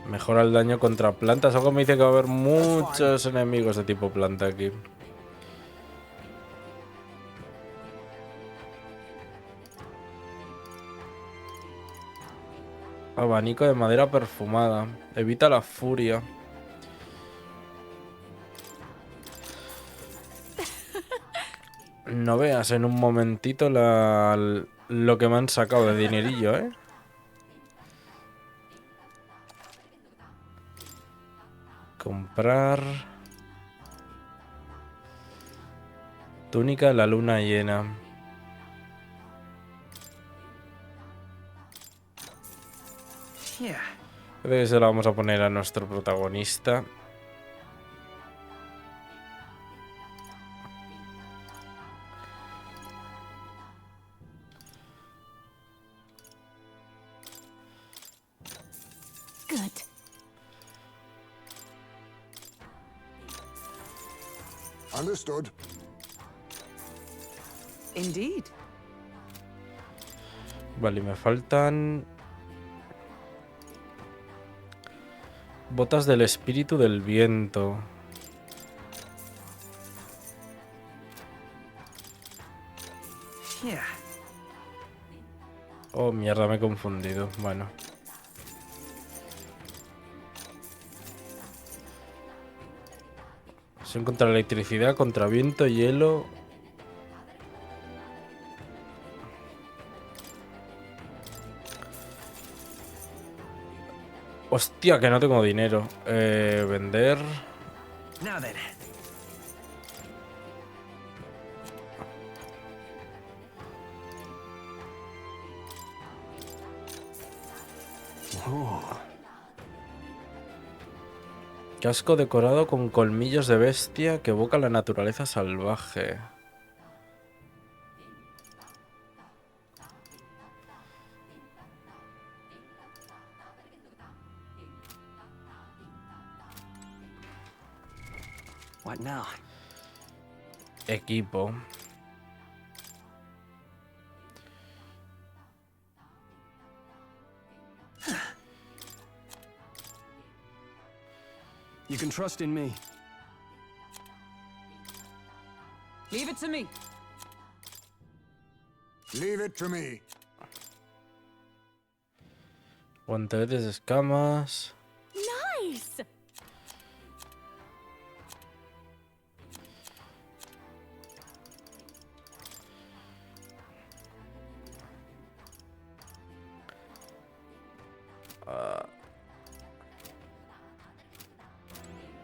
Speaker 1: Mejora el daño contra plantas. Algo me dice que va a haber muchos enemigos de tipo planta aquí. Abanico de madera perfumada. Evita la furia. No veas en un momentito lo que me han sacado de dinerillo, ¿eh? Comprar. Túnica de la luna llena. Creo que se la vamos a poner a nuestro protagonista.
Speaker 15: Good.
Speaker 7: Understood.
Speaker 8: Indeed.
Speaker 1: Vale, y me faltan botas del espíritu del viento. Oh, mierda, me he confundido. Bueno. Son contra electricidad, contra viento, hielo. Hostia, que no tengo dinero. Vender. Casco decorado con colmillos de bestia que evoca la naturaleza salvaje.
Speaker 12: What now?
Speaker 1: Equipo.
Speaker 3: You can trust in me.
Speaker 8: Leave it to me.
Speaker 7: Leave it to me.
Speaker 1: Guanteletes de escamas.
Speaker 13: Nice!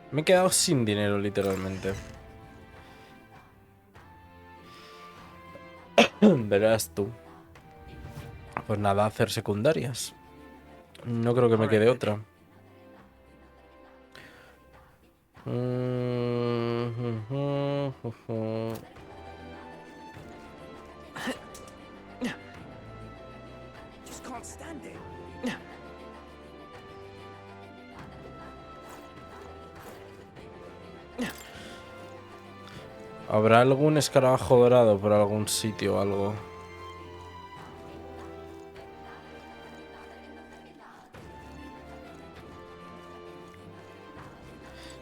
Speaker 1: Me he quedado sin dinero, literalmente. Verás tú. Pues nada, hacer secundarias. No creo que me quede otra.
Speaker 12: Just can't stand it.
Speaker 1: ¿Habrá algún escarabajo dorado por algún sitio o algo?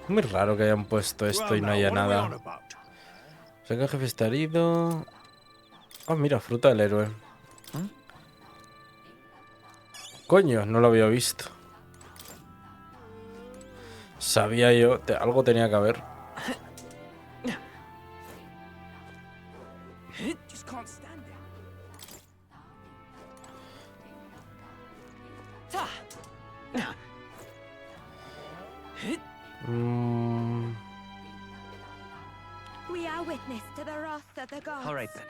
Speaker 1: Es muy raro que hayan puesto esto y no haya nada. Sé que el jefe está herido. Ah, mira, fruta del héroe. Coño, no lo había visto. Sabía yo, algo tenía que haber.
Speaker 12: Just can't stand it.
Speaker 15: We are witness to the wrath of the gods.
Speaker 12: All right then.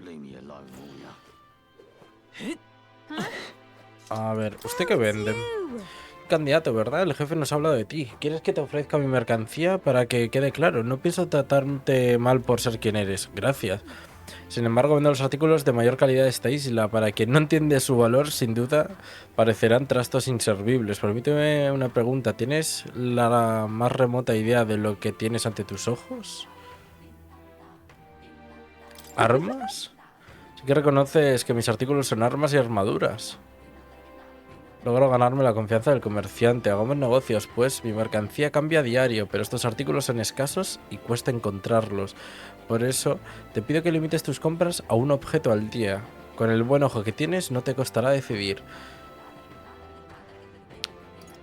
Speaker 17: Leave me alone, will ya?
Speaker 1: A ver, ¿usted qué vende? Candidato, ¿verdad? El jefe nos ha hablado de ti. ¿Quieres que te ofrezca mi mercancía? Para que quede claro, no pienso tratarte mal por ser quien eres. Gracias. Sin embargo, vendo los artículos de mayor calidad de esta isla. Para quien no entiende su valor, sin duda, parecerán trastos inservibles. Permíteme una pregunta. ¿Tienes la más remota idea de lo que tienes ante tus ojos? ¿Armas? Sí que reconoces que mis artículos son armas y armaduras. Logro ganarme la confianza del comerciante. Hagamos negocios, pues mi mercancía cambia a diario, pero estos artículos son escasos y cuesta encontrarlos. Por eso, te pido que limites tus compras a un objeto al día. Con el buen ojo que tienes, no te costará decidir.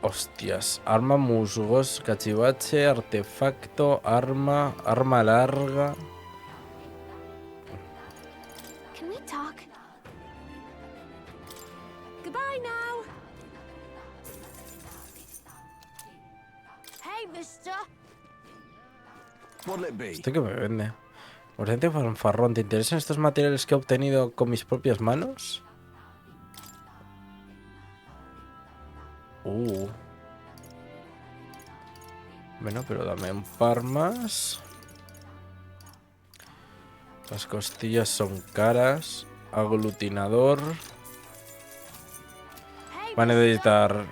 Speaker 1: Hostias. Arma, musgos, cachivache, artefacto, arma, arma larga.
Speaker 15: Can we talk?
Speaker 2: Goodbye now. Hey, mister.
Speaker 1: ¿Este qué me vende? Urgente fanfarrón, ¿te interesan estos materiales que he obtenido con mis propias manos? Bueno, pero dame un par más. Las costillas son caras. Aglutinador. Van a necesitar...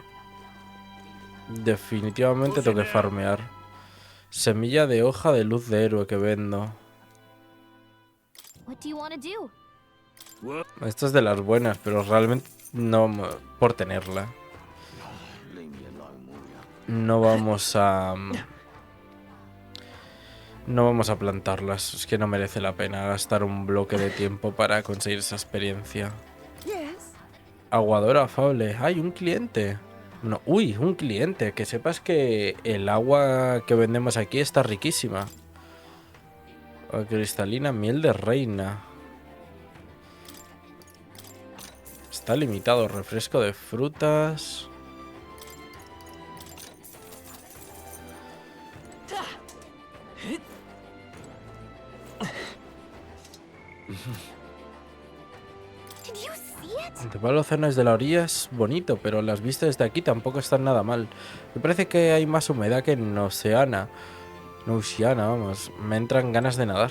Speaker 1: Definitivamente tengo que farmear. Semilla de hoja de luz de héroe que vendo.
Speaker 14: What do you want to do?
Speaker 1: Esta es de las buenas, pero realmente no por tenerla. No vamos a plantarlas. Es que no merece la pena gastar un bloque de tiempo para conseguir esa experiencia. Aguador afable. ¡Ay, un cliente! No, uy, un cliente. Que sepas que el agua que vendemos aquí está riquísima. Cristalina, miel de reina. Está limitado. Refresco de frutas. El templo océano desde la orilla es bonito, pero las vistas desde aquí tampoco están nada mal. Me parece que hay más humedad que en Oceana. Vamos. Me entran ganas de nadar.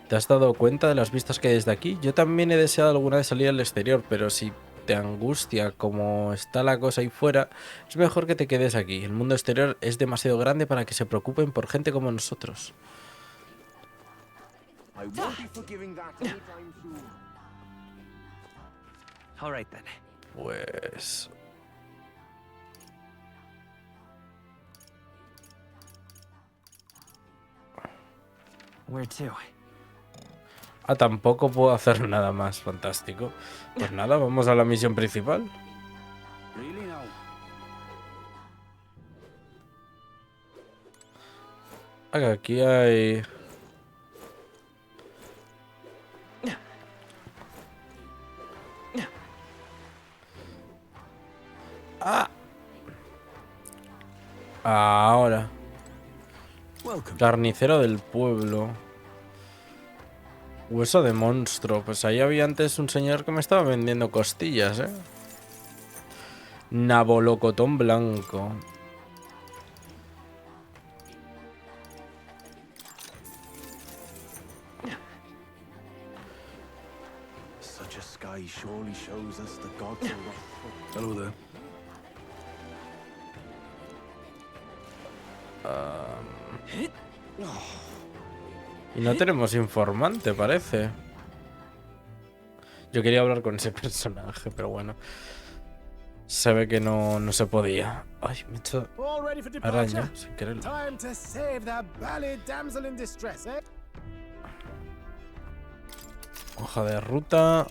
Speaker 1: ¿Te has dado cuenta de las vistas que hay desde aquí? Yo también he deseado alguna vez salir al exterior, pero si te angustia como está la cosa ahí fuera, es mejor que te quedes aquí. El mundo exterior es demasiado grande para que se preocupen por gente como nosotros. Pues... tampoco puedo hacer nada más. Fantástico. Pues nada, vamos a la misión principal. Aquí hay... Ahora. Carnicero del pueblo. Hueso de monstruo. Pues ahí había antes un señor que me estaba vendiendo costillas, ¿eh? Nabolocotón blanco.
Speaker 19: Hello there.
Speaker 1: Y no tenemos informante, parece. Yo quería hablar con ese personaje, pero bueno. Se ve que no se podía. Ay, me he hecho araña sin quererlo. Hoja de ruta.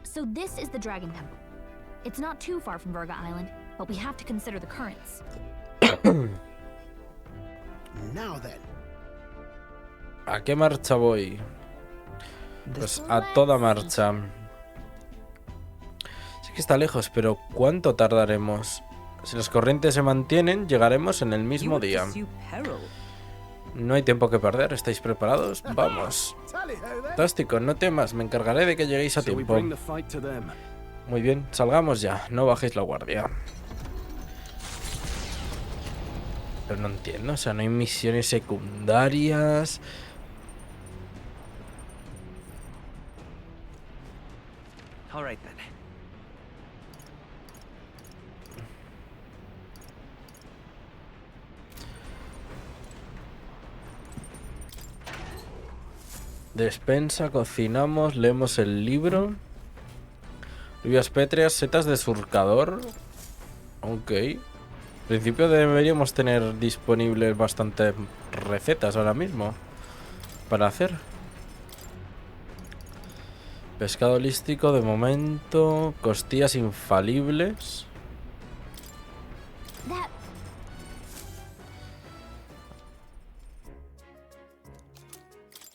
Speaker 14: So this is the Dragon Temple. It's not too far from VIRGA Island, but we have to consider the currents.
Speaker 9: Now then.
Speaker 1: ¿A qué marcha voy? Pues a toda marcha. Sí que está lejos, pero ¿cuánto tardaremos? Si las corrientes se mantienen, llegaremos en el mismo día. No hay tiempo que perder, ¿estáis preparados? Vamos. Fantástico, no temas, me encargaré de que lleguéis a tiempo. Muy bien, salgamos ya, no bajéis la guardia. Pero no entiendo, o sea, no hay misiones secundarias.
Speaker 5: All right then.
Speaker 1: Despensa, cocinamos, leemos el libro. Lluvias pétreas, setas de surcador. Ok. En principio deberíamos tener disponibles bastantes recetas ahora mismo para hacer. Pescado holístico de momento. Costillas infalibles.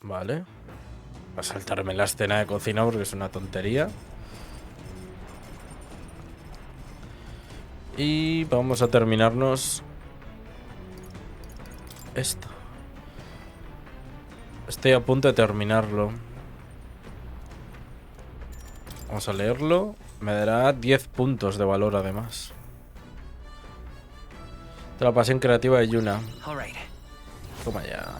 Speaker 1: Vale. Voy a saltarme la escena de cocina porque es una tontería. Y vamos a terminarnos esto. Estoy a punto de terminarlo. Vamos a leerlo. Me dará 10 puntos de valor además. De la pasión creativa de Yuna. Toma ya.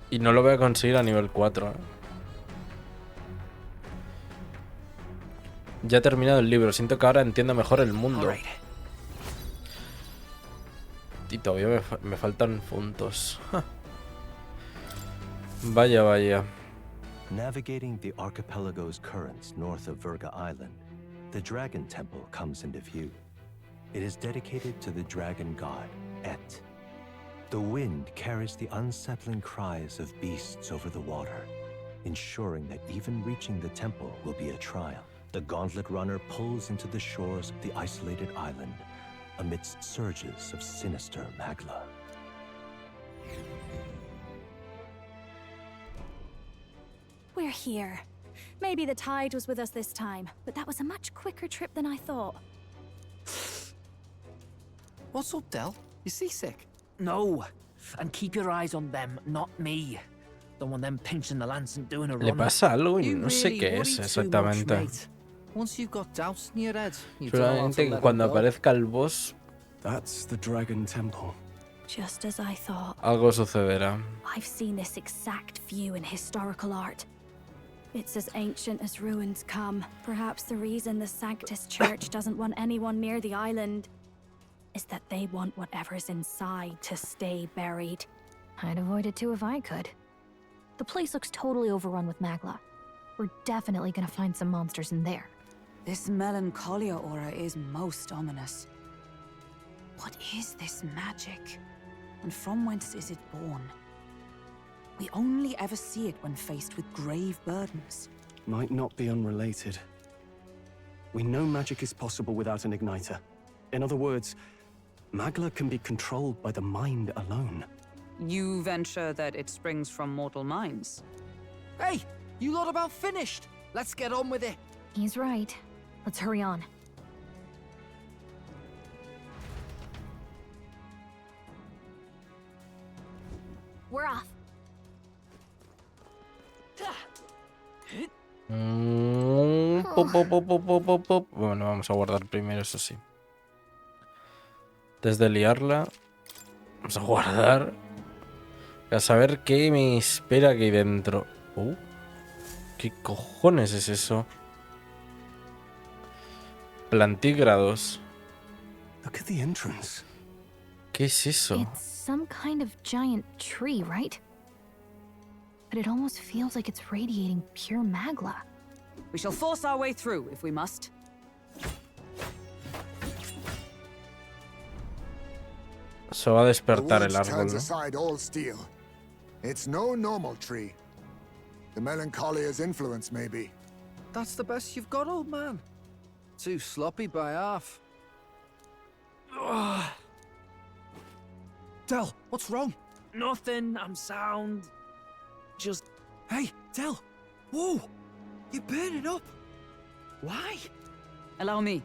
Speaker 1: Y no lo voy a conseguir a nivel 4. Ya he terminado el libro. Siento que ahora entiendo mejor el mundo. Y todavía me faltan puntos. Vaya, vaya.
Speaker 6: Navigating the archipelago's currents north of Virga Island, the Dragon Temple comes into view. It is dedicated to the dragon god, Et. The wind carries the unsettling cries of beasts over the water, ensuring that even reaching the temple will be a trial. The gauntlet runner pulls into the shores of the isolated island amidst surges of sinister magla.
Speaker 15: We're here. Maybe the tide was with us this time, but that was a much quicker trip than I thought.
Speaker 12: What's up, Del? You seasick?
Speaker 5: No. And keep your eyes on them, not me. Don't want them pinching the lance and doing a
Speaker 1: Le
Speaker 5: run.
Speaker 1: pasa algo y no sé qué es exactamente.
Speaker 12: Once you've got doubts in your head, you
Speaker 1: Solamente que cuando aparezca el boss,
Speaker 3: That's the Dragon Temple.
Speaker 15: Just as I thought.
Speaker 1: algo sucederá.
Speaker 15: I've seen this exact view in historical art. It's as ancient as ruins come. Perhaps the reason the Sanctus Church doesn't want anyone near the island is that they want whatever's inside to stay buried.
Speaker 14: I'd avoid it too if I could. The place looks totally overrun with magla. We're definitely gonna find some monsters in there.
Speaker 8: This melancholia aura is most ominous. What is this magic? And from whence is it born? We only ever see it when faced with grave burdens.
Speaker 3: Might not be unrelated. We know magic is possible without an igniter. In other words, magla can be controlled by the mind alone.
Speaker 8: You venture that it springs from mortal minds?
Speaker 12: Hey, you lot about finished. Let's get on with it.
Speaker 14: He's right. Let's hurry on.
Speaker 15: We're off.
Speaker 1: Bueno, vamos a guardar primero, eso sí. Desde liarla, vamos a guardar. A saber qué me espera aquí dentro. ¿Qué cojones es eso? Plantígrados.
Speaker 3: Look at the entrance.
Speaker 1: ¿Qué es eso?
Speaker 14: It's some kind of giant tree, right? But it almost feels like it's radiating pure magla.
Speaker 8: We shall force our way through if we must.
Speaker 1: Se va a despertar el
Speaker 7: The woods
Speaker 1: árbol,
Speaker 7: turns
Speaker 1: ¿no?
Speaker 7: aside all steel. It's no normal tree. The melancholia's influence, maybe.
Speaker 11: That's the best you've got, old man. Too sloppy by half.
Speaker 12: Del, what's wrong?
Speaker 5: Nothing, I'm sound. Just...
Speaker 12: Hey, Del! Whoa! You're burning up! Why?
Speaker 8: Allow me.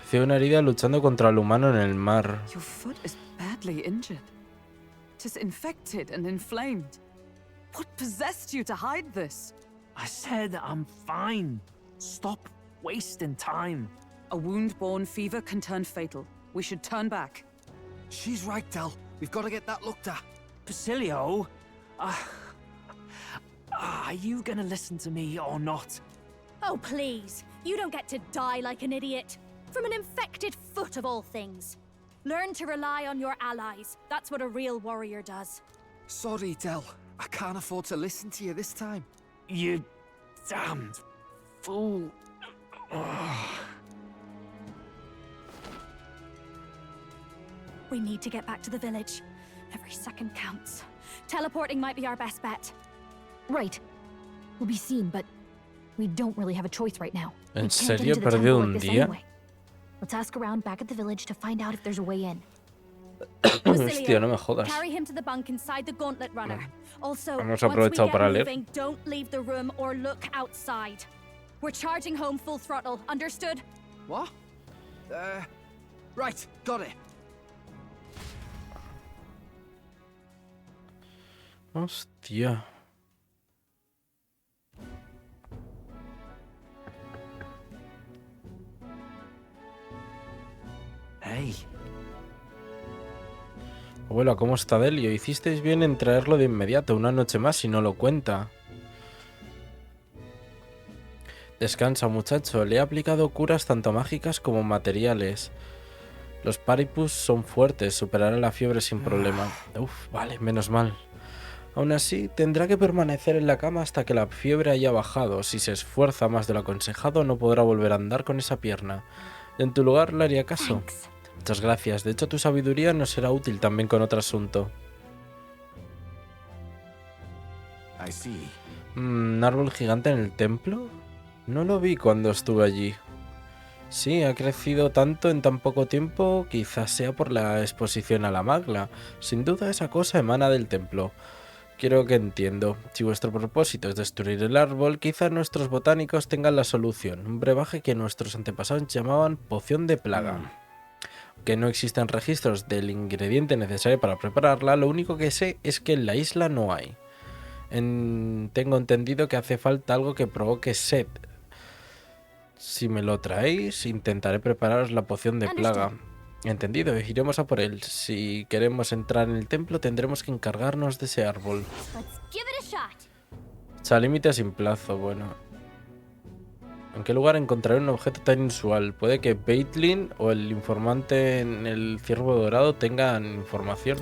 Speaker 1: Recibe una herida luchando contra el humano en el mar.
Speaker 8: Your foot is badly injured. Tis infected and inflamed. What possessed you to hide this?
Speaker 5: I said I'm fine. Stop wasting time.
Speaker 8: A wound-borne fever can turn fatal. We should turn back.
Speaker 12: She's right, Del. We've got to get that looked at.
Speaker 5: Basilio, are you gonna listen to me or not?
Speaker 15: Oh, please. You don't get to die like an idiot. From an infected foot of all things. Learn to rely on your allies. That's what a real warrior does.
Speaker 12: Sorry, Del. I can't afford to listen to you this time.
Speaker 5: You damned fool.
Speaker 15: We need to get back to the village. Every second counts. Teleporting might be our best bet.
Speaker 14: Right. We'll be seen, but we don't really have a choice right now.
Speaker 1: ¿En serio he perdido un día?
Speaker 14: Let's ask around back at the village to find out if there's a way in.
Speaker 1: Hostia, no me jodas.
Speaker 15: Carry him to the bunk inside the gauntlet runner. Also,
Speaker 1: Hemos
Speaker 15: once we
Speaker 1: aprovechado
Speaker 15: get
Speaker 1: para leer.
Speaker 15: moving, don't leave the room or look outside. We're charging home full throttle. Understood?
Speaker 12: What? Right, got it.
Speaker 1: Hostia.
Speaker 5: Hey.
Speaker 1: Abuela, ¿cómo está Delio? Hicisteis bien en traerlo de inmediato, una noche más si no lo cuenta. Descansa, muchacho. Le he aplicado curas tanto mágicas como materiales. Los paripus son fuertes, superará la fiebre sin problema. Uf, vale, menos mal. Aún así, tendrá que permanecer en la cama hasta que la fiebre haya bajado. Si se esfuerza más de lo aconsejado, no podrá volver a andar con esa pierna. En tu lugar le haría caso. Muchas gracias. De hecho, tu sabiduría nos será útil también con otro asunto. ¿Un árbol gigante en el templo? No lo vi cuando estuve allí. Sí, ha crecido tanto en tan poco tiempo, quizás sea por la exposición a la magla. Sin duda esa cosa emana del templo. Quiero que entiendo. Si vuestro propósito es destruir el árbol, quizás nuestros botánicos tengan la solución. Un brebaje que nuestros antepasados llamaban poción de plaga. Que no existen registros del ingrediente necesario para prepararla, lo único que sé es que en la isla no hay. Tengo entendido que hace falta algo que provoque sed. Si me lo traéis, intentaré prepararos la poción de plaga. Entendido, iremos a por él. Si queremos entrar en el templo, tendremos que encargarnos de ese árbol. Límite sin plazo, bueno. ¿En qué lugar encontraré un objeto tan inusual? Puede que Baitlin o el informante en el ciervo dorado tengan información.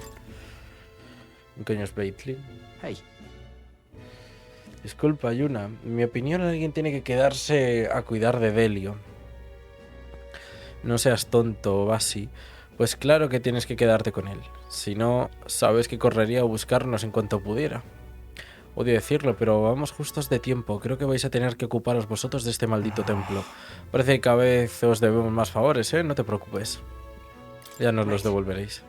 Speaker 1: ¿Qué coño es Baitlin?
Speaker 12: Hey.
Speaker 1: Disculpa, Yuna. En mi opinión, alguien tiene que quedarse a cuidar de Delio. No seas tonto, Basi. Pues claro que tienes que quedarte con él. Si no, sabes que correría a buscarnos en cuanto pudiera. Odio decirlo, pero vamos justos de tiempo. Creo que vais a tener que ocuparos vosotros de este maldito templo. Parece que cada vez os debemos más favores, ¿eh? No te preocupes. Ya nos los devolveréis.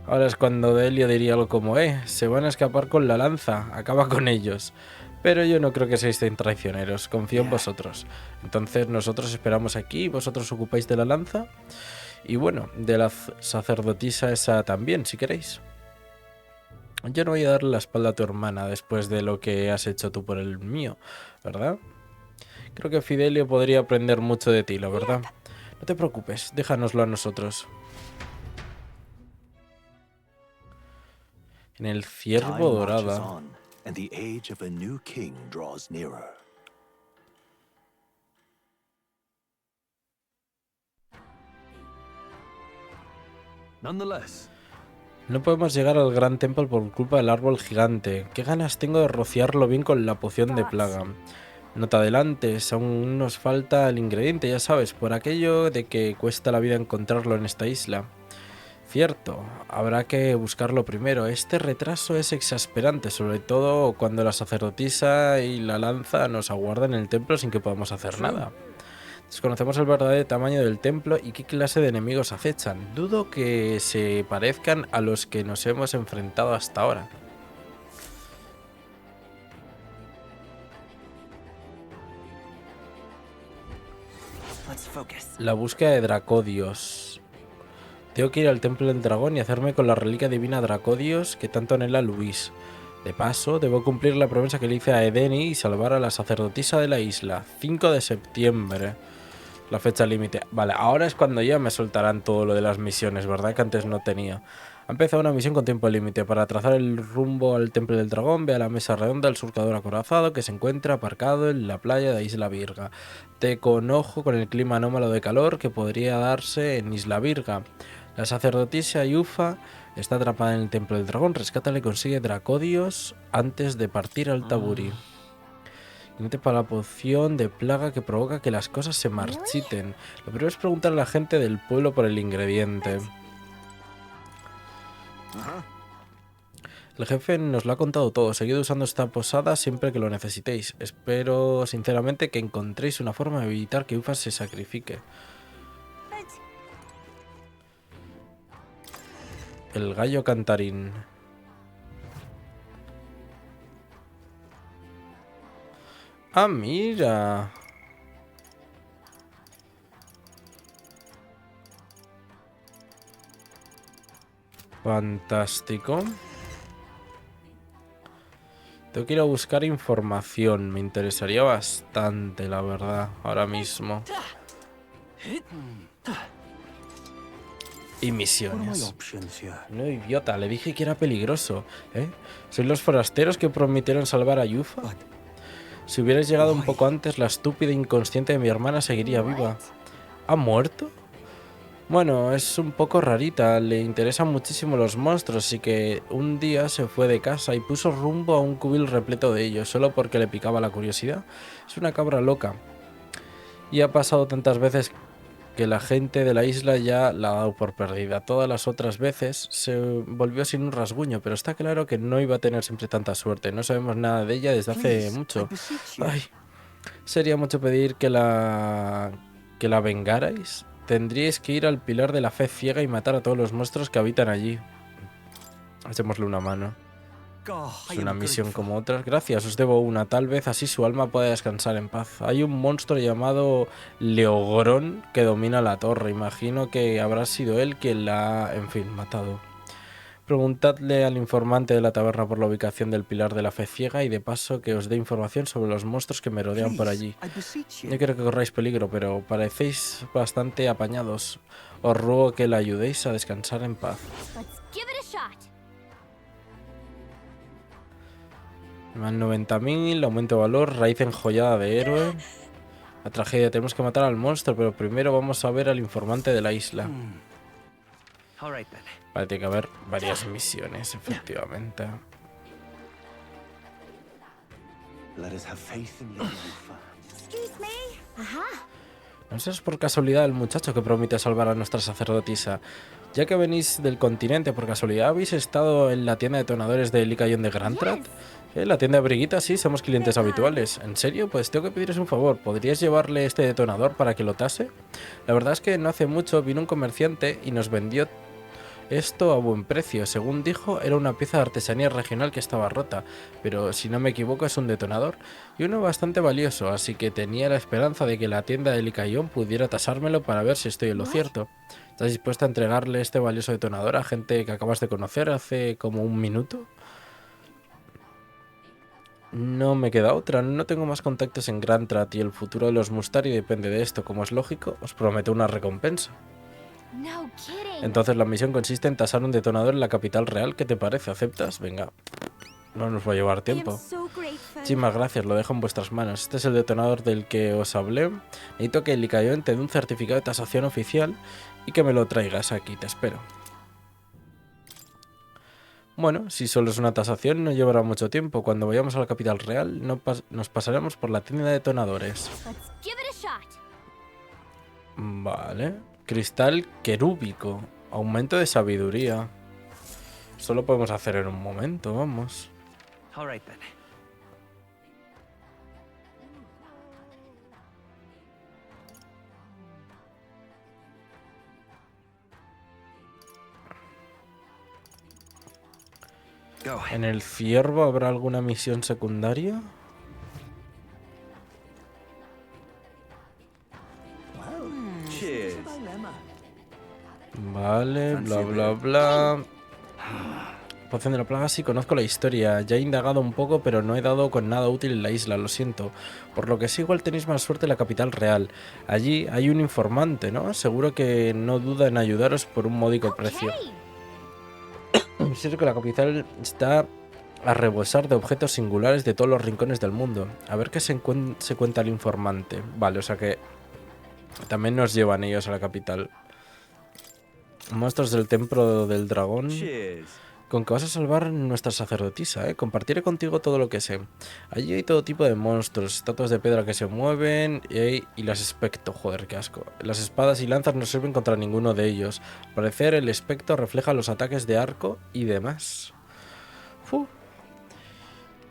Speaker 1: Ahora es cuando Delio diría algo como, se van a escapar con la lanza, acaba con ellos. Pero yo no creo que seáis tan traicioneros, confío en vosotros. Entonces nosotros esperamos aquí, vosotros ocupáis de la lanza. Y bueno, de la sacerdotisa esa también, si queréis. Yo no voy a darle la espalda a tu hermana después de lo que has hecho tú por el mío, ¿verdad? Creo que Fidelio podría aprender mucho de ti, la verdad. No te preocupes, déjanoslo a nosotros. En el ciervo dorada.
Speaker 6: And the age of a new king draws nearer.
Speaker 19: Nonetheless.
Speaker 1: No podemos llegar al gran templo por culpa del árbol gigante. Qué ganas tengo de rociarlo bien con la poción de plaga. No te adelantes, aún nos falta el ingrediente, ya sabes, por aquello de que cuesta la vida encontrarlo en esta isla. Cierto, habrá que buscarlo primero. Este retraso es exasperante, sobre todo cuando la sacerdotisa y la lanza nos aguardan en el templo sin que podamos hacer nada. Desconocemos el verdadero tamaño del templo y qué clase de enemigos acechan. Dudo que se parezcan a los que nos hemos enfrentado hasta ahora. La búsqueda de Dracodios. Tengo que ir al templo del dragón y hacerme con la reliquia divina Dracodios que tanto anhela Luis. De paso, debo cumplir la promesa que le hice a Edeni y salvar a la sacerdotisa de la isla. 5 de septiembre. La fecha límite. Vale, ahora es cuando ya me soltarán todo lo de las misiones, ¿verdad? Que antes no tenía. Ha empezado una misión con tiempo límite. Para trazar el rumbo al templo del dragón, ve a la mesa redonda del surcador acorazado que se encuentra aparcado en la playa de Isla Virga. Te conojo con el clima anómalo de calor que podría darse en Isla Virga. La sacerdotisa Yufa está atrapada en el templo del dragón. Rescátale y consigue Dracodios antes de partir al Taburi. Ingrediente para la poción de plaga que provoca que las cosas se marchiten. Lo primero es preguntar a la gente del pueblo por el ingrediente. El jefe nos lo ha contado todo. Seguid usando esta posada siempre que lo necesitéis. Espero sinceramente que encontréis una forma de evitar que Ufa se sacrifique. El gallo cantarín. Ah, mira. Fantástico. Tengo que ir a buscar información. Me interesaría bastante, la verdad, ahora mismo. Y misiones. No, idiota, le dije que era peligroso, ¿eh? ¿Sois los forasteros que prometieron salvar a Yufa? Si hubierais llegado un poco antes, la estúpida e inconsciente de mi hermana seguiría viva. ¿Ha muerto? Bueno, es un poco rarita, le interesan muchísimo los monstruos, así que un día se fue de casa y puso rumbo a un cubil repleto de ellos, solo porque le picaba la curiosidad. Es una cabra loca. Y ha pasado tantas veces que la gente de la isla ya la ha dado por perdida. Todas las otras veces se volvió sin un rasguño, pero está claro que no iba a tener siempre tanta suerte. No sabemos nada de ella desde hace mucho. Ay, sería mucho pedir que la vengarais. Tendríais que ir al pilar de la fe ciega y matar a todos los monstruos que habitan allí. Hacémosle una mano. Es una misión como otras. Gracias, os debo una. Tal vez así su alma pueda descansar en paz. Hay un monstruo llamado Leogrón que domina la torre. Imagino que habrá sido él quien la ha, en fin, matado. Preguntadle al informante de la taberna por la ubicación del pilar de la fe ciega y de paso que os dé información sobre los monstruos que me rodean por allí. No quiero que corráis peligro, pero parecéis bastante apañados. Os ruego que la ayudéis a descansar en paz. Más 90.000, aumento de valor, raíz enjollada de héroe. La tragedia, tenemos que matar al monstruo, pero primero vamos a ver al informante de la isla. Vale, tiene que haber varias misiones, efectivamente. No sé si es por casualidad el muchacho que promete salvar a nuestra sacerdotisa. Ya que venís del continente, ¿por casualidad habéis estado en la tienda de detonadores de Líquida de Grantrat? La tienda de Briguita, sí, somos clientes habituales. ¿En serio? Pues tengo que pediros un favor. ¿Podríais llevarle este detonador para que lo tase? La verdad es que no hace mucho vino un comerciante y nos vendió esto a buen precio. Según dijo, era una pieza de artesanía regional que estaba rota, pero si no me equivoco es un detonador y uno bastante valioso, así que tenía la esperanza de que la tienda de Licayón pudiera tasármelo para ver si estoy en lo cierto. ¿Estás dispuesta a entregarle este valioso detonador a gente que acabas de conocer hace como un minuto? No me queda otra, no tengo más contactos en Grantrat y el futuro de los Mustari depende de esto. Como es lógico, os prometo una recompensa. Entonces la misión consiste en tasar un detonador en la capital real. ¿Qué te parece? ¿Aceptas? Venga, no nos va a llevar tiempo. Muchísimas gracias, lo dejo en vuestras manos. Este es el detonador del que os hablé. Necesito que el Licayón te dé un certificado de tasación oficial y que me lo traigas aquí, te espero. Bueno, si solo es una tasación no llevará mucho tiempo. Cuando vayamos a la capital real nos pasaremos por la tienda de detonadores. Vale. Cristal querúbico. Aumento de sabiduría. Esto lo podemos hacer en un momento, vamos. ¿En el ciervo habrá alguna misión secundaria? Vale, bla, bla, bla. Poción de la plaga, sí, conozco la historia. Ya he indagado un poco, pero no he dado con nada útil en la isla, lo siento. Por lo que sí, igual tenéis más suerte en la capital real. Allí hay un informante, ¿no? Seguro que no duda en ayudaros por un módico precio. Es cierto que la capital está a rebosar de objetos singulares de todos los rincones del mundo. A ver qué se cuenta el informante. Vale, o sea que también nos llevan ellos a la capital. Monstruos del templo del dragón. Con que vas a salvar nuestra sacerdotisa, ¿eh? Compartiré contigo todo lo que sé. Allí hay todo tipo de monstruos, estatuas de piedra que se mueven y las espectro. Joder, qué asco. Las espadas y lanzas no sirven contra ninguno de ellos. Al parecer el espectro refleja los ataques de arco y demás.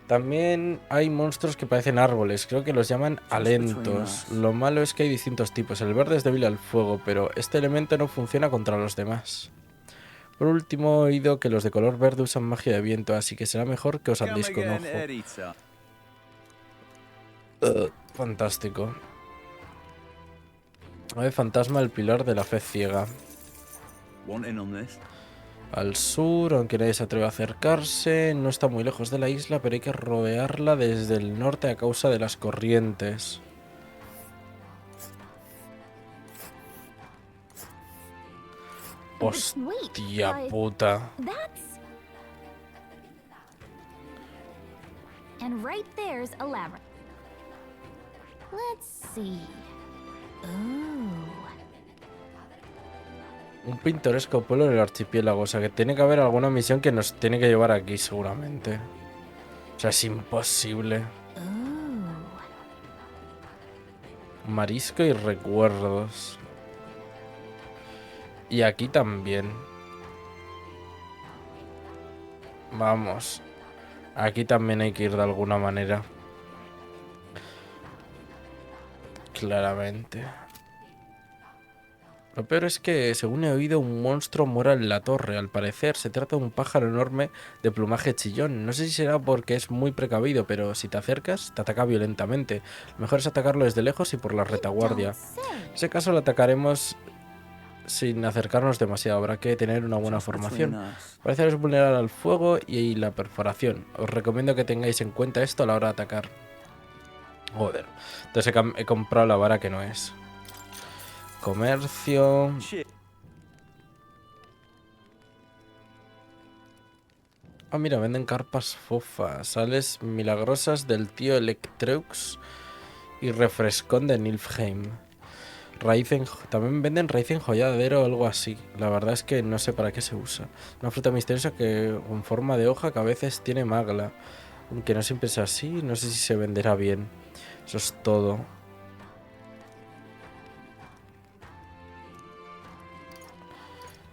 Speaker 1: También hay monstruos que parecen árboles, creo que los llaman alentos. Lo malo es que hay distintos tipos. El verde es débil al fuego, pero este elemento no funciona contra los demás. Por último, he oído que los de color verde usan magia de viento, así que será mejor que os andéis con ojo. Fantástico. Ave fantasma, el pilar de la fe ciega. Al sur, aunque nadie se atreve a acercarse, no está muy lejos de la isla, pero hay que rodearla desde el norte a causa de las corrientes. Hostia puta.
Speaker 15: And right there's a labyrinth. Let's see.
Speaker 1: Un pintoresco pueblo en el archipiélago, o sea que tiene que haber alguna misión que nos tiene que llevar aquí seguramente. O sea, es imposible. Marisco y recuerdos. Y aquí también. Vamos. Aquí también hay que ir de alguna manera. Claramente. Lo peor es que, según he oído, un monstruo mora en la torre. Al parecer, se trata de un pájaro enorme de plumaje chillón. No sé si será porque es muy precavido, pero si te acercas, te ataca violentamente. Lo mejor es atacarlo desde lejos y por la retaguardia. En ese caso lo atacaremos sin acercarnos demasiado. Habrá que tener una buena formación. Parece que es vulnerable al fuego y la perforación. Os recomiendo que tengáis en cuenta esto a la hora de atacar. Joder. Entonces he comprado la vara que no es. Comercio. Ah, mira, venden carpas fofas. Sales milagrosas del tío Electreux y refrescón de Nilfheim. Ryzen, también venden Ryzen joyadero o algo así. La verdad es que no sé para qué se usa. Una fruta misteriosa que con forma de hoja que a veces tiene magla. Aunque no siempre es así, no sé si se venderá bien. Eso es todo.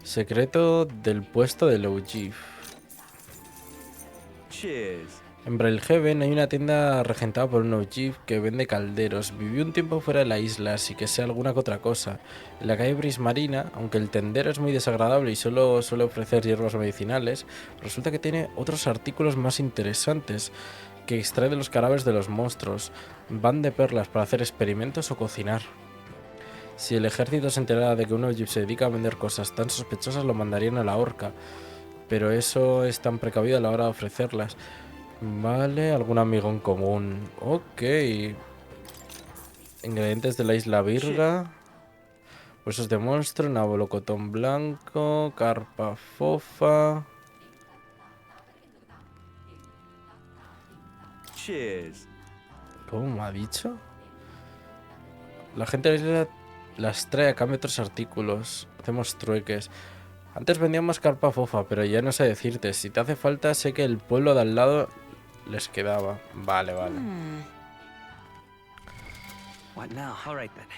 Speaker 1: Secreto del puesto de Logif. En Brailheaven hay una tienda regentada por un Logif que vende calderos. Viví un tiempo fuera de la isla, así que sé alguna que otra cosa. En la calle Brismarina, aunque el tendero es muy desagradable y solo suele ofrecer hierbas medicinales, resulta que tiene otros artículos más interesantes que extrae de los cadáveres de los monstruos. Van de perlas para hacer experimentos o cocinar. Si el ejército se enterara de que un Logif se dedica a vender cosas tan sospechosas, lo mandarían a la horca. Pero eso es tan precavido a la hora de ofrecerlas. Vale, algún amigo en común. Ok. Ingredientes de la isla Virga. Huesos de monstruo, nabolocotón blanco, carpa fofa. ¿Cómo me ha dicho? La gente de la isla las trae a cambio de otros artículos. Hacemos trueques. Antes vendíamos carpa fofa, pero ya no sé decirte. Si te hace falta, sé que el pueblo de al lado les quedaba. Vale, vale.
Speaker 5: What now? All right then.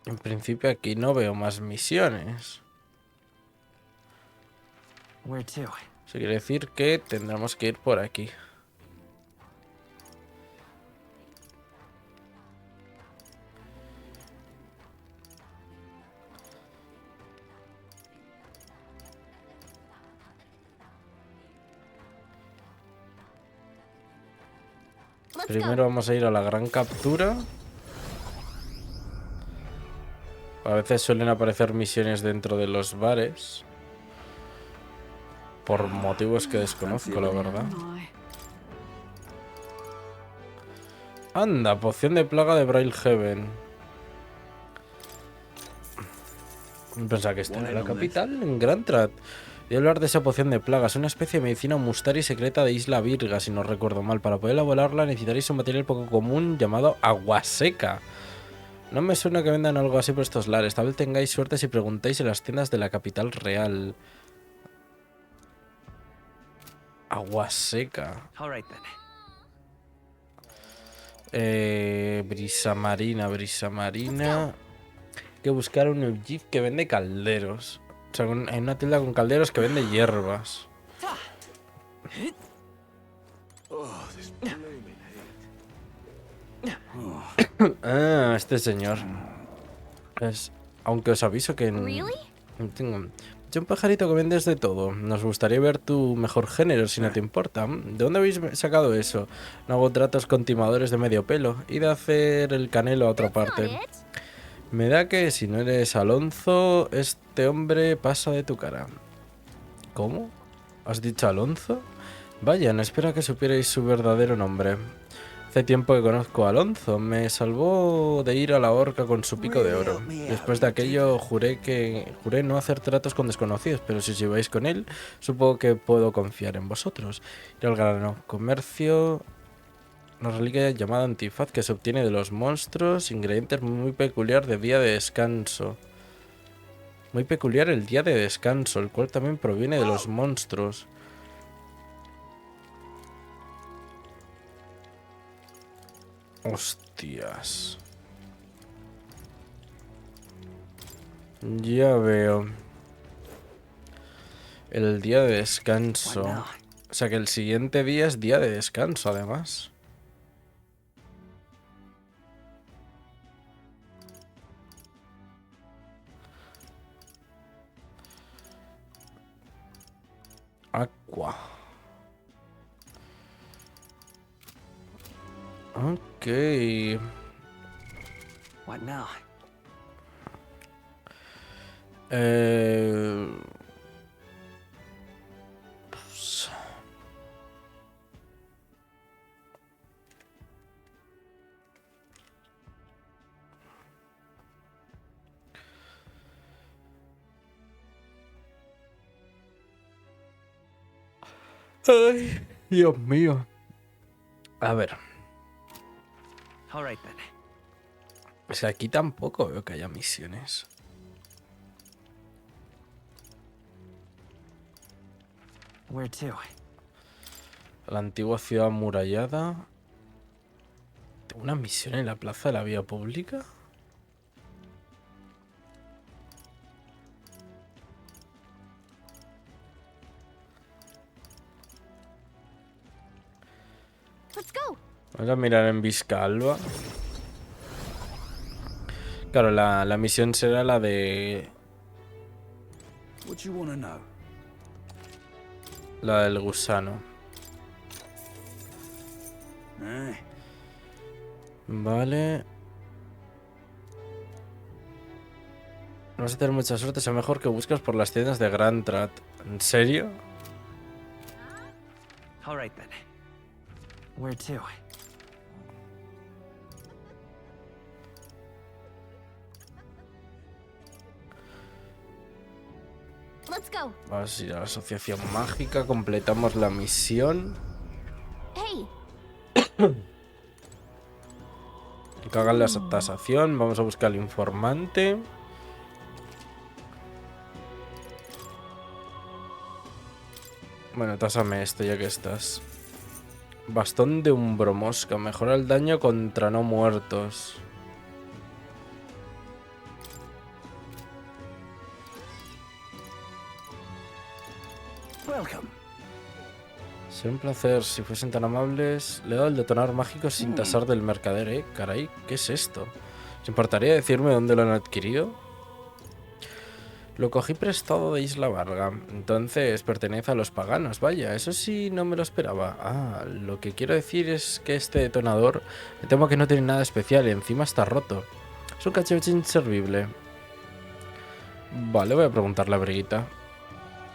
Speaker 1: En principio aquí no veo más misiones.
Speaker 5: Where to?
Speaker 1: Eso quiere decir que tendremos que ir por aquí. Primero vamos a ir a la gran captura. A veces suelen aparecer misiones dentro de los bares. Por motivos que desconozco, la verdad. Anda, poción de plaga de Braille Heaven. Pensaba que esto era la capital, en Grantrat. Voy a hablar de esa poción de plaga. Es una especie de medicina mustari secreta de Isla VIRGA, si no recuerdo mal. Para poder elaborarla necesitaréis un material poco común llamado agua seca. No me suena que vendan algo así por estos lares. Tal vez tengáis suerte si preguntáis en las tiendas de la capital real. Agua seca. Brisa marina. Hay que buscar un jeep que vende calderos. O sea, hay una tienda con calderos que vende hierbas. Ah, este señor. Aunque os aviso que... Tengo un pajarito que vendes de todo. Nos gustaría ver tu mejor género, si no te importa. ¿De dónde habéis sacado eso? No hago tratos con timadores de medio pelo. Id a hacer el canelo a otra parte. Me da que si no eres Alonso, este hombre pasa de tu cara. ¿Cómo? ¿Has dicho Alonso? Vaya, no espera que supierais su verdadero nombre. Hace tiempo que conozco a Alonso. Me salvó de ir a la horca con su pico de oro. Después de aquello juré no hacer tratos con desconocidos, pero si os lleváis con él, supongo que puedo confiar en vosotros. Ir al grano. Comercio... Una reliquia llamada antifaz que se obtiene de los monstruos. Ingredientes muy peculiar de día de descanso. Muy peculiar el día de descanso, el cual también proviene de los monstruos. Hostias. Ya veo. El día de descanso. O sea que el siguiente día es día de descanso, además. Aqua. Ok.
Speaker 5: What now?
Speaker 1: Pues... Ay, Dios mío. A ver. O sea, aquí tampoco veo que haya misiones.
Speaker 5: Where to?
Speaker 1: La antigua ciudad amurallada. ¿Tengo una misión en la plaza de la vía pública? Vamos a mirar en Vizcalba. Claro, la misión será la de... La del gusano. Vale. No vas a tener mucha suerte, sea mejor que buscas por las tiendas de Grantrat. ¿En serio?
Speaker 5: Alright then. Where to?
Speaker 14: Let's go.
Speaker 1: Vamos a ir a la asociación mágica, completamos la misión.
Speaker 14: Hey.
Speaker 1: Que hagan la tasación, vamos a buscar al informante. Bueno, tásame esto ya que estás. Bastón de umbromosca, mejora el daño contra no muertos. Sería un placer si fuesen tan amables. Le he dado el detonador mágico sin tasar del mercader, Caray, ¿qué es esto? ¿Os importaría decirme dónde lo han adquirido? Lo cogí prestado de Isla VIRGA. Entonces pertenece a los paganos. Vaya, eso sí no me lo esperaba. Ah, lo que quiero decir es que este detonador me temo que no tiene nada especial y encima está roto. Es un cachet inservible. Vale, voy a preguntarle a Briguita.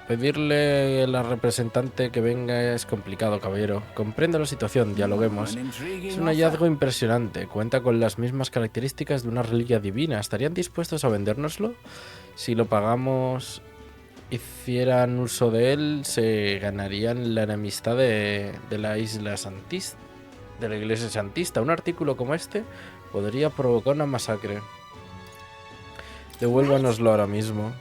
Speaker 1: Pedirle a la representante que venga es complicado, caballero. Comprendo la situación, dialoguemos. Es un hallazgo impresionante. Cuenta con las mismas características de una reliquia divina. ¿Estarían dispuestos a vendérnoslo? Si lo pagamos, hicieran uso de él, se ganarían la enemistad de la isla santista, de la iglesia santista. Un artículo como este podría provocar una masacre. Devuélvanoslo ahora mismo.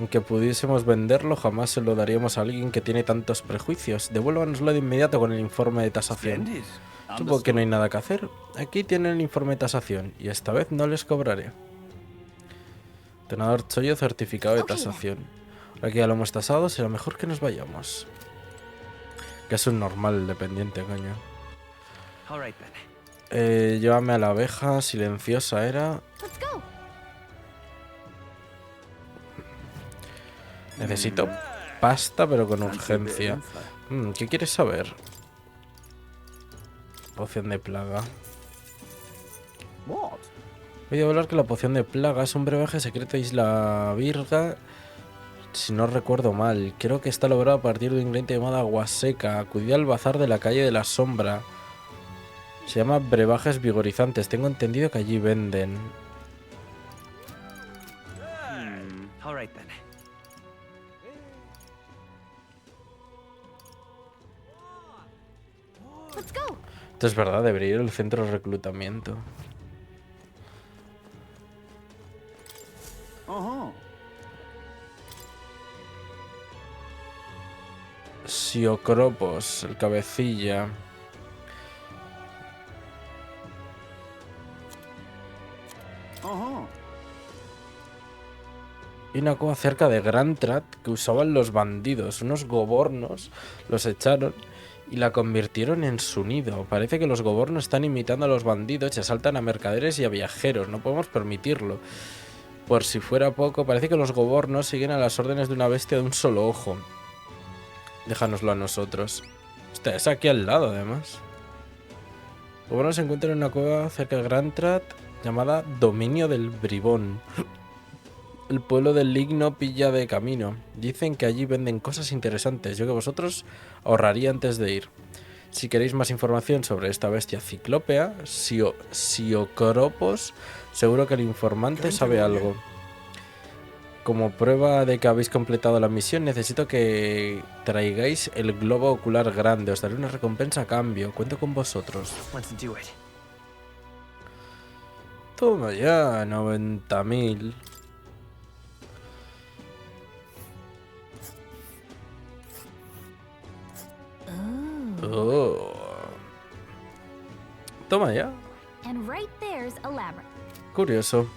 Speaker 1: Aunque pudiésemos venderlo, jamás se lo daríamos a alguien que tiene tantos prejuicios. Devuélvanoslo de inmediato con el informe de tasación. Supongo que no hay nada que hacer. Aquí tienen el informe de tasación y esta vez no les cobraré. Tenedor chollo, certificado de tasación. Ahora que ya lo hemos tasado, será mejor que nos vayamos. Que es un normal el dependiente, coño. Llévame a la abeja, silenciosa era. Necesito pasta, pero con urgencia. ¿Qué quieres saber? Poción de plaga. Voy a hablar que la poción de plaga es un brebaje secreto de Isla VIRGA. Si no recuerdo mal, creo que está logrado a partir de un ingrediente llamado agua seca. Acudí al bazar de la calle de la sombra. Se llama brebajes vigorizantes. Tengo entendido que allí venden. Esto es verdad, debería ir al centro de reclutamiento. Siocropos, el cabecilla. Y una cueva cerca de Grantrat que usaban los bandidos. Unos gobornos los echaron y la convirtieron en su nido. Parece que los gobornos están imitando a los bandidos y asaltan a mercaderes y a viajeros. No podemos permitirlo. Por si fuera poco, parece que los gobornos siguen a las órdenes de una bestia de un solo ojo. Déjanoslo a nosotros. Hostia, es aquí al lado, además. Los gobornos se encuentran en una cueva cerca de Grantrat llamada Dominio del Bribón. El pueblo del Ligno pilla de camino. Dicen que allí venden cosas interesantes. Yo que vosotros ahorraría antes de ir. Si queréis más información sobre esta bestia ciclópea, Siocropos, seguro que el informante sabe algo. Como prueba de que habéis completado la misión, necesito que traigáis el globo ocular grande. Os daré una recompensa a cambio. Cuento con vosotros. Toma ya, 90.000. Oh. Toma ya. Curioso.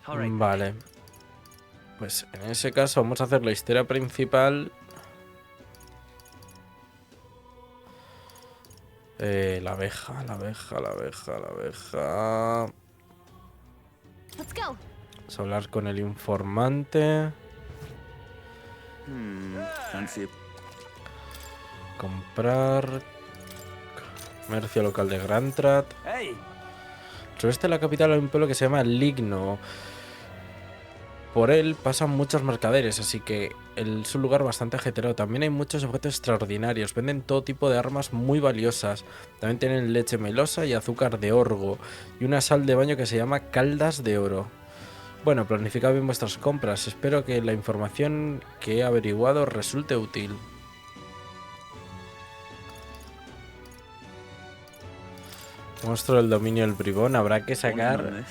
Speaker 1: Vale. Pues en ese caso vamos a hacer la historia principal. La abeja. Vamos a hablar con el informante. Comprar. Comercio local de Grantrat. Al sureste de la capital hay un pueblo que se llama Ligno. Por él pasan muchos mercaderes, así que es un lugar bastante ajetreado. También hay muchos objetos extraordinarios. Venden todo tipo de armas muy valiosas. También tienen leche melosa y azúcar de orgo. Y una sal de baño que se llama caldas de oro. Bueno, planificad bien vuestras compras. Espero que la información que he averiguado resulte útil. Monstruo del dominio del bribón. Habrá que sacar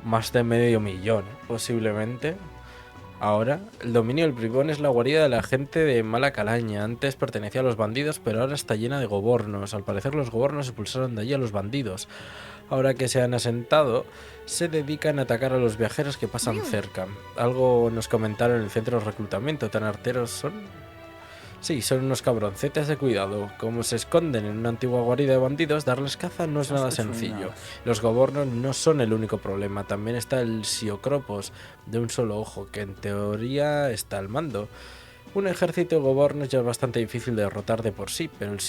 Speaker 1: más de 500.000, posiblemente. Ahora, el dominio del bribón es la guarida de la gente de mala calaña. Antes pertenecía a los bandidos, pero ahora está llena de gobornos. Al parecer los gobornos expulsaron de allí a los bandidos. Ahora que se han asentado, se dedican a atacar a los viajeros que pasan cerca. Algo nos comentaron en el centro de reclutamiento. ¿Tan arteros son? Sí, son unos cabroncetes de cuidado. Como se esconden en una antigua guarida de bandidos, darles caza no es nada sencillo. Los gobornos no son el único problema. También está el Siocropos, de un solo ojo, que en teoría está al mando. Un ejército de gobornos ya es bastante difícil de derrotar de por sí, pero el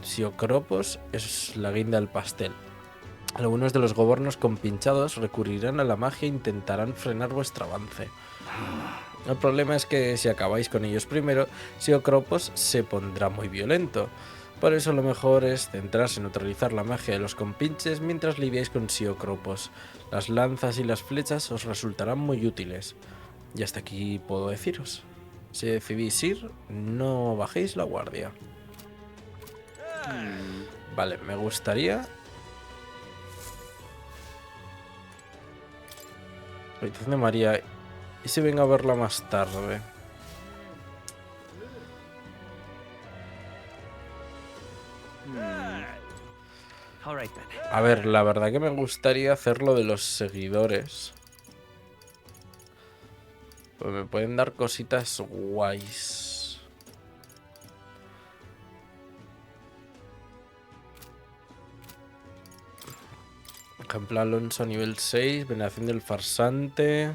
Speaker 1: Siocropos es la guinda del pastel. Algunos de los gobiernos compinchados recurrirán a la magia e intentarán frenar vuestro avance. El problema es que si acabáis con ellos primero, Siocropos se pondrá muy violento. Por eso lo mejor es centrarse en neutralizar la magia de los compinches mientras lidiáis con Siocropos. Las lanzas y las flechas os resultarán muy útiles. Y hasta aquí puedo deciros. Si decidís ir, no bajéis la guardia. Vale, me gustaría... Habitación de María. ¿Y si vengo a verla más tarde? A ver, la verdad que me gustaría hacer lo de los seguidores. Pues me pueden dar cositas guays. Por ejemplo, Alonso nivel 6, veneración del farsante.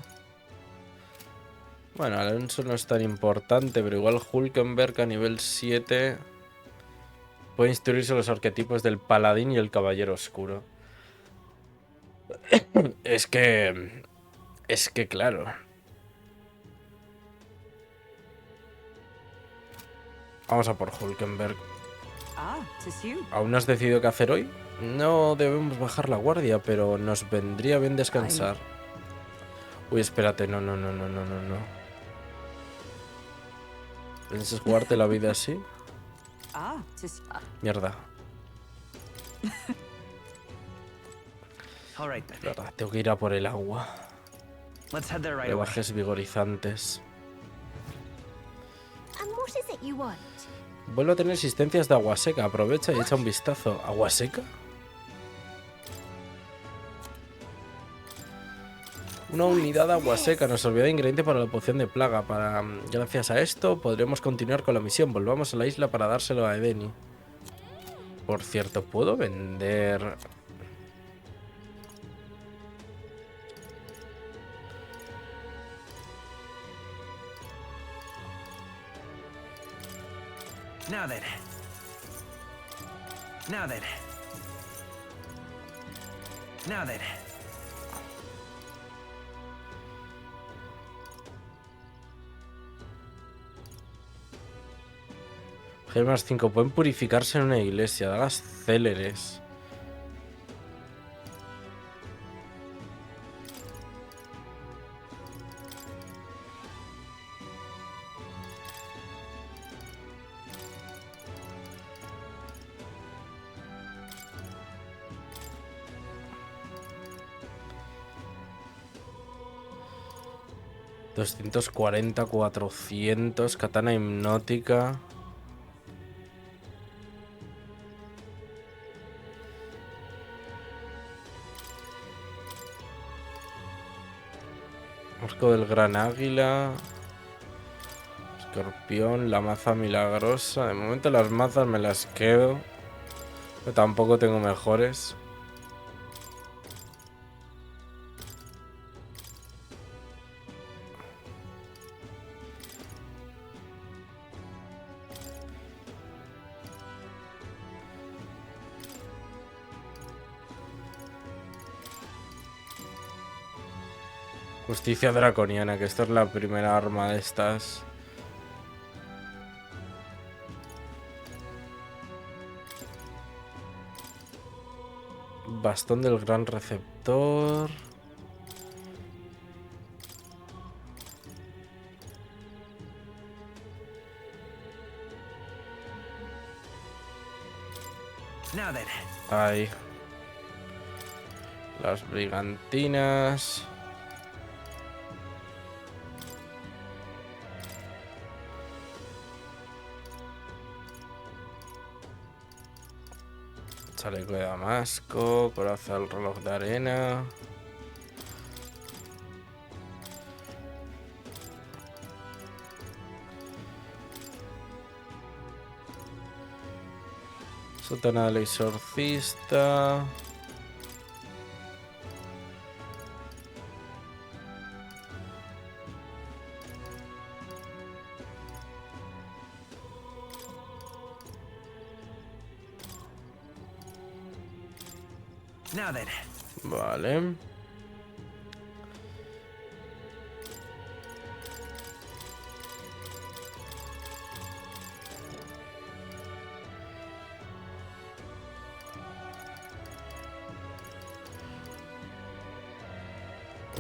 Speaker 1: Bueno, Alonso no es tan importante, pero igual Hulkenberg a nivel 7 puede instruirse los arquetipos del paladín y el caballero oscuro. Es que claro. Vamos a por Hulkenberg. ¿Aún no has decidido qué hacer hoy? No debemos bajar la guardia, pero nos vendría bien descansar. Uy, espérate, no. ¿Piensas jugarte la vida así? Mierda. Verdad, tengo que ir a por el agua. Brebajes vigorizantes. Vuelvo a tener existencias de agua seca. Aprovecha y echa un vistazo. ¿Agua seca? Una unidad de agua seca. Nos olvidó de ingrediente para la poción de plaga. Gracias a esto podremos continuar con la misión. Volvamos a la isla para dárselo a Edeni. Por cierto, ¿puedo vender...?
Speaker 5: Now then. Now then. Now then.
Speaker 1: G+5 pueden purificarse en una iglesia. Dagas céleres. $240, 400, katana hipnótica. Arco del gran águila. Escorpión, la maza milagrosa. De momento las mazas me las quedo. Pero tampoco tengo mejores. Justicia draconiana, que esta es la primera arma de estas. Bastón del gran receptor. Ahí. Las brigantinas. Chaleco de damasco, coraza del reloj de arena. Sotana del exorcista. Vale.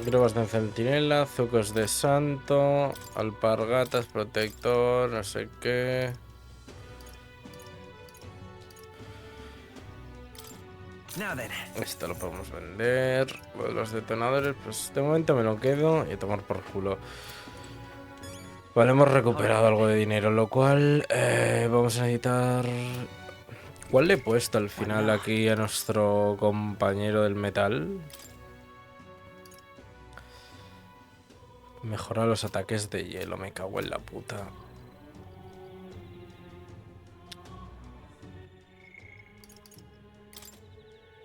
Speaker 1: Grebas de centinela, zucos de santo, alpargatas, protector, no sé qué. Esto lo podemos vender. Lo de los detonadores, pues de momento me lo quedo y a tomar por culo. Vale, hemos recuperado algo de dinero, lo cual vamos a necesitar... ¿Cuál le he puesto al final aquí a nuestro compañero del metal? Mejora los ataques de hielo, me cago en la puta.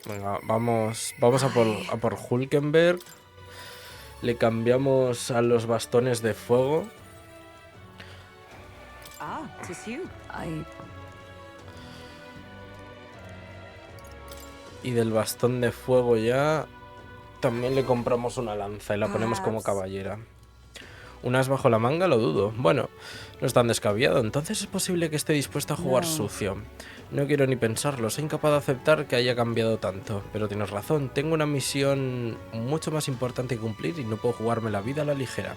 Speaker 1: Venga, vamos a por Hulkenberg. Le cambiamos a los bastones de fuego. Y del bastón de fuego ya también le compramos una lanza y la ponemos como caballera. ¿Unas bajo la manga? Lo dudo. Bueno, no es tan descabellado. Entonces es posible que esté dispuesto a jugar sucio. No quiero ni pensarlo. Soy incapaz de aceptar que haya cambiado tanto. Pero tienes razón. Tengo una misión mucho más importante que cumplir y no puedo jugarme la vida a la ligera.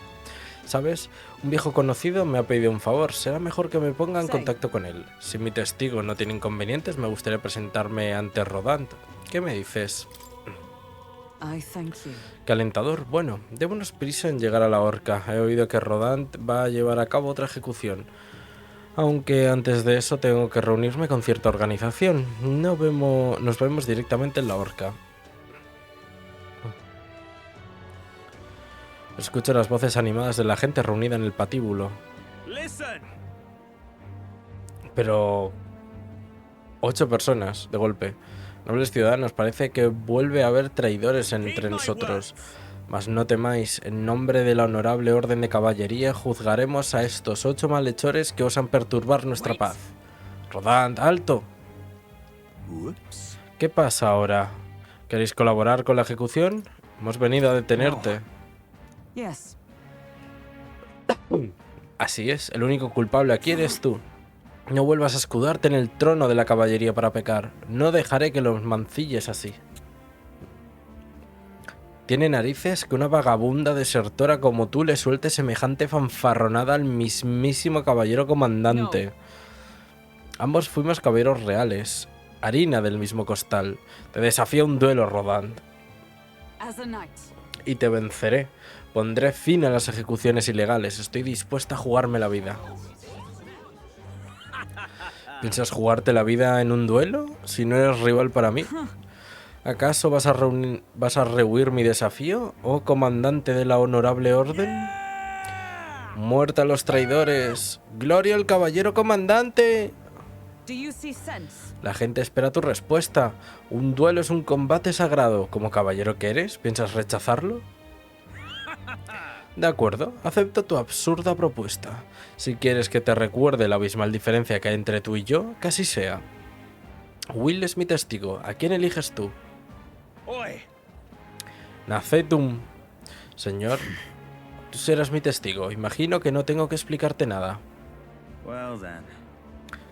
Speaker 1: ¿Sabes? Un viejo conocido me ha pedido un favor. Será mejor que me ponga en contacto con él. Si mi testigo no tiene inconvenientes, me gustaría presentarme ante Rodant. ¿Qué me dices? Calentador, bueno, démonos prisa en llegar a la horca. He oído que Rodant va a llevar a cabo otra ejecución. Aunque antes de eso tengo que reunirme con cierta organización. Nos vemos directamente en la horca. Escucho las voces animadas de la gente reunida en el patíbulo. Pero... 8 personas, de golpe. Nobles ciudadanos, parece que vuelve a haber traidores entre nosotros. Mas no temáis, en nombre de la honorable orden de caballería, juzgaremos a estos 8 malhechores que osan perturbar nuestra paz. Rodant, alto. ¿Qué pasa ahora? ¿Queréis colaborar con la ejecución? Hemos venido a detenerte. Así es, el único culpable aquí eres tú. No vuelvas a escudarte en el trono de la caballería para pecar. No dejaré que los mancilles así. Tiene narices que una vagabunda desertora como tú le suelte semejante fanfarronada al mismísimo caballero comandante. Ambos fuimos caballeros reales, harina del mismo costal. Te desafío a un duelo, Rodant. Y te venceré. Pondré fin a las ejecuciones ilegales. Estoy dispuesta a jugarme la vida. ¿Piensas jugarte la vida en un duelo? Si no eres rival para mí. ¿Acaso vas a rehuir mi desafío, oh comandante de la honorable orden? ¡Muerta a los traidores! ¡Gloria al caballero comandante! La gente espera tu respuesta. Un duelo es un combate sagrado. Como caballero que eres, ¿piensas rechazarlo? De acuerdo, acepto tu absurda propuesta. Si quieres que te recuerde la abismal diferencia que hay entre tú y yo, que así sea. Will es mi testigo. ¿A quién eliges tú? Nacetum. Señor, tú serás mi testigo. Imagino que no tengo que explicarte nada.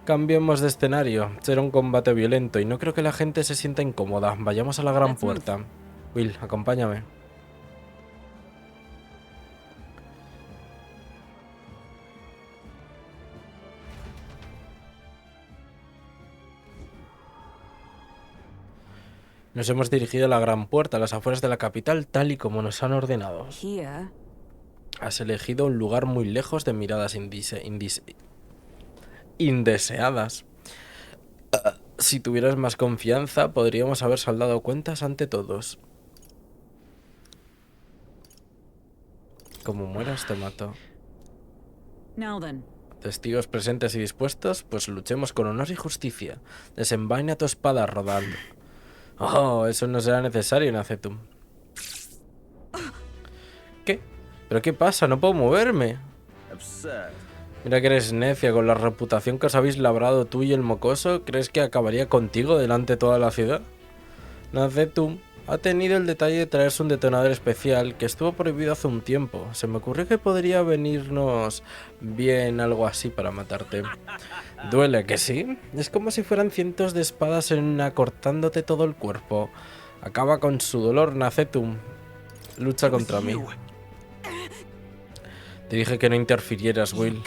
Speaker 1: Cambiemos de escenario. Será un combate violento y no creo que la gente se sienta incómoda. Vayamos a la gran puerta. Will, acompáñame. Nos hemos dirigido a la gran puerta, a las afueras de la capital, tal y como nos han ordenado. Has elegido un lugar muy lejos de miradas indeseadas. Si tuvieras más confianza, podríamos haber saldado cuentas ante todos. Como mueras, te mato. Testigos presentes y dispuestos, pues luchemos con honor y justicia. Desenvaina tu espada, Rodant. Oh, eso no será necesario, Nacetum. ¿Qué? ¿Pero qué pasa? No puedo moverme. Mira que eres necia. Con la reputación que os habéis labrado tú y el mocoso, ¿crees que acabaría contigo delante de toda la ciudad? Nazetum ha tenido el detalle de traerse un detonador especial que estuvo prohibido hace un tiempo. Se me ocurrió que podría venirnos bien algo así para matarte. Duele, ¿que sí? Es como si fueran cientos de espadas en una cortándote todo el cuerpo. Acaba con su dolor, Nazetum. Lucha contra mí. Te dije que no interfirieras, Will.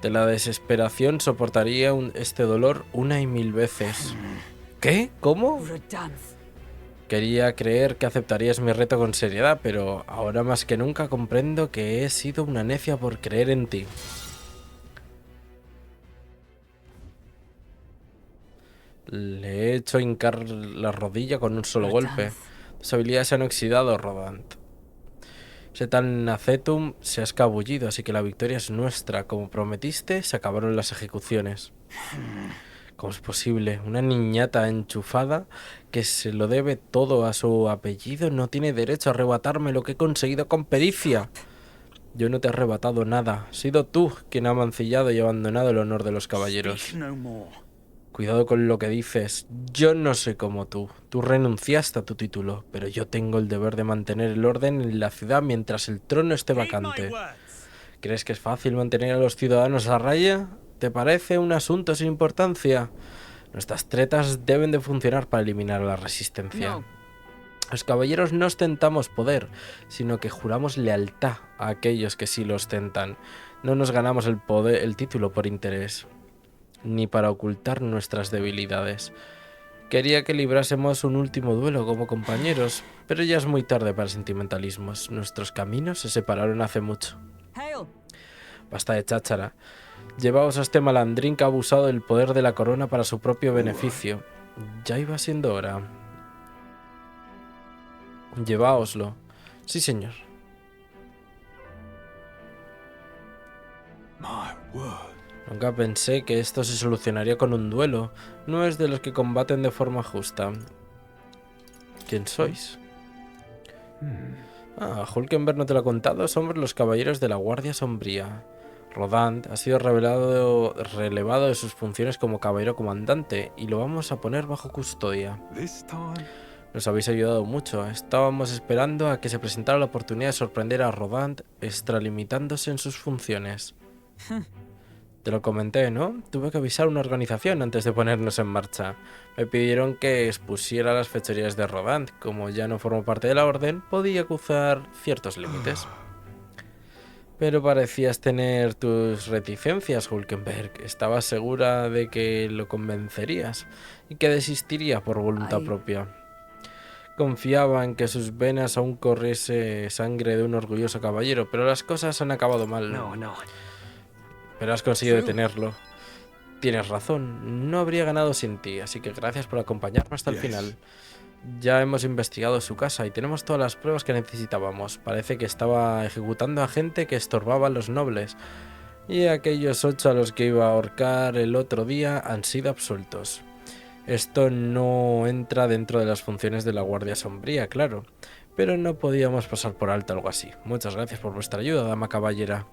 Speaker 1: De la desesperación soportaría este dolor 1.000 veces. ¿Qué? ¿Cómo? Quería creer que aceptarías mi reto con seriedad, pero ahora más que nunca comprendo que he sido una necia por creer en ti. Le he hecho hincar la rodilla con un solo golpe. Tus habilidades se han oxidado, Rodant. Ese tal Nazetum se ha escabullido, así que la victoria es nuestra. Como prometiste, se acabaron las ejecuciones. ¿Cómo es posible? Una niñata enchufada que se lo debe todo a su apellido no tiene derecho a arrebatarme lo que he conseguido con pericia. Yo no te he arrebatado nada. Has sido tú quien ha mancillado y abandonado el honor de los caballeros. Cuidado con lo que dices. Yo no soy como tú. Tú renunciaste a tu título, pero yo tengo el deber de mantener el orden en la ciudad mientras el trono esté vacante. ¿Crees que es fácil mantener a los ciudadanos a raya? ¿Te parece un asunto sin importancia? Nuestras tretas deben de funcionar para eliminar a la resistencia. No. Los caballeros no ostentamos poder, sino que juramos lealtad a aquellos que sí lo ostentan. No nos ganamos el título por interés, ni para ocultar nuestras debilidades. Quería que librásemos un último duelo como compañeros, pero ya es muy tarde para sentimentalismos. Nuestros caminos se separaron hace mucho. Basta de cháchara. Llevaos a este malandrín que ha abusado del poder de la corona para su propio beneficio. Ya iba siendo hora. Lleváoslo. Sí, señor. Nunca pensé que esto se solucionaría con un duelo. No es de los que combaten de forma justa. ¿Quién sois? Hulkenberg no te lo ha contado. Somos los caballeros de la Guardia Sombría. Rodant ha sido relevado de sus funciones como caballero comandante y lo vamos a poner bajo custodia. Nos habéis ayudado mucho. Estábamos esperando a que se presentara la oportunidad de sorprender a Rodant extralimitándose en sus funciones. Te lo comenté, ¿no? Tuve que avisar a una organización antes de ponernos en marcha. Me pidieron que expusiera las fechorías de Rodant. Como ya no formo parte de la orden, podía cruzar ciertos límites. Pero parecías tener tus reticencias, Hulkenberg. Estabas segura de que lo convencerías y que desistiría por voluntad propia. Confiaba en que sus venas aún corriese sangre de un orgulloso caballero, pero las cosas han acabado mal. No. Pero has conseguido detenerlo. Tienes razón, no habría ganado sin ti, así que gracias por acompañarme hasta el final. Ya hemos investigado su casa y tenemos todas las pruebas que necesitábamos. Parece que estaba ejecutando a gente que estorbaba a los nobles. Y aquellos 8 a los que iba a ahorcar el otro día han sido absueltos. Esto no entra dentro de las funciones de la Guardia Sombría, claro. Pero no podíamos pasar por alto algo así. Muchas gracias por vuestra ayuda, dama caballera.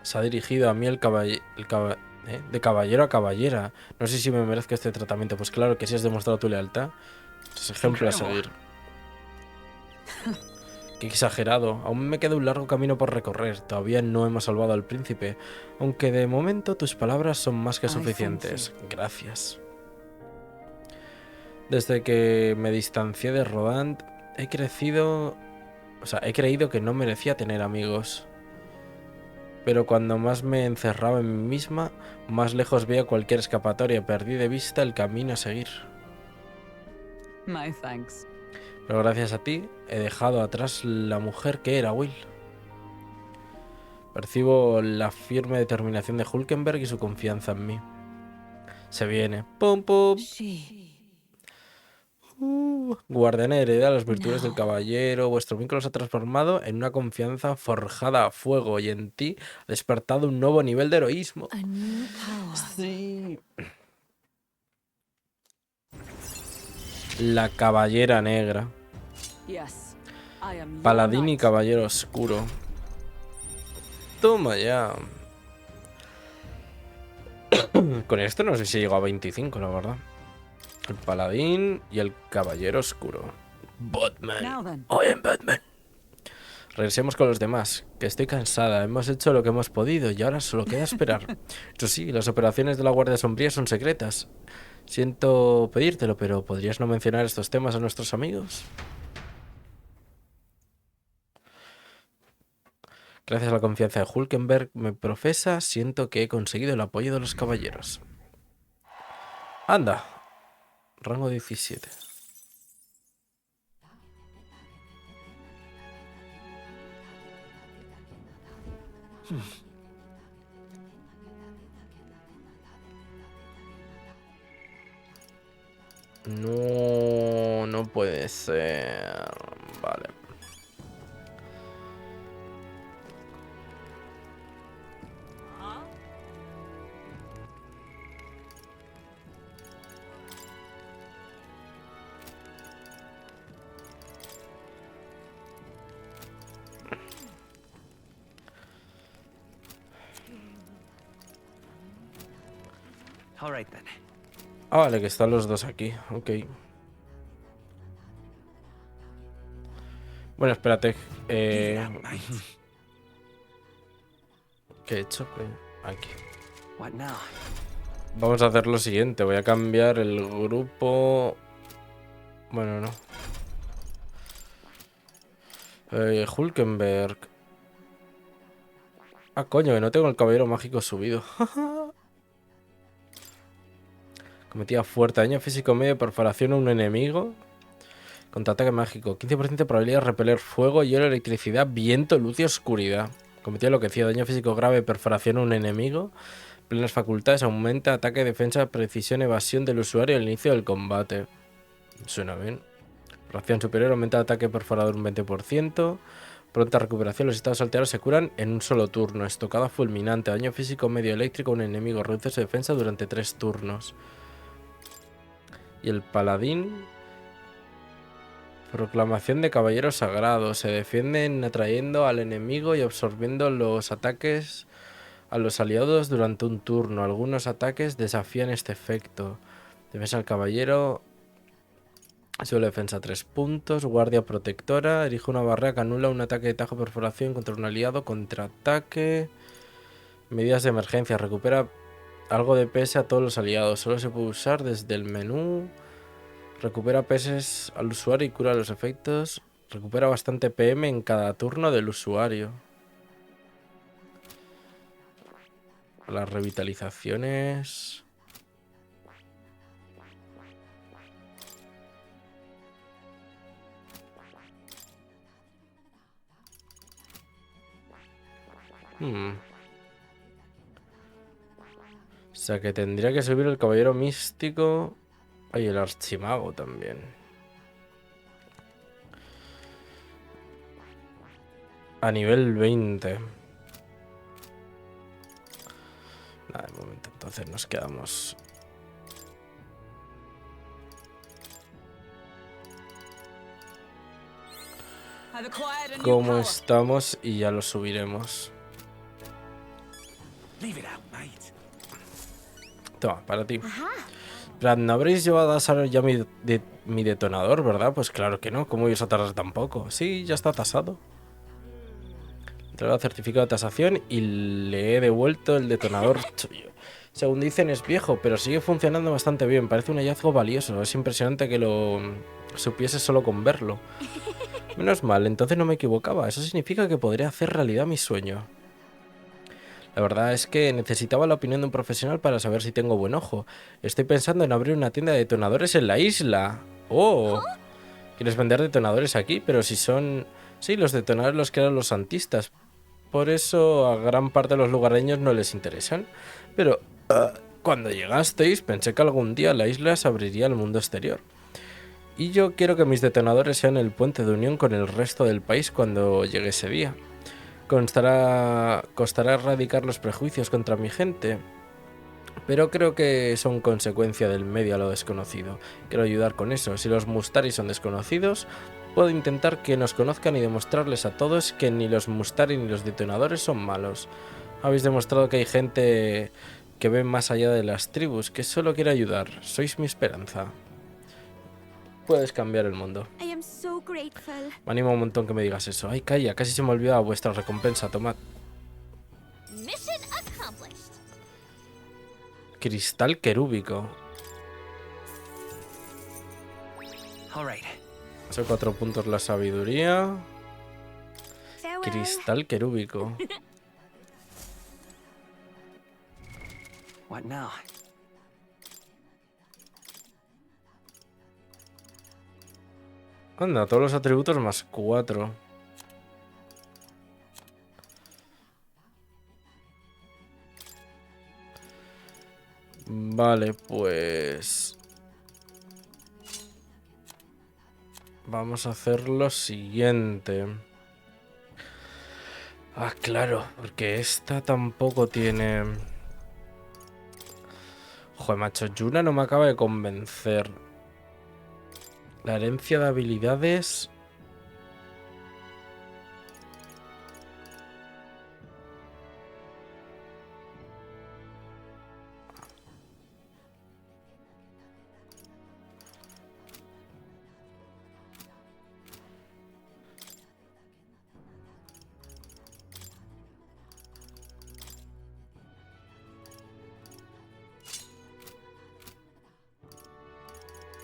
Speaker 1: Se ha dirigido a mí de caballero a caballera. No sé si me merezco este tratamiento. Pues claro que sí, has demostrado tu lealtad. Es ejemplo a seguir. Qué exagerado. Aún me queda un largo camino por recorrer. Todavía no hemos salvado al príncipe. Aunque de momento tus palabras son más que suficientes. Gracias. Desde que me distancié de Rodant, he creído que no merecía tener amigos. Pero cuando más me encerraba en mí misma, más lejos veía cualquier escapatoria. Perdí de vista el camino a seguir.
Speaker 8: My thanks.
Speaker 1: Pero gracias a ti, he dejado atrás la mujer que era Will. Percibo la firme determinación de Hulkenberg y su confianza en mí. Se viene. ¡Pum, pum! Guardiana heredera las virtudes del caballero. Vuestro vínculo se ha transformado en una confianza forjada a fuego y en ti ha despertado un nuevo nivel de heroísmo. Sí. La caballera negra. Paladín y caballero oscuro. Toma ya. Con esto no sé si llegó a 25, la verdad. El paladín y el caballero oscuro. Batman. I am Batman. Regresemos con los demás, que estoy cansada. Hemos hecho lo que hemos podido y ahora solo queda esperar. Eso sí, las operaciones de la Guardia Sombría son secretas. Siento pedírtelo, pero ¿podrías no mencionar estos temas a nuestros amigos? Gracias a la confianza de Hulkenberg me profesa, siento que he conseguido el apoyo de los caballeros. Anda. Rango 17. No, no puede ser. Vale.
Speaker 5: All right then.
Speaker 1: Ah, vale, que están los dos aquí. Ok. Bueno, espérate. ¿Qué he hecho? Aquí. Vamos a hacer lo siguiente. Voy a cambiar el grupo. Bueno, no. Hulkenberg. Ah, coño, que no tengo el caballero mágico subido. Cometida fuerte. Daño físico medio, perforación a un enemigo. Contraataque mágico. 15% de probabilidad de repeler fuego, hielo, electricidad, viento, luz y oscuridad. Cometida enloquecido. Daño físico grave, perforación a un enemigo. Plenas facultades. Aumenta ataque, defensa, precisión, evasión del usuario al inicio del combate. Suena bien. Reacción superior. Aumenta ataque perforador un 20%. Pronta recuperación. Los estados alterados se curan en un solo turno. Estocada fulminante. Daño físico medio eléctrico a un enemigo. Reduce su defensa durante 3 turnos. Y el paladín. Proclamación de caballero sagrado. Se defienden atrayendo al enemigo y absorbiendo los ataques a los aliados durante un turno. Algunos ataques desafían este efecto. Defensa al caballero. Suele defensa 3 puntos. Guardia protectora. Erige una barrera que anula un ataque de tajo perforación contra un aliado. Contraataque. Medidas de emergencia. Recupera algo de PS a todos los aliados. Solo se puede usar desde el menú. Recupera PS al usuario y cura los efectos. Recupera bastante PM en cada turno del usuario. Las revitalizaciones. O sea que tendría que subir el caballero místico. Y el archimago también. A nivel 20. Nada, de momento entonces nos quedamos. Como estamos y ya lo subiremos. Toma, para ti. ¿No habréis llevado a tasar ya mi detonador, verdad? Pues claro que no. ¿Cómo vais a tardar tan poco? Sí, ya está tasado. Entrega el certificado de tasación y le he devuelto el detonador suyo. Según dicen es viejo, pero sigue funcionando bastante bien. Parece un hallazgo valioso. Es impresionante que lo supiese solo con verlo. Menos mal, entonces no me equivocaba. Eso significa que podré hacer realidad mi sueño. La verdad es que necesitaba la opinión de un profesional para saber si tengo buen ojo. Estoy pensando en abrir una tienda de detonadores en la isla. ¡Oh! ¿Quieres vender detonadores aquí? Pero si son... Sí, los detonadores los crearon los santistas. Por eso a gran parte de los lugareños no les interesan. Pero cuando llegasteis pensé que algún día la isla se abriría al mundo exterior. Y yo quiero que mis detonadores sean el puente de unión con el resto del país cuando llegue ese día. Costará erradicar los prejuicios contra mi gente, pero creo que son consecuencia del medio a lo desconocido. Quiero ayudar con eso. Si los Mustaris son desconocidos, puedo intentar que nos conozcan y demostrarles a todos que ni los Mustari ni los detonadores son malos. Habéis demostrado que hay gente que ve más allá de las tribus, que solo quiere ayudar. Sois mi esperanza. Puedes cambiar el mundo.
Speaker 15: I am so grateful.
Speaker 1: Me anima un montón que me digas eso. Ay, calla, casi se me olvidaba vuestra recompensa, tomad.
Speaker 14: Mission accomplished.
Speaker 1: Cristal querúbico. Hace 4 puntos la sabiduría. Cristal querúbico.
Speaker 5: What now?
Speaker 1: Anda, todos los atributos más 4. Vale, pues... vamos a hacer lo siguiente. Ah, claro, porque esta tampoco tiene... Joder, macho, Yuna no me acaba de convencer. La herencia de habilidades...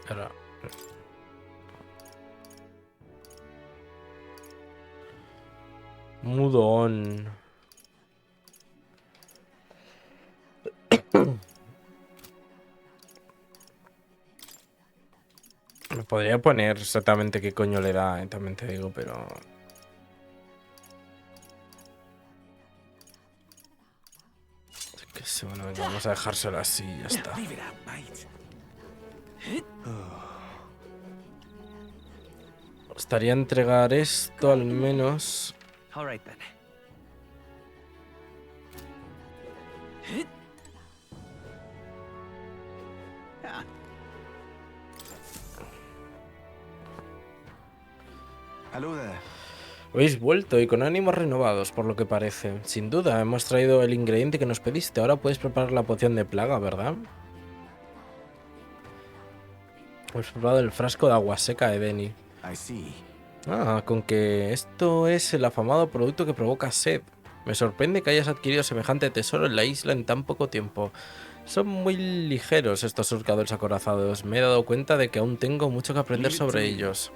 Speaker 1: Ahora... Mudo on. Me podría poner exactamente qué coño le da, también te digo, pero... que sé, bueno, venga, vamos a dejárselo así y ya está. Estaría entregar esto al menos. Habéis vuelto y con ánimos renovados, por lo que parece. Sin duda, hemos traído el ingrediente que nos pediste. Ahora puedes preparar la poción de plaga, ¿verdad? Hemos preparado el frasco de agua seca de Denny. Ah, con que esto es el afamado producto que provoca sed. Me sorprende que hayas adquirido semejante tesoro en la isla en tan poco tiempo. Son muy ligeros estos surcadores acorazados. Me he dado cuenta de que aún tengo mucho que aprender sobre ellos.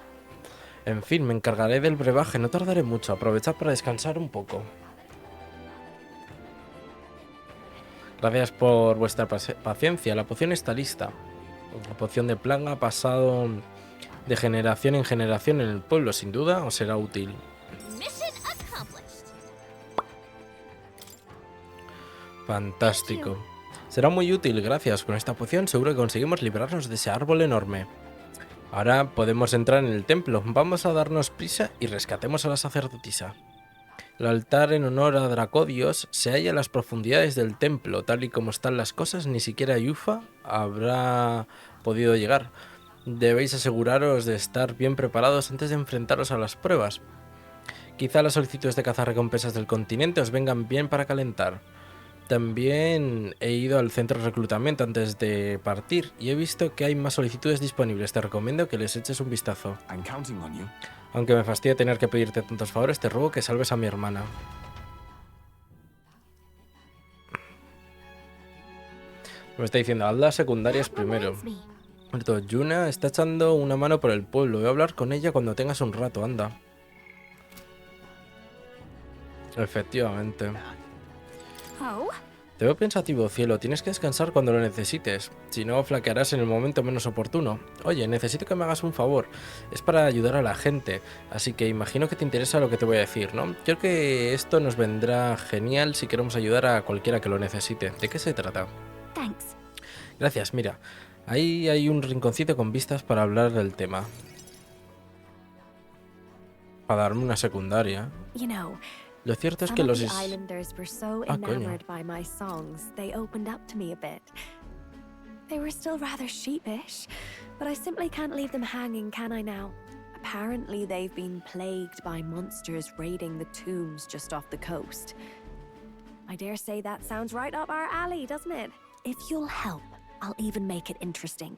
Speaker 1: En fin, me encargaré del brebaje, no tardaré mucho. Aprovechad para descansar un poco. Gracias por vuestra paciencia. La poción está lista. La poción de plaga ha pasado de generación en generación en el pueblo. Sin duda os será útil. Fantástico. Será muy útil, gracias. Con esta poción seguro que conseguimos librarnos de ese árbol enorme. Ahora podemos entrar en el templo. Vamos a darnos prisa y rescatemos a la sacerdotisa. El altar en honor a Dracodios se halla en las profundidades del templo. Tal y como están las cosas, ni siquiera Yufa habrá podido llegar. Debéis aseguraros de estar bien preparados antes de enfrentaros a las pruebas. Quizá las solicitudes de cazarrecompensas del continente os vengan bien para calentar. También he ido al centro de reclutamiento antes de partir y he visto que hay más solicitudes disponibles. Te recomiendo que les eches un vistazo. Aunque me fastidia tener que pedirte tantos favores, te ruego que salves a mi hermana. Me está diciendo, haz las secundarias primero. Yuna está echando una mano por el pueblo. Voy a hablar con ella cuando tengas un rato, anda. Efectivamente. Te veo pensativo, cielo. Tienes que descansar cuando lo necesites. Si no, flaquearás en el momento menos oportuno. Oye, necesito que me hagas un favor. Es para ayudar a la gente. Así que imagino que te interesa lo que te voy a decir, ¿no? Creo que esto nos vendrá genial si queremos ayudar a cualquiera que lo necesite. ¿De qué se trata? Gracias, mira. Ahí hay un rinconcito con vistas para hablar del tema. Para darme una secundaria. Lo cierto es que los
Speaker 18: islanders were so enamored by my songs, they opened up to me a bit. They were still rather sheepish, but I simply can't leave them hanging, can I now? Apparently they've been plagued by monsters raiding the tombs just off the coast. I dare say that sounds right up our alley, doesn't it? If you'll help, I'll even make it interesting.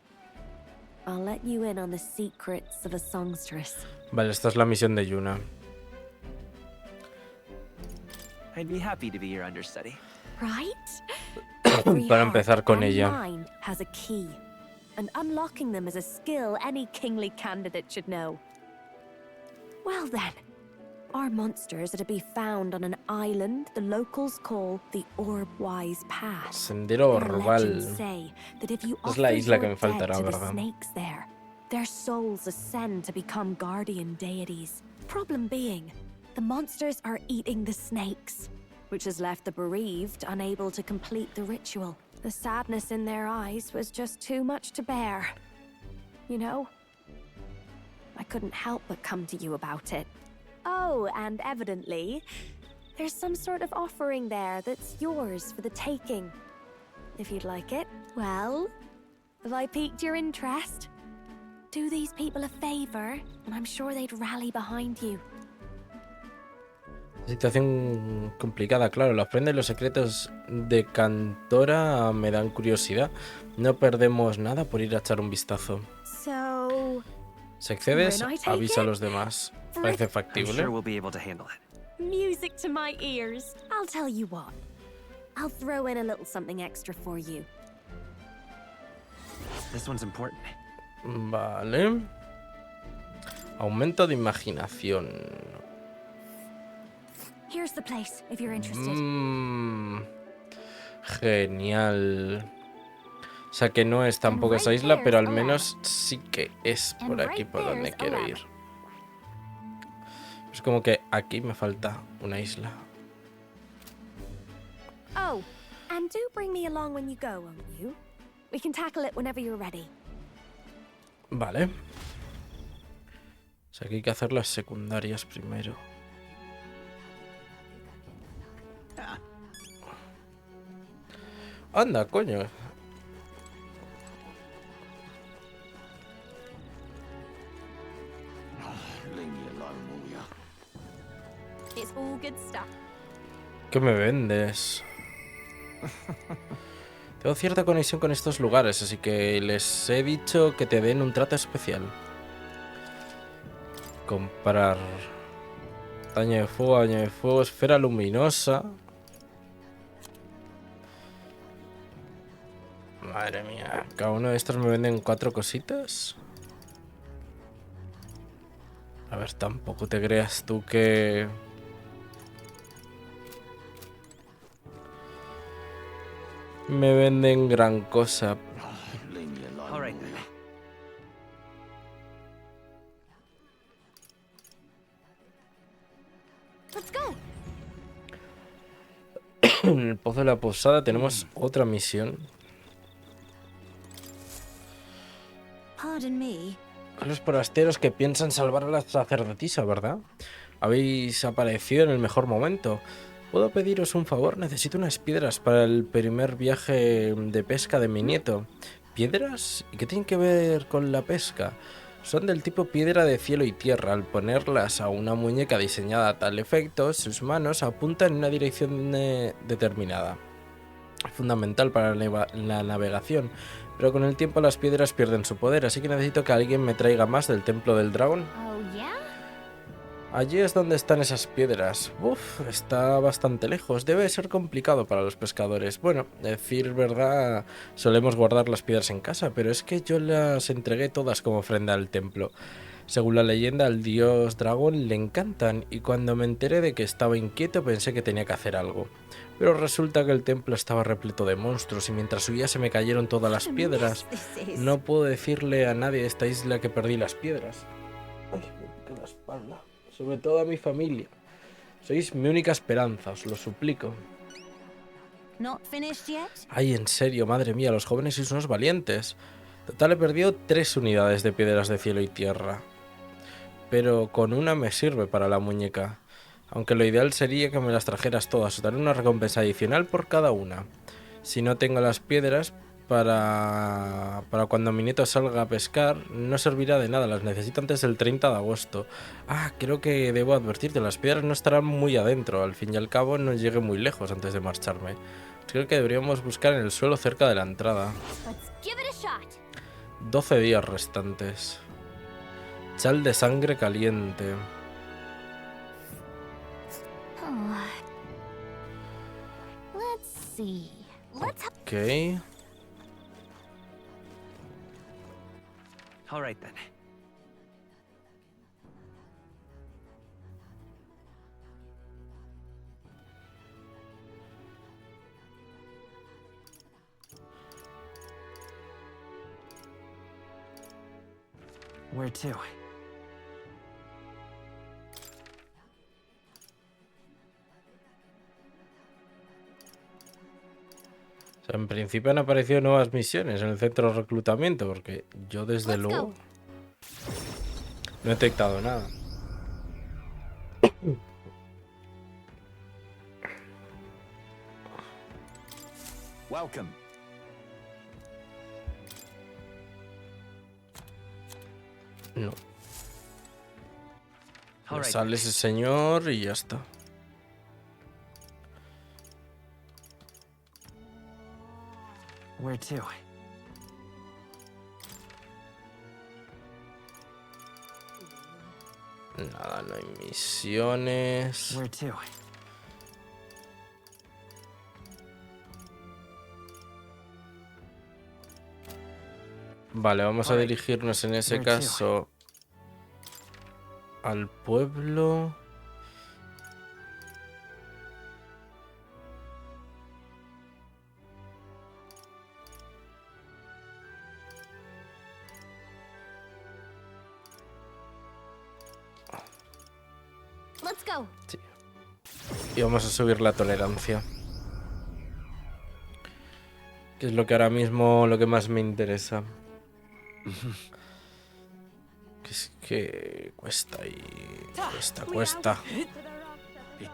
Speaker 18: I'll let you in on the secrets of a songstress.
Speaker 1: Vale, esta es la misión de Yuna.
Speaker 20: I'd be happy to be your understudy.
Speaker 18: Right?
Speaker 1: Para empezar con ella.
Speaker 18: Mind has a key, and unlocking them is a skill any kingly candidate should know. Well then, our monsters are to be found on an island the locals call the Orbwise Pass.
Speaker 1: Sendero Orbal.
Speaker 18: Say that if you
Speaker 1: Es la isla que me
Speaker 18: offer
Speaker 1: faltará,
Speaker 18: dead to the
Speaker 1: ¿verdad?
Speaker 18: snakes there, their souls ascend to become guardian deities. Problem being, the monsters are eating the snakes, which has left the bereaved unable to complete the ritual. The sadness in their eyes was just too much to bear. You know? I couldn't help but come to you about it. Oh, and evidently, there's some sort of offering there that's yours for the taking. If you'd like it. Well, have I piqued your interest? Do these people a favor, and I'm sure they'd rally behind you.
Speaker 1: Situación complicada, claro. La ofrenda y los secretos de Cantora me dan curiosidad. No perdemos nada por ir a echar un vistazo.
Speaker 18: So,
Speaker 1: Si accedes,
Speaker 18: when I take
Speaker 1: avisa a
Speaker 18: it,
Speaker 1: los demás. ¿Parece
Speaker 20: I'm
Speaker 1: factible?
Speaker 20: sure we'll be able to handle it.
Speaker 18: music to my ears. I'll tell you what. I'll throw in a little something extra for you.
Speaker 20: This one's important.
Speaker 1: Vale. Aumento de imaginación.
Speaker 18: Here's the place, if you're interested.
Speaker 1: Genial. O sea que no es tampoco esa isla, pero al menos sí que es por aquí por donde quiero ir. Es como que aquí me falta una isla.
Speaker 18: Oh, and do bring me along when you go, won't you? We can tackle it whenever you're ready.
Speaker 1: Vale. O sea que hay que hacer las secundarias primero. Anda, coño.
Speaker 13: It's all good stuff.
Speaker 1: ¿Qué me vendes? Tengo cierta conexión con estos lugares, así que les he dicho que te den un trato especial. Comprar. Daño de fuego, esfera luminosa. Madre mía, cada uno de estos me venden 4 cositas. A ver, tampoco te creas tú que... me venden gran cosa.
Speaker 20: All right then.
Speaker 13: Let's go.
Speaker 1: En el pozo de la posada tenemos otra misión.
Speaker 15: Pardon me.
Speaker 1: A los forasteros que piensan salvar a la sacerdotisa, ¿verdad? Habéis aparecido en el mejor momento. ¿Puedo pediros un favor? Necesito unas piedras para el primer viaje de pesca de mi nieto. ¿Piedras? ¿Y qué tienen que ver con la pesca? Son del tipo piedra de cielo y tierra. Al ponerlas a una muñeca diseñada a tal efecto, sus manos apuntan en una dirección determinada. Es fundamental para la navegación, pero con el tiempo las piedras pierden su poder, así que necesito que alguien me traiga más del templo del dragón.
Speaker 13: Oh, yeah?
Speaker 1: Allí es donde están esas piedras. Uf, está bastante lejos. Debe ser complicado para los pescadores. Bueno, decir verdad, solemos guardar las piedras en casa, pero es que yo las entregué todas como ofrenda al templo. Según la leyenda, al dios dragón le encantan, y cuando me enteré de que estaba inquieto pensé que tenía que hacer algo. Pero resulta que el templo estaba repleto de monstruos y mientras subía se me cayeron todas las piedras. No puedo decirle a nadie de esta isla que perdí las piedras. Ay, me pica la espalda. Sobre todo a mi familia. Sois mi única esperanza, os lo suplico.
Speaker 15: Not finished yet?
Speaker 1: Ay, en serio, madre mía, los jóvenes sois unos valientes. Total, he perdido 3 unidades de piedras de cielo y tierra. Pero con una me sirve para la muñeca. Aunque lo ideal sería que me las trajeras todas. Os daré una recompensa adicional por cada una. Si no tengo las piedras, para cuando mi nieto salga a pescar. No servirá de nada, las necesito antes del 30 de agosto. Ah, creo que debo advertirte, las piedras no estarán muy adentro. Al fin y al cabo no llegué muy lejos antes de marcharme. Creo que deberíamos buscar en el suelo cerca de la entrada. 12 días restantes. Chal de sangre caliente. Ok.
Speaker 20: All right then.
Speaker 5: Where to?
Speaker 1: En principio han aparecido nuevas misiones en el centro de reclutamiento, porque yo desde luego no he detectado nada.
Speaker 21: Welcome.
Speaker 1: No. Sale ese señor y ya está.
Speaker 5: Where to?
Speaker 1: Nada, no hay misiones.
Speaker 5: Where to?
Speaker 1: Vale, vamos a dirigirnos en ese caso al pueblo. Sí. Y vamos a subir la tolerancia, que es lo que ahora mismo lo que más me interesa. Que es que cuesta y cuesta. El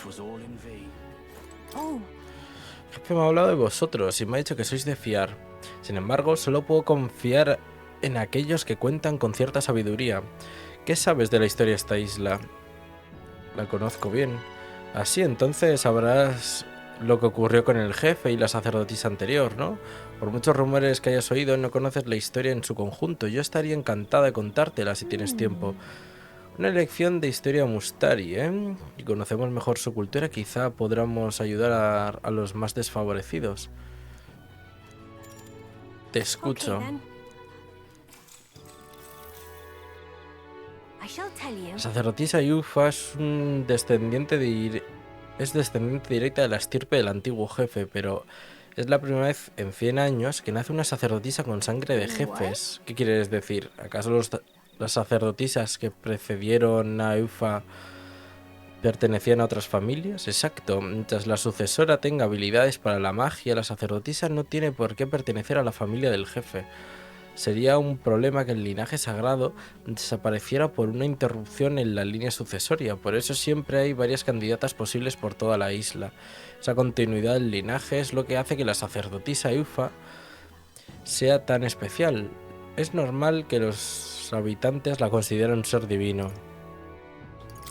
Speaker 1: jefe me ha hablado de vosotros y me ha dicho que sois de fiar. Sin embargo, solo puedo confiar en aquellos que cuentan con cierta sabiduría. ¿Qué sabes de la historia de esta isla? La conozco bien. Así, entonces sabrás lo que ocurrió con el jefe y la sacerdotisa anterior, ¿no? Por muchos rumores que hayas oído, no conoces la historia en su conjunto. Yo estaría encantada de contártela si tienes tiempo. Una lección de historia Mustari, ¿eh? Y conocemos mejor su cultura, quizá podamos ayudar a los más desfavorecidos. Te escucho. La sacerdotisa Yufa es descendiente directa de la estirpe del antiguo jefe, pero es la primera vez en 100 años que nace una sacerdotisa con sangre de jefes. ¿Qué quieres decir? ¿Acaso las sacerdotisas que precedieron a Yufa pertenecían a otras familias? Exacto. Mientras la sucesora tenga habilidades para la magia, la sacerdotisa no tiene por qué pertenecer a la familia del jefe. Sería un problema que el linaje sagrado desapareciera por una interrupción en la línea sucesoria. Por eso siempre hay varias candidatas posibles por toda la isla. Esa continuidad del linaje es lo que hace que la sacerdotisa Yufa sea tan especial. Es normal que los habitantes la consideren un ser divino.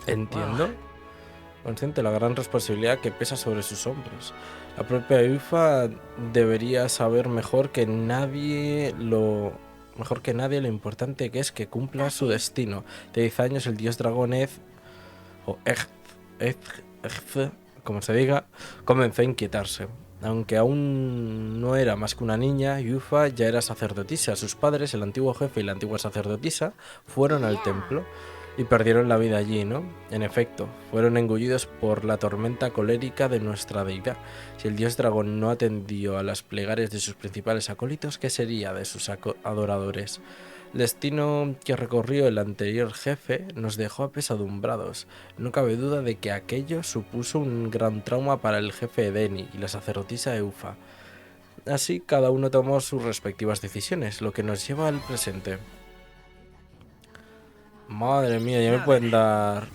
Speaker 1: Entiendo. Consciente de la gran responsabilidad que pesa sobre sus hombros. La propia Yufa debería saber mejor que nadie lo importante que es que cumpla su destino. De 10 años el dios dragón como se diga, comenzó a inquietarse. Aunque aún no era más que una niña, Yufa ya era sacerdotisa. Sus padres, el antiguo jefe y la antigua sacerdotisa, fueron al templo y perdieron la vida allí, ¿no? En efecto, fueron engullidos por la tormenta colérica de nuestra deidad. Si el dios dragón no atendió a las plegarias de sus principales acólitos, ¿qué sería de sus adoradores? El destino que recorrió el anterior jefe nos dejó apesadumbrados. No cabe duda de que aquello supuso un gran trauma para el jefe Deni y la sacerdotisa Yufa. Así, cada uno tomó sus respectivas decisiones, lo que nos lleva al presente. Madre mía, ya me pueden dar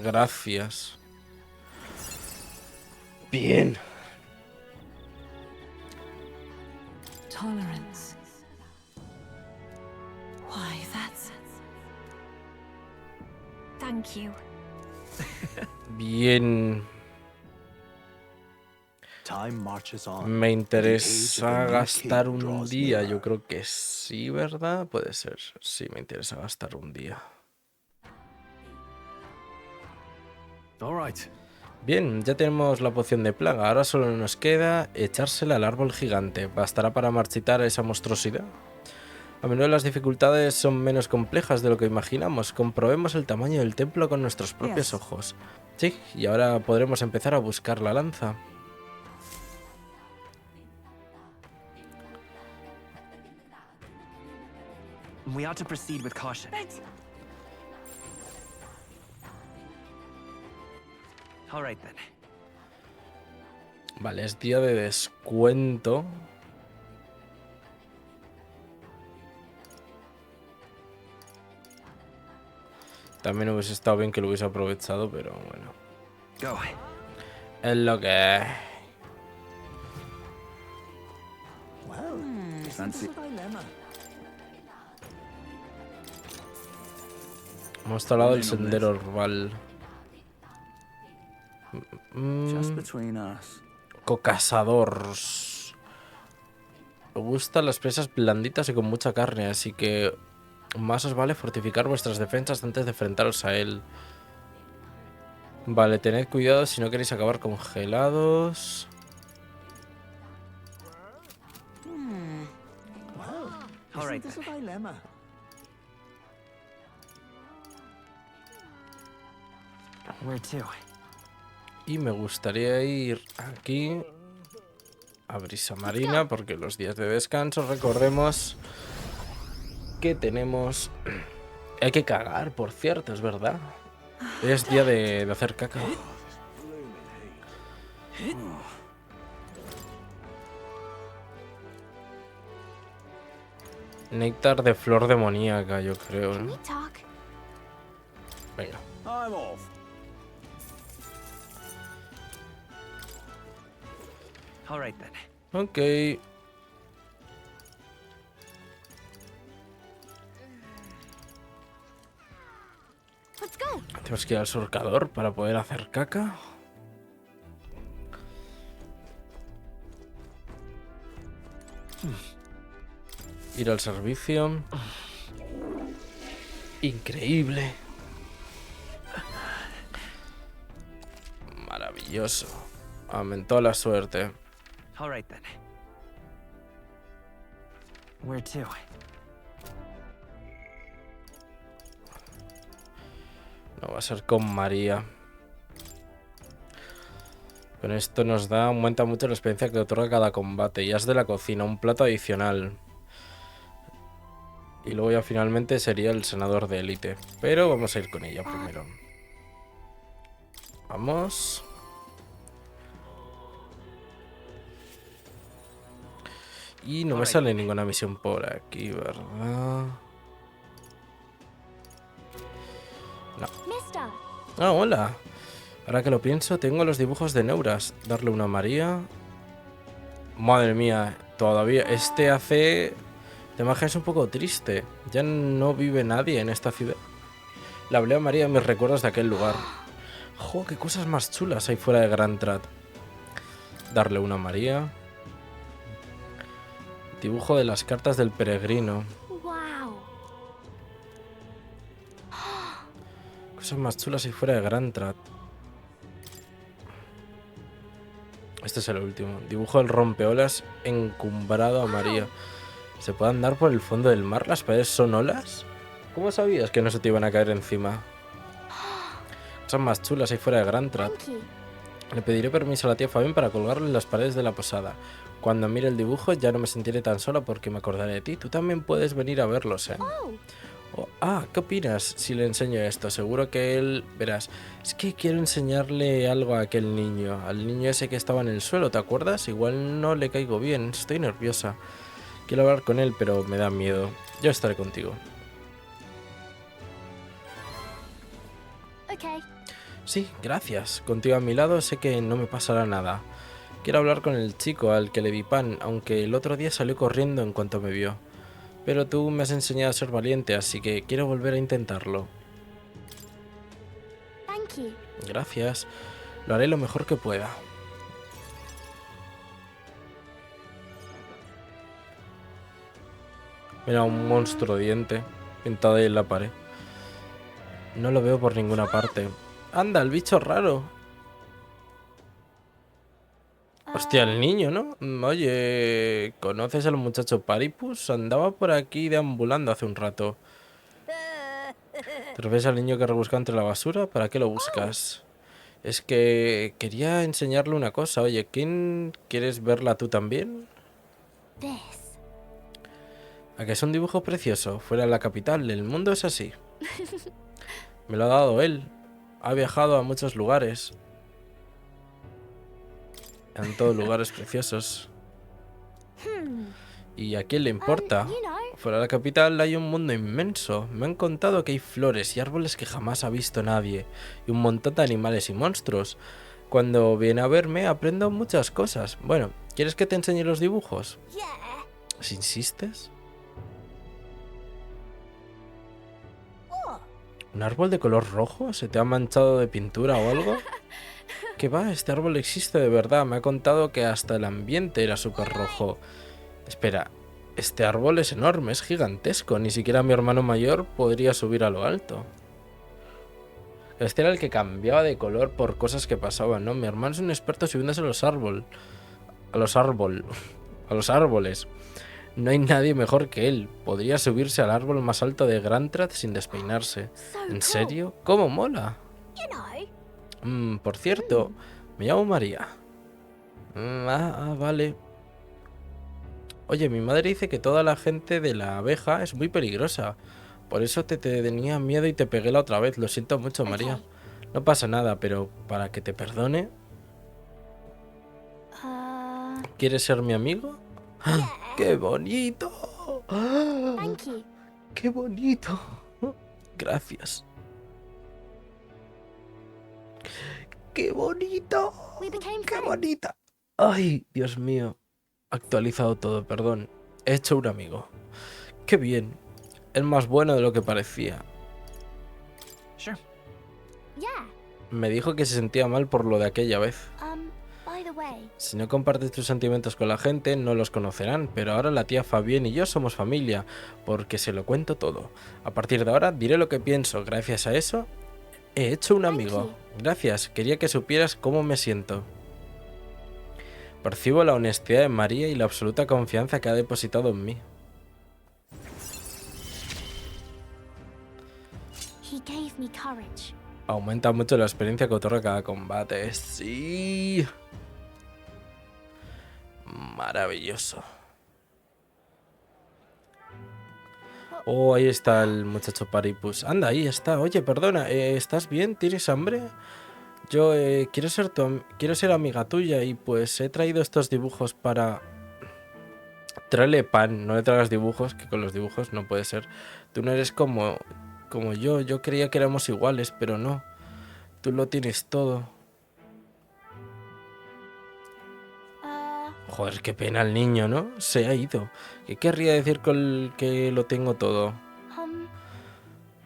Speaker 1: gracias. Bien.
Speaker 8: tolerance. Why, that's...
Speaker 15: Thank you.
Speaker 1: Bien. Me interesa gastar un día. Yo creo que sí, ¿verdad? Puede ser. Sí, me interesa gastar un día. Bien, ya tenemos la poción de plaga. Ahora solo nos queda echársela al árbol gigante. ¿Bastará para marchitar a esa monstruosidad? A menudo las dificultades son menos complejas de lo que imaginamos. Comprobemos el tamaño del templo con nuestros propios ojos. Sí, y ahora podremos empezar a buscar la lanza.
Speaker 5: We ought to proceed with caution. All right then.
Speaker 1: Vale, es día de descuento. También hubiese estado bien que lo hubiese aprovechado, pero bueno. Es lo que es. Hemos talado el sendero rural. Cocasador. Me gustan las presas blanditas y con mucha carne, así que más os vale fortificar vuestras defensas antes de enfrentaros a él. Vale, tened cuidado si no queréis acabar congelados. Y me gustaría ir aquí a brisa marina porque los días de descanso, recordemos que tenemos... Hay que cagar, por cierto, es verdad. Es día de hacer caca. Néctar de flor demoníaca, yo creo, ¿no? Venga. Ok. Tenemos que ir al surcador para poder hacer caca. Ir al servicio. Increíble. Maravilloso. Aumentó la suerte. No va a ser con María. Con esto nos da, aumenta mucho la experiencia que otorga cada combate. Y es de la cocina, un plato adicional. Y luego ya finalmente sería el senador de élite. Pero vamos a ir con ella primero. Vamos. Y no me sale ninguna misión por aquí, ¿verdad? No. Ah, hola. Ahora que lo pienso, tengo los dibujos de Neuras. Darle una a María. Madre mía, todavía. Este hace... La imagen es un poco triste. Ya no vive nadie en esta ciudad. Le hablé a María en mis recuerdos de aquel lugar. ¡Jo, qué cosas más chulas hay fuera de Grand Trat! Darle una a María. Dibujo de las cartas del peregrino. Cosas más chulas hay fuera de Grand Trat. Este es el último. Dibujo del rompeolas encumbrado a María. ¿Se puede andar por el fondo del mar? ¿Las paredes son olas? ¿Cómo sabías que no se te iban a caer encima? Cosas más chulas hay fuera de Grand Trat. Le pediré permiso a la tía Fabián para colgarlo en las paredes de la posada. Cuando mire el dibujo ya no me sentiré tan sola porque me acordaré de ti. Tú también puedes venir a verlos, ¿eh? ¿Qué opinas si le enseño esto? Seguro que él... Verás, es que quiero enseñarle algo a aquel niño. Al niño ese que estaba en el suelo, ¿te acuerdas? Igual no le caigo bien, estoy nerviosa. Quiero hablar con él, pero me da miedo. Yo estaré contigo. Sí, gracias. Contigo a mi lado sé que no me pasará nada. Quiero hablar con el chico al que le di pan, aunque el otro día salió corriendo en cuanto me vio. Pero tú me has enseñado a ser valiente, así que quiero volver a intentarlo. Gracias. Lo haré lo mejor que pueda. Mira, un monstruo diente pintado ahí en la pared. No lo veo por ninguna parte. ¡Anda, el bicho raro! Hostia, el niño, ¿no? Oye, ¿conoces al muchacho Paripus? Andaba por aquí deambulando hace un rato. ¿Te refieres al niño que rebusca entre la basura? ¿Para qué lo buscas? Es que quería enseñarle una cosa. Oye, ¿quién quieres verla tú también? ¿A que es un dibujo precioso? Fuera de la capital, el mundo es así. Me lo ha dado él. Ha viajado a muchos lugares. En todos lugares preciosos. ¿Y a quién le importa? Fuera de la capital hay un mundo inmenso. Me han contado que hay flores y árboles que jamás ha visto nadie. Y un montón de animales y monstruos. Cuando viene a verme aprendo muchas cosas. Bueno, ¿quieres que te enseñe los dibujos? ¿Si insistes? ¿Un árbol de color rojo? ¿Se te ha manchado de pintura o algo? ¿Qué va? Este árbol existe de verdad. Me ha contado que hasta el ambiente era súper rojo. Espera, este árbol es enorme, es gigantesco. Ni siquiera mi hermano mayor podría subir a lo alto. Este era el que cambiaba de color por cosas que pasaban, ¿no? Mi hermano es un experto subiéndose a los árboles. A los árboles. No hay nadie mejor que él. Podría subirse al árbol más alto de Grantrat sin despeinarse. ¿En serio? ¿Cómo mola? Por cierto, me llamo María. Vale. Oye, mi madre dice que toda la gente de la abeja es muy peligrosa. Por eso te tenía miedo y te pegué la otra vez. Lo siento mucho, María. No pasa nada, pero para que te perdone... ¿Quieres ser mi amigo? ¡Qué bonito! ¡Qué bonito! Gracias. ¡Qué bonito! ¡Qué bonita! ¡Ay, Dios mío! Actualizado todo, perdón. He hecho un amigo. ¡Qué bien! Es más bueno de lo que parecía. Me dijo que se sentía mal por lo de aquella vez. Si no compartes tus sentimientos con la gente, no los conocerán, pero ahora la tía Fabienne y yo somos familia, porque se lo cuento todo. A partir de ahora diré lo que pienso. Gracias a eso, he hecho un amigo. Gracias, quería que supieras cómo me siento. Percibo la honestidad de María y la absoluta confianza que ha depositado en mí. Aumenta mucho la experiencia que otorga cada combate. ¡Sí! Maravilloso. Oh, ahí está el muchacho Paripus. Anda, ahí está. Oye, perdona, ¿estás bien? ¿Tienes hambre? Yo quiero ser amiga tuya y pues he traído estos dibujos para... Tráele pan, no le traigas dibujos, que con los dibujos no puede ser. Tú no eres como yo creía que éramos iguales, pero no. Tú lo tienes todo. Joder, qué pena el niño, ¿no? Se ha ido. ¿Qué querría decir con que lo tengo todo?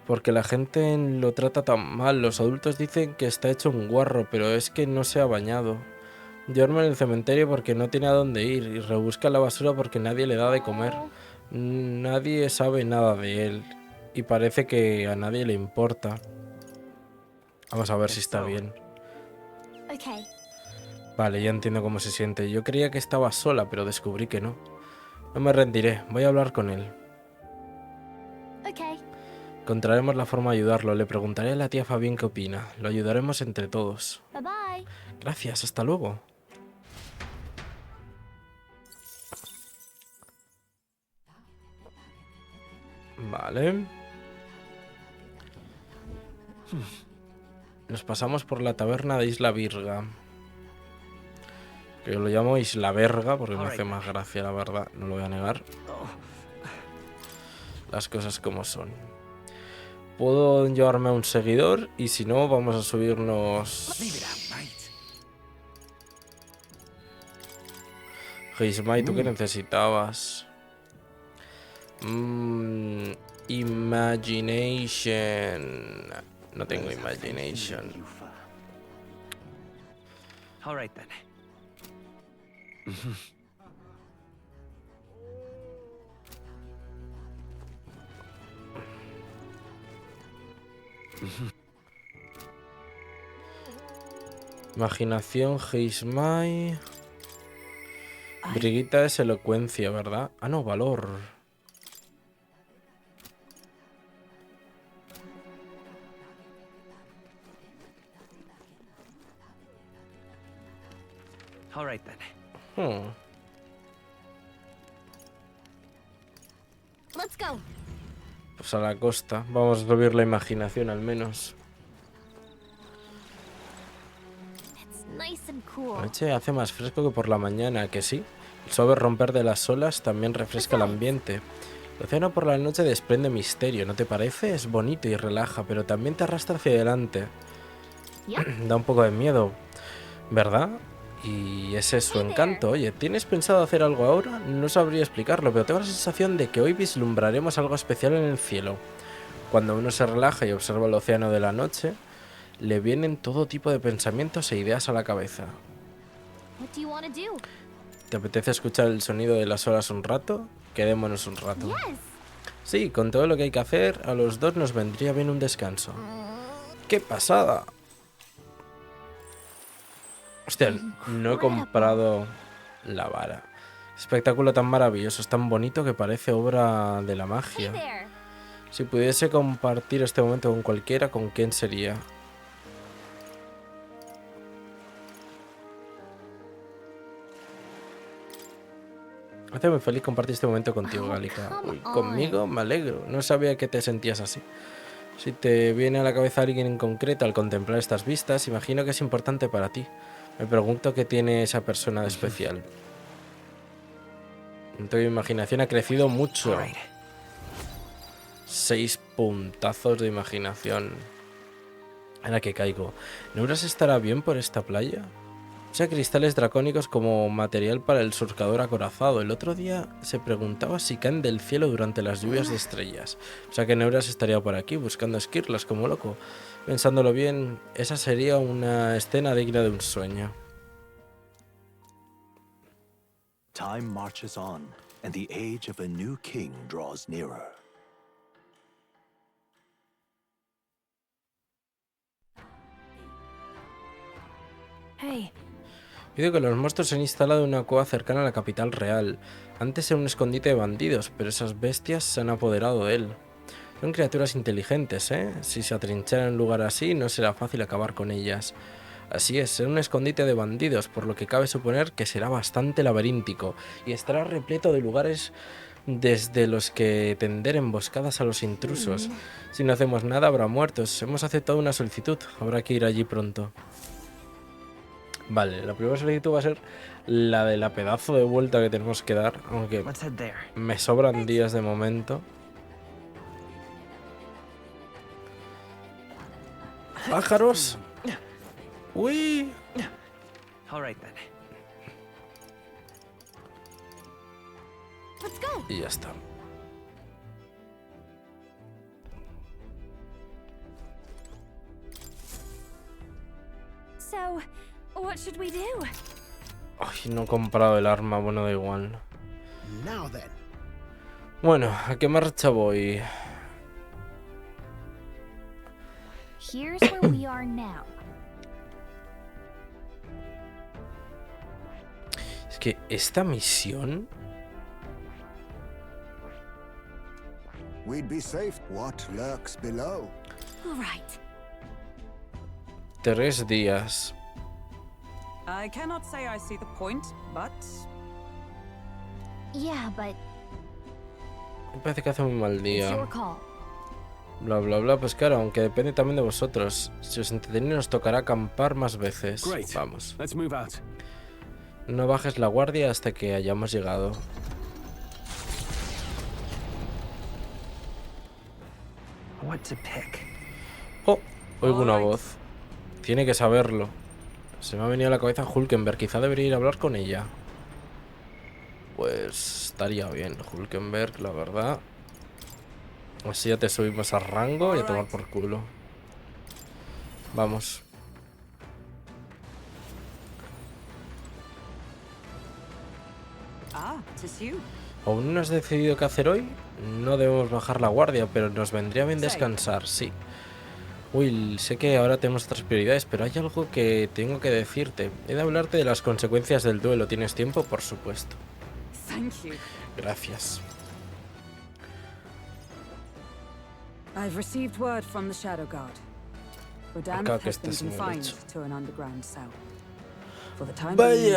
Speaker 1: Porque la gente lo trata tan mal. Los adultos dicen que está hecho un guarro, pero es que no se ha bañado. Duerme en el cementerio porque no tiene a dónde ir y rebusca la basura porque nadie le da de comer. Nadie sabe nada de él y parece que a nadie le importa. Vamos a ver si está bien. Vale, ya entiendo cómo se siente. Yo creía que estaba sola, pero descubrí que no. No me rendiré, voy a hablar con él. Encontraremos la forma de ayudarlo. Le preguntaré a la tía Fabienne qué opina. Lo ayudaremos entre todos. Gracias, hasta luego. Vale. Nos pasamos por la taberna de Isla Virga. Que yo lo llamo Isla Verga porque me hace más gracia, la verdad. No lo voy a negar. Las cosas como son. Puedo llevarme a un seguidor y si no, vamos a subirnos... Heismai, ¿tú qué necesitabas? Imagination. No tengo imagination.
Speaker 20: All right then.
Speaker 1: Imaginación, Heismai. Briguita es elocuencia, ¿verdad? Ah, no, valor.
Speaker 20: All right then.
Speaker 14: Let's go.
Speaker 1: Pues a la costa. Vamos a subir la imaginación al menos.
Speaker 14: It's nice and cool.
Speaker 1: La noche hace más fresco que por la mañana, ¿que sí? El suave romper de las olas también refresca el ambiente. El océano por la noche desprende misterio, ¿no te parece? Es bonito y relaja, pero también te arrastra hacia adelante. Da un poco de miedo, ¿verdad? Y ese es su encanto. Oye, ¿tienes pensado hacer algo ahora? No sabría explicarlo, pero tengo la sensación de que hoy vislumbraremos algo especial en el cielo. Cuando uno se relaja y observa el océano de la noche, le vienen todo tipo de pensamientos e ideas a la cabeza.
Speaker 14: What do you want to do?
Speaker 1: ¿Te apetece escuchar el sonido de las olas un rato? Quedémonos un rato. Sí, con todo lo que hay que hacer, a los dos nos vendría bien un descanso. ¡Qué pasada! Hostia, no he comprado la vara. Espectáculo tan maravilloso, es tan bonito que parece obra de la magia. Si pudiese compartir este momento con cualquiera, ¿con quién sería? Hace muy feliz compartir este momento contigo, Gálica. Uy, conmigo me alegro. No sabía que te sentías así. Si te viene a la cabeza alguien en concreto al contemplar estas vistas, imagino que es importante para ti. Me pregunto qué tiene esa persona de especial. Tu imaginación ha crecido mucho. 6 puntazos de imaginación. En la que caigo. ¿Neuras estará bien por esta playa? Usa cristales dracónicos como material para el surcador acorazado. El otro día se preguntaba si caen del cielo durante las lluvias de estrellas. O sea que Neuras estaría por aquí buscando esquirlas como loco. Pensándolo bien, esa sería una escena digna de un sueño.
Speaker 6: Time marches on, and the age of a new king draws nearer.
Speaker 15: Hey.
Speaker 1: Dice que los monstruos se han instalado en una cueva cercana a la capital real. Antes era un escondite de bandidos, pero esas bestias se han apoderado de él. Son criaturas inteligentes, ¿eh? Si se atrincheran en un lugar así, no será fácil acabar con ellas. Así es, será un escondite de bandidos, por lo que cabe suponer que será bastante laberíntico y estará repleto de lugares desde los que tender emboscadas a los intrusos. Si no hacemos nada, habrá muertos. Hemos aceptado una solicitud, habrá que ir allí pronto. Vale, la primera solicitud va a ser la de la pedazo de vuelta que tenemos que dar, aunque me sobran días de momento. ¡Pájaros! ¡Uy! Y ya está.
Speaker 15: So, what should we do?
Speaker 1: Ay, no he comprado el arma, bueno, da igual.
Speaker 9: Now then.
Speaker 1: Bueno, ¿a qué marcha voy?
Speaker 14: Here's where we are now.
Speaker 1: Es que esta misión...
Speaker 7: We'd be safe. What lurks below?
Speaker 15: All right.
Speaker 1: 3 días.
Speaker 8: I cannot say I see the point, but...
Speaker 14: Yeah, but...
Speaker 1: Me parece que hace muy mal
Speaker 14: It's
Speaker 1: día.
Speaker 14: your call.
Speaker 1: Bla bla bla, pues claro, aunque depende también de vosotros. Si os entretenéis nos tocará acampar más veces. Vamos. No bajes la guardia hasta que hayamos llegado. Oh, oigo una voz. Tiene que saberlo. Se me ha venido a la cabeza Hulkenberg, quizá debería ir a hablar con ella. Pues estaría bien, Hulkenberg, la verdad. Así ya te subimos a rango y a tomar por culo. Vamos. ¿Aún no has decidido qué hacer hoy? No debemos bajar la guardia, pero nos vendría bien descansar, sí. Uy, sé que ahora tenemos otras prioridades, pero hay algo que tengo que decirte. He de hablarte de las consecuencias del duelo. ¿Tienes tiempo? Por supuesto. Gracias.
Speaker 8: I've received word from the Shadow Guard. Rodan has been confined to an underground cell. For the time being,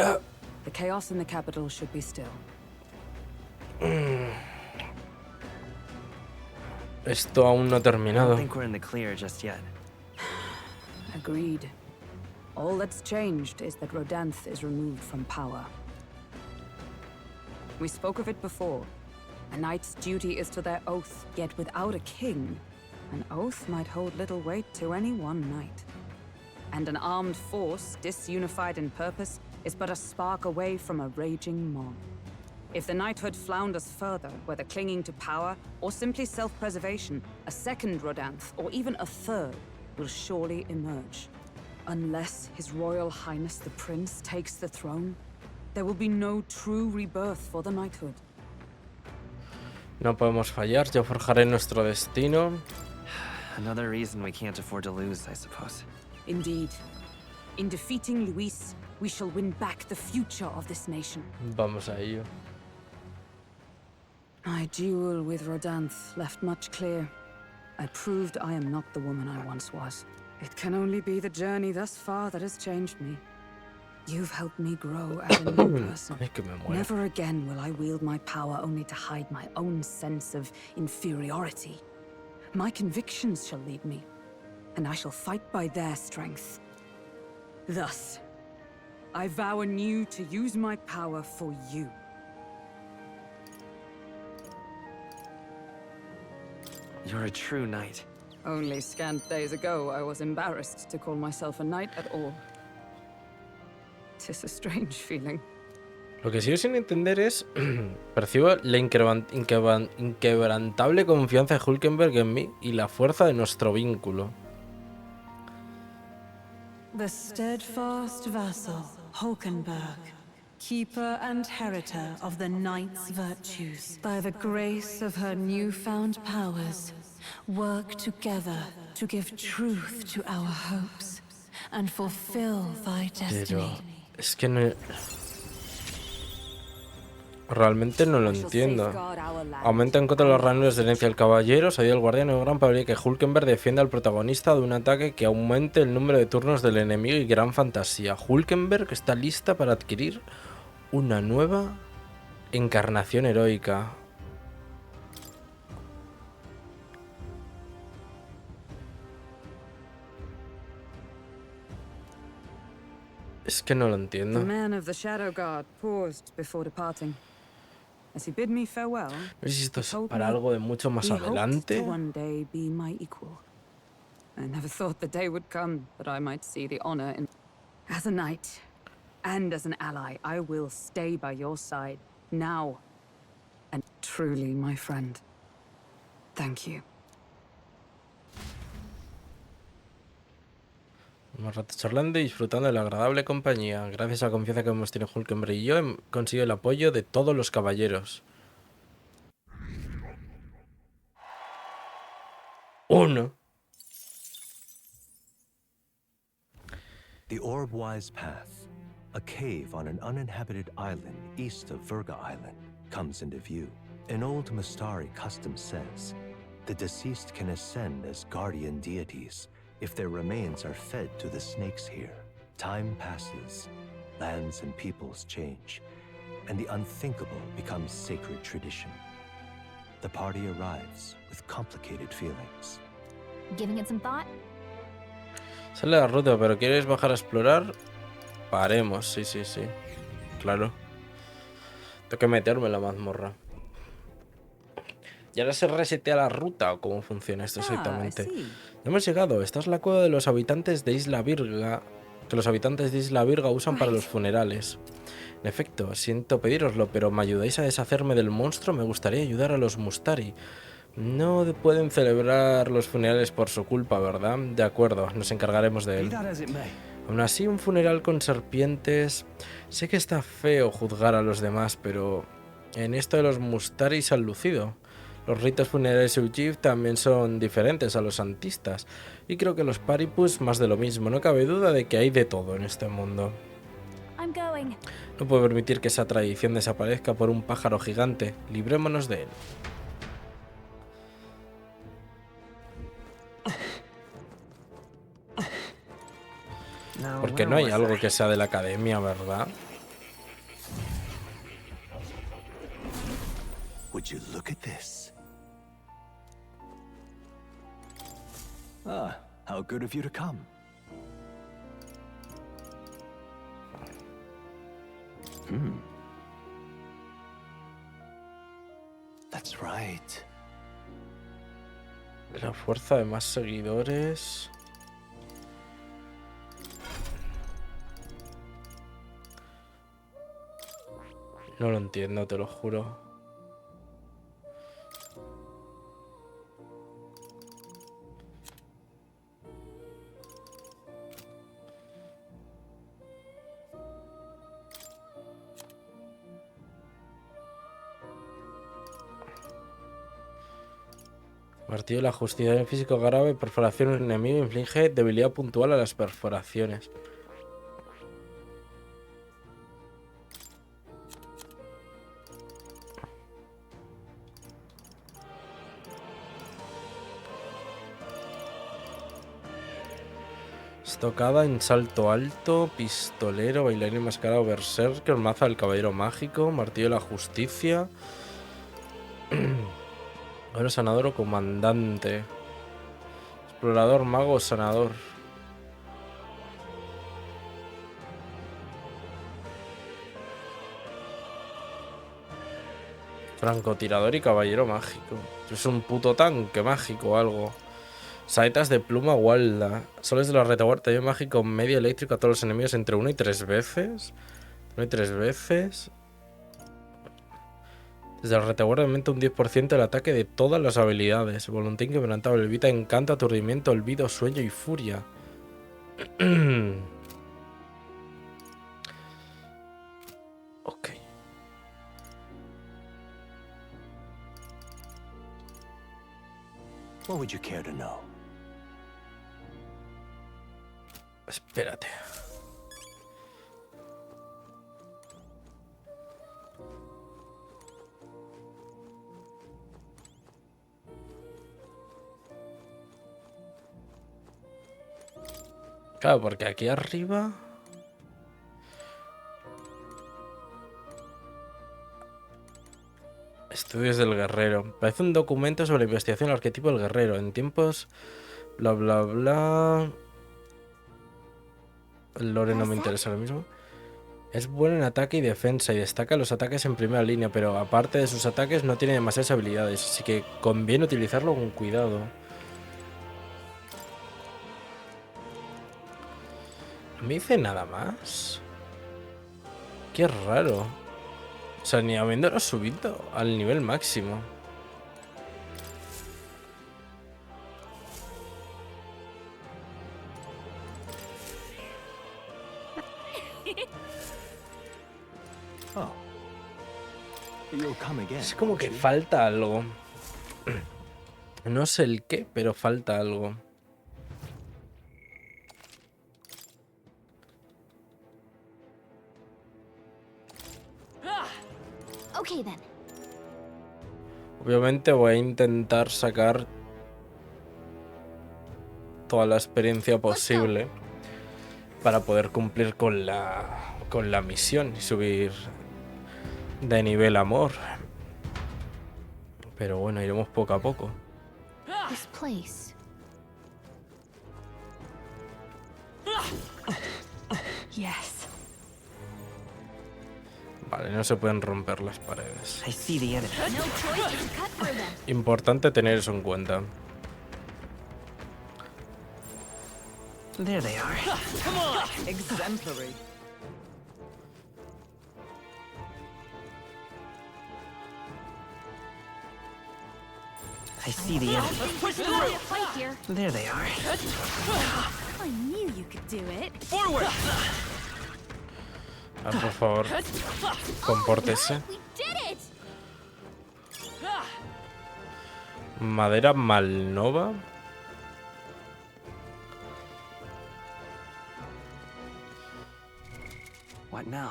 Speaker 8: the chaos in the capital should be still.
Speaker 1: Esto aún no ha terminado.
Speaker 20: I think we're in the clear just yet.
Speaker 8: Agreed. All that's changed is that Rodanth is removed from power. We spoke of it before. A knight's duty is to their oath, yet without a king, an oath might hold little weight to any one knight. And an armed force, disunified in purpose, is but a spark away from a raging mob. If the knighthood flounders further, whether clinging to power or simply self-preservation, a second Rodanth, or even a third, will surely emerge. Unless His Royal Highness the Prince takes the throne, there will be no true rebirth for the knighthood.
Speaker 1: No podemos fallar, yo forjaré nuestro destino.
Speaker 20: Another reason we can't afford to lose, I suppose.
Speaker 8: Indeed. In defeating Luis, we shall win back the future of this nation.
Speaker 1: Vamos a ello.
Speaker 8: My duel with Rodanth left much clear. I proved I am not the woman I once was. It can only be the journey thus far that has changed me. You've helped me grow as a new person. Never again will I wield my power only to hide my own sense of inferiority. My convictions shall lead me, and I shall fight by their strength. Thus, I vow anew to use my power for you.
Speaker 20: You're a true knight.
Speaker 8: Only scant days ago, I was embarrassed to call myself a knight at all. 'Tis a strange feeling.
Speaker 1: Lo que sigo sin entender es... percibo la inquebrantable confianza de Hulkenberg en mí y la fuerza de nuestro vínculo.
Speaker 4: The steadfast vassal, Hulkenberg, keeper and heritor of the knight's virtues, by the grace of her newfound powers, work together to give truth to our hopes and fulfill thy destiny.
Speaker 1: Pero es que no... Realmente no lo entiendo. Aumenta en contra de los rangos de herencia del caballero. Soy el guardián de gran probabilidad que Hulkenberg defienda al protagonista de un ataque que aumente el número de turnos del enemigo y gran fantasía. Hulkenberg está lista para adquirir una nueva encarnación heroica. Es que no lo entiendo.
Speaker 8: The man of the Shadow Guard paused before departing. As he bid me farewell,
Speaker 1: No sé si esto es para algo de mucho más adelante.
Speaker 8: one day be my equal. I never thought the day would come that I might see the honor in. As a knight and as an ally, I will stay by your side now. And truly, my friend, thank you.
Speaker 1: Un rato charlando y disfrutando de la agradable compañía. Gracias a la confianza que hemos tenido Hulkenberg y yo, he conseguido el apoyo de todos los caballeros. 1.
Speaker 6: The Orb-Wise Path, a cave on an uninhabited island east of VIRGA Island, comes into view. An old Mastari custom says, the deceased can ascend as guardian deities if their remains are fed to the snakes here. Time passes, lands and peoples change, and the unthinkable becomes sacred tradition. The party arrives with complicated feelings.
Speaker 15: Giving it some thought?
Speaker 1: Sale la ruta, pero ¿quieres bajar a explorar? Paremos, sí, sí, sí. Claro. Tengo que meterme en la mazmorra. ¿Y ahora se resetea la ruta o cómo funciona esto exactamente?
Speaker 8: Sí.
Speaker 1: Hemos llegado. Esta es la cueva de los habitantes de Isla VIRGA. que los habitantes de Isla Virga usan para los funerales. En efecto, siento pedíroslo, pero ¿me ayudáis a deshacerme del monstruo? Me gustaría ayudar a los Mustari. No pueden celebrar los funerales por su culpa, ¿verdad? De acuerdo, nos encargaremos de él. Aún así, un funeral con serpientes... Sé que está feo juzgar a los demás, pero en esto de los Mustari se han lucido. Los ritos funerarios Ujif también son diferentes a los antistas. Y creo que los Paripus más de lo mismo. No cabe duda de que hay de todo en este mundo. No puedo permitir que esa tradición desaparezca por un pájaro gigante. Librémonos de él. Porque no hay algo que sea de la academia, ¿verdad?
Speaker 6: Would you look at this? Ah, how good of you to come. That's right.
Speaker 1: La fuerza de más seguidores. No lo entiendo, te lo juro. Martillo de la justicia en físico grave, perforación enemigo, inflige debilidad puntual a las perforaciones. Estocada en salto alto, pistolero, bailarín enmascarado, berserker, maza del caballero mágico, martillo de la justicia. Ahora sanador o comandante. Explorador, mago o sanador. Francotirador y caballero mágico. Es un puto tanque mágico o algo. Saetas de pluma Walda. Soles de la retaguardia mágico medio eléctrico a todos los enemigos entre 1 y 3 veces. 1 y 3 veces. Desde la retaguardia aumenta un 10% el ataque de todas las habilidades. Voluntín quebrantable, evita encanto, aturdimiento, olvido, sueño y furia. Ok.
Speaker 6: What would you care to know?
Speaker 1: Espérate. Claro, porque aquí arriba... Estudios del guerrero. Parece un documento sobre la investigación del arquetipo del guerrero. En tiempos... Bla, bla, bla... El lore no me interesa ahora mismo. Es bueno en ataque y defensa y destaca los ataques en primera línea, pero aparte de sus ataques no tiene demasiadas habilidades, así que conviene utilizarlo con cuidado. ¿No me dice nada más? Qué raro. O sea, ni habiéndolo subido al nivel máximo. Es como que falta algo. No sé el qué, pero falta algo.
Speaker 15: Okay, then.
Speaker 1: Obviamente voy a intentar sacar toda la experiencia posible para poder cumplir con la misión y subir de nivel amor. Pero bueno, iremos poco a poco.
Speaker 15: This place.
Speaker 18: Yes.
Speaker 1: Vale, no se pueden romper las paredes.
Speaker 20: I see the enemy.
Speaker 15: No choice but to cut through them.
Speaker 1: Importante tener eso en cuenta.
Speaker 5: There they are.
Speaker 8: Come on! Exemplary.
Speaker 5: I see the enemy.
Speaker 14: Let's push through. Fight here.
Speaker 5: There they are.
Speaker 15: I knew you could do it.
Speaker 10: Forward.
Speaker 1: Ah, por favor, compórtese.
Speaker 14: We did it.
Speaker 1: Madera malnova.
Speaker 5: What now?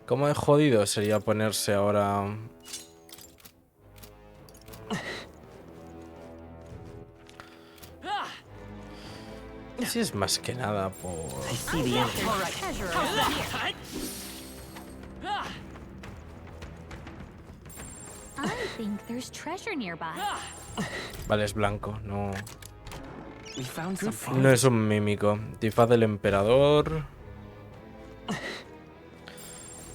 Speaker 1: ¿Cómo de jodido sería ponerse ahora? Si es más que nada por...
Speaker 5: I see the enemy.
Speaker 14: I think there's treasure nearby.
Speaker 1: Vale, es blanco, no...
Speaker 5: We found some.
Speaker 1: No es un mímico. Antifaz del emperador.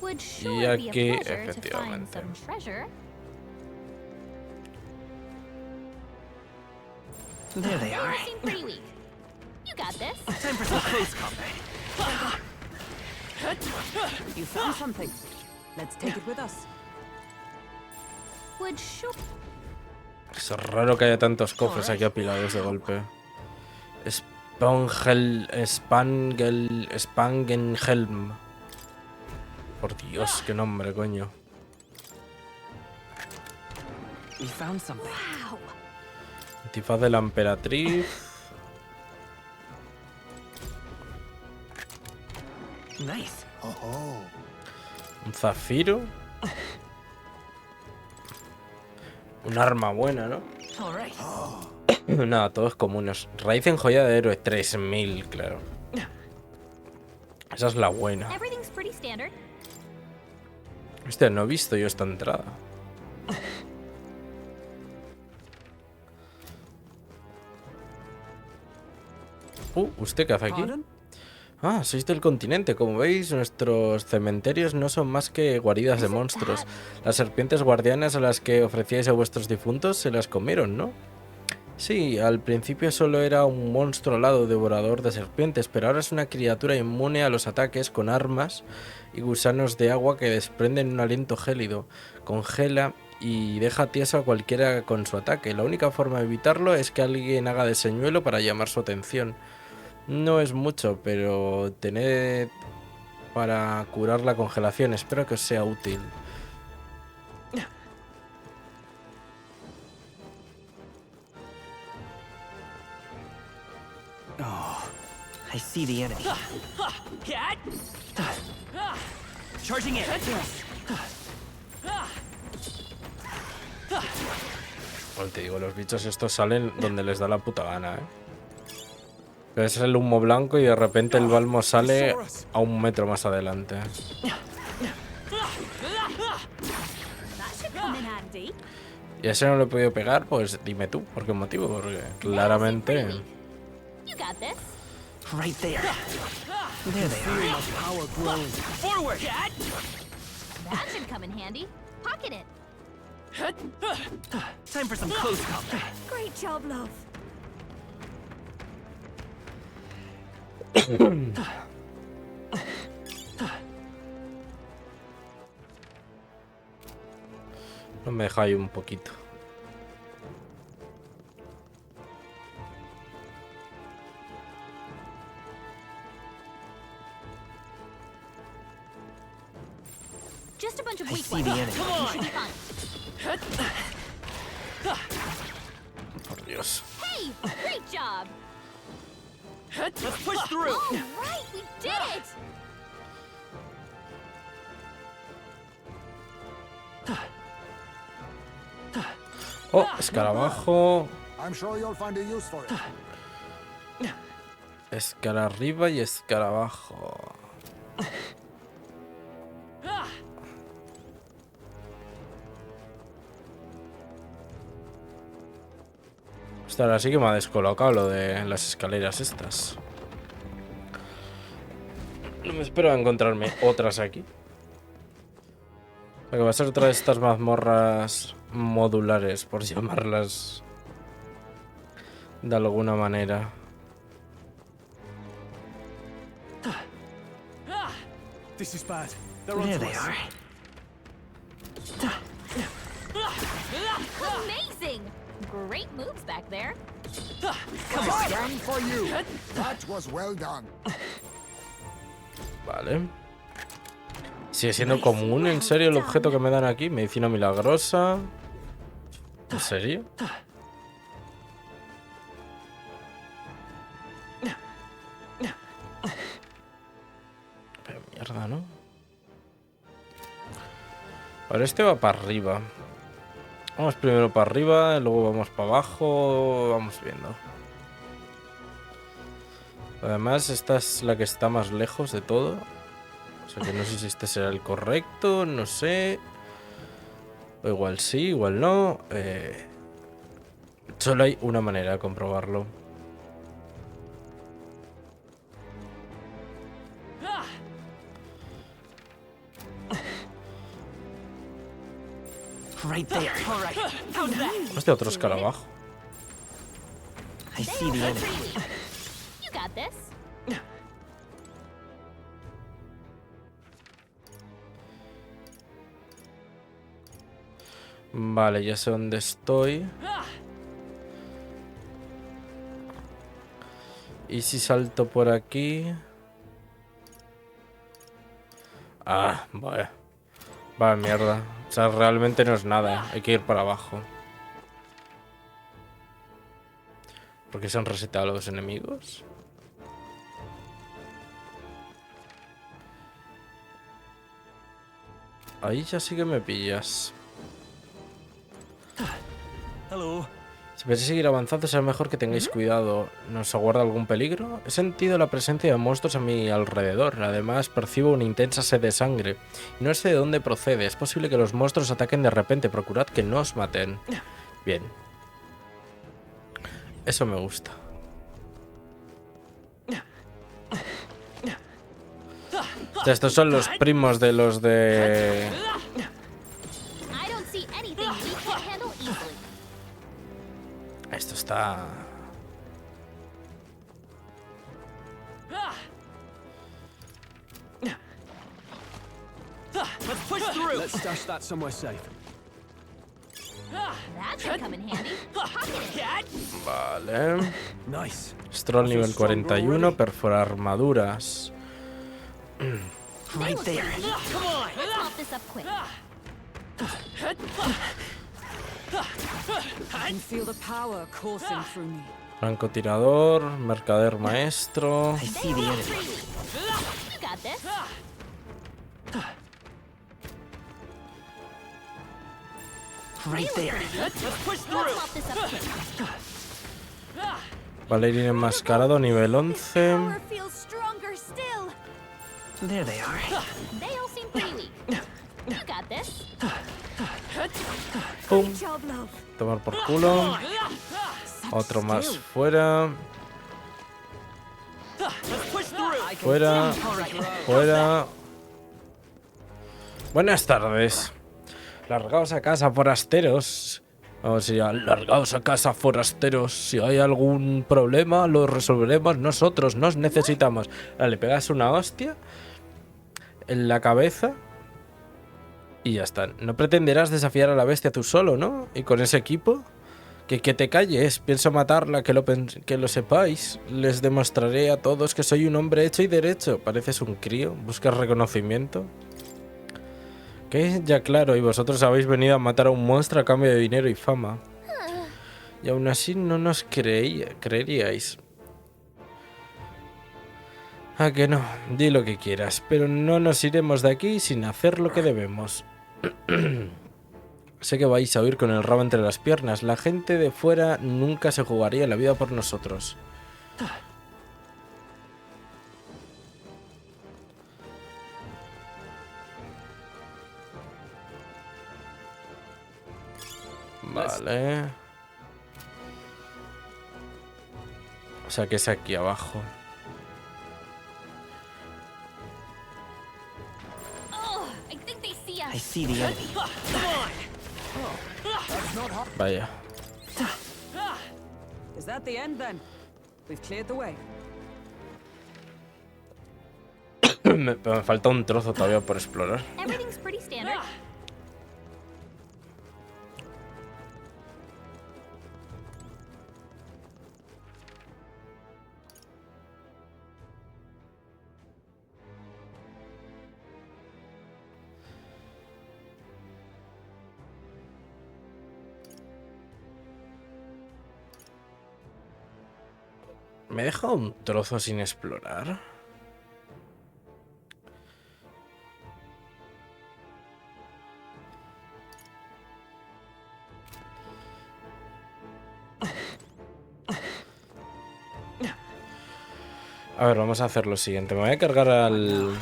Speaker 14: Would
Speaker 1: Y
Speaker 14: sure be a
Speaker 1: aquí,
Speaker 14: pleasure to find
Speaker 1: efectivamente.
Speaker 14: some treasure.
Speaker 5: There they are.
Speaker 14: You seem pretty weak. You got this.
Speaker 5: Time for some close combat.
Speaker 8: You found something. Let's take it with us.
Speaker 14: Would sure.
Speaker 1: Es raro que haya tantos cofres aquí apilados de golpe. Spangenhelm. Por Dios, qué nombre, coño.
Speaker 5: We found something.
Speaker 14: Wow.
Speaker 1: Antifaz de la emperatriz.
Speaker 5: Nice.
Speaker 1: Un zafiro. Un arma buena, ¿no?
Speaker 5: All right.
Speaker 1: Nada, todos comunes. Ryzen joya de héroe, 3000, claro. Esa es la buena.
Speaker 14: Everything's pretty standard.
Speaker 1: Hostia, no he visto yo esta entrada. ¿Usted qué hace aquí? Ah, sois del continente. Como veis, nuestros cementerios no son más que guaridas de monstruos. Las serpientes guardianas a las que ofrecíais a vuestros difuntos se las comieron, ¿no? Sí, al principio solo era un monstruo alado devorador de serpientes, pero ahora es una criatura inmune a los ataques con armas y gusanos de agua que desprenden un aliento gélido. Congela y deja tieso a cualquiera con su ataque. La única forma de evitarlo es que alguien haga de señuelo para llamar su atención. No es mucho, pero tened para curar la congelación. Espero que os sea útil.
Speaker 5: Oh, I see the enemy.
Speaker 10: Charging in.
Speaker 1: Bueno, te digo, los bichos estos salen donde les da la puta gana, ¿eh? Es el humo blanco y de repente el balmo sale a 1 metro más adelante. Y a ese no le he podido pegar, pues dime tú, ¿por qué motivo? Porque claramente...
Speaker 14: You got this.
Speaker 5: Right there. There they are.
Speaker 10: Forward.
Speaker 14: That should come in handy. Pocket it.
Speaker 5: Time for some close combat.
Speaker 15: Great job, love.
Speaker 1: No me deja ahí un poquito.
Speaker 14: Just a bunch of
Speaker 5: I
Speaker 14: weak
Speaker 5: see
Speaker 14: ones.
Speaker 5: the enemy.
Speaker 14: Come on. Should be fine.
Speaker 1: Por Dios.
Speaker 14: Hey, great job.
Speaker 10: Let's push through.
Speaker 14: All right, we did it.
Speaker 1: Oh, escarabajo.
Speaker 7: I'm sure you'll find a use for it.
Speaker 1: Escala arriba y escarabajo. Hostia, ahora sí que me ha descolocado lo de las escaleras estas. No me espero a encontrarme otras aquí. Porque va a ser otra de estas mazmorras modulares, por llamarlas de alguna manera.
Speaker 19: This is bad.
Speaker 13: There they are. Amazing! Great moves back there.
Speaker 7: Come on. Stand for you. That was well done.
Speaker 1: Vale. Sigue siendo común, en serio, el objeto que me dan aquí. Medicina milagrosa. ¿En serio? Pero mierda, ¿no? Ahora este va para arriba. Vamos primero para arriba, luego vamos para abajo. Vamos viendo. Además, esta es la que está más lejos de todo. O sea que no sé si este será el correcto, no sé. O igual sí, igual no. Solo hay una manera de comprobarlo.
Speaker 5: Right there. All right. How's that?
Speaker 1: Este otro escarabajo.
Speaker 5: I see the enemy.
Speaker 13: You got this.
Speaker 1: Vale, ya sé dónde estoy. ¿Y si salto por aquí? Ah, vale. Vale, mierda. O sea, realmente no es nada. Hay que ir para abajo. ¿Por qué se han resetado los enemigos? Ahí ya sí que me pillas.
Speaker 19: Hello.
Speaker 1: Si pensáis seguir avanzando, será mejor que tengáis cuidado. ¿Nos aguarda algún peligro? He sentido la presencia de monstruos a mi alrededor. Además, percibo una intensa sed de sangre. Y no sé de dónde procede. Es posible que los monstruos ataquen de repente. Procurad que no os maten. Bien. Eso me gusta. O sea, estos son los primos de los de... Esto está...
Speaker 19: Let's stash that somewhere safe.
Speaker 1: Vale.
Speaker 19: Nice.
Speaker 1: Stroll nivel 41, perforar armaduras.
Speaker 5: Right there.
Speaker 8: I can feel the power coursing through me.
Speaker 1: Francotirador, mercader maestro.
Speaker 5: I see the enemy.
Speaker 13: You got this.
Speaker 5: Right there.
Speaker 1: Bailarín enmascarado, nivel 11.
Speaker 5: There they are.
Speaker 13: They all seem pretty weak. You got this.
Speaker 1: Pum. Tomar por culo. Otro más fuera. Fuera. Fuera. Buenas tardes. Largaos a casa, forasteros. Vamos ya, largaos a casa, forasteros. Si hay algún problema, lo resolveremos nosotros. Nos necesitamos. Ahora, le pegas una hostia en la cabeza y ya está. No pretenderás desafiar a la bestia tú solo, ¿no? Y con ese equipo, que te calles. Pienso matarla, que lo sepáis. Les demostraré a todos que soy un hombre hecho y derecho. Pareces un crío. ¿Buscas reconocimiento? ¿Qué? Ya claro, y vosotros habéis venido a matar a un monstruo a cambio de dinero y fama. Y aún así no nos creeríais. Ah, que no, di lo que quieras, pero no nos iremos de aquí sin hacer lo que debemos. Sé que vais a huir con el rabo entre las piernas. La gente de fuera nunca se jugaría la vida por nosotros. Vale. O sea que es aquí abajo.
Speaker 5: I see the enemy.
Speaker 1: Vaya.
Speaker 8: Is that the end then? We've cleared the way.
Speaker 1: me falta un trozo todavía por explorar.
Speaker 14: Everything's pretty standard.
Speaker 1: ¿Me he dejado un trozo sin explorar? A ver, vamos a hacer lo siguiente. Me voy a cargar al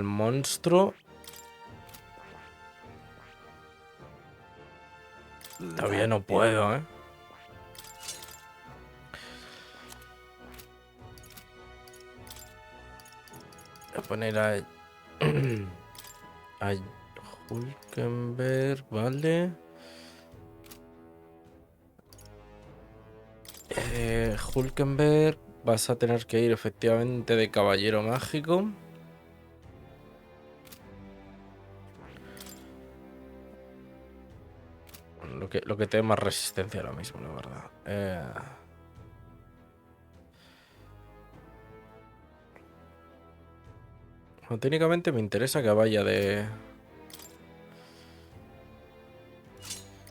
Speaker 1: monstruo. Todavía no puedo, ¿eh? Voy a poner a Hulkenberg, ¿vale? Hulkenberg, vas a tener que ir efectivamente de caballero mágico. Lo que te dé más resistencia ahora mismo, la verdad. Bueno, técnicamente me interesa que vaya de...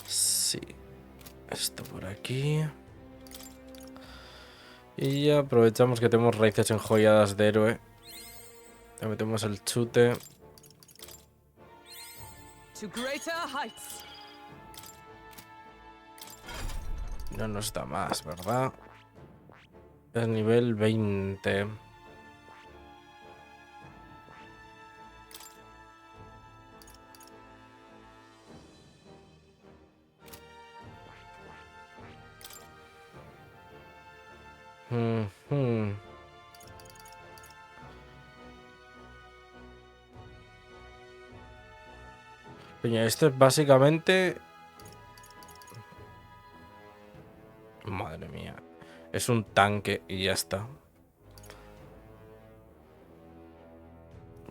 Speaker 1: Sí. Esto por aquí. Y ya aprovechamos que tenemos raíces enjolladas de héroe. Le metemos el chute.
Speaker 8: To greater heights.
Speaker 1: No nos da más, ¿verdad? Es nivel 20. Coño, esto es básicamente... Madre mía. Es un tanque y ya está.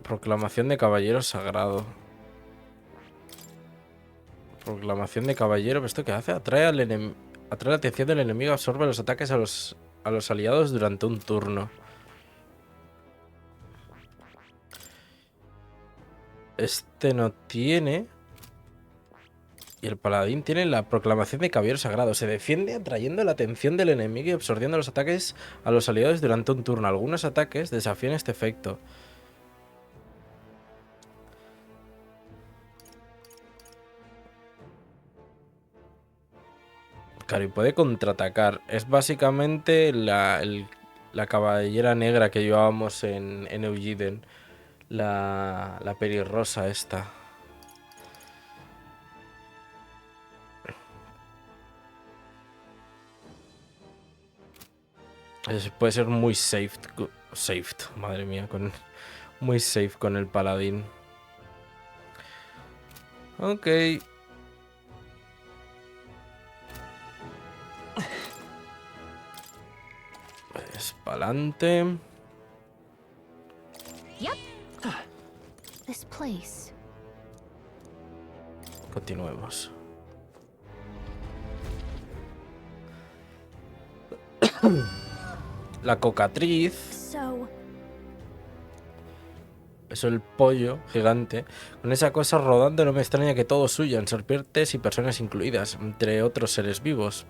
Speaker 1: Proclamación de caballero sagrado. Proclamación de caballero. ¿Esto qué hace? Atrae la atención del enemigo. Absorbe los ataques a los aliados durante un turno. Este no tiene... Y el paladín tiene la proclamación de caballero sagrado. Se defiende atrayendo la atención del enemigo y absorbiendo los ataques a los aliados durante un turno. Algunos ataques desafían este efecto. Claro, y puede contraatacar. Es básicamente la caballera negra que llevábamos en Eugiden. La pelirrosa esta. Puede ser muy safe, madre mía, muy safe con el paladín. Ok. Pues pa'lante.
Speaker 14: Yep. This place.
Speaker 1: Continuemos. La cocatriz. Eso, el pollo gigante. Con esa cosa rodando no me extraña que todos huyan, serpientes y personas incluidas, entre otros seres vivos.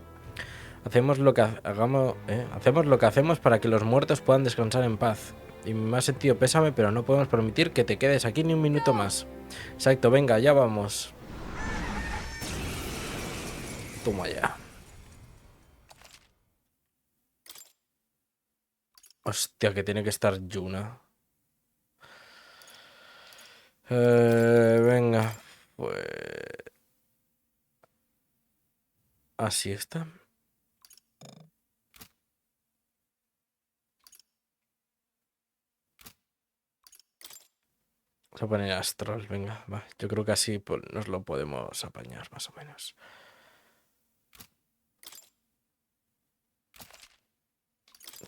Speaker 1: Hacemos lo que hacemos para que los muertos puedan descansar en paz. Y me ha sentido pésame, pero no podemos permitir que te quedes aquí ni un minuto más. Exacto, venga, ya vamos. Toma ya. Hostia, que tiene que estar Yuna. Venga, pues... Así está. Vamos a poner Astros, venga, va. Yo creo que así pues, nos lo podemos apañar, más o menos.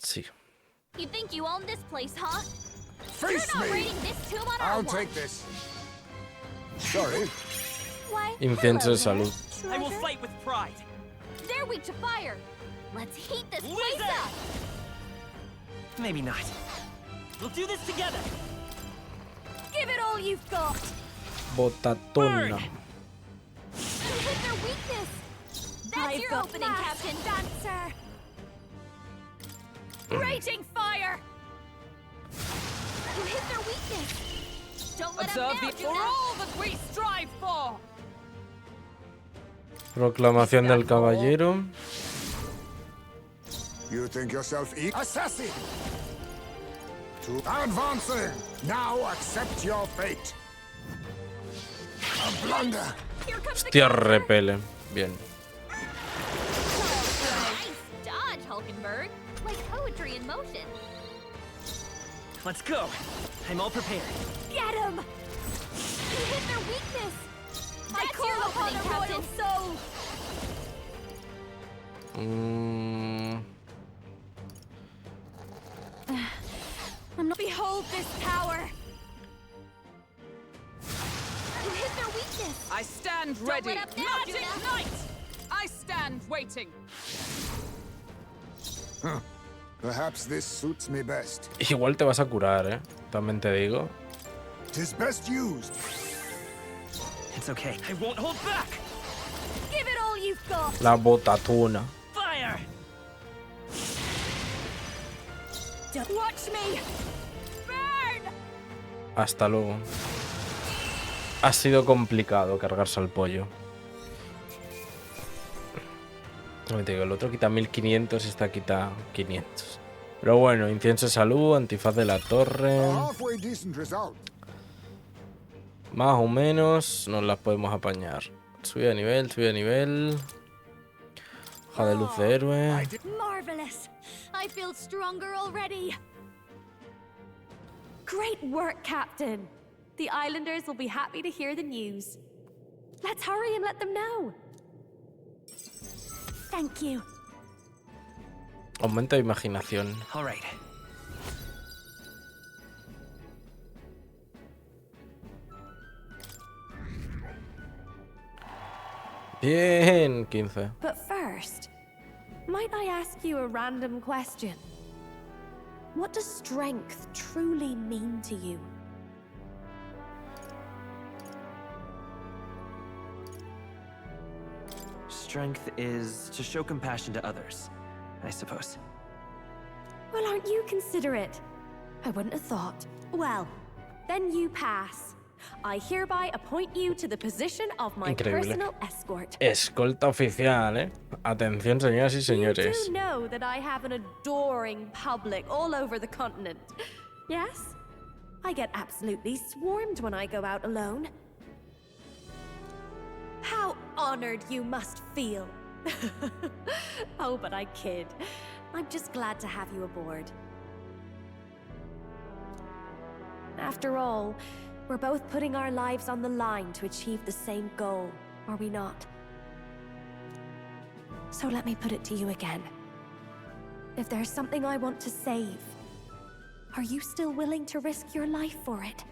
Speaker 1: Sí.
Speaker 14: You think you own this place, huh?
Speaker 7: Face
Speaker 14: You're not
Speaker 7: me!
Speaker 14: raiding this tomb on our
Speaker 7: I'll
Speaker 14: watch.
Speaker 7: take this. Sorry.
Speaker 14: Why,
Speaker 1: Incienso de
Speaker 14: hello
Speaker 1: salud.
Speaker 14: there,
Speaker 10: I will
Speaker 14: treasure.
Speaker 10: fight with pride.
Speaker 14: They're weak to fire. Let's heat this place up.
Speaker 10: Maybe not. We'll do this together.
Speaker 14: Give it all you've got.
Speaker 1: Botatona.
Speaker 14: You hit their weakness. That's
Speaker 15: I've
Speaker 14: your
Speaker 15: got
Speaker 14: opening,
Speaker 15: mass
Speaker 14: Captain.
Speaker 15: Dancer.
Speaker 14: Raging fire. You hit their weakness. Don't let
Speaker 8: Observe
Speaker 14: them
Speaker 8: the
Speaker 14: down,
Speaker 8: for all that we strive for.
Speaker 1: Proclamación del caballero.
Speaker 7: You think yourself assassin? To advancing. Now accept your fate. A blunder.
Speaker 1: Hostia, repele. Bien.
Speaker 14: Nice dodge, Hulkenberg. Like poetry in motion.
Speaker 10: Let's go. I'm all prepared.
Speaker 14: Get him! You hit their weakness. That's your opening, Captain. Soul.
Speaker 15: I'm not behold this power.
Speaker 14: You hit their weakness.
Speaker 8: I stand
Speaker 14: Don't
Speaker 8: ready.
Speaker 14: let up now,
Speaker 8: Magic
Speaker 14: Juna.
Speaker 8: Knight! I stand waiting.
Speaker 7: Huh. Perhaps this suits me best.
Speaker 1: Igual te vas a curar, también te digo.
Speaker 7: Tis best used.
Speaker 10: It's okay. I won't hold back.
Speaker 14: Give it all you've got.
Speaker 1: La botatona.
Speaker 10: Fire!
Speaker 14: Watch me. Burn.
Speaker 1: Hasta luego. Ha sido complicado cargarse al pollo. No te digo, el otro quita 1500 y esta quita 500. Pero bueno, incienso de salud, antifaz de la torre.
Speaker 7: Halfway decent result.
Speaker 1: Más o menos nos las podemos apañar. Subida de nivel, subida de nivel. Hoja de luz de héroe.
Speaker 15: Marvelous. I feel stronger already. Great work, Captain. The islanders will be happy to hear the news. Let's hurry and let them know. Thank you.
Speaker 1: Aumento de imaginación.
Speaker 10: All right.
Speaker 1: Bien, 15.
Speaker 15: But first, might I ask you a random question? What does strength truly mean to you?
Speaker 5: Strength is to show compassion to others, I suppose.
Speaker 15: Well, aren't you considerate? I wouldn't have thought. Well, then you pass. I hereby appoint you to the position of my
Speaker 1: Increíble.
Speaker 15: personal escort.
Speaker 1: Escolta oficial, Atención, señoras y señores.
Speaker 15: You do know that I have an adoring public all over the continent. Yes? I get absolutely swarmed when I go out alone. How honored you must feel. Oh, but I kid. I'm just glad to have you aboard. After all, we're both putting our lives on the line to achieve the same goal, are we not? So let me put it to you again. If there's something I want to save, are you still willing to risk your life for it?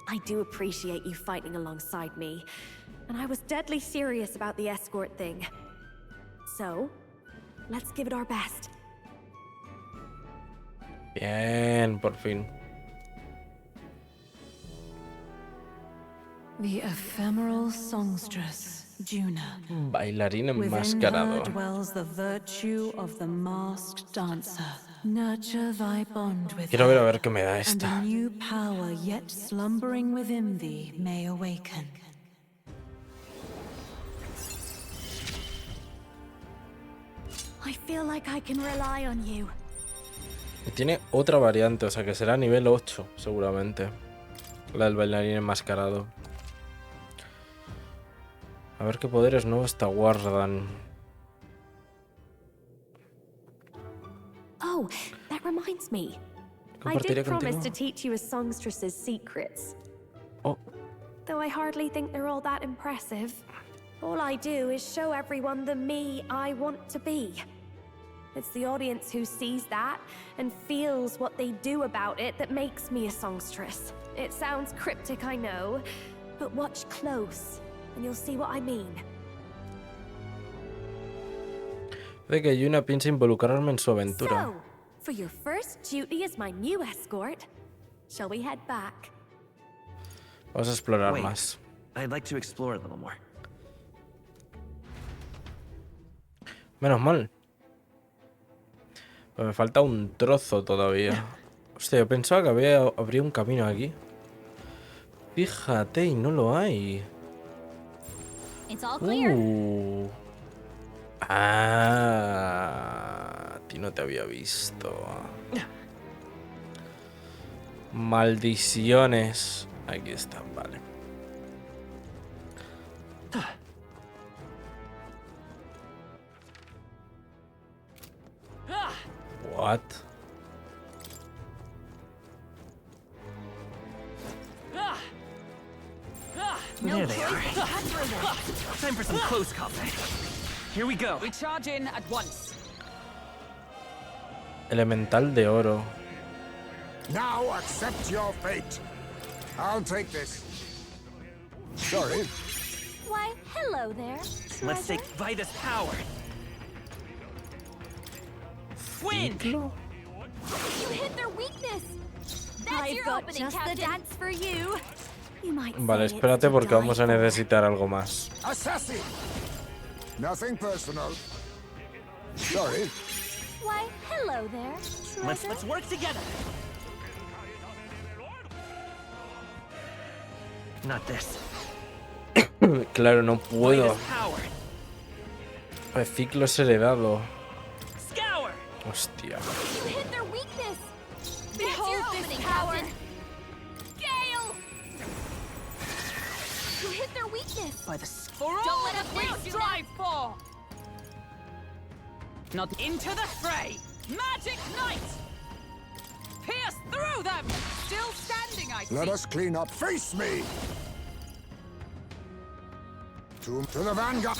Speaker 15: I do appreciate you fighting alongside me, and I was deadly serious about the escort thing. So, let's give it our best.
Speaker 1: Bien, por fin.
Speaker 4: The ephemeral songstress, Juna.
Speaker 1: Bailarín
Speaker 4: Within
Speaker 1: enmascarado.
Speaker 4: her dwells the virtue of the masked dancer. Nurture thy bond with
Speaker 1: Quiero
Speaker 4: her,
Speaker 1: ver a ver qué me da
Speaker 4: and
Speaker 1: esta.
Speaker 4: a new power yet slumbering within thee may awaken.
Speaker 15: I feel like I can rely on you.
Speaker 1: Y tiene otra variante, o sea que será nivel 8, seguramente. La del bailarín enmascarado. A ver qué poderes nuevos te guardan.
Speaker 15: Oh, that reminds me. I
Speaker 1: Compartiré
Speaker 15: did promise
Speaker 1: contigo.
Speaker 15: to teach you a songstress's secrets.
Speaker 1: Oh.
Speaker 18: Though I hardly think they're all that impressive. All I do is show everyone the me I want to be. It's the audience who sees that and feels what they do about it that makes me a songstress. It sounds cryptic, I know, but watch close and you'll see what I mean.
Speaker 1: De que Yuna piensa involucrarme en su aventura.
Speaker 18: So, for your first duty as my new escort, shall we head back?
Speaker 1: Vamos a explorar
Speaker 5: Wait,
Speaker 1: más.
Speaker 5: I'd like to explore a little more.
Speaker 1: Menos mal. Pues me falta un trozo todavía. Hostia, yo pensaba que habría un camino aquí. Fíjate, y no lo hay. Ah, a ti no te había visto. Maldiciones. Aquí están, vale. What?
Speaker 5: There they are. Time for some close combat. Here we go.
Speaker 8: We charge in at once.
Speaker 1: Elemental de oro.
Speaker 7: Now accept your fate. I'll take this. Sorry.
Speaker 15: Why, hello there.
Speaker 5: Let's take Vitus power. Wind!
Speaker 15: You hit their weakness. That's
Speaker 13: I've
Speaker 15: your
Speaker 13: got
Speaker 15: opening,
Speaker 13: just the
Speaker 15: Captain.
Speaker 13: dance for you.
Speaker 15: You might
Speaker 1: Vale,
Speaker 15: say
Speaker 1: espérate
Speaker 15: it's
Speaker 1: porque
Speaker 15: to
Speaker 1: vamos a
Speaker 15: die for.
Speaker 1: necesitar algo más.
Speaker 7: Assassin! Nothing personal. Sorry.
Speaker 15: Why, hello there.
Speaker 5: Let's work together. Not this.
Speaker 1: Claro, no puedo.
Speaker 5: Vitus power.
Speaker 1: El ciclo es heredado.
Speaker 5: Scour.
Speaker 1: Hostia.
Speaker 15: You hit their weakness. That's
Speaker 13: Behold
Speaker 15: your
Speaker 13: this
Speaker 15: opening,
Speaker 13: power.
Speaker 15: Captain. Gale! You hit their weakness.
Speaker 8: By the
Speaker 15: Don't
Speaker 8: all
Speaker 15: let
Speaker 8: that
Speaker 15: up
Speaker 8: we
Speaker 15: now, Juna.
Speaker 8: strive for. Not into the fray. Magic Knight. Pierce through them. Still standing, I see.
Speaker 7: Let us clean up. Face me! To the vanguard.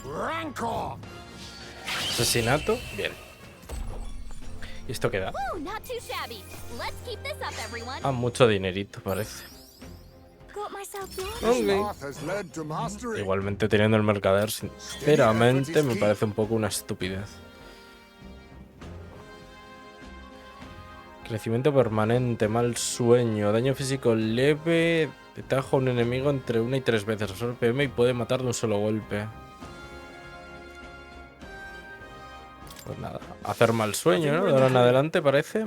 Speaker 7: Rancor!
Speaker 1: Asesinato. Bien. ¿Y esto qué da?
Speaker 14: Woo, not too shabby. Let's keep this up, everyone.
Speaker 1: Ah, mucho dinerito, parece.
Speaker 15: Got myself
Speaker 7: This path has led to mastery.
Speaker 1: Igualmente teniendo el mercader, sinceramente me parece un poco una estupidez. Crecimiento permanente, mal sueño, daño físico leve, detaja a un enemigo entre 1 y 3 veces, absorbe PM y puede matar de un solo golpe. Pues nada, hacer mal sueño, ¿no? De ahora en adelante parece.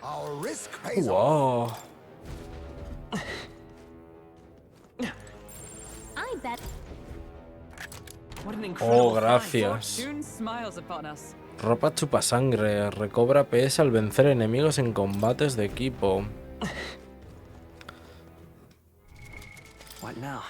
Speaker 7: Our risk pays off.
Speaker 1: Wow.
Speaker 14: I bet.
Speaker 8: What an
Speaker 1: Oh,
Speaker 8: incredible
Speaker 1: gracias.
Speaker 8: fight. Fortune smiles upon us.
Speaker 1: Ropa chupasangre, recobra PS al vencer enemigos en combates de equipo.
Speaker 5: What now?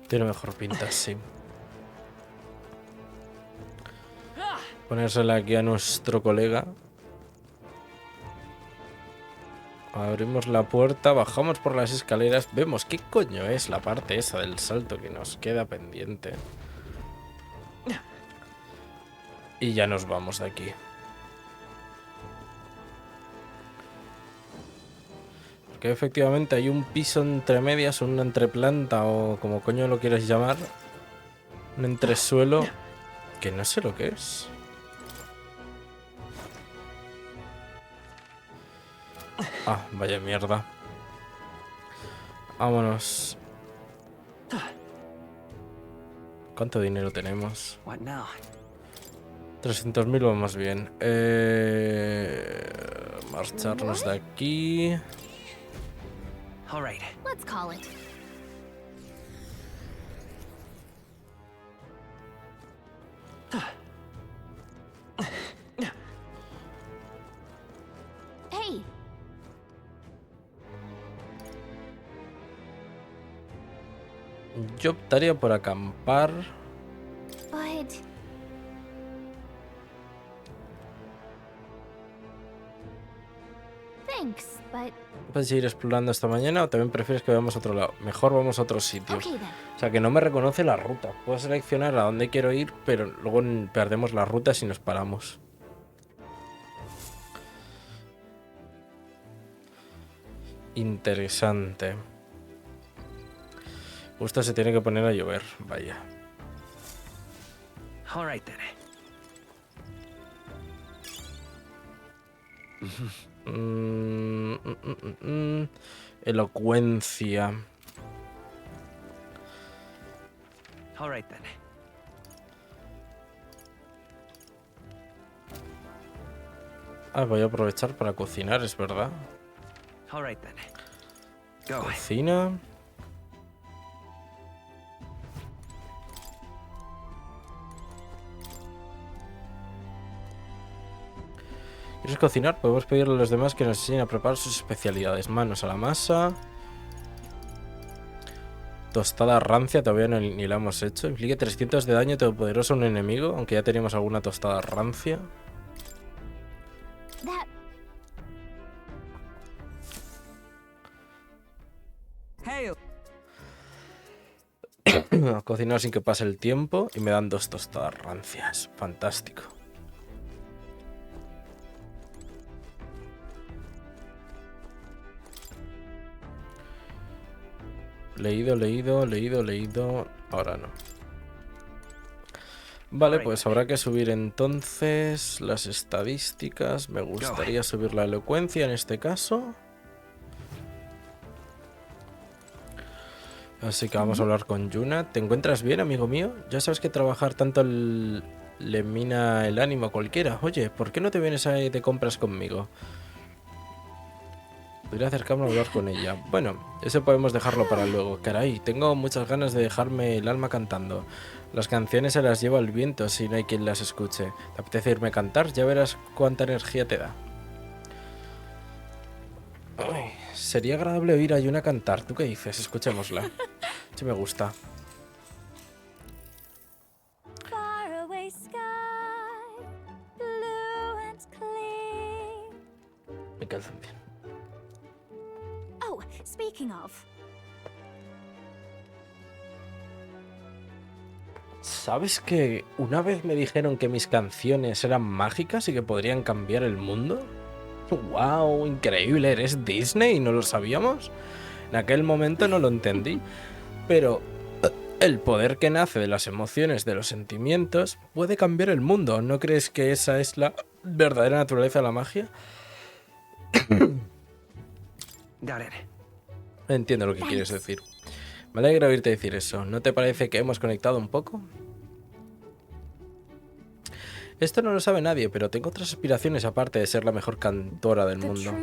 Speaker 1: Tiene mejor pinta, sí. Ponérsela aquí a nuestro colega. Abrimos la puerta, bajamos por las escaleras. Vemos qué coño es la parte esa del salto que nos queda pendiente. Y ya nos vamos de aquí. Porque efectivamente hay un piso entre medias, una entreplanta o como coño lo quieras llamar. Un entresuelo que no sé lo que es. Ah, vaya mierda. Vámonos. ¿Cuánto dinero tenemos? 300.000 vamos bien. Marcharnos de aquí.
Speaker 5: All right.
Speaker 14: Let's call it.
Speaker 1: Yo optaría por acampar.
Speaker 15: But... Thanks, but...
Speaker 1: ¿Puedes ir explorando esta mañana o también prefieres que vayamos a otro lado? Mejor vamos a otro sitio.
Speaker 15: Okay, then.
Speaker 1: O sea, que no me reconoce la ruta. Puedo seleccionar a dónde quiero ir, pero luego perdemos la ruta si nos paramos. Interesante. Justo se tiene que poner a llover, vaya.
Speaker 5: All right then.
Speaker 1: Elocuencia.
Speaker 5: All right then.
Speaker 1: Ah, voy a aprovechar para cocinar, es verdad.
Speaker 5: All right then. Go.
Speaker 1: Cocina. ¿Quieres cocinar? Podemos pedirle a los demás que nos enseñen a preparar sus especialidades. Manos a la masa. Tostada rancia, todavía no, ni la hemos hecho. Inflige 300 de daño todopoderoso a un enemigo, aunque ya teníamos alguna tostada rancia. Cocinar sin que pase el tiempo y me dan 2 tostadas rancias. Fantástico. Leído. Ahora no. Vale, pues habrá que subir entonces las estadísticas. Me gustaría subir la elocuencia en este caso. Así que vamos a hablar con Yuna. ¿Te encuentras bien, amigo mío? Ya sabes que trabajar tanto le mina el ánimo a cualquiera. Oye, ¿por qué no te vienes ahí de compras conmigo? Podría acercarme a hablar con ella. Bueno, eso podemos dejarlo para luego. Caray, tengo muchas ganas de dejarme el alma cantando. Las canciones se las lleva el viento si no hay quien las escuche. ¿Te apetece irme a cantar? Ya verás cuánta energía te da. Ay, sería agradable oír a Yuna cantar. ¿Tú qué dices? Escuchémosla. Sí me gusta. Me calzan bien.
Speaker 15: Oh, speaking of.
Speaker 1: ¿Sabes que una vez me dijeron que mis canciones eran mágicas y que podrían cambiar el mundo? ¡Wow! Increíble, ¿eres Disney? ¿No lo sabíamos? En aquel momento no lo entendí. Pero el poder que nace de las emociones, de los sentimientos, puede cambiar el mundo. ¿No crees que esa es la verdadera naturaleza de la magia? Entiendo lo que quieres decir. Me alegra oírte decir eso. ¿No te parece que hemos conectado un poco? Esto no lo sabe nadie, pero tengo otras aspiraciones aparte de ser la mejor cantora del mundo.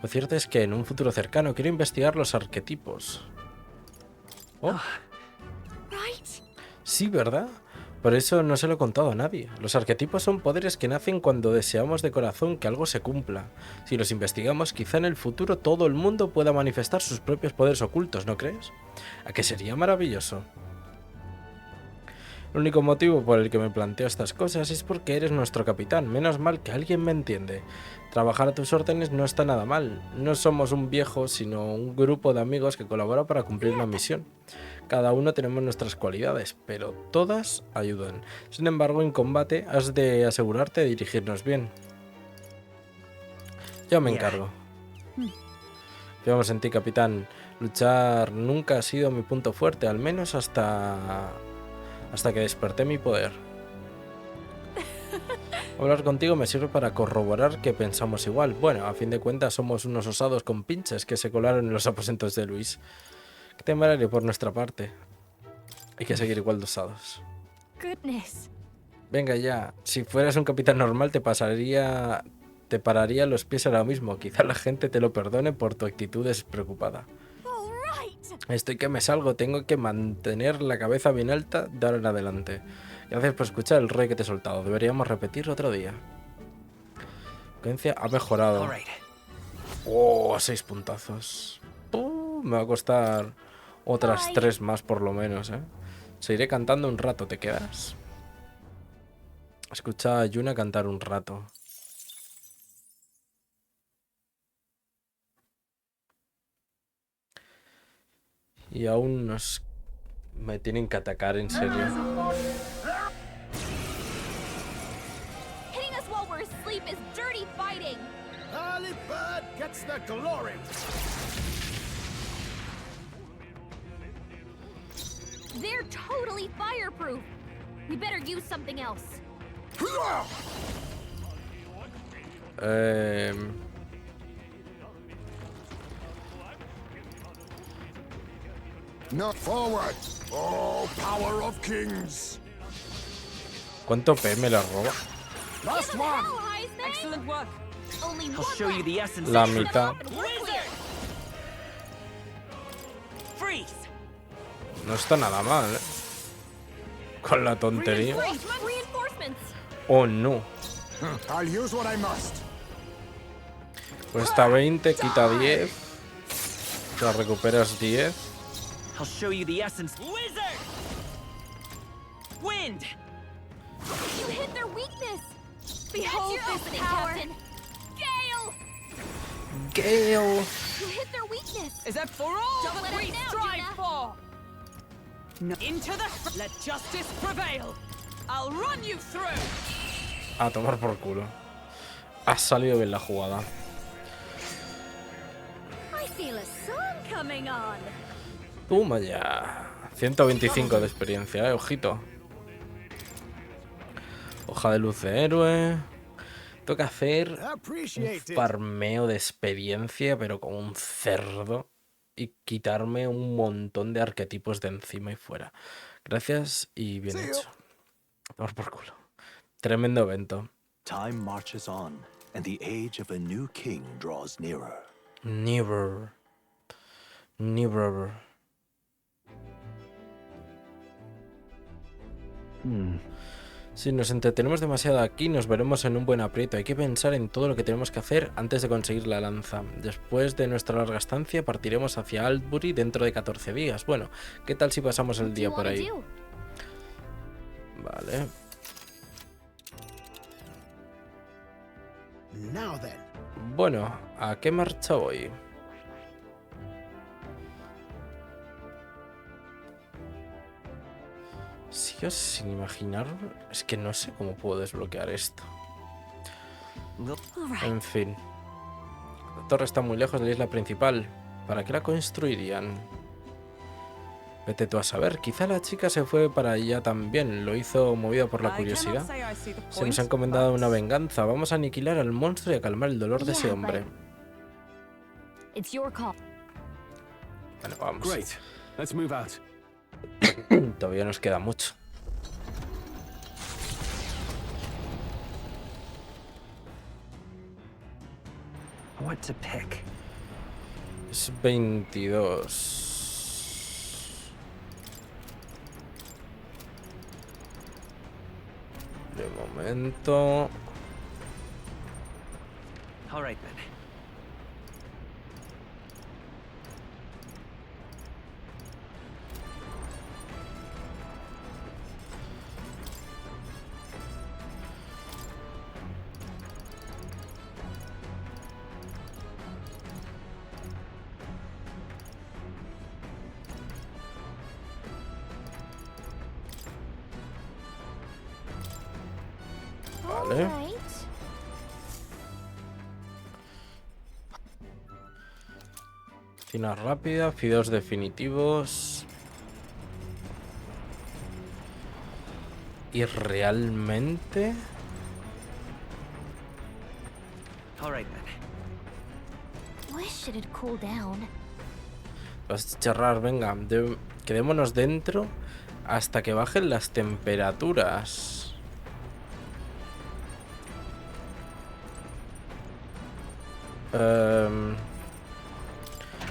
Speaker 1: Lo cierto es que en un futuro cercano quiero investigar los arquetipos. Oh. Sí, ¿verdad? Por eso no se lo he contado a nadie. Los arquetipos son poderes que nacen cuando deseamos de corazón que algo se cumpla. Si los investigamos, quizá en el futuro todo el mundo pueda manifestar sus propios poderes ocultos, ¿no crees? ¿A qué sería maravilloso? El único motivo por el que me planteo estas cosas es porque eres nuestro capitán. Menos mal que alguien me entiende. Trabajar a tus órdenes no está nada mal. No somos un viejo, sino un grupo de amigos que colabora para cumplir una misión. Cada uno tenemos nuestras cualidades, pero todas ayudan. Sin embargo, en combate has de asegurarte de dirigirnos bien. Yo me encargo. Confiamos en ti, capitán. Luchar nunca ha sido mi punto fuerte, al menos hasta que desperté mi poder. Hablar contigo me sirve para corroborar que pensamos igual. Bueno, a fin de cuentas somos unos osados con pinches que se colaron en los aposentos de Luis. Qué temerario por nuestra parte. Hay que seguir igual de osados. Venga ya, si fueras un capitán normal te pararía los pies ahora mismo. Quizá la gente te lo perdone por tu actitud despreocupada. Estoy que me salgo, tengo que mantener la cabeza bien alta de ahora en adelante. Gracias por escuchar el rey que te he soltado. Deberíamos repetirlo otro día. La frecuencia ha mejorado. Oh, 6 puntazos. Me va a costar Otras 3 más por lo menos, ¿eh? Seguiré cantando un rato, ¿te quedas? Escucha a Yuna cantar un rato. Y aún nos... me tienen que atacar, en serio.
Speaker 14: Hitting us while we're asleep is dirty fighting.
Speaker 9: Early bird gets the glory.
Speaker 14: They're totally fireproof. We better use something else.
Speaker 7: Not forward. Oh, power of kings.
Speaker 1: ¿Cuánto PM la roba?
Speaker 9: Last one.
Speaker 8: Excellent work.
Speaker 14: Only
Speaker 5: I'll show you the essence.
Speaker 1: La mitad.
Speaker 10: Freeze.
Speaker 1: No está nada mal, ¿eh? Con la tontería.
Speaker 14: Reinforcements.
Speaker 1: Oh, no.
Speaker 7: I'll use what I must.
Speaker 1: Cuesta 20, quita 10. Ya recuperas 10.
Speaker 5: I'll show you the essence.
Speaker 10: Wizard. Wind.
Speaker 14: You hit their weakness.
Speaker 15: Behold
Speaker 14: your
Speaker 15: this
Speaker 14: opening,
Speaker 15: power.
Speaker 14: Captain. Gale.
Speaker 1: Gale.
Speaker 14: You hit their weakness.
Speaker 8: Is that for all
Speaker 14: Don't
Speaker 8: that
Speaker 14: let
Speaker 8: we
Speaker 14: us down,
Speaker 8: strive
Speaker 14: Juna.
Speaker 8: for? No. Into the... Let justice prevail. I'll run you through.
Speaker 1: A tomar por culo. Ha salido bien la jugada.
Speaker 15: I feel a song coming on.
Speaker 1: Toma ya. 125 de experiencia, ojito. Hoja de luz de héroe. Tengo que hacer un farmeo de experiencia, pero como un cerdo. Y quitarme un montón de arquetipos de encima y fuera. Gracias y bien hecho. Vamos por culo. Tremendo evento.
Speaker 6: Time marches on, and the age of a new king draws nearer.
Speaker 1: Never. Never. Si nos entretenemos demasiado aquí, nos veremos en un buen aprieto. Hay que pensar en todo lo que tenemos que hacer antes de conseguir la lanza. Después de nuestra larga estancia, partiremos hacia Altbury dentro de 14 días. Bueno, ¿qué tal si pasamos el día por ahí? Vale. Bueno, ¿a qué marcha voy? Sigo sin imaginar. Es que no sé cómo puedo desbloquear esto. En fin. La torre está muy lejos de la isla principal. ¿Para qué la construirían? Vete tú a saber. Quizá la chica se fue para allá también. Lo hizo movida por la curiosidad. Se nos ha encomendado una venganza. Vamos a aniquilar al monstruo y a calmar el dolor de ese hombre. Bueno, vamos.
Speaker 19: Great. Let's move out.
Speaker 1: Todavía nos queda mucho.
Speaker 5: What to pick?
Speaker 1: Es 22. De momento.
Speaker 5: All right then.
Speaker 1: Vale. Cocina rápida, fideos definitivos. Y realmente...
Speaker 5: All right then.
Speaker 14: Wish it'd cool down.
Speaker 1: Vas a charrar, venga. Quedémonos dentro hasta que bajen las temperaturas.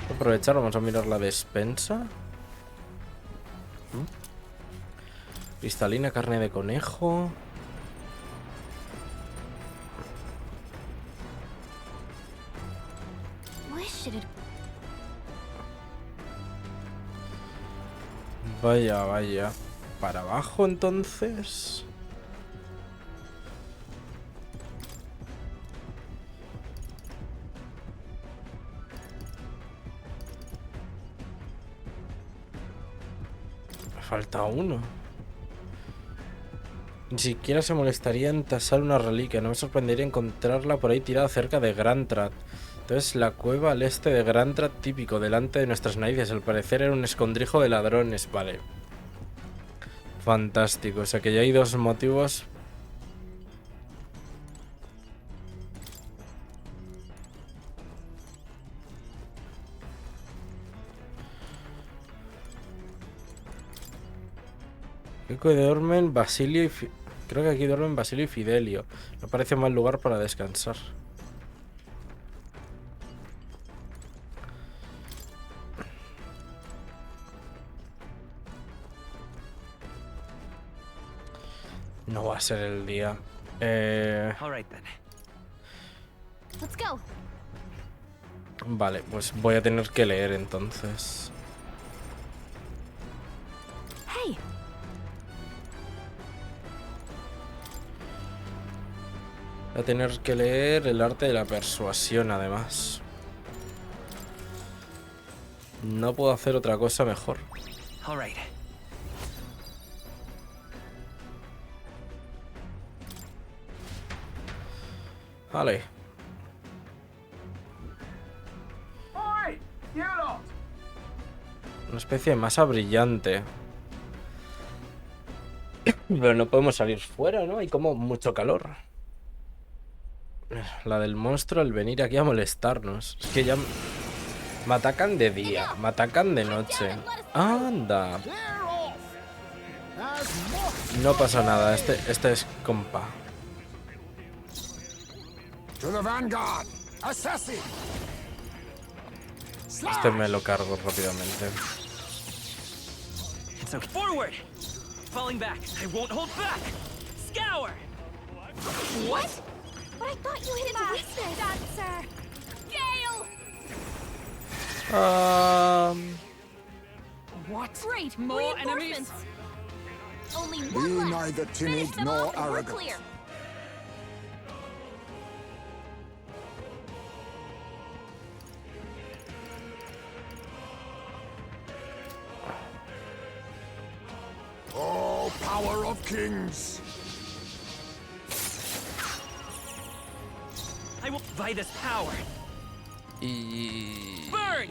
Speaker 1: Aprovechar, vamos a mirar la despensa. Cristalina, carne de conejo. Vaya, vaya. Para abajo, entonces. Me falta uno. Ni siquiera se molestaría en tasar una reliquia. No me sorprendería encontrarla por ahí tirada cerca de Grantrat. Entonces, la cueva al este de Grantrat, típico, delante de nuestras narices. Al parecer era un escondrijo de ladrones. Vale. Fantástico. O sea que ya hay dos motivos. Creo que duermen Basilio y... Creo que aquí duermen Basilio y Fidelio. Me parece mal lugar para descansar. No va a ser el día. Vale, pues voy a tener que leer entonces.
Speaker 15: Hey.
Speaker 1: Voy a tener que leer el arte de la persuasión, además. No puedo hacer otra cosa mejor. Vale. Una especie de masa brillante. Pero no podemos salir fuera, ¿no? Hay como mucho calor. La del monstruo al venir aquí a molestarnos. Es que ya... Me atacan de día, me atacan de noche. ¡Anda! No pasa nada, este es compa. Este me lo cargo rápidamente.
Speaker 10: Forward! Falling back. I won't hold back. Scour!
Speaker 15: What? But I thought you hit his weakness. Dancer. Gale!
Speaker 2: What?
Speaker 14: Great!
Speaker 2: More
Speaker 14: Reinforcements! Only
Speaker 7: Be
Speaker 14: one left.
Speaker 7: neither
Speaker 14: Finish
Speaker 7: timid
Speaker 14: them
Speaker 7: nor
Speaker 14: off and we're
Speaker 7: arrogant.
Speaker 14: clear.
Speaker 7: Oh, power of kings!
Speaker 10: I will by this power.
Speaker 1: Y...
Speaker 10: Burn!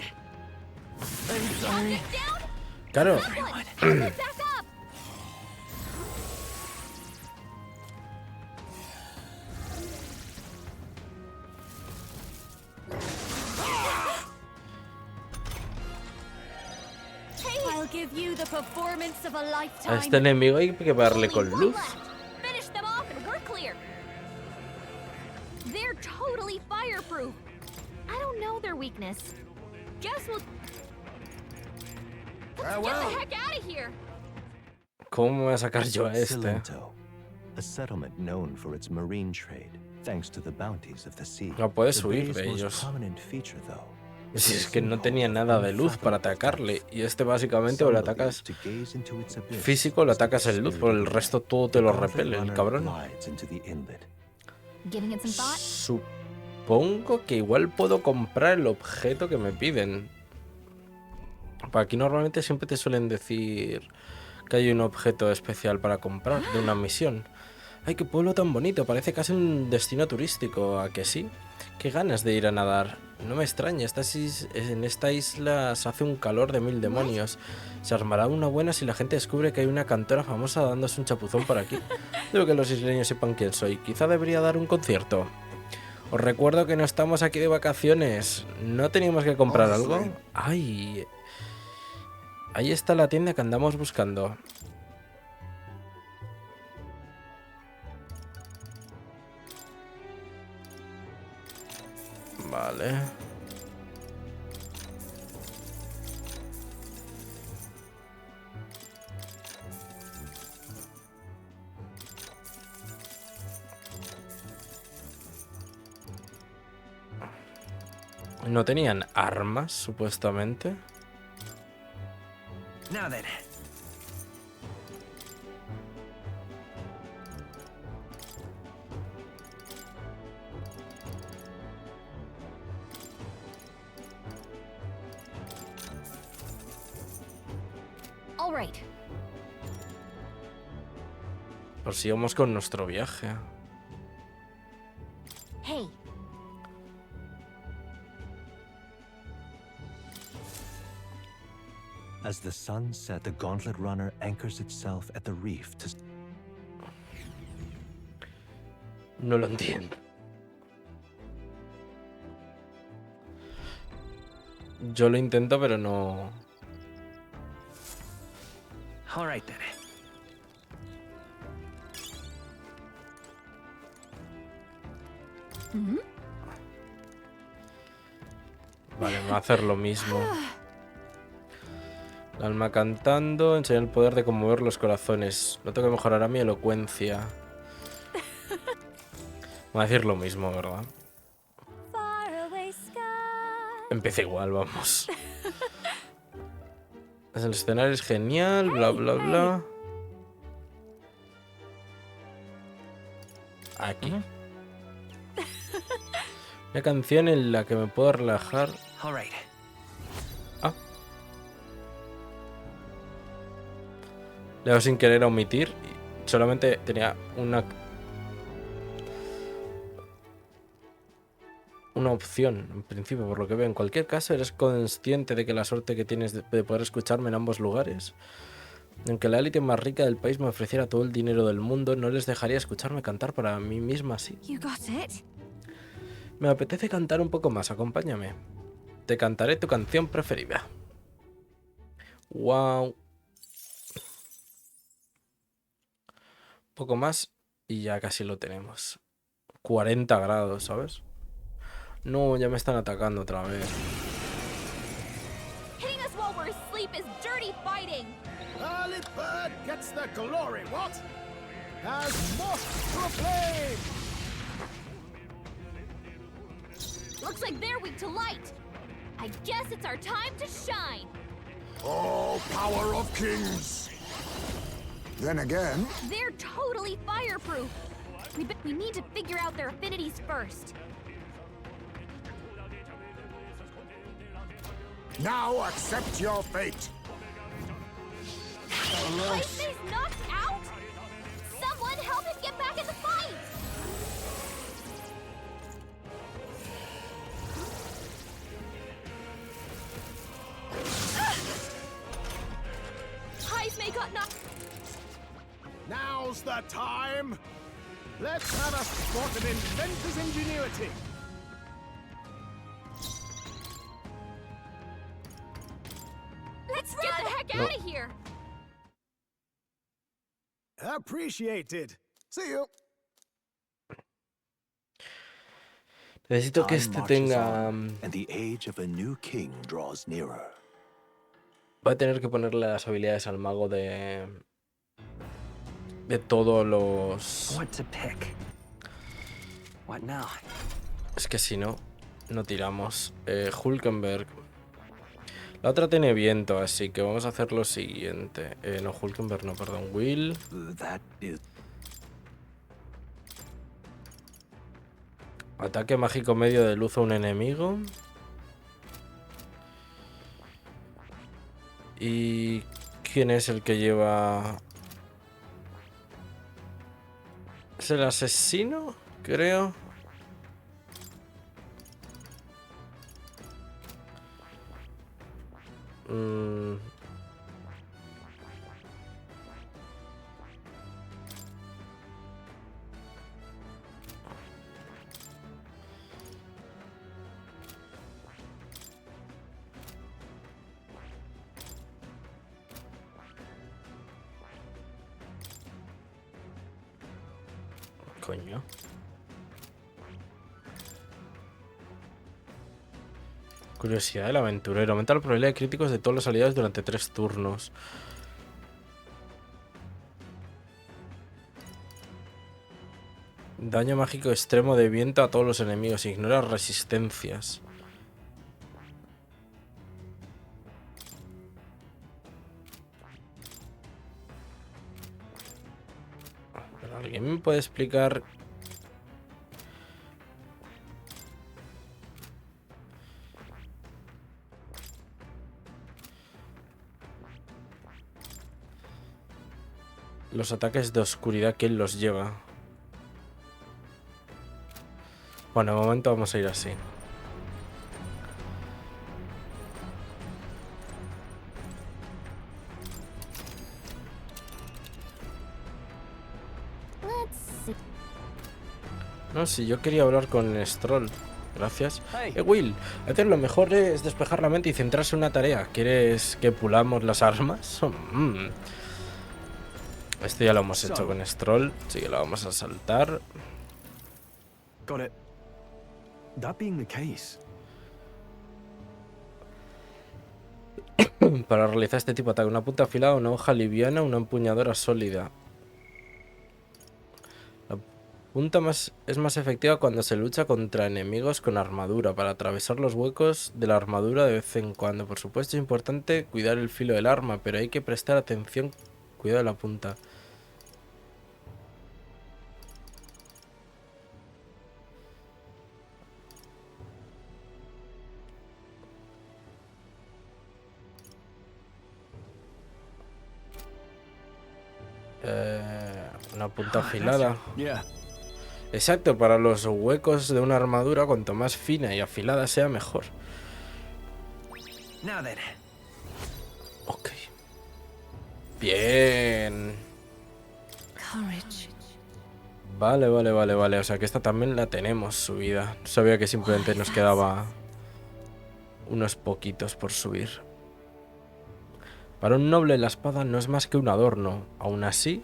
Speaker 1: I'm sorry. Claro.
Speaker 15: I'll give you the performance of a
Speaker 1: A
Speaker 15: lifetime.
Speaker 1: este enemigo hay que darle con luz.
Speaker 14: Finish them off and we're clear. They're totally fireproof. I don't know their weakness. Guess we'll... Let's get the heck out of here.
Speaker 1: ¿Cómo me voy a sacar yo a este?
Speaker 6: Cilento, a settlement known for its marine trade, thanks to the bounties of the sea.
Speaker 1: No puedes
Speaker 6: The
Speaker 1: huir
Speaker 6: bay's
Speaker 1: de
Speaker 6: most
Speaker 1: ellos.
Speaker 6: prominent feature, though,
Speaker 1: Si es que no tenía nada de luz para atacarle. Y este básicamente o le atacas físico o le atacas en luz. Por el resto todo te lo repele el cabrón.
Speaker 14: Giving it some thought?
Speaker 1: Supongo que igual puedo comprar el objeto que me piden. Para aquí normalmente siempre te suelen decir que hay un objeto especial para comprar de una misión. ¡Ay, qué pueblo tan bonito! Parece casi un destino turístico, ¿a que sí? ¡Qué ganas de ir a nadar! No me extraña, en esta isla se hace un calor de 1000 demonios. Se armará una buena si la gente descubre que hay una cantora famosa dándose un chapuzón por aquí. Debo que los isleños sepan quién soy. Quizá debería dar un concierto. Os recuerdo que no estamos aquí de vacaciones. ¿No teníamos que comprar algo? ¡Ay! Ahí está la tienda que andamos buscando. Vale. ¿No tenían armas, supuestamente?
Speaker 5: Now then,
Speaker 14: All right.
Speaker 1: Sigamos con nuestro viaje.
Speaker 14: Hey.
Speaker 6: As the sun set, the Gauntlet Runner anchors itself at the reef to...
Speaker 1: No lo entiendo. Yo lo intento, pero no...
Speaker 5: All right then.
Speaker 1: Vale, me va a hacer lo mismo. El alma cantando, enseña el poder de conmover los corazones. Noto que mejorará mi elocuencia. Va a decir lo mismo, ¿verdad? Empieza igual, vamos. El escenario es genial, bla, bla, bla. Aquí. Una canción en la que me puedo relajar. Ah. Le he dado sin querer a omitir. Solamente tenía una opción, en principio, por lo que veo. En cualquier caso, eres consciente de que la suerte que tienes de poder escucharme en ambos lugares. Aunque la élite más rica del país me ofreciera todo el dinero del mundo, no les dejaría escucharme cantar para mí misma así. Me apetece cantar un poco más, acompáñame. Te cantaré tu canción preferida. Wow. Un poco más y ya casi lo tenemos. 40 grados, ¿sabes? No, ya me están atacando otra vez.
Speaker 14: Hitting us while we're asleep is dirty fighting.
Speaker 9: Early bird gets the glory, what? As moth proclaim!
Speaker 14: Looks like they're weak to light. I guess it's our time to shine.
Speaker 7: Oh, power of kings! Then again...
Speaker 14: They're totally fireproof. We need to figure out their affinities first.
Speaker 7: Now accept your fate.
Speaker 14: He's knocked out? Someone help him get back in the fight! Heisme got knocked.
Speaker 9: Now's the time. Let's have a spot of inventor's ingenuity.
Speaker 14: Let's get the heck out of here.
Speaker 9: Appreciated. See you.
Speaker 1: Necesito que este tenga...
Speaker 6: And the age of a new king draws nearer.
Speaker 1: Voy a tener que ponerle las habilidades al mago de todos los...
Speaker 5: What to pick? What now?
Speaker 1: Es que si no, no tiramos. Hulkenberg. La otra tiene viento, así que vamos a hacer lo siguiente. No, Hulkenberg, no, perdón. Will. Ataque mágico medio de luz a un enemigo. ¿Y quién es el que lleva...? ¿Es el asesino? Creo. Coño. Curiosidad del aventurero. Aumenta la probabilidad de críticos de todos los aliados durante 3 turnos. Daño mágico extremo de viento a todos los enemigos. Ignora resistencias. ¿Pero alguien me puede explicar? Los ataques de oscuridad, ¿quién los lleva? Bueno, de momento vamos a ir así. No, si yo quería hablar con Stroll. Gracias. Will, a veces lo mejor es despejar la mente y centrarse en una tarea. ¿Quieres que pulamos las armas? Esto ya lo hemos hecho con Stroll, así que lo vamos a saltar.
Speaker 3: Got it. That being the case.
Speaker 1: Para realizar este tipo de ataque, una punta afilada, una hoja liviana, una empuñadura sólida. La punta es más efectiva cuando se lucha contra enemigos con armadura, para atravesar los huecos de la armadura de vez en cuando. Por supuesto es importante cuidar el filo del arma, pero hay que prestar atención. Cuidado de la punta. Una punta afilada. Exacto, para los huecos de una armadura, cuanto más fina y afilada sea, mejor. Ok. Bien. Vale. O sea que esta también la tenemos subida. Sabía que simplemente nos quedaba unos poquitos por subir. Para un noble la espada no es más que un adorno. Aún así,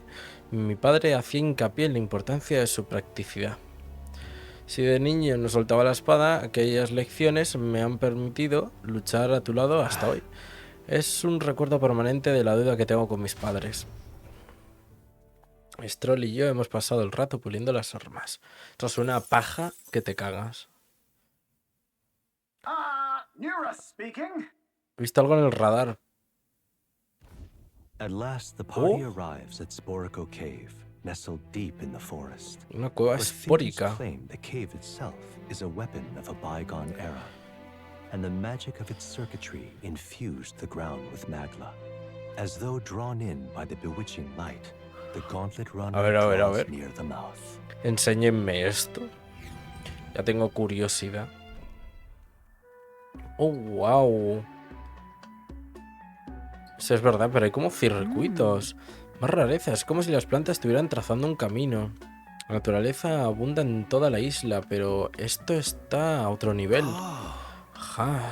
Speaker 1: mi padre hacía hincapié en la importancia de su practicidad. Si de niño no soltaba la espada, aquellas lecciones me han permitido luchar a tu lado hasta hoy. Es un recuerdo permanente de la deuda que tengo con mis padres. Stroll y yo hemos pasado el rato puliendo las armas. Esto es una paja que te cagas. He visto algo en el radar.
Speaker 6: At last, the party arrives at Sporico Cave, nestled deep in the forest.
Speaker 1: Una cueva espórica.
Speaker 6: Claim the cave itself is a weapon of a bygone era, and the magic of its circuitry infused the ground with magla. As though drawn in by the bewitching light, the gauntlet runner draws near the mouth.
Speaker 1: Enséñenme esto. Ya tengo curiosidad. Oh, wow. Eso es verdad, pero hay como circuitos. Más rarezas, es como si las plantas estuvieran trazando un camino. La naturaleza abunda en toda la isla, pero esto está a otro nivel.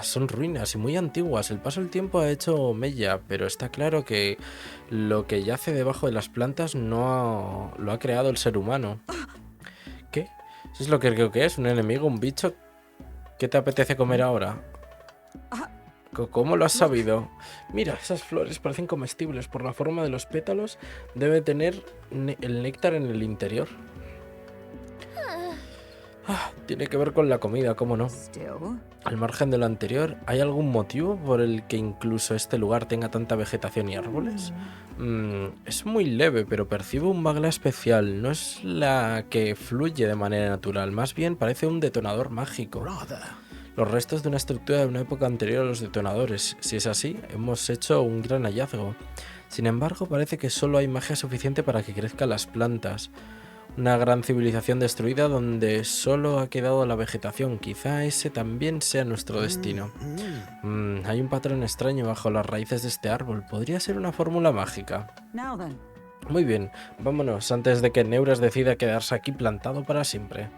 Speaker 1: Son ruinas y muy antiguas. El paso del tiempo ha hecho mella, pero está claro que lo que yace debajo de las plantas no lo ha creado el ser humano. ¿Qué? Eso es lo que creo que es, un enemigo, un bicho. ¿Qué te apetece comer ahora? ¿Cómo lo has sabido? Mira, esas flores parecen comestibles. Por la forma de los pétalos, debe tener el néctar en el interior. Tiene que ver con la comida, ¿cómo no? Al margen de lo anterior, ¿hay algún motivo por el que incluso este lugar tenga tanta vegetación y árboles? Es muy leve, pero percibo un magla especial. No es la que fluye de manera natural, más bien parece un detonador mágico. Los restos de una estructura de una época anterior a los detonadores. Si es así, hemos hecho un gran hallazgo. Sin embargo, parece que solo hay magia suficiente para que crezcan las plantas. Una gran civilización destruida donde solo ha quedado la vegetación. Quizá ese también sea nuestro destino. Hay un patrón extraño bajo las raíces de este árbol. Podría ser una fórmula mágica. Muy bien, vámonos antes de que Neuras decida quedarse aquí plantado para siempre.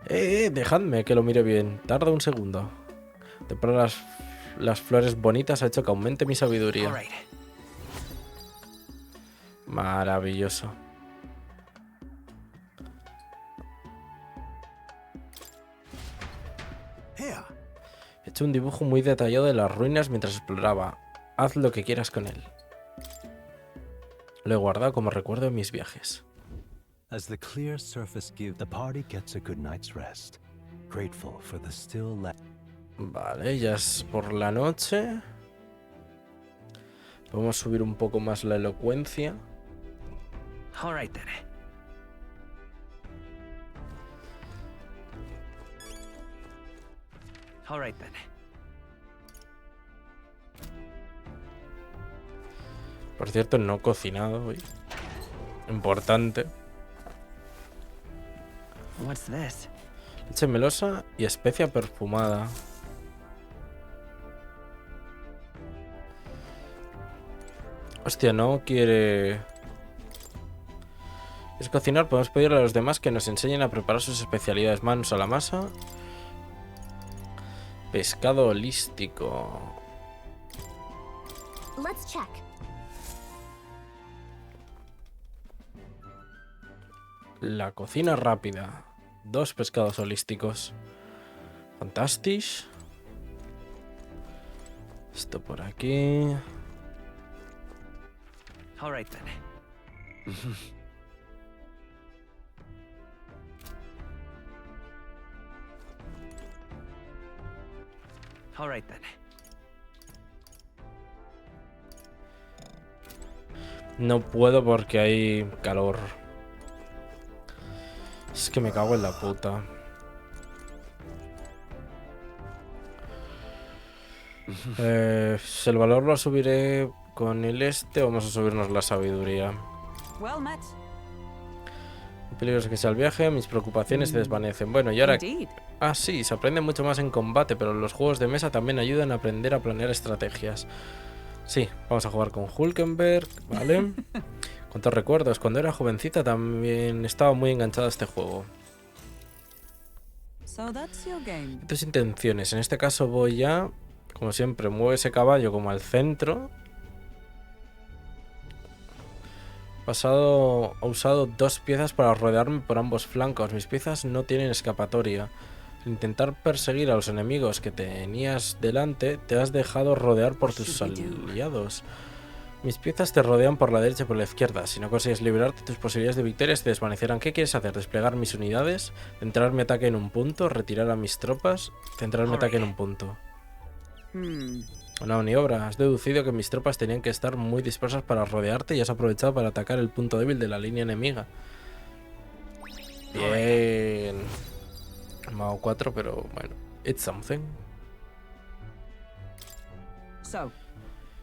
Speaker 1: Dejadme que lo mire bien. Tarda un segundo. De pronto las flores bonitas ha hecho que aumente mi sabiduría. Maravilloso. He hecho un dibujo muy detallado de las ruinas mientras exploraba. Haz lo que quieras con él. Lo he guardado como recuerdo de mis viajes.
Speaker 6: As the clear surface gives, the party gets a good night's rest, grateful for the still light.
Speaker 1: Vale, ya es por la noche. Podemos subir un poco más la elocuencia.
Speaker 5: All right then. All right then.
Speaker 1: Por cierto, no he cocinado hoy. Importante.
Speaker 5: What's this?
Speaker 1: Leche melosa y especia perfumada. Hostia, no quiere... ¿Es cocinar? Podemos pedirle a los demás que nos enseñen a preparar sus especialidades. Manos a la masa. Pescado holístico.
Speaker 15: Let's check.
Speaker 1: La cocina rápida. 2 pescados holísticos. Fantástico. Esto por aquí.
Speaker 5: All right then. All right then.
Speaker 1: No puedo porque hay calor. Es que me cago en la puta. El valor lo subiré con el este o vamos a subirnos la sabiduría.
Speaker 8: Well met.
Speaker 1: Peligroso que sea el viaje, mis preocupaciones se desvanecen. Bueno, y ahora... Ah, sí, se aprende mucho más en combate, pero los juegos de mesa también ayudan a aprender a planear estrategias. Sí, vamos a jugar con Hulkenberg, ¿vale? Cuántos recuerdos, cuando era jovencita también estaba muy enganchada a este juego. Tus intenciones, en este caso voy a... Como siempre, mueve ese caballo como al centro. Ha usado 2 piezas para rodearme por ambos flancos. Mis piezas no tienen escapatoria. Al intentar perseguir a los enemigos que tenías delante, te has dejado rodear por tus aliados. Mis piezas te rodean por la derecha y por la izquierda. Si no consigues liberarte, tus posibilidades de victoria se desvanecerán. ¿Qué quieres hacer? ¿Desplegar mis unidades? ¿Centrar mi ataque en un punto? ¿Retirar a mis tropas? ¿Centrar mi ataque en un punto? Una maniobra. Has deducido que mis tropas tenían que estar muy dispersas para rodearte y has aprovechado para atacar el punto débil de la línea enemiga. Bien. Mago 4, pero bueno. It's something.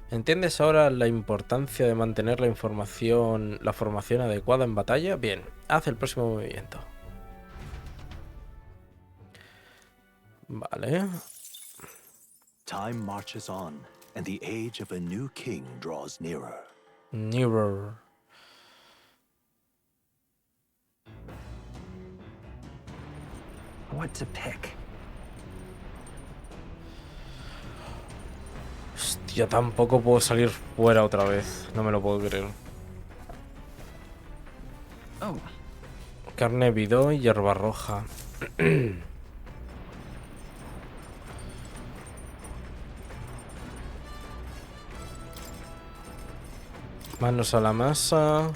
Speaker 1: ¿Entiendes ahora la importancia de mantener la formación adecuada en batalla? Bien, haz el próximo movimiento. Vale.
Speaker 6: Time marches on, and the age of a new king draws nearer.
Speaker 1: Nearer.
Speaker 5: What to pick?
Speaker 1: Hostia, tampoco puedo salir fuera otra vez. No me lo puedo creer.
Speaker 5: Oh.
Speaker 1: Carne vidó y hierba roja. Manos a la masa.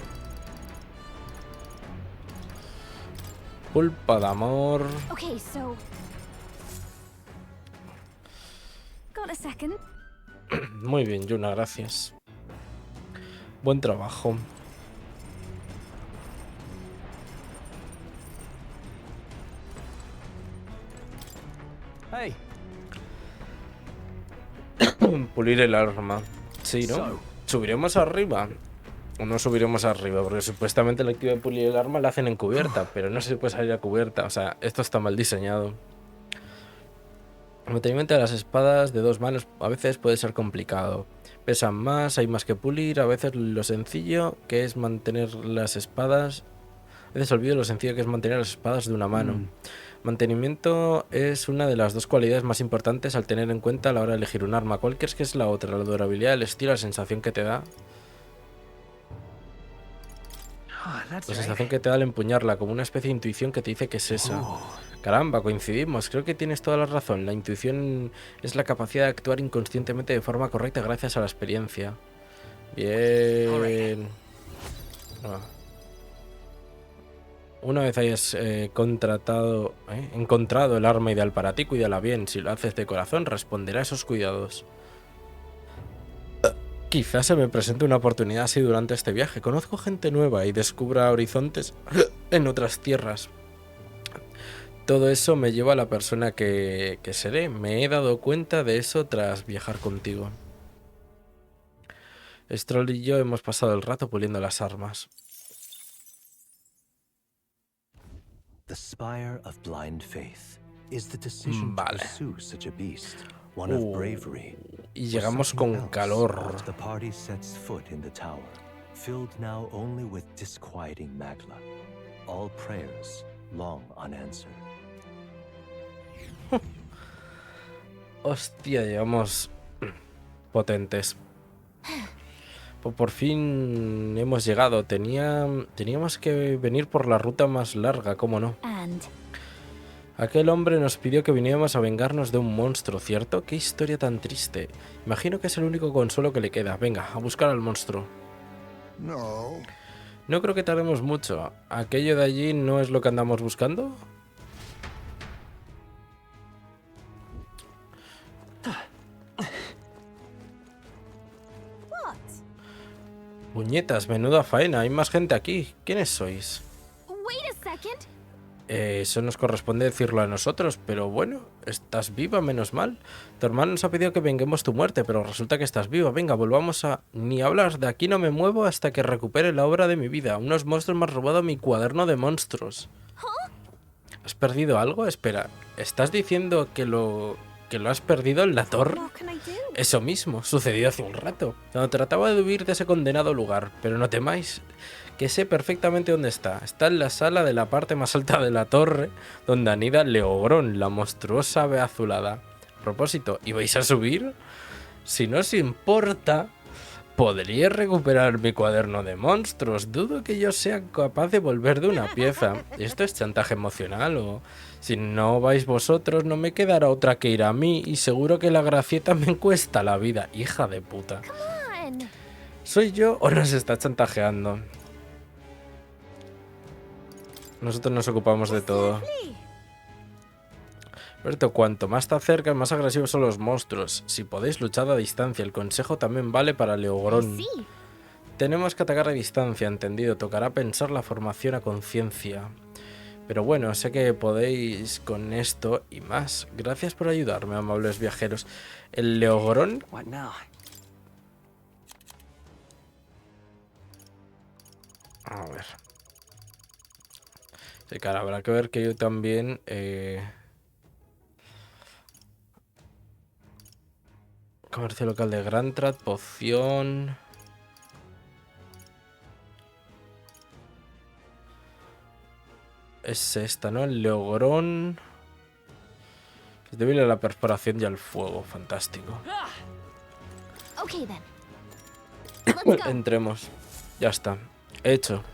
Speaker 1: Pulpa de amor.
Speaker 15: Okay, so... Got a second?
Speaker 1: Muy bien, Yuna, gracias. Buen trabajo.
Speaker 19: Hey.
Speaker 1: Pulir el arma. Sí, ¿no? ¿Subiremos arriba? O no subiremos arriba, porque supuestamente la actividad de pulir el arma la hacen en cubierta, pero no se puede salir a cubierta. O sea, esto está mal diseñado. El mantenimiento de las espadas de 2 manos a veces puede ser complicado. Pesan más, hay más que pulir. A veces lo sencillo que es mantener las espadas. A veces olvido lo sencillo que es mantener las espadas de una mano. Mantenimiento es una de las 2 cualidades más importantes al tener en cuenta a la hora de elegir un arma. ¿Cuál crees que es la otra? La durabilidad, el estilo, la sensación que te da. La sensación que te da al empuñarla, como una especie de intuición que te dice que es esa. Caramba, coincidimos. Creo que tienes toda la razón. La intuición es la capacidad de actuar inconscientemente de forma correcta gracias a la experiencia. Bien. Una vez hayas encontrado el arma ideal para ti, cuídala bien. Si lo haces de corazón, responderá a esos cuidados. Quizás se me presente una oportunidad así durante este viaje. Conozco gente nueva y descubra horizontes en otras tierras. Todo eso me lleva a la persona que seré. Me he dado cuenta de eso tras viajar contigo. Stroll y yo hemos pasado el rato puliendo las armas.
Speaker 6: The spire of blind faith is the decision to pursue such a beast, one of bravery.
Speaker 1: Y llegamos con calor.
Speaker 6: The party sets foot in the tower, filled now only with disquieting magla. All prayers long unanswered.
Speaker 1: Hostia, llegamos potentes. Pues por fin hemos llegado. Teníamos que venir por la ruta más larga, ¿cómo no? Aquel hombre nos pidió que viniéramos a vengarnos de un monstruo, ¿cierto? Qué historia tan triste. Imagino que es el único consuelo que le queda. Venga, a buscar al monstruo. No creo que tardemos mucho. ¿Aquello de allí no es lo que andamos buscando? Puñetas, menuda faena. Hay más gente aquí. ¿Quiénes sois? Eso nos corresponde decirlo a nosotros, pero bueno, estás viva, menos mal. Tu hermano nos ha pedido que vengamos tu muerte, pero resulta que estás viva. Venga, volvamos a... Ni hablar, de aquí no me muevo hasta que recupere la obra de mi vida. Unos monstruos me han robado mi cuaderno de monstruos. ¿Has perdido algo? Espera, ¿estás diciendo que lo has perdido en la torre? Eso mismo, sucedió hace un rato, cuando trataba de huir de ese condenado lugar. Pero no temáis, que sé perfectamente dónde está. Está en la sala de la parte más alta de la torre, donde anida Leogrón, la monstruosa ave azulada. A propósito, ¿ibais a subir? Si no os importa, podría recuperar mi cuaderno de monstruos. Dudo que yo sea capaz de volver de una pieza. ¿Esto es chantaje emocional o...? Si no vais vosotros, no me quedará otra que ir a mí, y seguro que la gracieta me cuesta la vida. Hija de puta. ¿Soy yo o nos está chantajeando? Nosotros nos ocupamos de todo. Berto, cuanto más te acercas, más agresivos son los monstruos. Si podéis, luchad a distancia. El consejo también vale para Leogrón. Tenemos que atacar a distancia, entendido. Tocará pensar la formación a conciencia. Pero bueno, sé que podéis con esto y más. Gracias por ayudarme, amables viajeros. El Leogrón... A ver. Sí, claro, habrá que ver que yo también... Comercio local de Grantrat, poción... Es esta, ¿no? El Leogrón. Es débil a la perforación y al fuego. Fantástico. Entremos. Ya está. Hecho.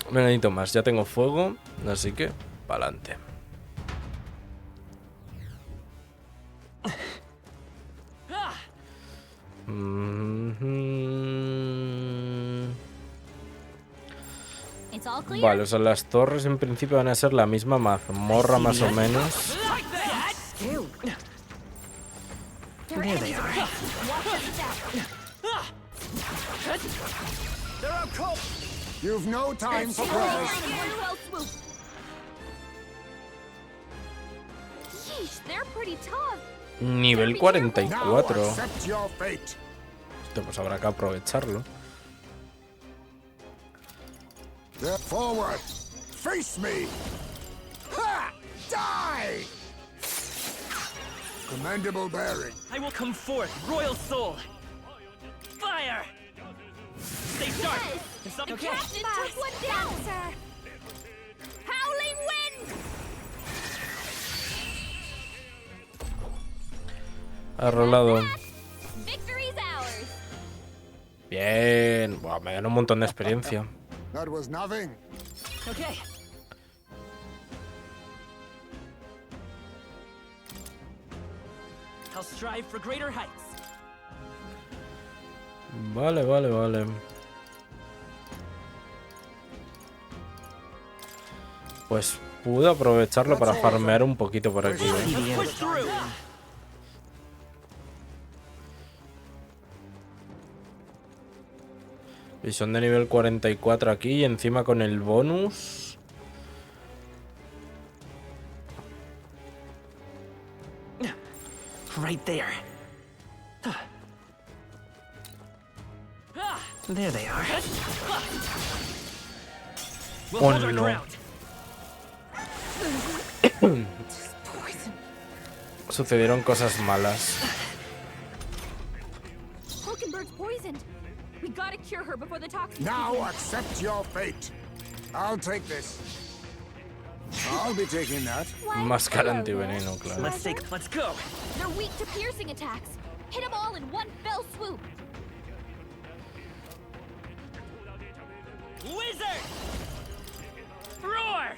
Speaker 1: No necesito más. Ya tengo fuego. Así que, pa'lante. Vale, o sea, las torres en principio van a ser la misma mazmorra más o menos.
Speaker 7: You've no time for prayers.
Speaker 1: Nivel 44. Esto pues habrá que aprovecharlo.
Speaker 7: Forward! Face me! Ha! Die! Commendable bearing.
Speaker 10: I will come forth, royal soul. Fire! Stay sharp. Is something okay?
Speaker 14: Captain took one down, sir. Howling wind!
Speaker 1: Ha rolado. Bien. Buah, me dan un montón de experiencia.
Speaker 7: That was nothing.
Speaker 10: Okay. I'll strive for greater heights.
Speaker 1: Vale, vale, vale. Pues pude aprovecharlo para farmear un poquito por aquí. Y son de nivel 44 aquí y encima con el bonus.
Speaker 5: Right there.
Speaker 20: There they are.
Speaker 1: Oh, no. Sucedieron cosas malas.
Speaker 14: Hulkenberg's poisoned. We gotta cure her before the toxins.
Speaker 7: Now accept your fate. I'll take this. I'll be taking that.
Speaker 1: Máscara antiveneno, claro.
Speaker 20: Let's go.
Speaker 14: They're weak to piercing attacks. Hit them all in one fell swoop.
Speaker 10: Wizard! Roar!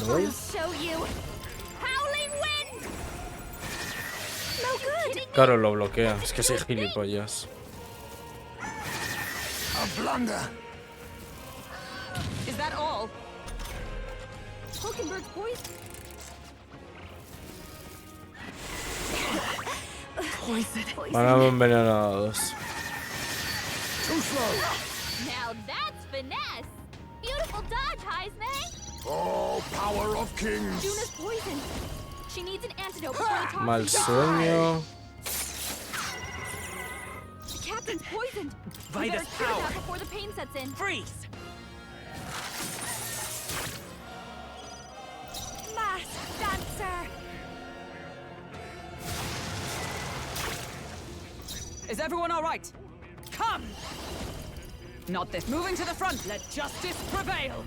Speaker 1: No.
Speaker 14: I'll show you. Howling wind. No good.
Speaker 1: Claro, lo bloquea. Es que soy gilipollas.
Speaker 7: A blunder.
Speaker 8: Is that all?
Speaker 14: Hulkenberg's poisoned.
Speaker 1: Van envenenados.
Speaker 7: Too slow.
Speaker 14: Now that's finesse. Beautiful dodge, Heisman.
Speaker 7: Oh, power of kings.
Speaker 14: Juna's poisoned. She needs an antidote before the toxins.
Speaker 1: Mal sueño.
Speaker 14: The captain's poisoned.
Speaker 10: By
Speaker 14: We
Speaker 10: this
Speaker 14: better cure
Speaker 10: power.
Speaker 14: that before the pain sets in.
Speaker 10: Freeze!
Speaker 15: Masked dancer!
Speaker 8: Is everyone all right? Come! Not this. Moving to the front. Let justice prevail.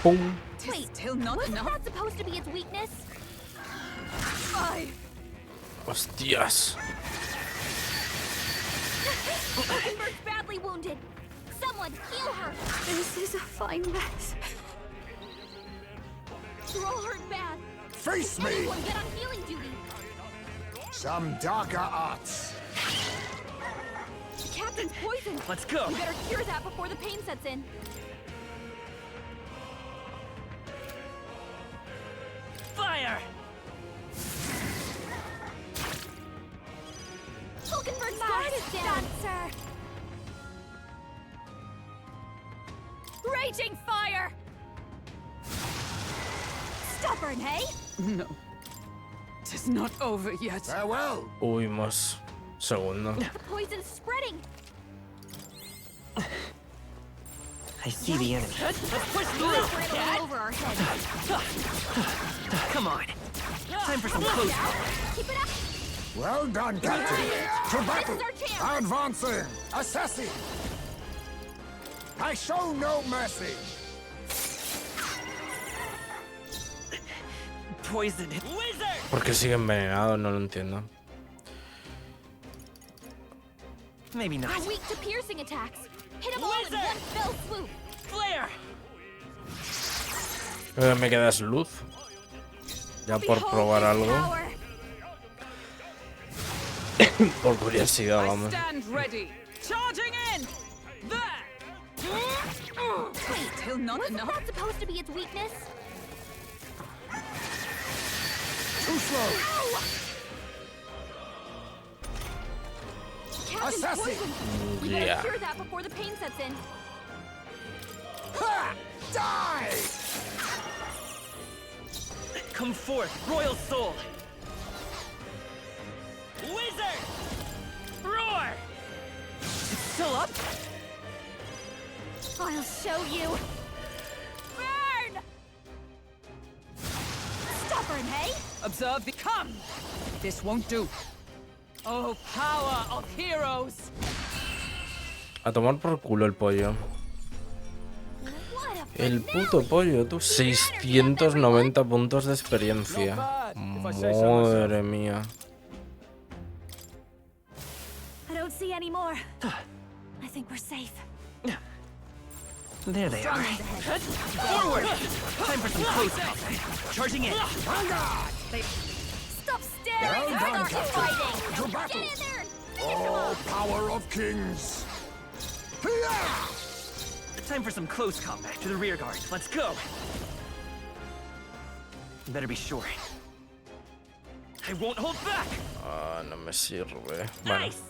Speaker 1: Pum.
Speaker 14: Wait,
Speaker 8: Still not
Speaker 14: wasn't
Speaker 8: enough.
Speaker 14: that supposed to be its weakness?
Speaker 1: Hostias.
Speaker 14: Hulkenberg's badly wounded. Someone heal her.
Speaker 15: This is a fine mess.
Speaker 14: You're all hurt bad.
Speaker 7: Face me.
Speaker 14: Everyone get on healing duty.
Speaker 7: Some darker arts.
Speaker 14: The captain's poisoned.
Speaker 10: Let's go.
Speaker 14: We better cure that before the pain sets in.
Speaker 10: Fire!
Speaker 14: Hulkenberg's guard is down.
Speaker 15: Dancer!
Speaker 14: Raging fire! Stubborn, hey?
Speaker 8: No. It is not over yet.
Speaker 7: Farewell.
Speaker 1: Uy, más. Segundo.
Speaker 14: The poison's spreading.
Speaker 20: I see the enemy.
Speaker 10: Let's push through!
Speaker 14: Rattling over our heads.
Speaker 20: Come on. Time for some close.
Speaker 14: Keep it up.
Speaker 7: Well done, Captain. To battle.
Speaker 14: This is our chance.
Speaker 7: Advancing. Assassin. I show no mercy.
Speaker 10: Poisoned. Wizard!
Speaker 1: ¿Por qué sigue envenenado? No lo entiendo.
Speaker 20: Maybe not.
Speaker 14: They're weak to piercing attacks. Hit them all in one fell swoop.
Speaker 10: Flare!
Speaker 1: Me quedas luz. Ya por probar algo. Por curiosidad,
Speaker 8: I
Speaker 1: vamos.
Speaker 8: stand ready. Charging in. There. Still not
Speaker 14: Wasn't
Speaker 8: enough.
Speaker 14: that supposed to be its weakness?
Speaker 7: Too slow.
Speaker 14: Captain's
Speaker 7: Assassin.
Speaker 14: poisoned. We better
Speaker 1: Yeah.
Speaker 14: cure that before the pain sets in.
Speaker 7: Ha! Die!
Speaker 10: Come forth, royal soul! Wizard! Roar!
Speaker 8: It's still up.
Speaker 14: I'll show you. Burn! Stubborn, hey?
Speaker 8: Observe the come. This won't do. Oh, power of heroes.
Speaker 1: A tomar por culo el pollo.
Speaker 14: What a
Speaker 1: El puto pollo, tú. 690 puntos de experiencia. Madre mía.
Speaker 15: I don't see any more. I think we're safe.
Speaker 20: There they are.
Speaker 10: Forward! Time for some close combat. Charging in.
Speaker 14: Stop staring!
Speaker 7: Well done,
Speaker 14: Start
Speaker 7: Captain.
Speaker 14: fighting!
Speaker 7: To battle.
Speaker 14: Get in there and finish them
Speaker 7: Oh,
Speaker 14: off!
Speaker 7: power of kings.
Speaker 10: Time for some close combat to the rear guard. Let's go! Better be sure. I won't hold back!
Speaker 1: Ah, no me sirve. Bueno.
Speaker 10: Nice!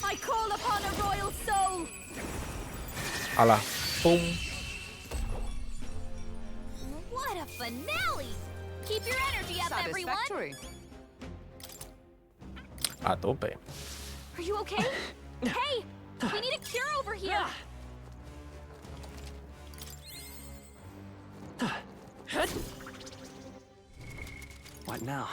Speaker 14: I call upon a royal soul!
Speaker 1: Ala. Pum.
Speaker 14: What a finale! Keep your energy up, everyone!
Speaker 8: Satisfactory.
Speaker 1: A tope.
Speaker 14: Are you okay? Hey, we need a cure over here.
Speaker 20: What now?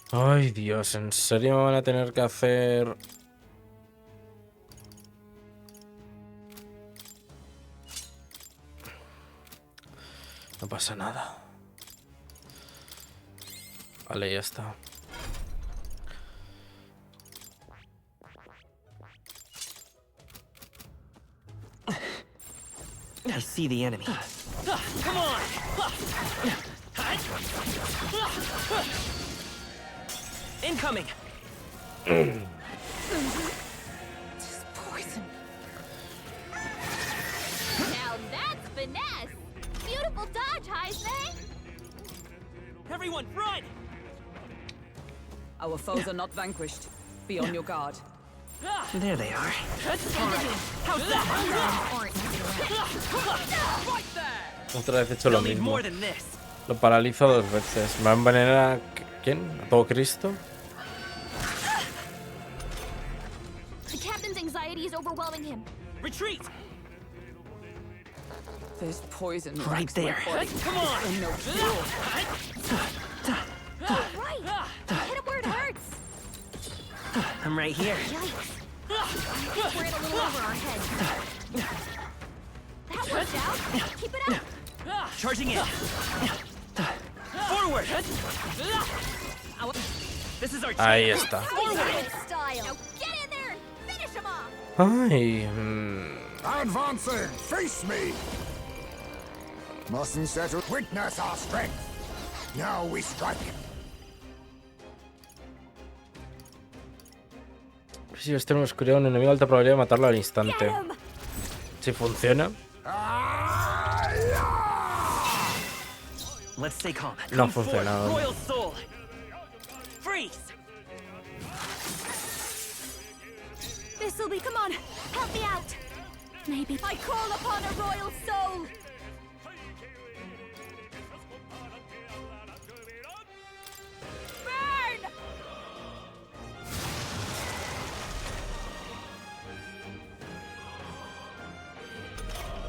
Speaker 1: Ay, Dios, ¿en serio me van a tener que hacer...? No pasa nada. Vale, ya está.
Speaker 20: I see the enemy.
Speaker 10: Come on! Incoming!
Speaker 14: Just poison. Now that's finesse! Beautiful dodge, Heisman!
Speaker 10: Everyone, run!
Speaker 8: Our foes are not vanquished. Be on your guard.
Speaker 20: There they are.
Speaker 10: How's that?
Speaker 1: Otra vez he hecho lo mismo. Lo paralizo 2 veces. ¿Me va a envenenar a quién? ¿A todo Cristo?
Speaker 14: The captain's anxiety is overwhelming him.
Speaker 10: Retreat!
Speaker 8: There's poison
Speaker 20: right there.
Speaker 10: Come on!
Speaker 8: And no
Speaker 14: Oh, right! Hit him where it hurts!
Speaker 20: I'm right here.
Speaker 14: Yikes! We're in a little over our heads. That worked out! Keep it up!
Speaker 10: Charging in! Forward! This is our chance!
Speaker 1: Ahí está.
Speaker 14: Style. Now get in there and finish him off!
Speaker 1: Ay,
Speaker 7: Advancing! Face me! Mustn't settle. Witness our strength! Now we strike.
Speaker 1: Si este en oscuridad, un enemigo, alta probabilidad de matarlo al instante. Si funciona. No ha funcionado.
Speaker 15: This'll be. Come on, help me out. Maybe
Speaker 14: I call upon a royal soul! Burn!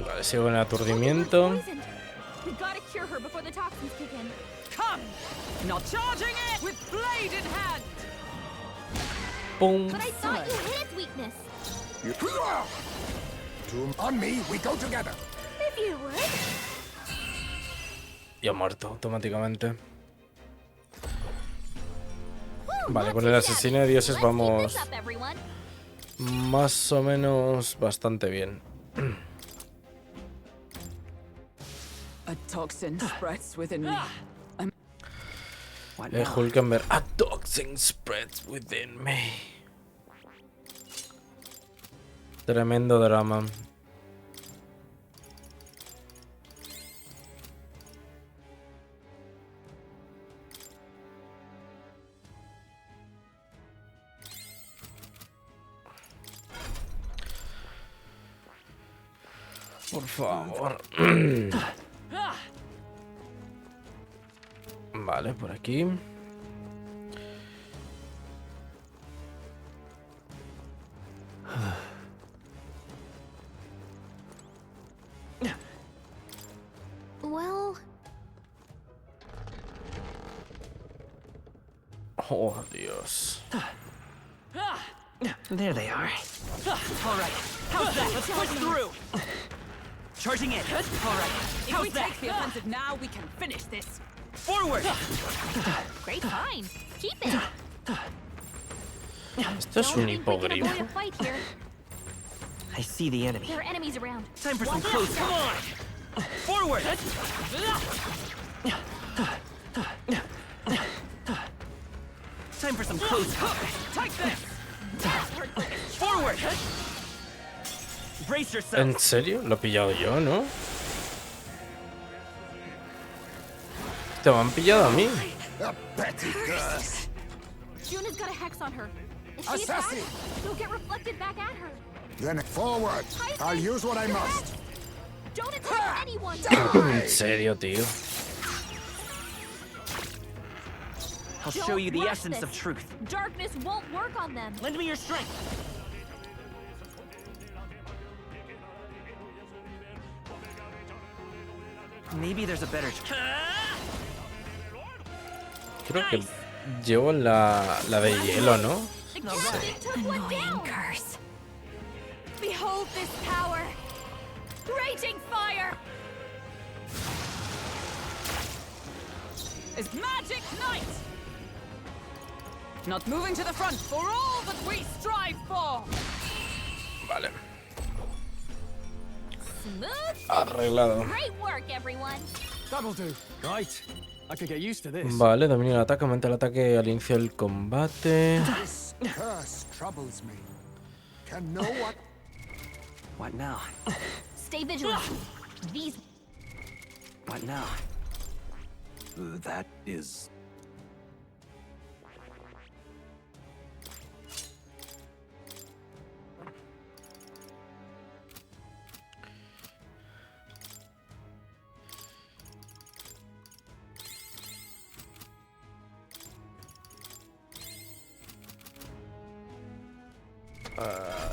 Speaker 1: Vale, sigo en el aturdimiento.
Speaker 14: We gotta cure her before the toxins kick in.
Speaker 8: Come! Not charging it with blade in hand!
Speaker 1: Pum.
Speaker 14: But I thought you hit its weakness.
Speaker 7: On me, we go together.
Speaker 14: If you would.
Speaker 1: Y ha muerto automáticamente. Vale, con el asesino de dioses vamos más o menos bastante bien.
Speaker 8: A toxin spreads within me.
Speaker 1: Hulkenberg. A toxin spreads within me. Tremendo drama. Por favor. Vale, por aquí.
Speaker 14: Well...
Speaker 1: Oh, Dios.
Speaker 20: There they are.
Speaker 10: All right. How's that? Let's push through. Charging in. All right.
Speaker 8: If we take the offensive now, we can finish this.
Speaker 10: Forward.
Speaker 14: Great find. Keep it.
Speaker 1: Esto es un hipogrifo.
Speaker 20: I see the enemy.
Speaker 14: There are enemies around.
Speaker 10: Time for some close. Come on. Forward. Time for some close. Take this. Forward. Brace yourself.
Speaker 1: ¿En serio? Lo he pillado yo, ¿no? Te me han pillado a mí.
Speaker 14: Juna's got a hex on her. If she attacks, she'll get reflected back at her.
Speaker 7: Then forward. I'll use what I must.
Speaker 14: Don't attack anyone.
Speaker 1: En serio, tío.
Speaker 20: I'll show you the essence of truth.
Speaker 14: Darkness won't work on them.
Speaker 20: Lend me your strength. Maybe there's a better.
Speaker 1: Creo que llevo la de hielo, ¿no?
Speaker 14: The captain took one down.
Speaker 15: Curse.
Speaker 14: Behold this power. Raging fire.
Speaker 8: Is Magic Knight. Not moving to the front for all that we strive for.
Speaker 1: Vale.
Speaker 14: Smooth.
Speaker 1: Arreglado.
Speaker 14: Great work, everyone.
Speaker 9: That'll do. Right. I could get used to this.
Speaker 1: Vale, dominio el ataque, aumenta el ataque al inicio del combate.
Speaker 7: This curse troubles me. Can no one...
Speaker 20: What now?
Speaker 14: Stay vigilant. These.
Speaker 20: What now? That is.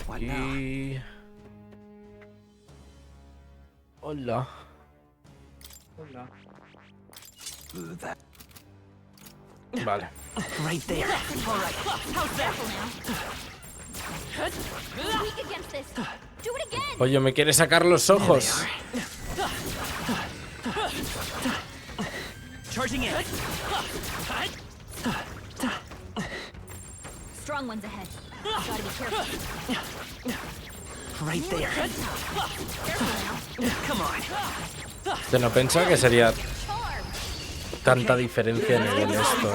Speaker 1: Aquí. Hola.
Speaker 20: Hola.
Speaker 1: Vale.
Speaker 20: Right there. All right.
Speaker 14: How's that now? Weak against this. Do it again.
Speaker 1: Oye, me quiere sacar los ojos.
Speaker 20: Charging in.
Speaker 14: Strong ones ahead. Gotta be careful.
Speaker 20: Right there. Come on.
Speaker 1: Yo no pensaba que sería tanta diferencia en el esto.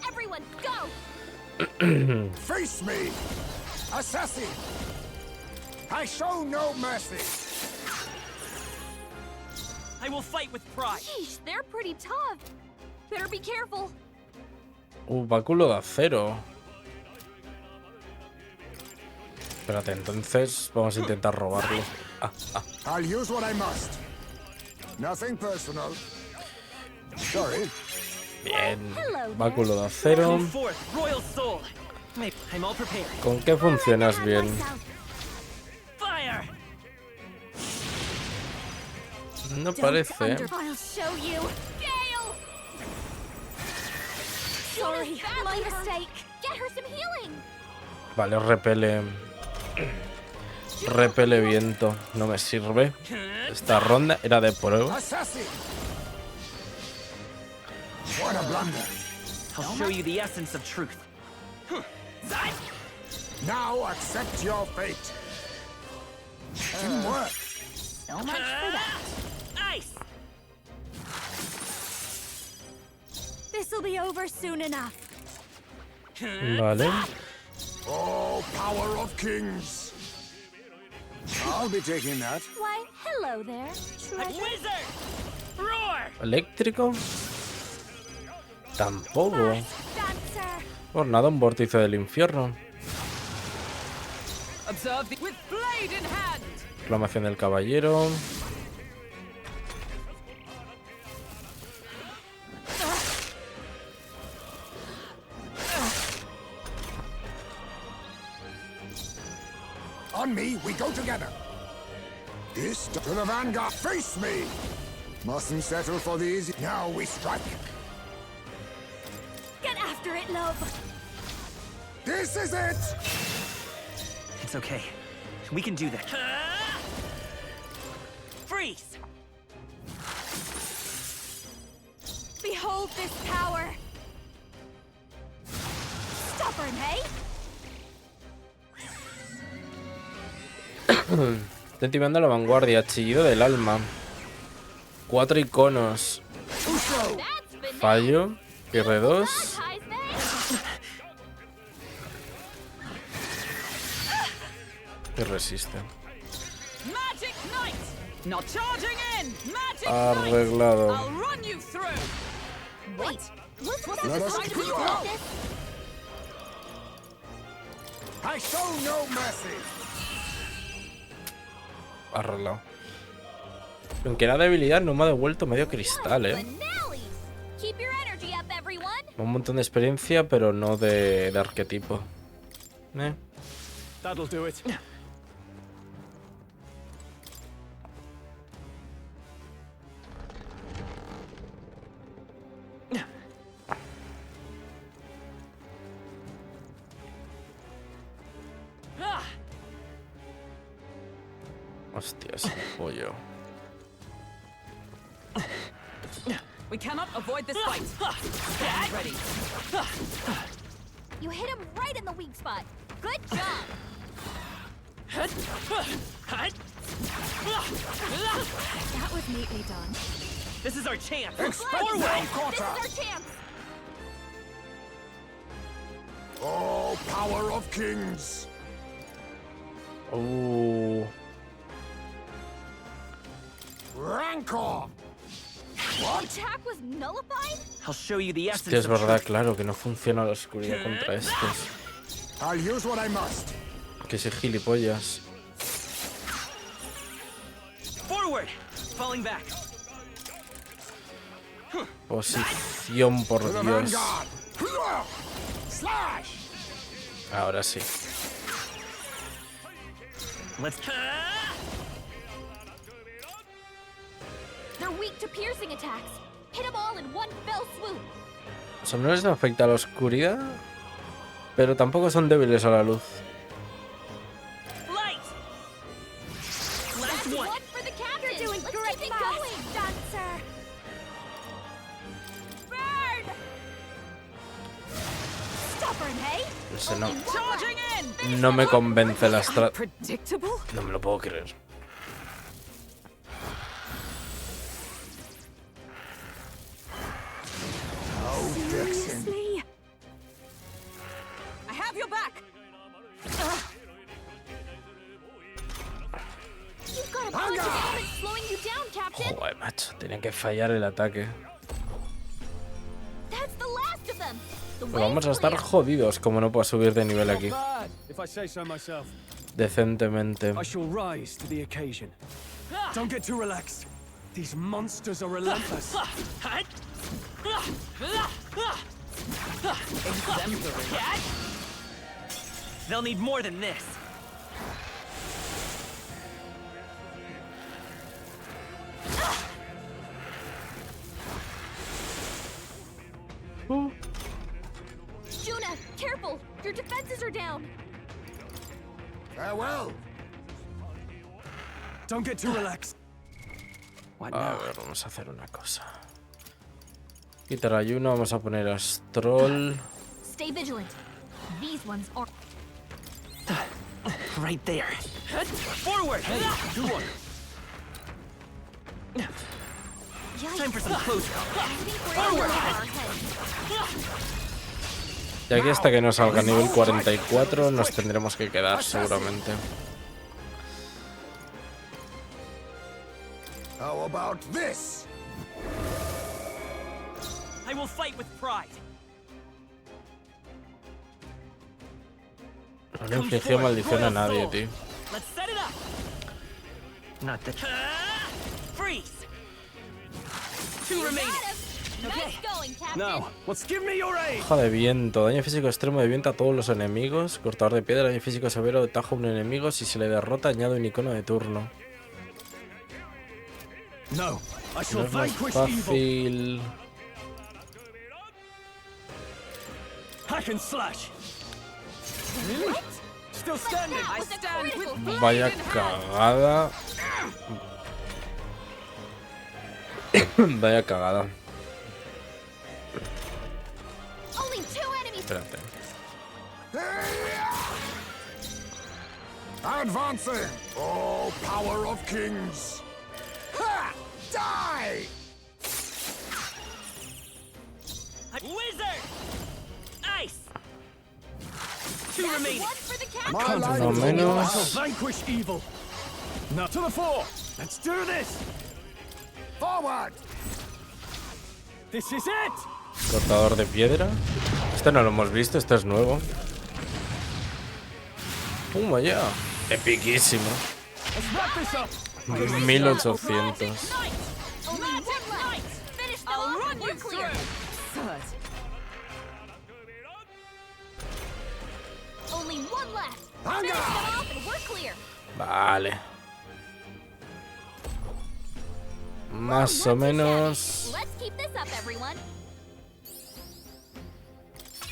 Speaker 14: Everyone, go.
Speaker 7: Face me! Assassin! I show no mercy!
Speaker 20: I will fight with pride.
Speaker 14: Sheesh, they're pretty tough. Better be careful.
Speaker 1: Báculo de acero. Espérate, entonces vamos a intentar robarlo.
Speaker 7: I'll use what I must. Nothing personal. Sorry.
Speaker 1: Bien. Báculo de acero. ¿Con qué funcionas bien? No parece.
Speaker 14: I'll show you. Gale! Sorry, my mistake. Get her some healing.
Speaker 1: Vale, repele. Repele viento. No me sirve. Esta ronda era de prueba.
Speaker 7: What a blunder.
Speaker 20: I'll show you the essence of truth.
Speaker 7: Now accept your fate. Didn't work.
Speaker 14: So much for that.
Speaker 20: Ice.
Speaker 15: This'll be over soon enough.
Speaker 1: Vale.
Speaker 7: Oh, power of kings. I'll be taking that.
Speaker 14: Why, hello there, treasure.
Speaker 20: Wizard! Roar!
Speaker 1: ¿Eléctrico? Tampoco.
Speaker 14: Dancer.
Speaker 1: Por nada, un vórtice del infierno.
Speaker 8: Observe the with blade in hand.
Speaker 1: Reclamación del caballero.
Speaker 7: On me, we go together. This to the vanguard. Face me. Mustn't settle for the easy. Now we strike.
Speaker 15: Get after it, love.
Speaker 7: This is it.
Speaker 20: It's okay. We can do that. Freeze!
Speaker 15: Behold this power. Stubborn, eh?
Speaker 1: Estoy activando la vanguardia. Chillido del alma. 4 iconos. Fallo. R2. Y resiste.
Speaker 8: Magic Knight. Not charging in. Magic
Speaker 1: Arreglado.
Speaker 8: I'll run you through.
Speaker 14: Wait,
Speaker 7: Let us I show no mercy.
Speaker 1: Ha rolado. Aunque era debilidad, no me ha devuelto medio cristal, Un montón de experiencia, pero no de arquetipo.
Speaker 3: That'll do it.
Speaker 1: Hostias, pollo.
Speaker 8: We cannot avoid this fight. Stand ready.
Speaker 14: You hit him right in the weak spot. Good job.
Speaker 13: That was neatly done.
Speaker 10: This is our chance.
Speaker 7: Forward!
Speaker 14: This is our chance.
Speaker 7: Oh, power of kings.
Speaker 1: Oh.
Speaker 7: Rancor.
Speaker 14: The attack was nullified?
Speaker 10: I'll show you the essence
Speaker 1: Hostia, es
Speaker 10: of
Speaker 1: verdad, claro, que no funciona la oscuridad contra estos.
Speaker 7: I'll use what I must.
Speaker 1: Que soy gilipollas.
Speaker 10: Forward. Falling back.
Speaker 1: Posición, por
Speaker 7: To the
Speaker 1: Dios.
Speaker 7: vanguard. Slash.
Speaker 1: Ahora sí.
Speaker 10: Let's.
Speaker 14: They're weak to piercing attacks. Hit them all in one fell swoop.
Speaker 1: O sea, no les afecta la oscuridad, pero tampoco son débiles a la luz.
Speaker 10: Light. Last one.
Speaker 14: One for the captain.
Speaker 15: You're doing
Speaker 14: Let's
Speaker 15: great,
Speaker 14: keep it
Speaker 15: Max.
Speaker 14: going.
Speaker 15: Dancer.
Speaker 14: Burn! Stubborn, hey?
Speaker 1: Ese no.
Speaker 8: Charging in.
Speaker 1: No me convence la estrategia.
Speaker 8: Predictable.
Speaker 1: No me lo puedo creer.
Speaker 8: Seriously? I have your back.
Speaker 14: You've got a bunch of elements slowing you down, Captain.
Speaker 1: Joder, macho, tenía que fallar el ataque.
Speaker 14: That's the last of them. The
Speaker 1: Pues
Speaker 14: way
Speaker 1: vamos a
Speaker 14: is
Speaker 1: estar
Speaker 14: clear.
Speaker 1: jodidos como no puedo subir de nivel aquí.
Speaker 3: If I say so myself.
Speaker 1: Decentemente.
Speaker 3: I shall rise to the occasion. Don't get too relaxed. These monsters are relentless.
Speaker 10: Exemplary. They'll need more than this.
Speaker 14: Juna, careful. Your defenses are down.
Speaker 7: Farewell.
Speaker 3: Don't get too relaxed. What
Speaker 1: A
Speaker 3: now?
Speaker 1: ver, vamos a hacer una cosa. Quitar ayuno, vamos a poner Astrol.
Speaker 14: Stay vigilant. These ones are.
Speaker 10: Right there. Forward.
Speaker 3: Good one.
Speaker 10: Time for some close.
Speaker 14: Forward.
Speaker 1: Y aquí hasta que no salga nivel 44 nos tendremos que quedar seguramente.
Speaker 7: How about this?
Speaker 10: I will fight with pride.
Speaker 1: No le infligió maldición a nadie, tío.
Speaker 10: Let's set it up. Not the. Freeze. Two remaining.
Speaker 14: Nice going, Captain.
Speaker 3: Now, let's give me your aid.
Speaker 1: Hoja de viento, daño físico extremo de viento a todos los enemigos. Cortador de piedra, daño físico severo de tajo a un enemigo. Si se le derrota, añade un icono de turno.
Speaker 3: No, I
Speaker 1: No
Speaker 3: shall
Speaker 1: es más
Speaker 3: vanquish evil.
Speaker 1: fácil.
Speaker 3: Hack and slash. Still standing.
Speaker 8: I stand with
Speaker 1: Vaya cagada. Vaya cagada.
Speaker 14: Only two enemies.
Speaker 1: Espérate.
Speaker 7: Advancing! Oh, power of kings! Ha! Die!
Speaker 10: Wizard. Ice. Two remaining.
Speaker 14: One for the captain.
Speaker 7: My life
Speaker 1: No
Speaker 7: is
Speaker 3: I
Speaker 1: menos.
Speaker 3: shall vanquish evil. Now to the fore. Let's do this.
Speaker 7: forward!
Speaker 3: This is it.
Speaker 1: Cortador de piedra. Este no lo hemos visto, este es nuevo. Puma ya. Epiquísimo. 1800. Vale. Más o menos.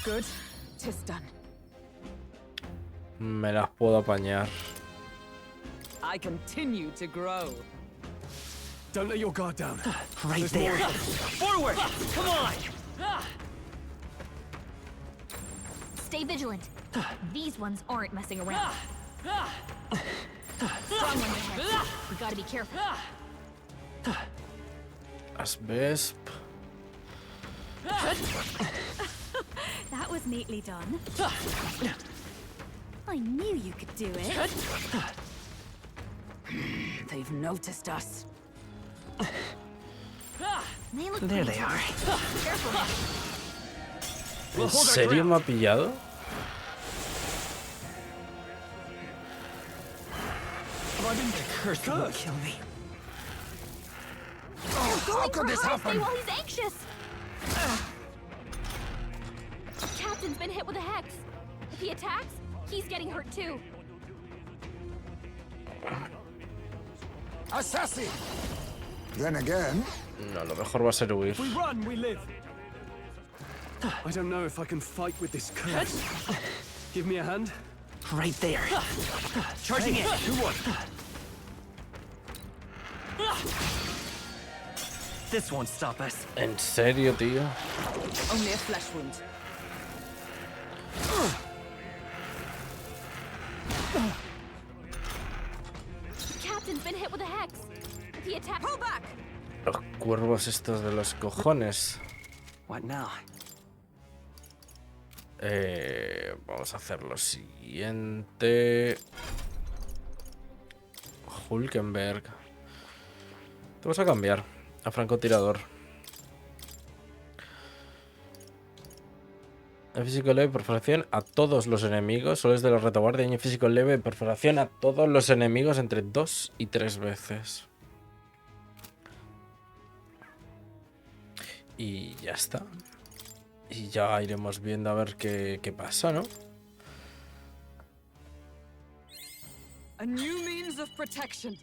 Speaker 8: Good. 'Tis done.
Speaker 1: Me las puedo apañar.
Speaker 8: I continue to grow.
Speaker 3: Don't let your guard down.
Speaker 10: Right
Speaker 3: There's
Speaker 10: there.
Speaker 3: more.
Speaker 10: Forward! Come on!
Speaker 14: Stay vigilant. These ones aren't messing around. Strong ones ahead. We gotta be careful.
Speaker 1: Asbesp.
Speaker 15: That was neatly done. I knew you could do it.
Speaker 8: They've noticed us.
Speaker 14: They look
Speaker 20: There
Speaker 14: pretty
Speaker 20: they
Speaker 14: tough.
Speaker 20: are.
Speaker 14: Careful now.
Speaker 1: ¿En serio me ha pillado?
Speaker 20: Curse will kill me.
Speaker 14: How could this happen? While he's anxious. Captain's been hit with a hex. If he attacks, he's getting hurt too.
Speaker 7: Assassin! Then again...
Speaker 1: No, lo mejor va a ser huir.
Speaker 3: If we run, we live. I don't know if I can fight with this curse. Give me a hand.
Speaker 20: Right there. Charging in.
Speaker 3: 2-1.
Speaker 20: This won't stop us.
Speaker 1: ¿En serio, tío?
Speaker 8: Only a flesh wound.
Speaker 14: Captain's been hit with a hex. If he attacks,
Speaker 8: pull back.
Speaker 1: Los cuervos estos de los cojones.
Speaker 20: What now?
Speaker 1: Vamos a hacer lo siguiente. Hulkenberg. Te vas a cambiar a francotirador. En físico leve, perforación a todos los enemigos. Solo es de la retaguardia. Y en físico leve, perforación a todos los enemigos entre 2 y 3 veces. Y ya está. Y ya iremos viendo a ver qué pasa, ¿no?
Speaker 8: A new means of protection.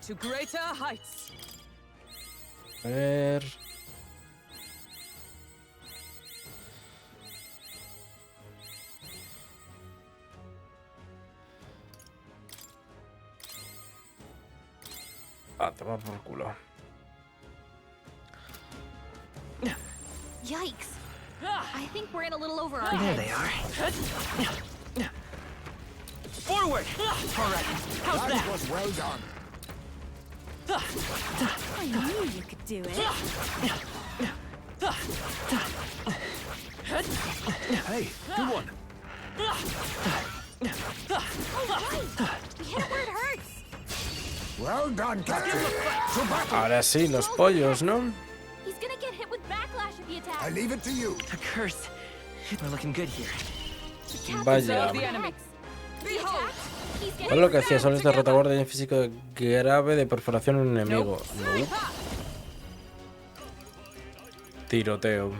Speaker 8: To greater heights.
Speaker 1: A ver. Ah, toma por culo.
Speaker 14: yikes. I think we're in a little over our
Speaker 20: There
Speaker 14: heads.
Speaker 20: they are.
Speaker 10: Forward! Alright, how's that?
Speaker 7: Was well done.
Speaker 15: I knew you could do it.
Speaker 3: Hey, good one.
Speaker 14: We hit it where it hurts.
Speaker 7: Well done, Captain. To battle.
Speaker 1: Ahora sí, los pollos, ¿no?
Speaker 14: He's gonna get hit with backlash if he attacks.
Speaker 7: I leave it to you.
Speaker 20: A curse. We're looking good here.
Speaker 1: Vaya.
Speaker 8: The enemy. Behold.
Speaker 1: ¿Cuál es lo que hacía? Solo es de retaguardia en físico grave de perforación en un enemigo. No. Tiroteo.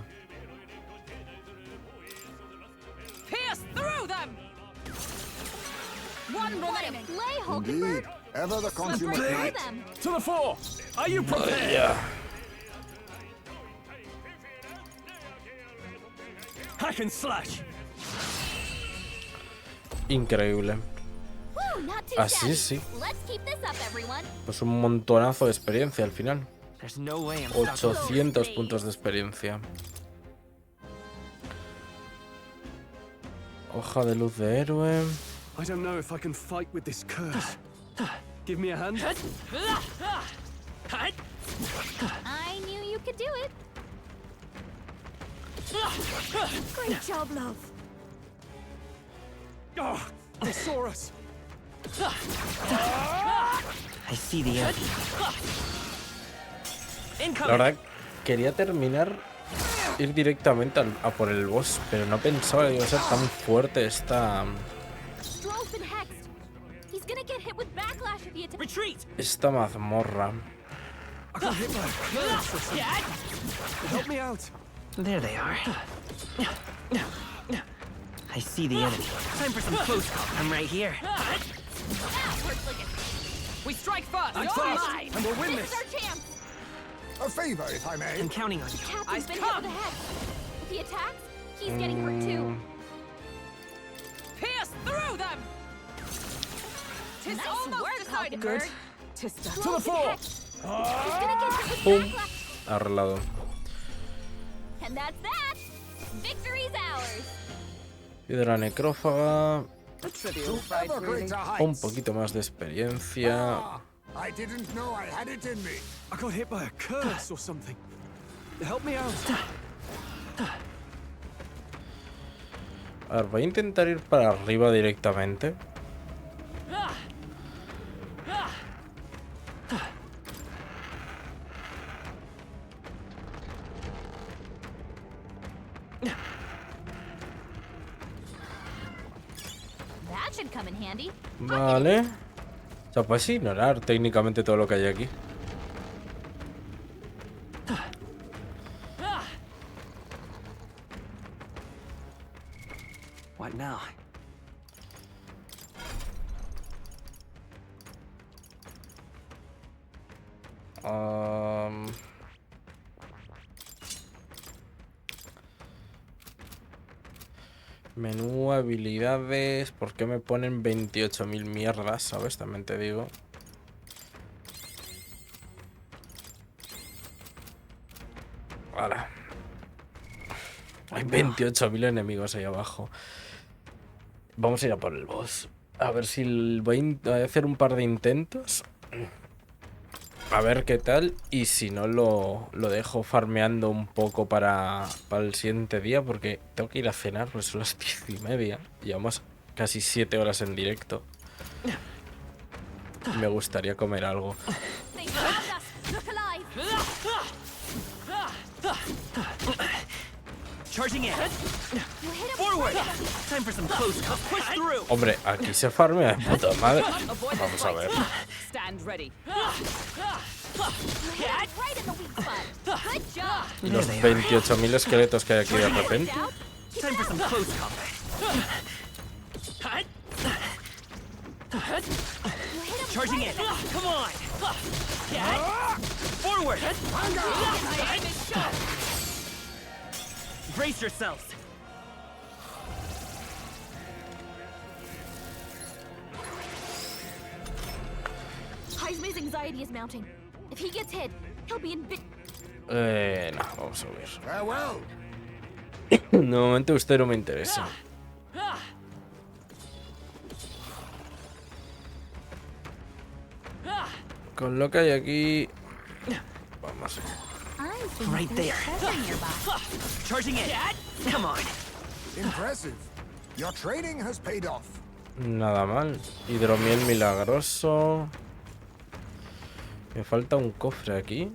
Speaker 8: Pierce through them. One remaining.
Speaker 7: Indeed. Ever the consummate knight.
Speaker 3: To the fore. Are you prepared?
Speaker 1: Vaya.
Speaker 3: Hack and slash.
Speaker 1: Increíble.
Speaker 14: Woo, not too
Speaker 1: Así
Speaker 14: shabby.
Speaker 1: sí.
Speaker 14: Let's keep this up, everyone.
Speaker 1: Pues un montonazo de experiencia al final.
Speaker 20: There's no way I'm stopping.
Speaker 1: 800 puntos de experiencia. Hoja de luz de héroe.
Speaker 3: I don't know if I can fight with this curse. Give me a hand.
Speaker 14: I knew you could do it.
Speaker 15: Great job, love.
Speaker 10: Oh, they saw us.
Speaker 20: I see the enemy.
Speaker 1: La verdad, quería terminar, ir directamente a por el boss, pero no pensaba que iba a ser tan fuerte esta mazmorra.
Speaker 10: Help me out.
Speaker 20: There they are. I see the enemy. Time for some close call. I'm right here.
Speaker 8: We strike first.
Speaker 10: I'm fast, and we'll win this.
Speaker 7: A favor, if I may.
Speaker 20: I'm counting on you.
Speaker 14: Captain's been hit with a head. If he attacks, he's getting hurt too.
Speaker 8: Pierce through them. Tis
Speaker 14: Nice
Speaker 8: almost
Speaker 14: work,
Speaker 8: decided.
Speaker 14: Good.
Speaker 8: Tis
Speaker 10: To the fore.
Speaker 1: Pum. Arreglado.
Speaker 14: And that's that. Victory's ours.
Speaker 1: Piedra necrófaga.
Speaker 8: A trivial fight, really.
Speaker 1: Un poquito más de experiencia.
Speaker 7: I didn't know I had it in me.
Speaker 10: I got hit by a curse or something. Help me out.
Speaker 1: A ver, voy a intentar ir para arriba directamente.
Speaker 14: That should come in handy.
Speaker 1: Vale. O sea, puedes ignorar técnicamente todo lo que hay aquí.
Speaker 20: What now?
Speaker 1: Menú, habilidades. ¿Por qué me ponen 28.000 mierdas? ¿Sabes? También te digo. Ahora. Hay 28.000 enemigos ahí abajo. Vamos a ir a por el boss. A ver si voy a hacer un par de intentos. A ver qué tal. Y si no, lo dejo farmeando un poco para el siguiente día. Porque tengo que ir a cenar, pues son las 10:30. Llevamos casi 7 horas en directo. Me gustaría comer algo.
Speaker 20: Charging in. Forward. Time for some close calls. Push through.
Speaker 1: Hombre, aquí se farmea de puta madre. Vamos a ver.
Speaker 8: Stand ready.
Speaker 1: Y los 28.000 esqueletos que hay aquí de repente.
Speaker 20: Time for some close combat. Charging in. Come on. Forward. Brace yourselves.
Speaker 14: Heisman's anxiety is mounting. If he gets hit, he'll be in bit.
Speaker 1: No, vamos a ver. De momento usted no me interesa. Con lo que hay aquí... Vamos.
Speaker 20: Right there. Charging in. Come on.
Speaker 7: Impressive. Your training has paid off.
Speaker 1: Nada mal. Hidromiel milagroso. Me falta un cofre aquí.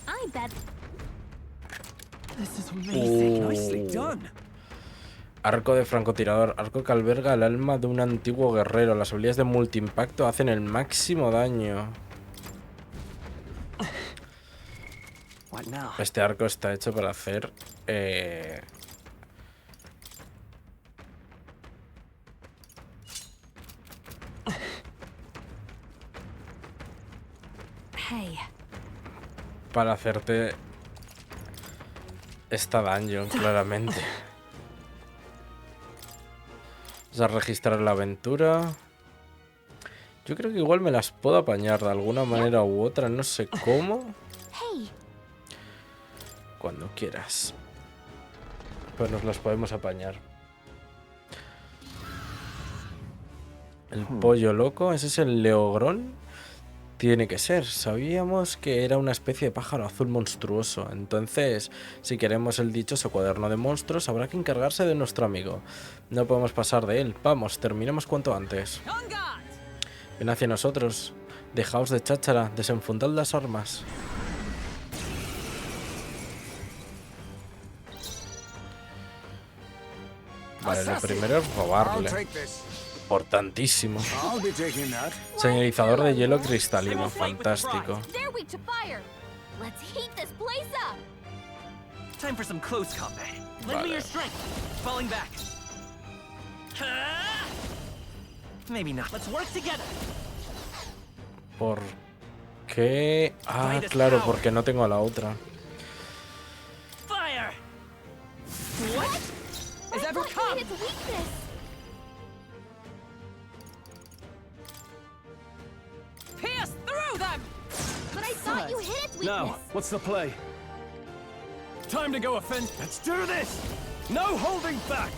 Speaker 14: I bet.
Speaker 10: This is amazing. Nicely done.
Speaker 1: Arco de francotirador. Arco que alberga el alma de un antiguo guerrero. Las habilidades de multiimpacto hacen el máximo daño. Este arco está hecho para hacer...
Speaker 15: Hey.
Speaker 1: Para hacerte esta dungeon, claramente. Vamos a registrar la aventura. Yo creo que igual me las puedo apañar de alguna manera u otra, no sé cómo. Cuando quieras. Pues nos las podemos apañar. El pollo loco, ese es el leogrón. tiene que ser. Sabíamos que era una especie de pájaro azul monstruoso. Entonces, si queremos el dichoso cuaderno de monstruos, habrá que encargarse de nuestro amigo. No podemos pasar de él. Vamos, terminemos cuanto antes. Ven hacia nosotros. Dejaos de cháchara. Desenfundad las armas. Vale, lo primero es robarle. Importantísimo. Señalizador de hielo cristalino. Fantástico. Vale. ¿Por qué? Ah, claro, porque no tengo a la otra.
Speaker 20: Now, what's the play? Time to go offend. Let's do this! No holding back!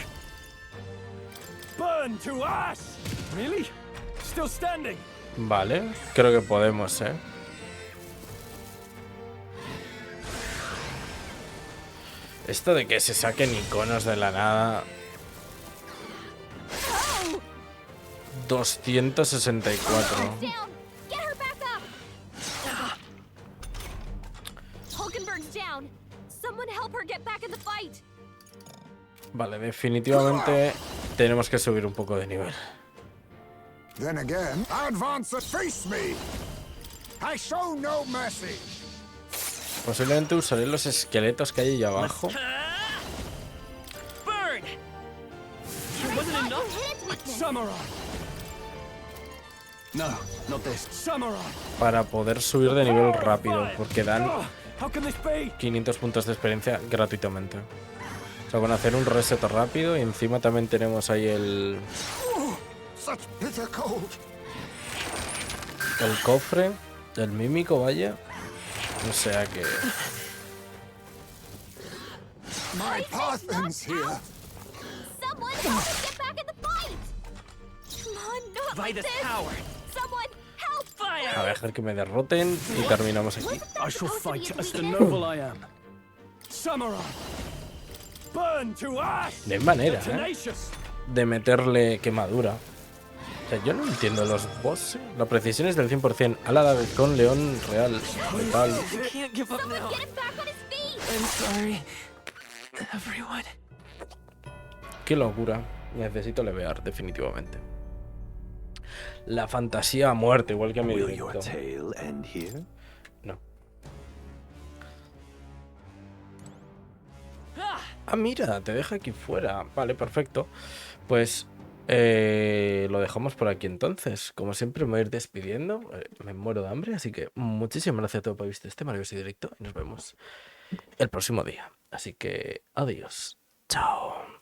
Speaker 20: Burn to ash! Really? Still standing?
Speaker 1: Vale, creo que podemos, ¿eh? Esto de que se saquen iconos de la nada. 264. Vale, definitivamente tenemos que subir un poco de nivel.
Speaker 7: Then again, advance and face me. I show no mercy.
Speaker 1: Posiblemente usaré los esqueletos que hay ahí abajo. Para poder subir de nivel rápido, porque dan 500 puntos de experiencia gratuitamente. O sea, con hacer un reset rápido y encima también tenemos ahí el cofre, el mímico, vaya. O sea que...
Speaker 7: My Parthen's here.
Speaker 1: A dejar que me derroten y terminamos aquí.
Speaker 20: I shall fight as the noble I am. Samurai. Burn to ash.
Speaker 1: No hay manera, de meterle quemadura. O sea, yo no entiendo los bosses. La precisión es del 100%. Ala con león real. Total. Qué locura. Necesito levear, definitivamente. La fantasía a muerte, igual que a mi directo. No. Ah, mira, te deja aquí fuera. Vale, perfecto. Pues lo dejamos por aquí entonces. Como siempre me voy a ir despidiendo. Me muero de hambre, así que muchísimas gracias a todos por haber visto este maravilloso directo y nos vemos el próximo día. Así que adiós. Chao.